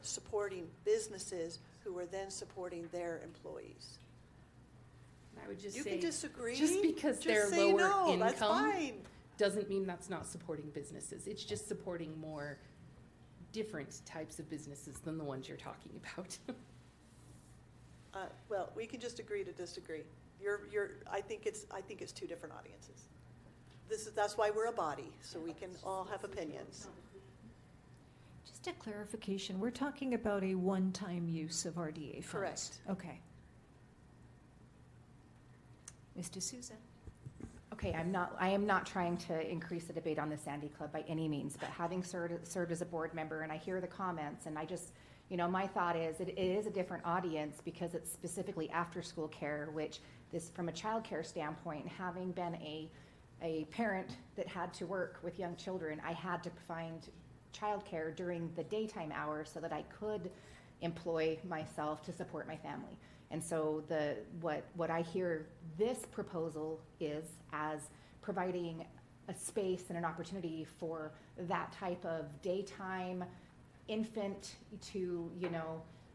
S7: supporting businesses who are then supporting their employees.
S2: I would just
S7: You
S2: say,
S7: can disagree.
S2: just because
S7: Just
S2: they're
S7: say
S2: lower
S7: no, that's
S2: income
S7: fine.
S2: doesn't mean that's not supporting businesses. It's just supporting more different types of businesses than the ones you're talking about.
S7: Well, we can just agree to disagree. I think it's two different audiences. That's why we're a body, so we can all have opinions.
S1: Just a clarification, we're talking about a one-time use of RDA funds?
S7: Correct.
S1: Okay. Ms. D'Souza?
S8: Okay, I am not trying to increase the debate on the Sandy Club by any means, but having served as a board member, and I hear the comments, and I just, my thought is it is a different audience because it's specifically after-school care, which this, from a child care standpoint, having been a parent that had to work with young children, I had to find childcare during the daytime hours so that I could employ myself to support my family. And so what I hear this proposal is as providing a space and an opportunity for that type of daytime infant to,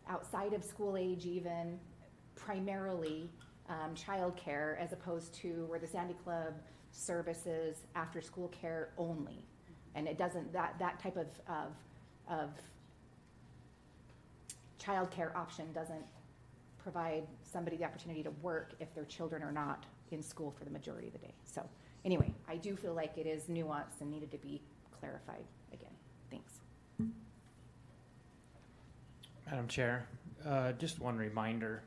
S8: outside of school age even, primarily childcare, as opposed to where the Sandy Club services after school care only. And it doesn't, that type of childcare option doesn't provide somebody the opportunity to work if their children are not in school for the majority of the day. So anyway, I do feel like it is nuanced and needed to be clarified again. Thanks.
S14: Madam Chair, just one reminder.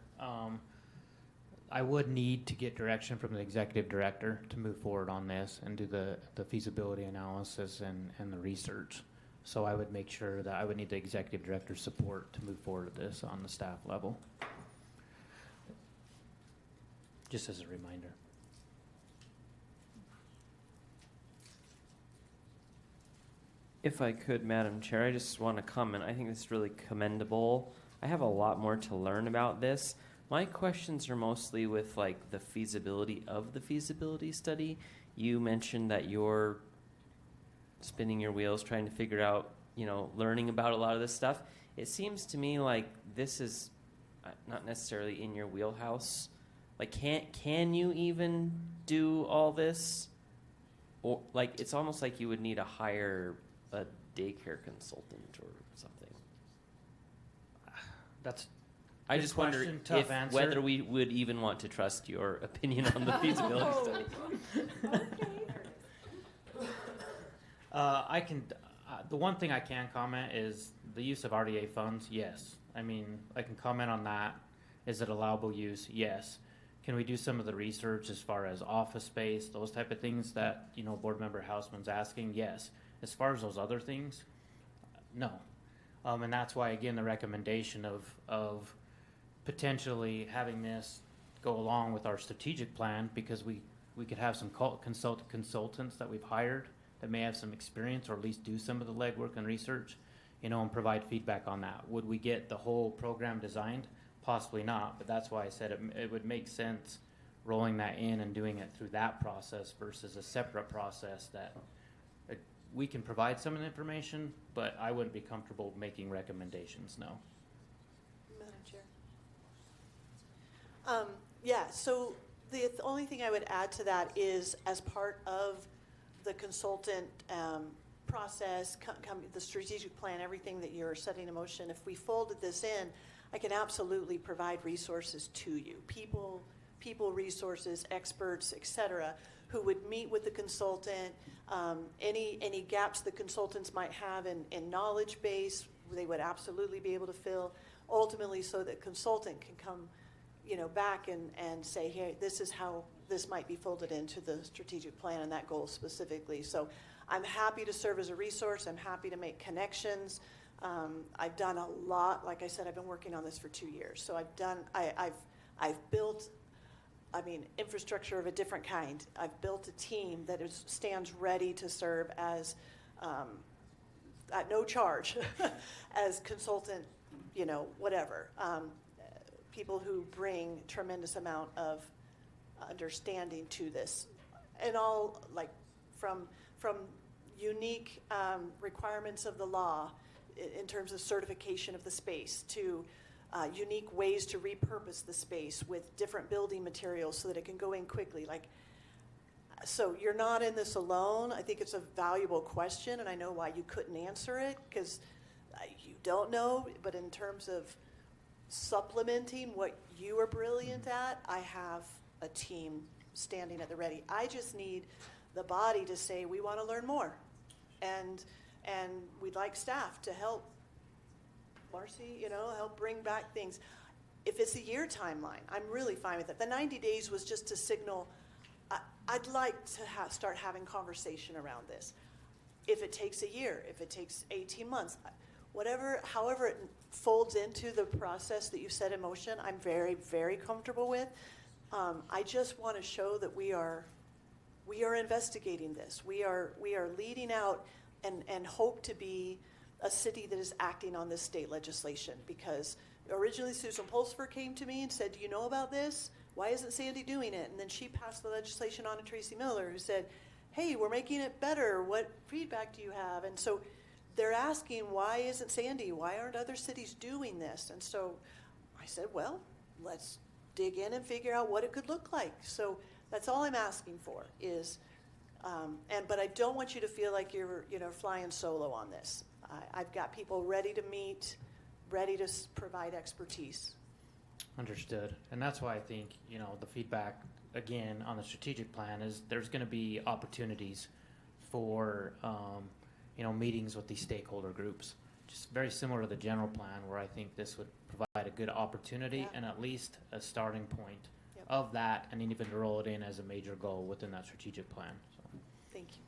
S14: I would need to get direction from the executive director to move forward on this and do the feasibility analysis and the research. So I would make sure that I would need the executive director's support to move forward with this on the staff level. Just as a reminder.
S12: If I could, Madam Chair, I just want to comment. I think this is really commendable. I have a lot more to learn about this. My questions are mostly with the feasibility of the feasibility study. You mentioned that you're spinning your wheels trying to figure out, learning about a lot of this stuff. It seems to me like this is not necessarily in your wheelhouse. Can you even do all this? Or it's almost like you would need to hire a daycare consultant or something. I just wonder whether we would even want to trust your opinion on the feasibility study.
S14: The one thing I can comment is the use of RDA funds. Yes, I can comment on that. Is it allowable use? Yes. Can we do some of the research as far as office space, those type of things that Board Member Hausman's asking? Yes. As far as those other things, no. And that's why, again, the recommendation of potentially having this go along with our strategic plan, because we could have some consultants that we've hired that may have some experience or at least do some of the legwork and research, and provide feedback on that. Would we get the whole program designed? Possibly not, but that's why I said it would make sense rolling that in and doing it through that process versus a separate process that we can provide some of the information, but I wouldn't be comfortable making recommendations, no.
S7: Madam Chair. So the only thing I would add to that is, as part of the consultant process, the strategic plan, everything that you're setting in motion, if we folded this in, I can absolutely provide resources to you, people resources, experts, etc., who would meet with the consultant, any gaps the consultants might have in knowledge base, they would absolutely be able to fill, ultimately so that consultant can come back and say, hey, this is how this might be folded into the strategic plan and that goal specifically. So I'm happy to serve as a resource. I'm happy to make connections. I've done a lot. Like I said, I've been working on this for 2 years. So I've built, infrastructure of a different kind. I've built a team that stands ready to serve as, at no charge, as consultant, whatever. People who bring tremendous amount of understanding to this, and all from unique requirements of the law in terms of certification of the space to unique ways to repurpose the space with different building materials so that it can go in quickly. So you're not in this alone. I think it's a valuable question, and I know why you couldn't answer it, because you don't know, but in terms of supplementing what you are brilliant at, I have a team standing at the ready. I just need the body to say, we want to learn more, and we'd like staff to help Marcy, help bring back things. If it's a year timeline, I'm really fine with it. The 90 days was just to signal, I'd like to start having conversation around this. If it takes a year, if it takes 18 months, however it folds into the process that you set in motion, I'm very, very comfortable with. I just want to show that we are investigating this. We are leading out and hope to be a city that is acting on this state legislation, because originally Susan Pulsfer came to me and said, do you know about this? Why isn't Sandy doing it? And then she passed the legislation on to Tracy Miller, who said, hey, we're making it better. What feedback do you have? And so they're asking, why isn't Sandy? Why aren't other cities doing this? And so I said, well, let's dig in and figure out what it could look like. So that's all I'm asking for is, but I don't want you to feel like you're flying solo on this. I've got people ready to meet, ready to provide expertise.
S14: Understood. And that's why I think, the feedback, again, on the strategic plan is there's going to be opportunities for, meetings with these stakeholder groups. Just very similar to the general plan, where I think this would provide a good opportunity and at least a starting point of that, and even to roll it in as a major goal within that strategic plan. So.
S7: Thank you.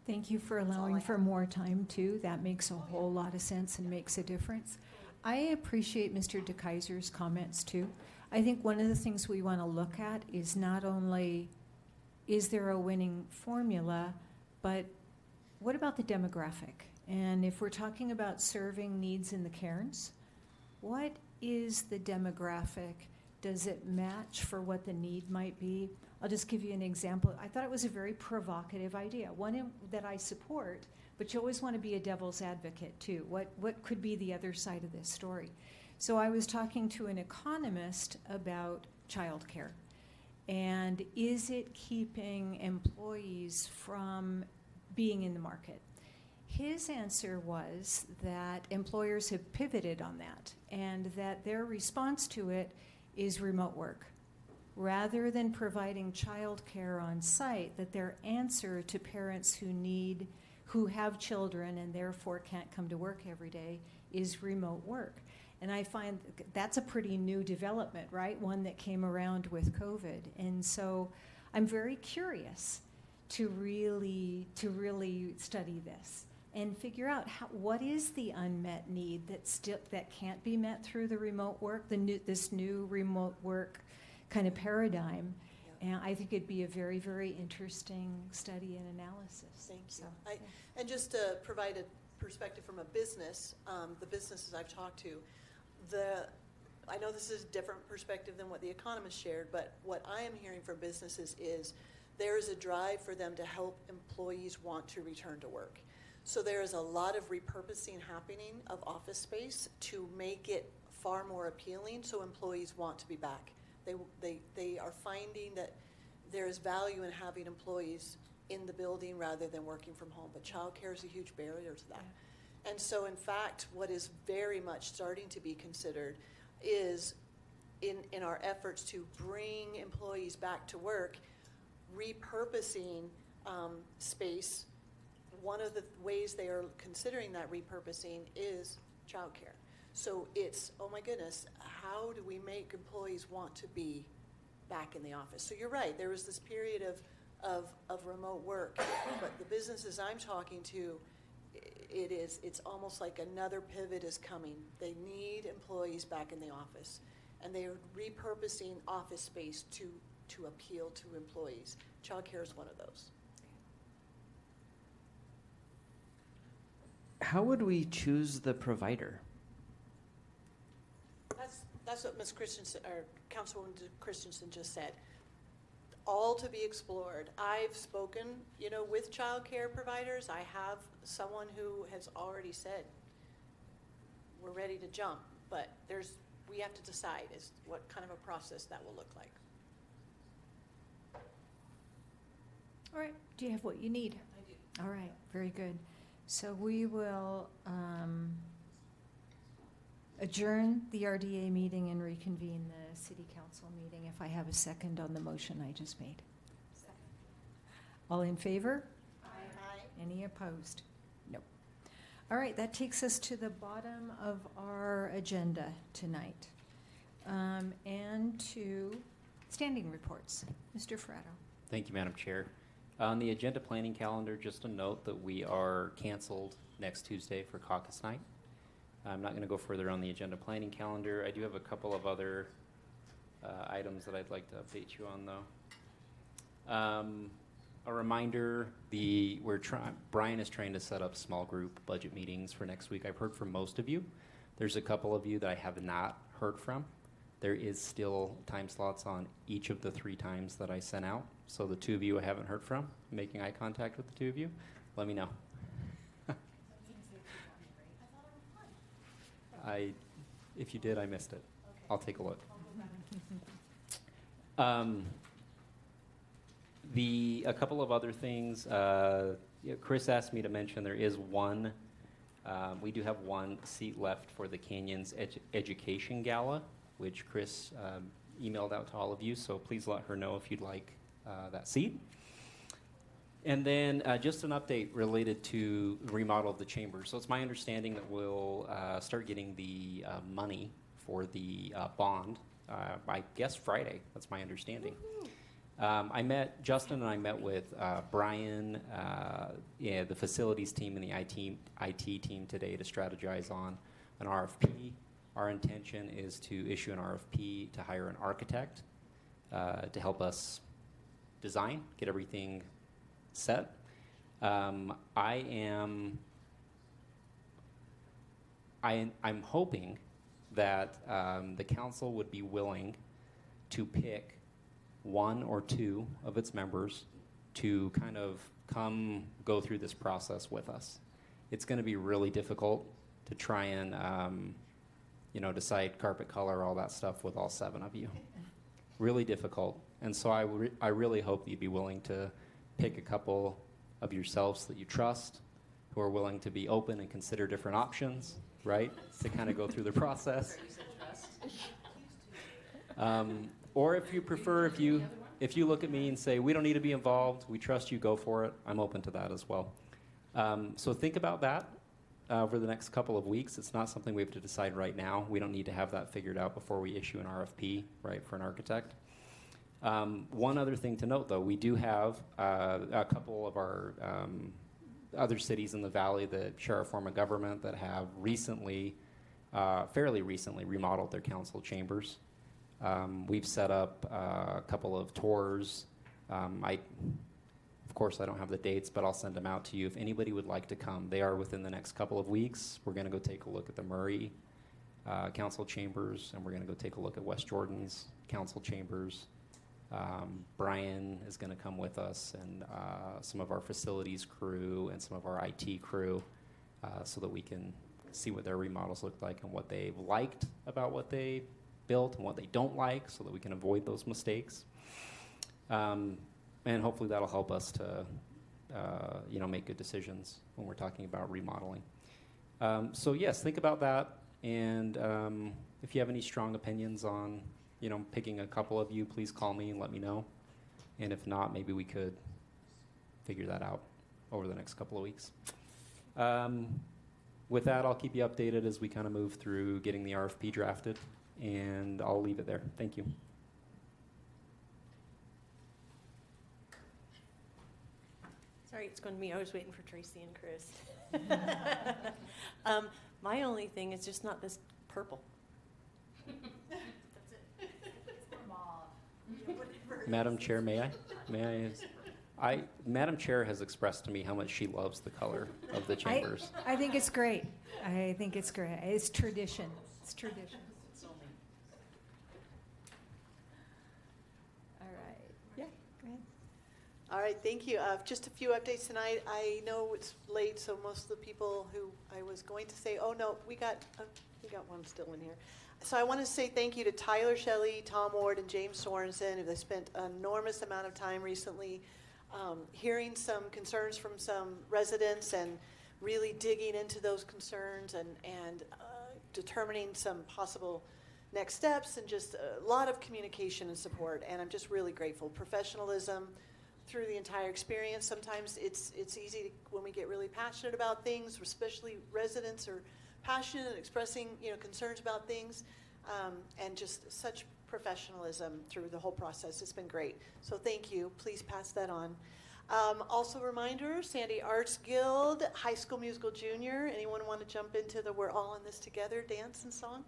S1: Thank you for allowing for more time, too. That makes a whole lot of sense and makes a difference. I appreciate Mr. DeKaiser's comments, too. I think one of the things we want to look at is not only is there a winning formula, but what about the demographic? And if we're talking about serving needs in the cairns, what is the demographic? Does it match for what the need might be? I'll just give you an example. I thought it was a very provocative idea, one that I support, but you always want to be a devil's advocate too. What could be the other side of this story? So I was talking to an economist about childcare, and is it keeping employees from being in the market? His answer was that employers have pivoted on that, and that their response to it is remote work. Rather than providing childcare on site, that their answer to parents who have children and therefore can't come to work every day is remote work. And I find that's a pretty new development, right? One that came around with COVID. And so I'm very curious to really study this and figure out what is the unmet need that can't be met through the remote work, this new remote work kind of paradigm. And I think it'd be a very, very interesting study and analysis.
S7: Thank you. And just to provide a perspective from a business, the businesses I've talked to, I know this is a different perspective than what the economist shared, but what I am hearing from businesses is there is a drive for them to help employees want to return to work. So there is a lot of repurposing happening of office space to make it far more appealing so employees want to be back. They are finding that there is value in having employees in the building rather than working from home, but childcare is a huge barrier to that. Yeah. And so in fact, what is very much starting to be considered is in our efforts to bring employees back to work, repurposing space. One of the ways they are considering that repurposing is childcare. So it's, oh my goodness, how do we make employees want to be back in the office? So you're right, there was this period of remote work, but the businesses I'm talking to, it's almost like another pivot is coming. They need employees back in the office, and they are repurposing office space to appeal to employees. Childcare is one of those.
S12: How would we choose the provider?
S7: That's what Ms. Christensen, or Councilwoman Christensen just said. All to be explored. I've spoken, with child care providers. I have someone who has already said, we're ready to jump, but we have to decide what kind of a process that will look like.
S1: All right, do you have what you need?
S7: I do.
S1: All right, very good. So we will adjourn the RDA meeting and reconvene the city council meeting if I have a second on the motion I just made.
S7: Second.
S1: All in favor?
S7: Aye.
S1: Any opposed? No. All right, that takes us to the bottom of our agenda tonight, and to standing reports. Mr. Fratto.
S18: Thank you, Madam Chair. On the agenda planning calendar, just a note that we are canceled next Tuesday for caucus night. I'm not going to go further on the agenda planning calendar. I do have a couple of other items that I'd like to update you on, though. A reminder, Brian is trying to set up small group budget meetings for next week. I've heard from most of you. There's a couple of you that I have not heard from. There is still time slots on each of the 3 times that I sent out. So the 2 of you I haven't heard from, making eye contact with the 2 of you, let me know. If you did, I missed it. Okay. I'll take a look. A couple of other things. Chris asked me to mention there is one. We do have one seat left for the Canyons Education Gala, which Chris emailed out to all of you. So please let her know if you'd like that seat. And then just an update related to the remodel of the chamber. So it's my understanding that we'll start getting the money for the bond, I guess Friday. That's my understanding. Justin and I met with Brian, the facilities team and the IT team today to strategize on an RFP. Our intention is to issue an RFP to hire an architect to help us design, get everything set. I'm hoping that the council would be willing to pick 1 or 2 of its members to kind of come go through this process with us. It's going to be really difficult to try and decide carpet color, all that stuff with all 7 of you. Really difficult. And so I really hope you'd be willing to pick a couple of yourselves that you trust, who are willing to be open and consider different options, right? To kind of go through the process. Or if you prefer, if you look at me and say, we don't need to be involved, we trust you, go for it, I'm open to that as well. So think about that over the next couple of weeks. It's not something we have to decide right now. We don't need to have that figured out before we issue an RFP, right, for an architect. One other thing to note, though, we do have a couple of our other cities in the valley that share our form of government that have recently, fairly recently, remodeled their council chambers. We've set up a couple of tours. Of course, I don't have the dates, but I'll send them out to you. If anybody would like to come, they are within the next couple of weeks. We're going to go take a look at the Murray council chambers, and we're going to go take a look at West Jordan's council chambers. Brian is going to come with us, and some of our facilities crew and some of our IT crew, so that we can see what their remodels look like and what they've liked about what they built and what they don't like, so that we can avoid those mistakes. And hopefully that'll help us to make good decisions when we're talking about remodeling. So yes, think about that, and if you have any strong opinions on picking a couple of you, please call me and let me know. And if not, maybe we could figure that out over the next couple of weeks. With that, I'll keep you updated as we kind of move through getting the RFP drafted, and I'll leave it there. Thank you.
S10: Sorry, it's going to be, I was waiting for Tracy and Chris. My only thing is just not this purple.
S18: Madam Chair, may I? Madam Chair has expressed to me how much she loves the color of the chambers.
S1: I think it's great. I think it's great. It's tradition. It's tradition. All right. Yeah, go ahead.
S7: All right, thank you. Just a few updates tonight. I know it's late, so most of the people who I was going to say, oh no, we got one still in here. So I want to say thank you to Tyler Shelley, Tom Ward, and James Sorensen, who have spent an enormous amount of time recently hearing some concerns from some residents and really digging into those concerns and determining some possible next steps, and just a lot of communication and support. And I'm just really grateful. Professionalism through the entire experience. Sometimes it's easy when we get really passionate about things, especially residents are passionate and expressing concerns about things, and just such professionalism through the whole process. It's been great. So thank you. Please pass that on. Also a reminder, Sandy Arts Guild, High School Musical Junior. Anyone want to jump into the We're All in This Together dance and song?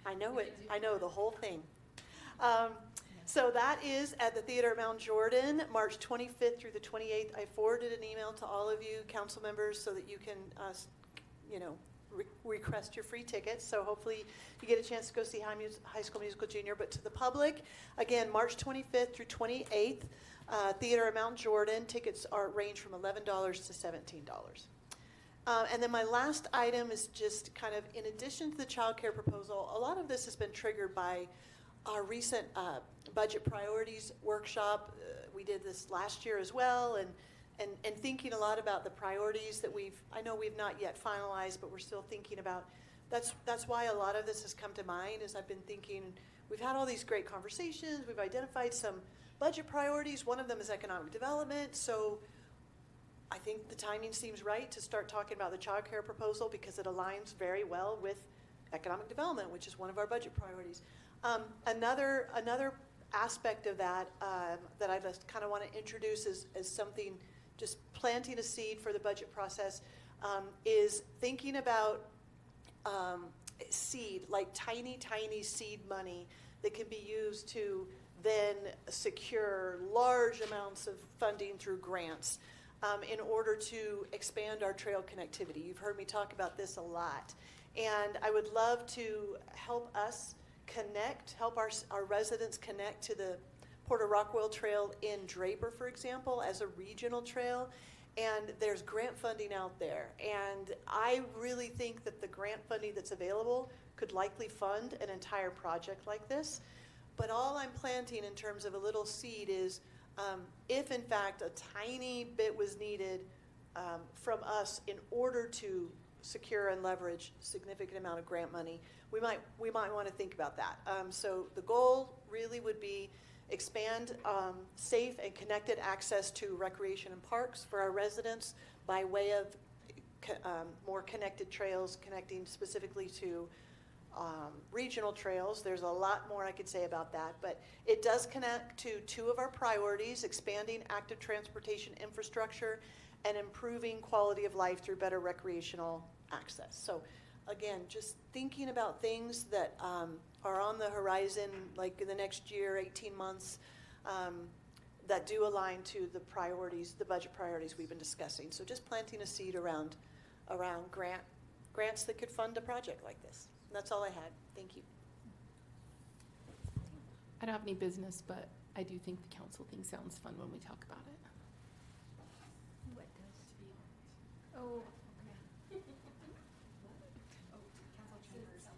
S7: I know it. I know the whole thing. So that is at the Theater at Mount Jordan, March 25th through the 28th. I forwarded an email to all of you council members so that you can, request your free tickets. So hopefully you get a chance to go see High School Musical Junior. But to the public, again, March 25th through 28th, Theater at Mount Jordan. Tickets range from $11 to $17. And then my last item is just kind of in addition to the child care proposal, a lot of this has been triggered by our recent budget priorities workshop. We did this last year as well, and thinking a lot about the priorities that I know we've not yet finalized, but we're still thinking about. That's why a lot of this has come to mind, as I've been thinking. We've had all these great conversations. We've identified some budget priorities. One of them is economic development. So I think the timing seems right to start talking about the child care proposal because it aligns very well with economic development, which is one of our budget priorities. Another aspect of that that I just kind of want to introduce as something, just planting a seed for the budget process, is thinking about seed, like tiny seed money that can be used to then secure large amounts of funding through grants in order to expand our trail connectivity. You've heard me talk about this a lot. And I would love to help us help our residents connect to the Porter Rockwell Trail in Draper, for example, as a regional trail. And there's grant funding out there. And I really think that the grant funding that's available could likely fund an entire project like this. But all I'm planting in terms of a little seed is if in fact a tiny bit was needed from us in order to secure and leverage significant amount of grant money, we might want to think about that. So the goal really would be expand safe and connected access to recreation and parks for our residents by way of more connected trails, connecting specifically to regional trails. There's a lot more I could say about that, but it does connect to two of our priorities: expanding active transportation infrastructure and improving quality of life through better recreational access. So again, just thinking about things that are on the horizon, like in the next year, 18 months, that do align to the priorities, the budget priorities we've been discussing. So just planting a seed around grants that could fund a project like this. And that's all I had. Thank you.
S2: I don't have any business, but I do think the council thing sounds fun when we talk about it.
S1: What does? To be honest. Oh, okay.
S5: Council chambers.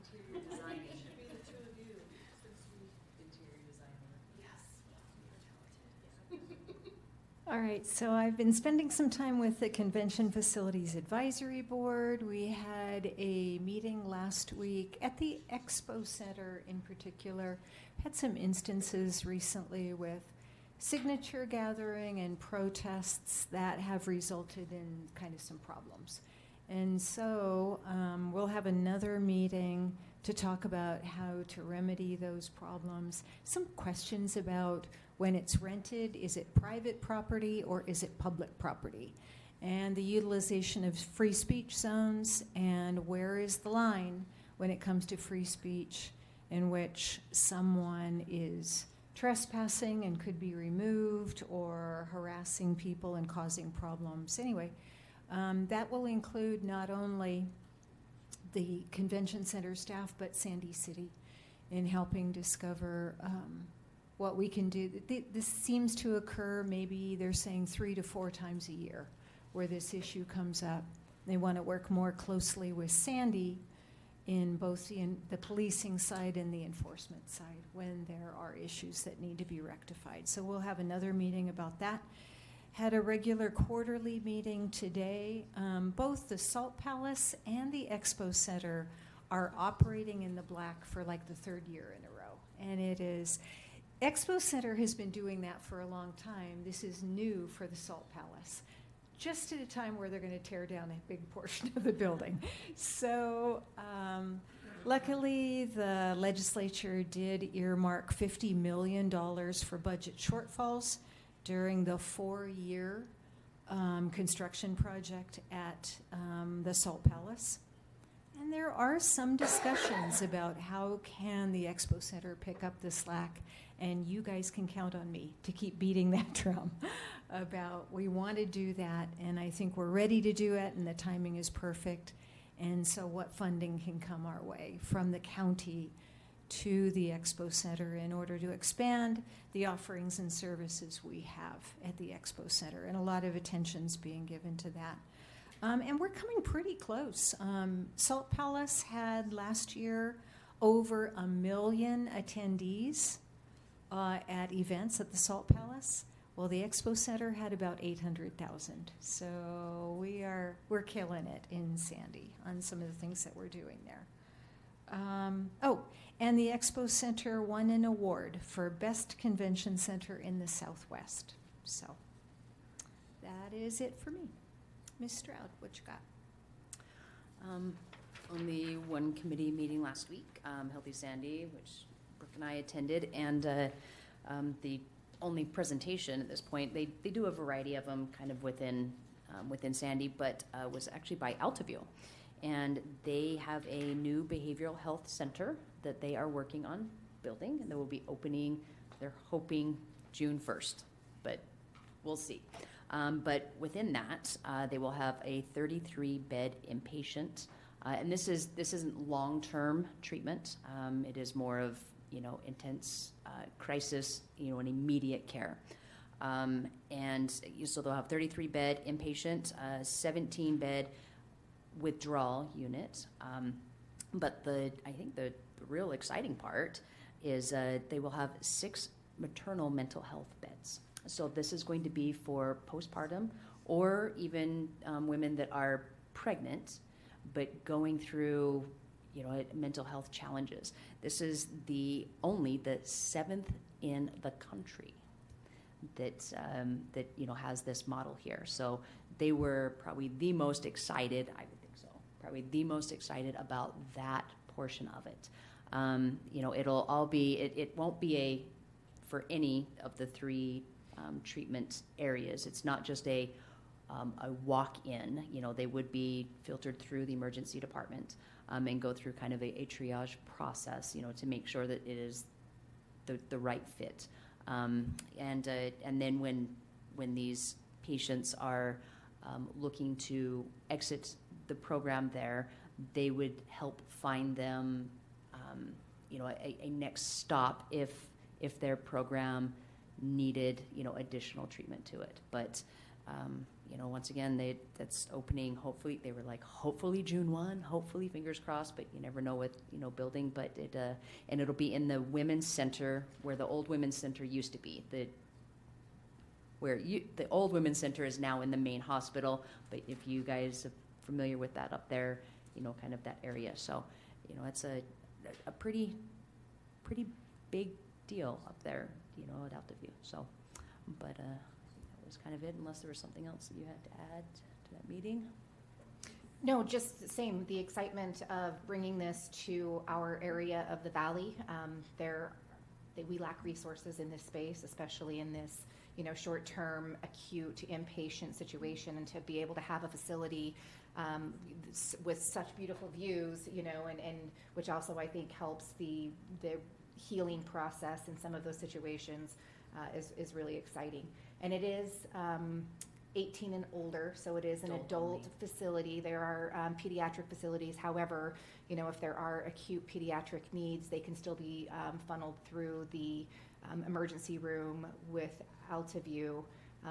S5: Interior design. It should be the two of you, since you interior designer. Yes. You're talented.
S1: All All right, so I've been spending some time with the Convention Facilities Advisory Board. We had a meeting last week at the Expo Center in particular. Had some instances recently with signature gathering and protests that have resulted in kind of some problems. And so we'll have another meeting to talk about how to remedy those problems. Some questions about when it's rented, is it private property or is it public property? And the utilization of free speech zones, and where is the line when it comes to free speech in which someone is trespassing and could be removed, or harassing people and causing problems. Anyway, that will include not only the convention center staff, but Sandy City in helping discover what we can do. This seems to occur, maybe they're saying 3 to 4 times a year where this issue comes up. They want to work more closely with Sandy in both the policing side and the enforcement side when there are issues that need to be rectified. So we'll have another meeting about that. Had a regular quarterly meeting today. Both the Salt Palace and the Expo Center are operating in the black for like the 3rd year in a row. And it is, Expo Center has been doing that for a long time. This is new for the Salt Palace, just at a time where they're going to tear down a big portion of the building. So luckily, the legislature did earmark $50 million for budget shortfalls during the 4-year construction project at the Salt Palace. And there are some discussions about how can the Expo Center pick up the slack, and you guys can count on me to keep beating that drum about we want to do that, and I think we're ready to do it, and the timing is perfect. And so what funding can come our way from the county to the Expo Center in order to expand the offerings and services we have at the Expo Center, and a lot of attention's being given to that. And we're coming pretty close. Salt Palace had last year over 1 million attendees at events at the Salt Palace. Well, the Expo Center had about 800,000. So we're killing it in Sandy on some of the things that we're doing there. And the Expo Center won an award for Best Convention Center in the Southwest. So that is it for me. Ms. Stroud, what you got?
S21: Only one committee meeting last week, Healthy Sandy, which Brooke and I attended, and the only presentation at this point, they do a variety of them kind of within Sandy, but was actually by Altaview. And they have a new behavioral health center that they are working on building, and they will be opening, they're hoping June 1st, but we'll see. But within that, they will have a 33-bed inpatient, and this isn't long-term treatment. It is more of intense crisis, and immediate care. And so they'll have 33-bed inpatient, 17-bed withdrawal unit. But I think the real exciting part is they will have 6 maternal mental health beds. So this is going to be for postpartum or even women that are pregnant but going through mental health challenges. This is the 7th in the country that has this model here. So they were probably the most excited, I would think so, probably the most excited about that portion of it. It'll all be, it won't be for any of the 3 treatment areas. It's not just a walk-in. They would be filtered through the emergency department and go through kind of a triage process, to make sure that it is the right fit. And then when these patients are looking to exit the program there, they would help find them, a next stop if their program needed, additional treatment to it. But once again, that's opening. Hopefully, they were like, hopefully June 1. Hopefully, fingers crossed. But you never know with building. But it'll be in the women's center where the old women's center used to be. where the old women's center is now in the main hospital, but if you guys are familiar with that up there, kind of that area. So, it's a pretty big deal up there, at Altaview. So, but that was kind of it, unless there was something else that you had to add to that meeting.
S8: No, just the same, the excitement of bringing this to our area of the valley. We lack resources in this space, especially in this, short-term, acute, inpatient situation, and to be able to have a facility with such beautiful views, and which also I think helps the healing process in some of those situations is really exciting. And it is 18 and older, so it is an adult facility. There are pediatric facilities. However, if there are acute pediatric needs, they can still be funneled through the emergency room with Altaview.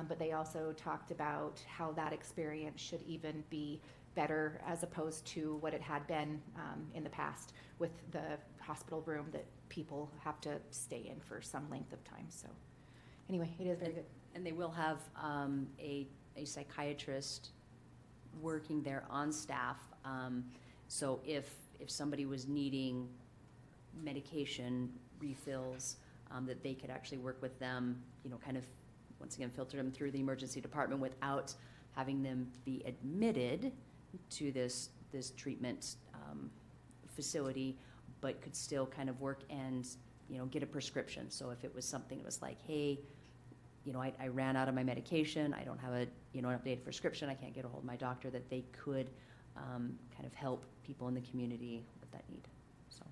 S8: But they also talked about how that experience should even be better as opposed to what it had been in the past with the hospital room that people have to stay in for some length of time. So anyway, it is very good.
S21: And they will have a psychiatrist working there on staff. So if somebody was needing medication refills, that they could actually work with them, kind of, once again, filter them through the emergency department without having them be admitted to this treatment facility, but could still kind of work and, get a prescription. So if it was something that was like, hey, I ran out of my medication, I don't have an updated prescription, I can't get a hold of my doctor, that they could kind of help people in the community with that need. So.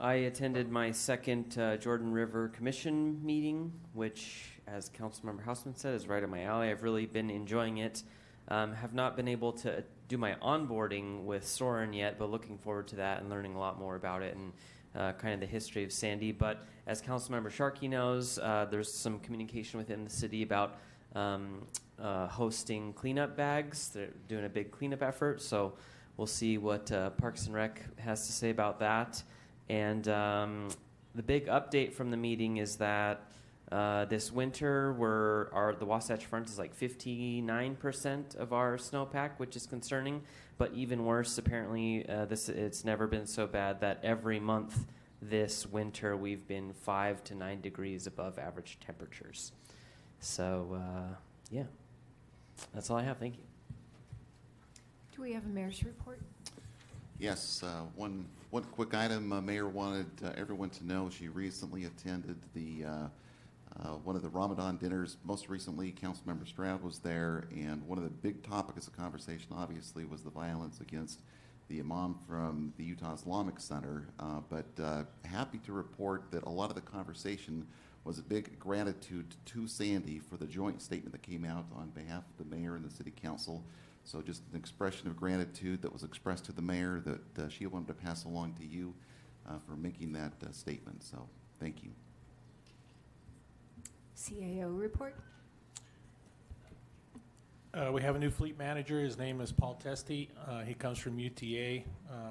S12: I attended my second Jordan River Commission meeting, which, as Councilmember Hausman said, is right up my alley. I've really been enjoying it. Have not been able to do my onboarding with Soren yet, but looking forward to that and learning a lot more about it and kind of the history of Sandy. But as Councilmember Sharkey knows, there's some communication within the city about hosting cleanup bags. They're doing a big cleanup effort, so we'll see what Parks and Rec has to say about that. And the big update from the meeting is that this winter, the Wasatch Front is like 59% of our snowpack, which is concerning. But even worse, apparently, it's never been so bad that every month this winter we've been 5 to 9 degrees above average temperatures. So, yeah, that's all I have. Thank you.
S1: Do we have a mayor's report?
S11: Yes, one quick item. Mayor wanted everyone to know she recently attended the one of the Ramadan dinners. Most recently, Councilmember Stroud was there, and one of the big topics of conversation, obviously, was the violence against the imam from the Utah Islamic Center. But happy to report that a lot of the conversation was a big gratitude to Sandy for the joint statement that came out on behalf of the mayor and the city council. So just an expression of gratitude that was expressed to the mayor that she wanted to pass along to you for making that statement. So thank you.
S1: CAO report.
S20: We have a new fleet manager. His name is Paul Testi. He comes from UTA,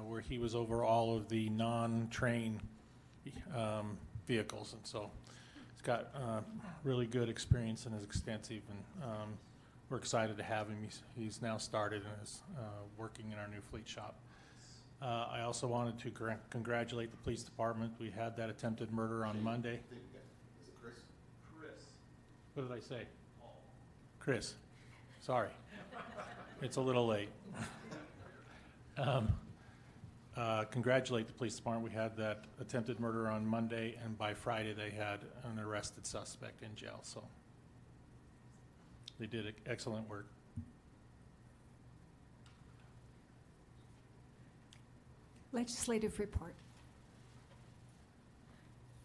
S20: where he was over all of the non-train vehicles, and so he's got really good experience and is extensive, and we're excited to have him. He's now started and is working in our new fleet shop. I also wanted to congratulate the police department. We had that attempted murder on Monday.
S11: Is it Chris?
S20: What did I say? Chris. Sorry. It's a little late. Congratulate the police department. We had that attempted murder on Monday, and by Friday they had an arrested suspect in jail. So they did excellent work.
S1: Legislative report.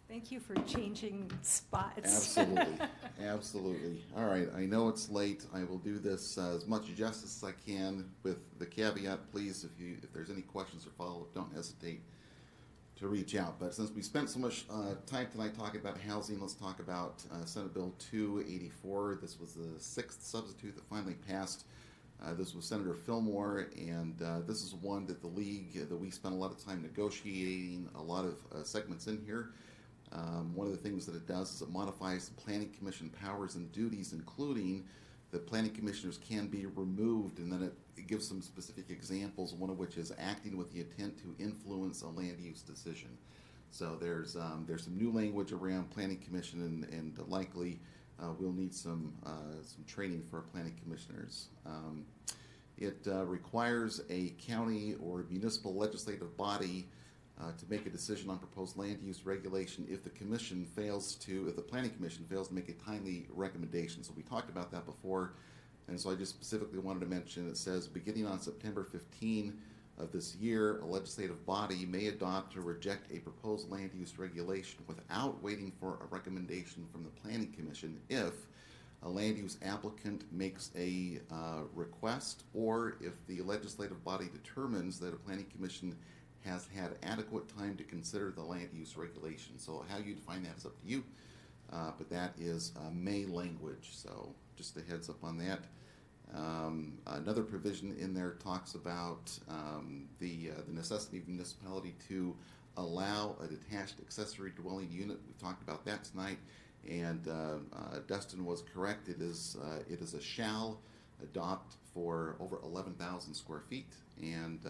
S1: Thank you for changing spots.
S11: Absolutely. Absolutely. All right. I know it's late. I will do this as much justice as I can with the caveat, please, if there's any questions or follow-up, don't hesitate to reach out. But since we spent so much time tonight talking about housing, let's talk about Senate Bill 284. This was the 6th substitute that finally passed This was Senator Fillmore, and this is one that the league, that we spent a lot of time negotiating, a lot of segments in here. One of the things that it does is it modifies the Planning Commission powers and duties, including that planning commissioners can be removed, and then it gives some specific examples, one of which is acting with the intent to influence a land use decision. So there's some new language around planning commission, and likely we'll need some training for our planning commissioners. It requires a county or municipal legislative body to make a decision on proposed land use regulation if the planning commission fails to make a timely recommendation. So we talked about that before, and so I just specifically wanted to mention, it says beginning on September 15 of this year, a legislative body may adopt or reject a proposed land use regulation without waiting for a recommendation from the planning commission if a land use applicant makes a request, or if the legislative body determines that a planning commission has had adequate time to consider the land use regulation. So how you define that is up to you, but that is may language, so just a heads up on that. Another provision in there talks about the necessity of municipality to allow a detached accessory dwelling unit. We talked about that tonight, and Dustin was correct. It is a shall adopt for over 11,000 square feet, and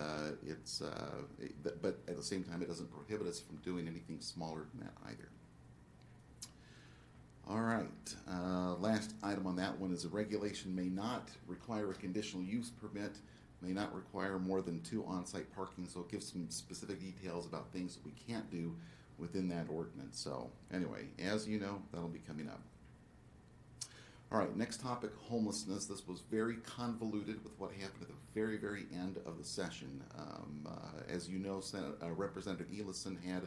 S11: but at the same time, it doesn't prohibit us from doing anything smaller than that either. All right, last item on that one is a regulation may not require a conditional use permit, may not require more than 2 on-site parking, so it gives some specific details about things that we can't do within that ordinance. So anyway, as you know, that'll be coming up. All right, next topic, homelessness. This was very convoluted with what happened at the very, very end of the session. As you know, Representative Elison had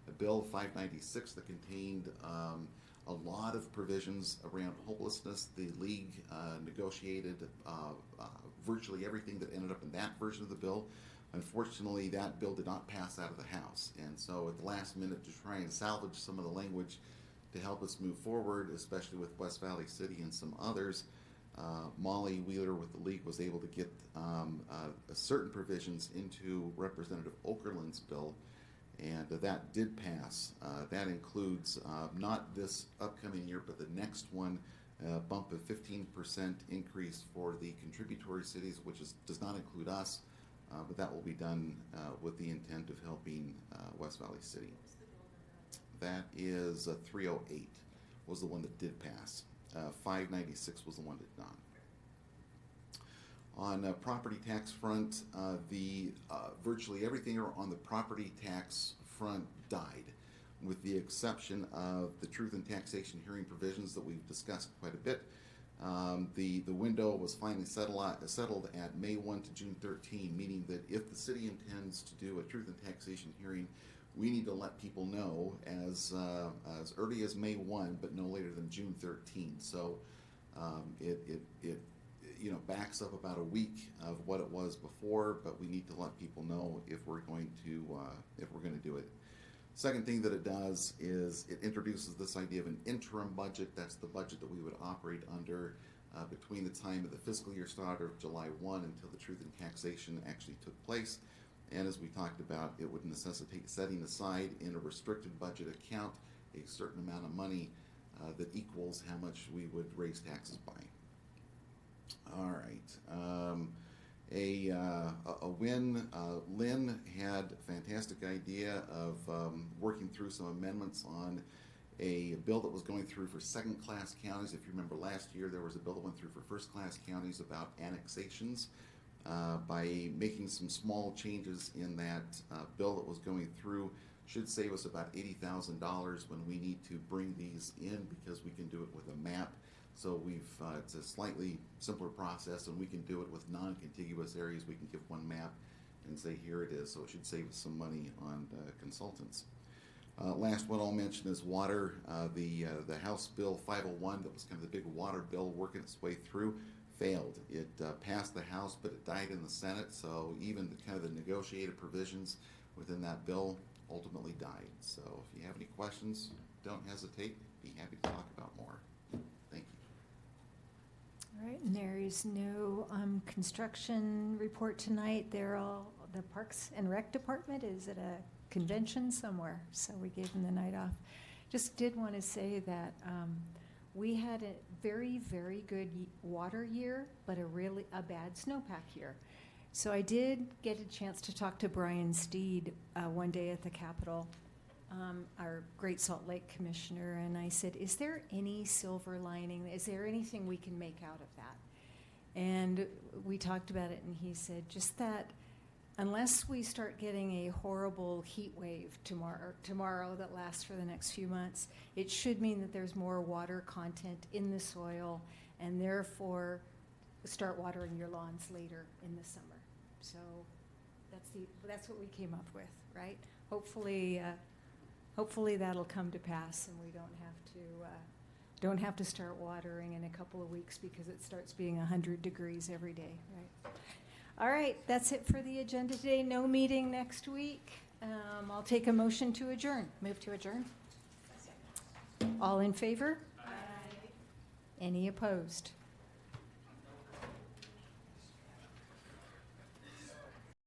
S11: a bill 596 that contained a lot of provisions around homelessness. The league negotiated virtually everything that ended up in that version of the bill. Unfortunately, that bill did not pass out of the House, and so at the last minute, to try and salvage some of the language to help us move forward, especially with West Valley City and some others, Molly Wheeler with the league was able to get certain provisions into Representative Okerlund's bill, and that did pass. That includes not this upcoming year, but the next one, bump of 15% increase for the contributory cities, which does not include us, but that will be done with the intent of helping West Valley City. That is 308 was the one that did pass. 596 was the one that did not. On property tax front, virtually everything on the property tax front died, with the exception of the truth and taxation hearing provisions that we've discussed quite a bit. The window was finally settled at May 1 to June 13, meaning that if the city intends to do a truth and taxation hearing, we need to let people know as early as May 1, but no later than June 13. So it backs up about a week of what it was before, but we need to let people know if we're going to do it. Second thing that it does is it introduces this idea of an interim budget. That's the budget that we would operate under between the time of the fiscal year start of July 1 until the truth and taxation actually took place. And as we talked about, it would necessitate setting aside in a restricted budget account a certain amount of money that equals how much we would raise taxes by. All right. A win. Lynn had a fantastic idea of working through some amendments on a bill that was going through for second-class counties. If you remember last year, there was a bill that went through for first-class counties about annexations. By making some small changes in that bill that was going through, should save us about $80,000 when we need to bring these in, because we can do it with a map. So it's a slightly simpler process, and we can do it with non-contiguous areas. We can give one map and say, here it is. So it should save us some money on consultants. Last one I'll mention is water. The House Bill 501, that was kind of the big water bill working its way through, failed. It passed the House, but it died in the Senate. So even the negotiated provisions within that bill ultimately died. So if you have any questions, don't hesitate. Be happy to talk about more. Thank you.
S1: All right, and there is is no construction report tonight. They're all, the Parks and Rec Department is at a convention somewhere, so we gave them the night off. Just did want to say that we had a very, very good water year, but a bad snowpack year. So I did get a chance to talk to Brian Steed one day at the Capitol, our Great Salt Lake Commissioner, and I said, is there any silver lining? Is there anything we can make out of that? And we talked about it, and he said, just that unless we start getting a horrible heat wave tomorrow that lasts for the next few months, it should mean that there's more water content in the soil, and therefore start watering your lawns later in the summer. So that's what we came up with, right? Hopefully that'll come to pass, and we don't have to start watering in a couple of weeks because it starts being 100 degrees every day, right? All right, that's it for the agenda today. No meeting next week. I'll take a motion to adjourn.
S8: Move to adjourn.
S1: All in favor? Aye. Any opposed?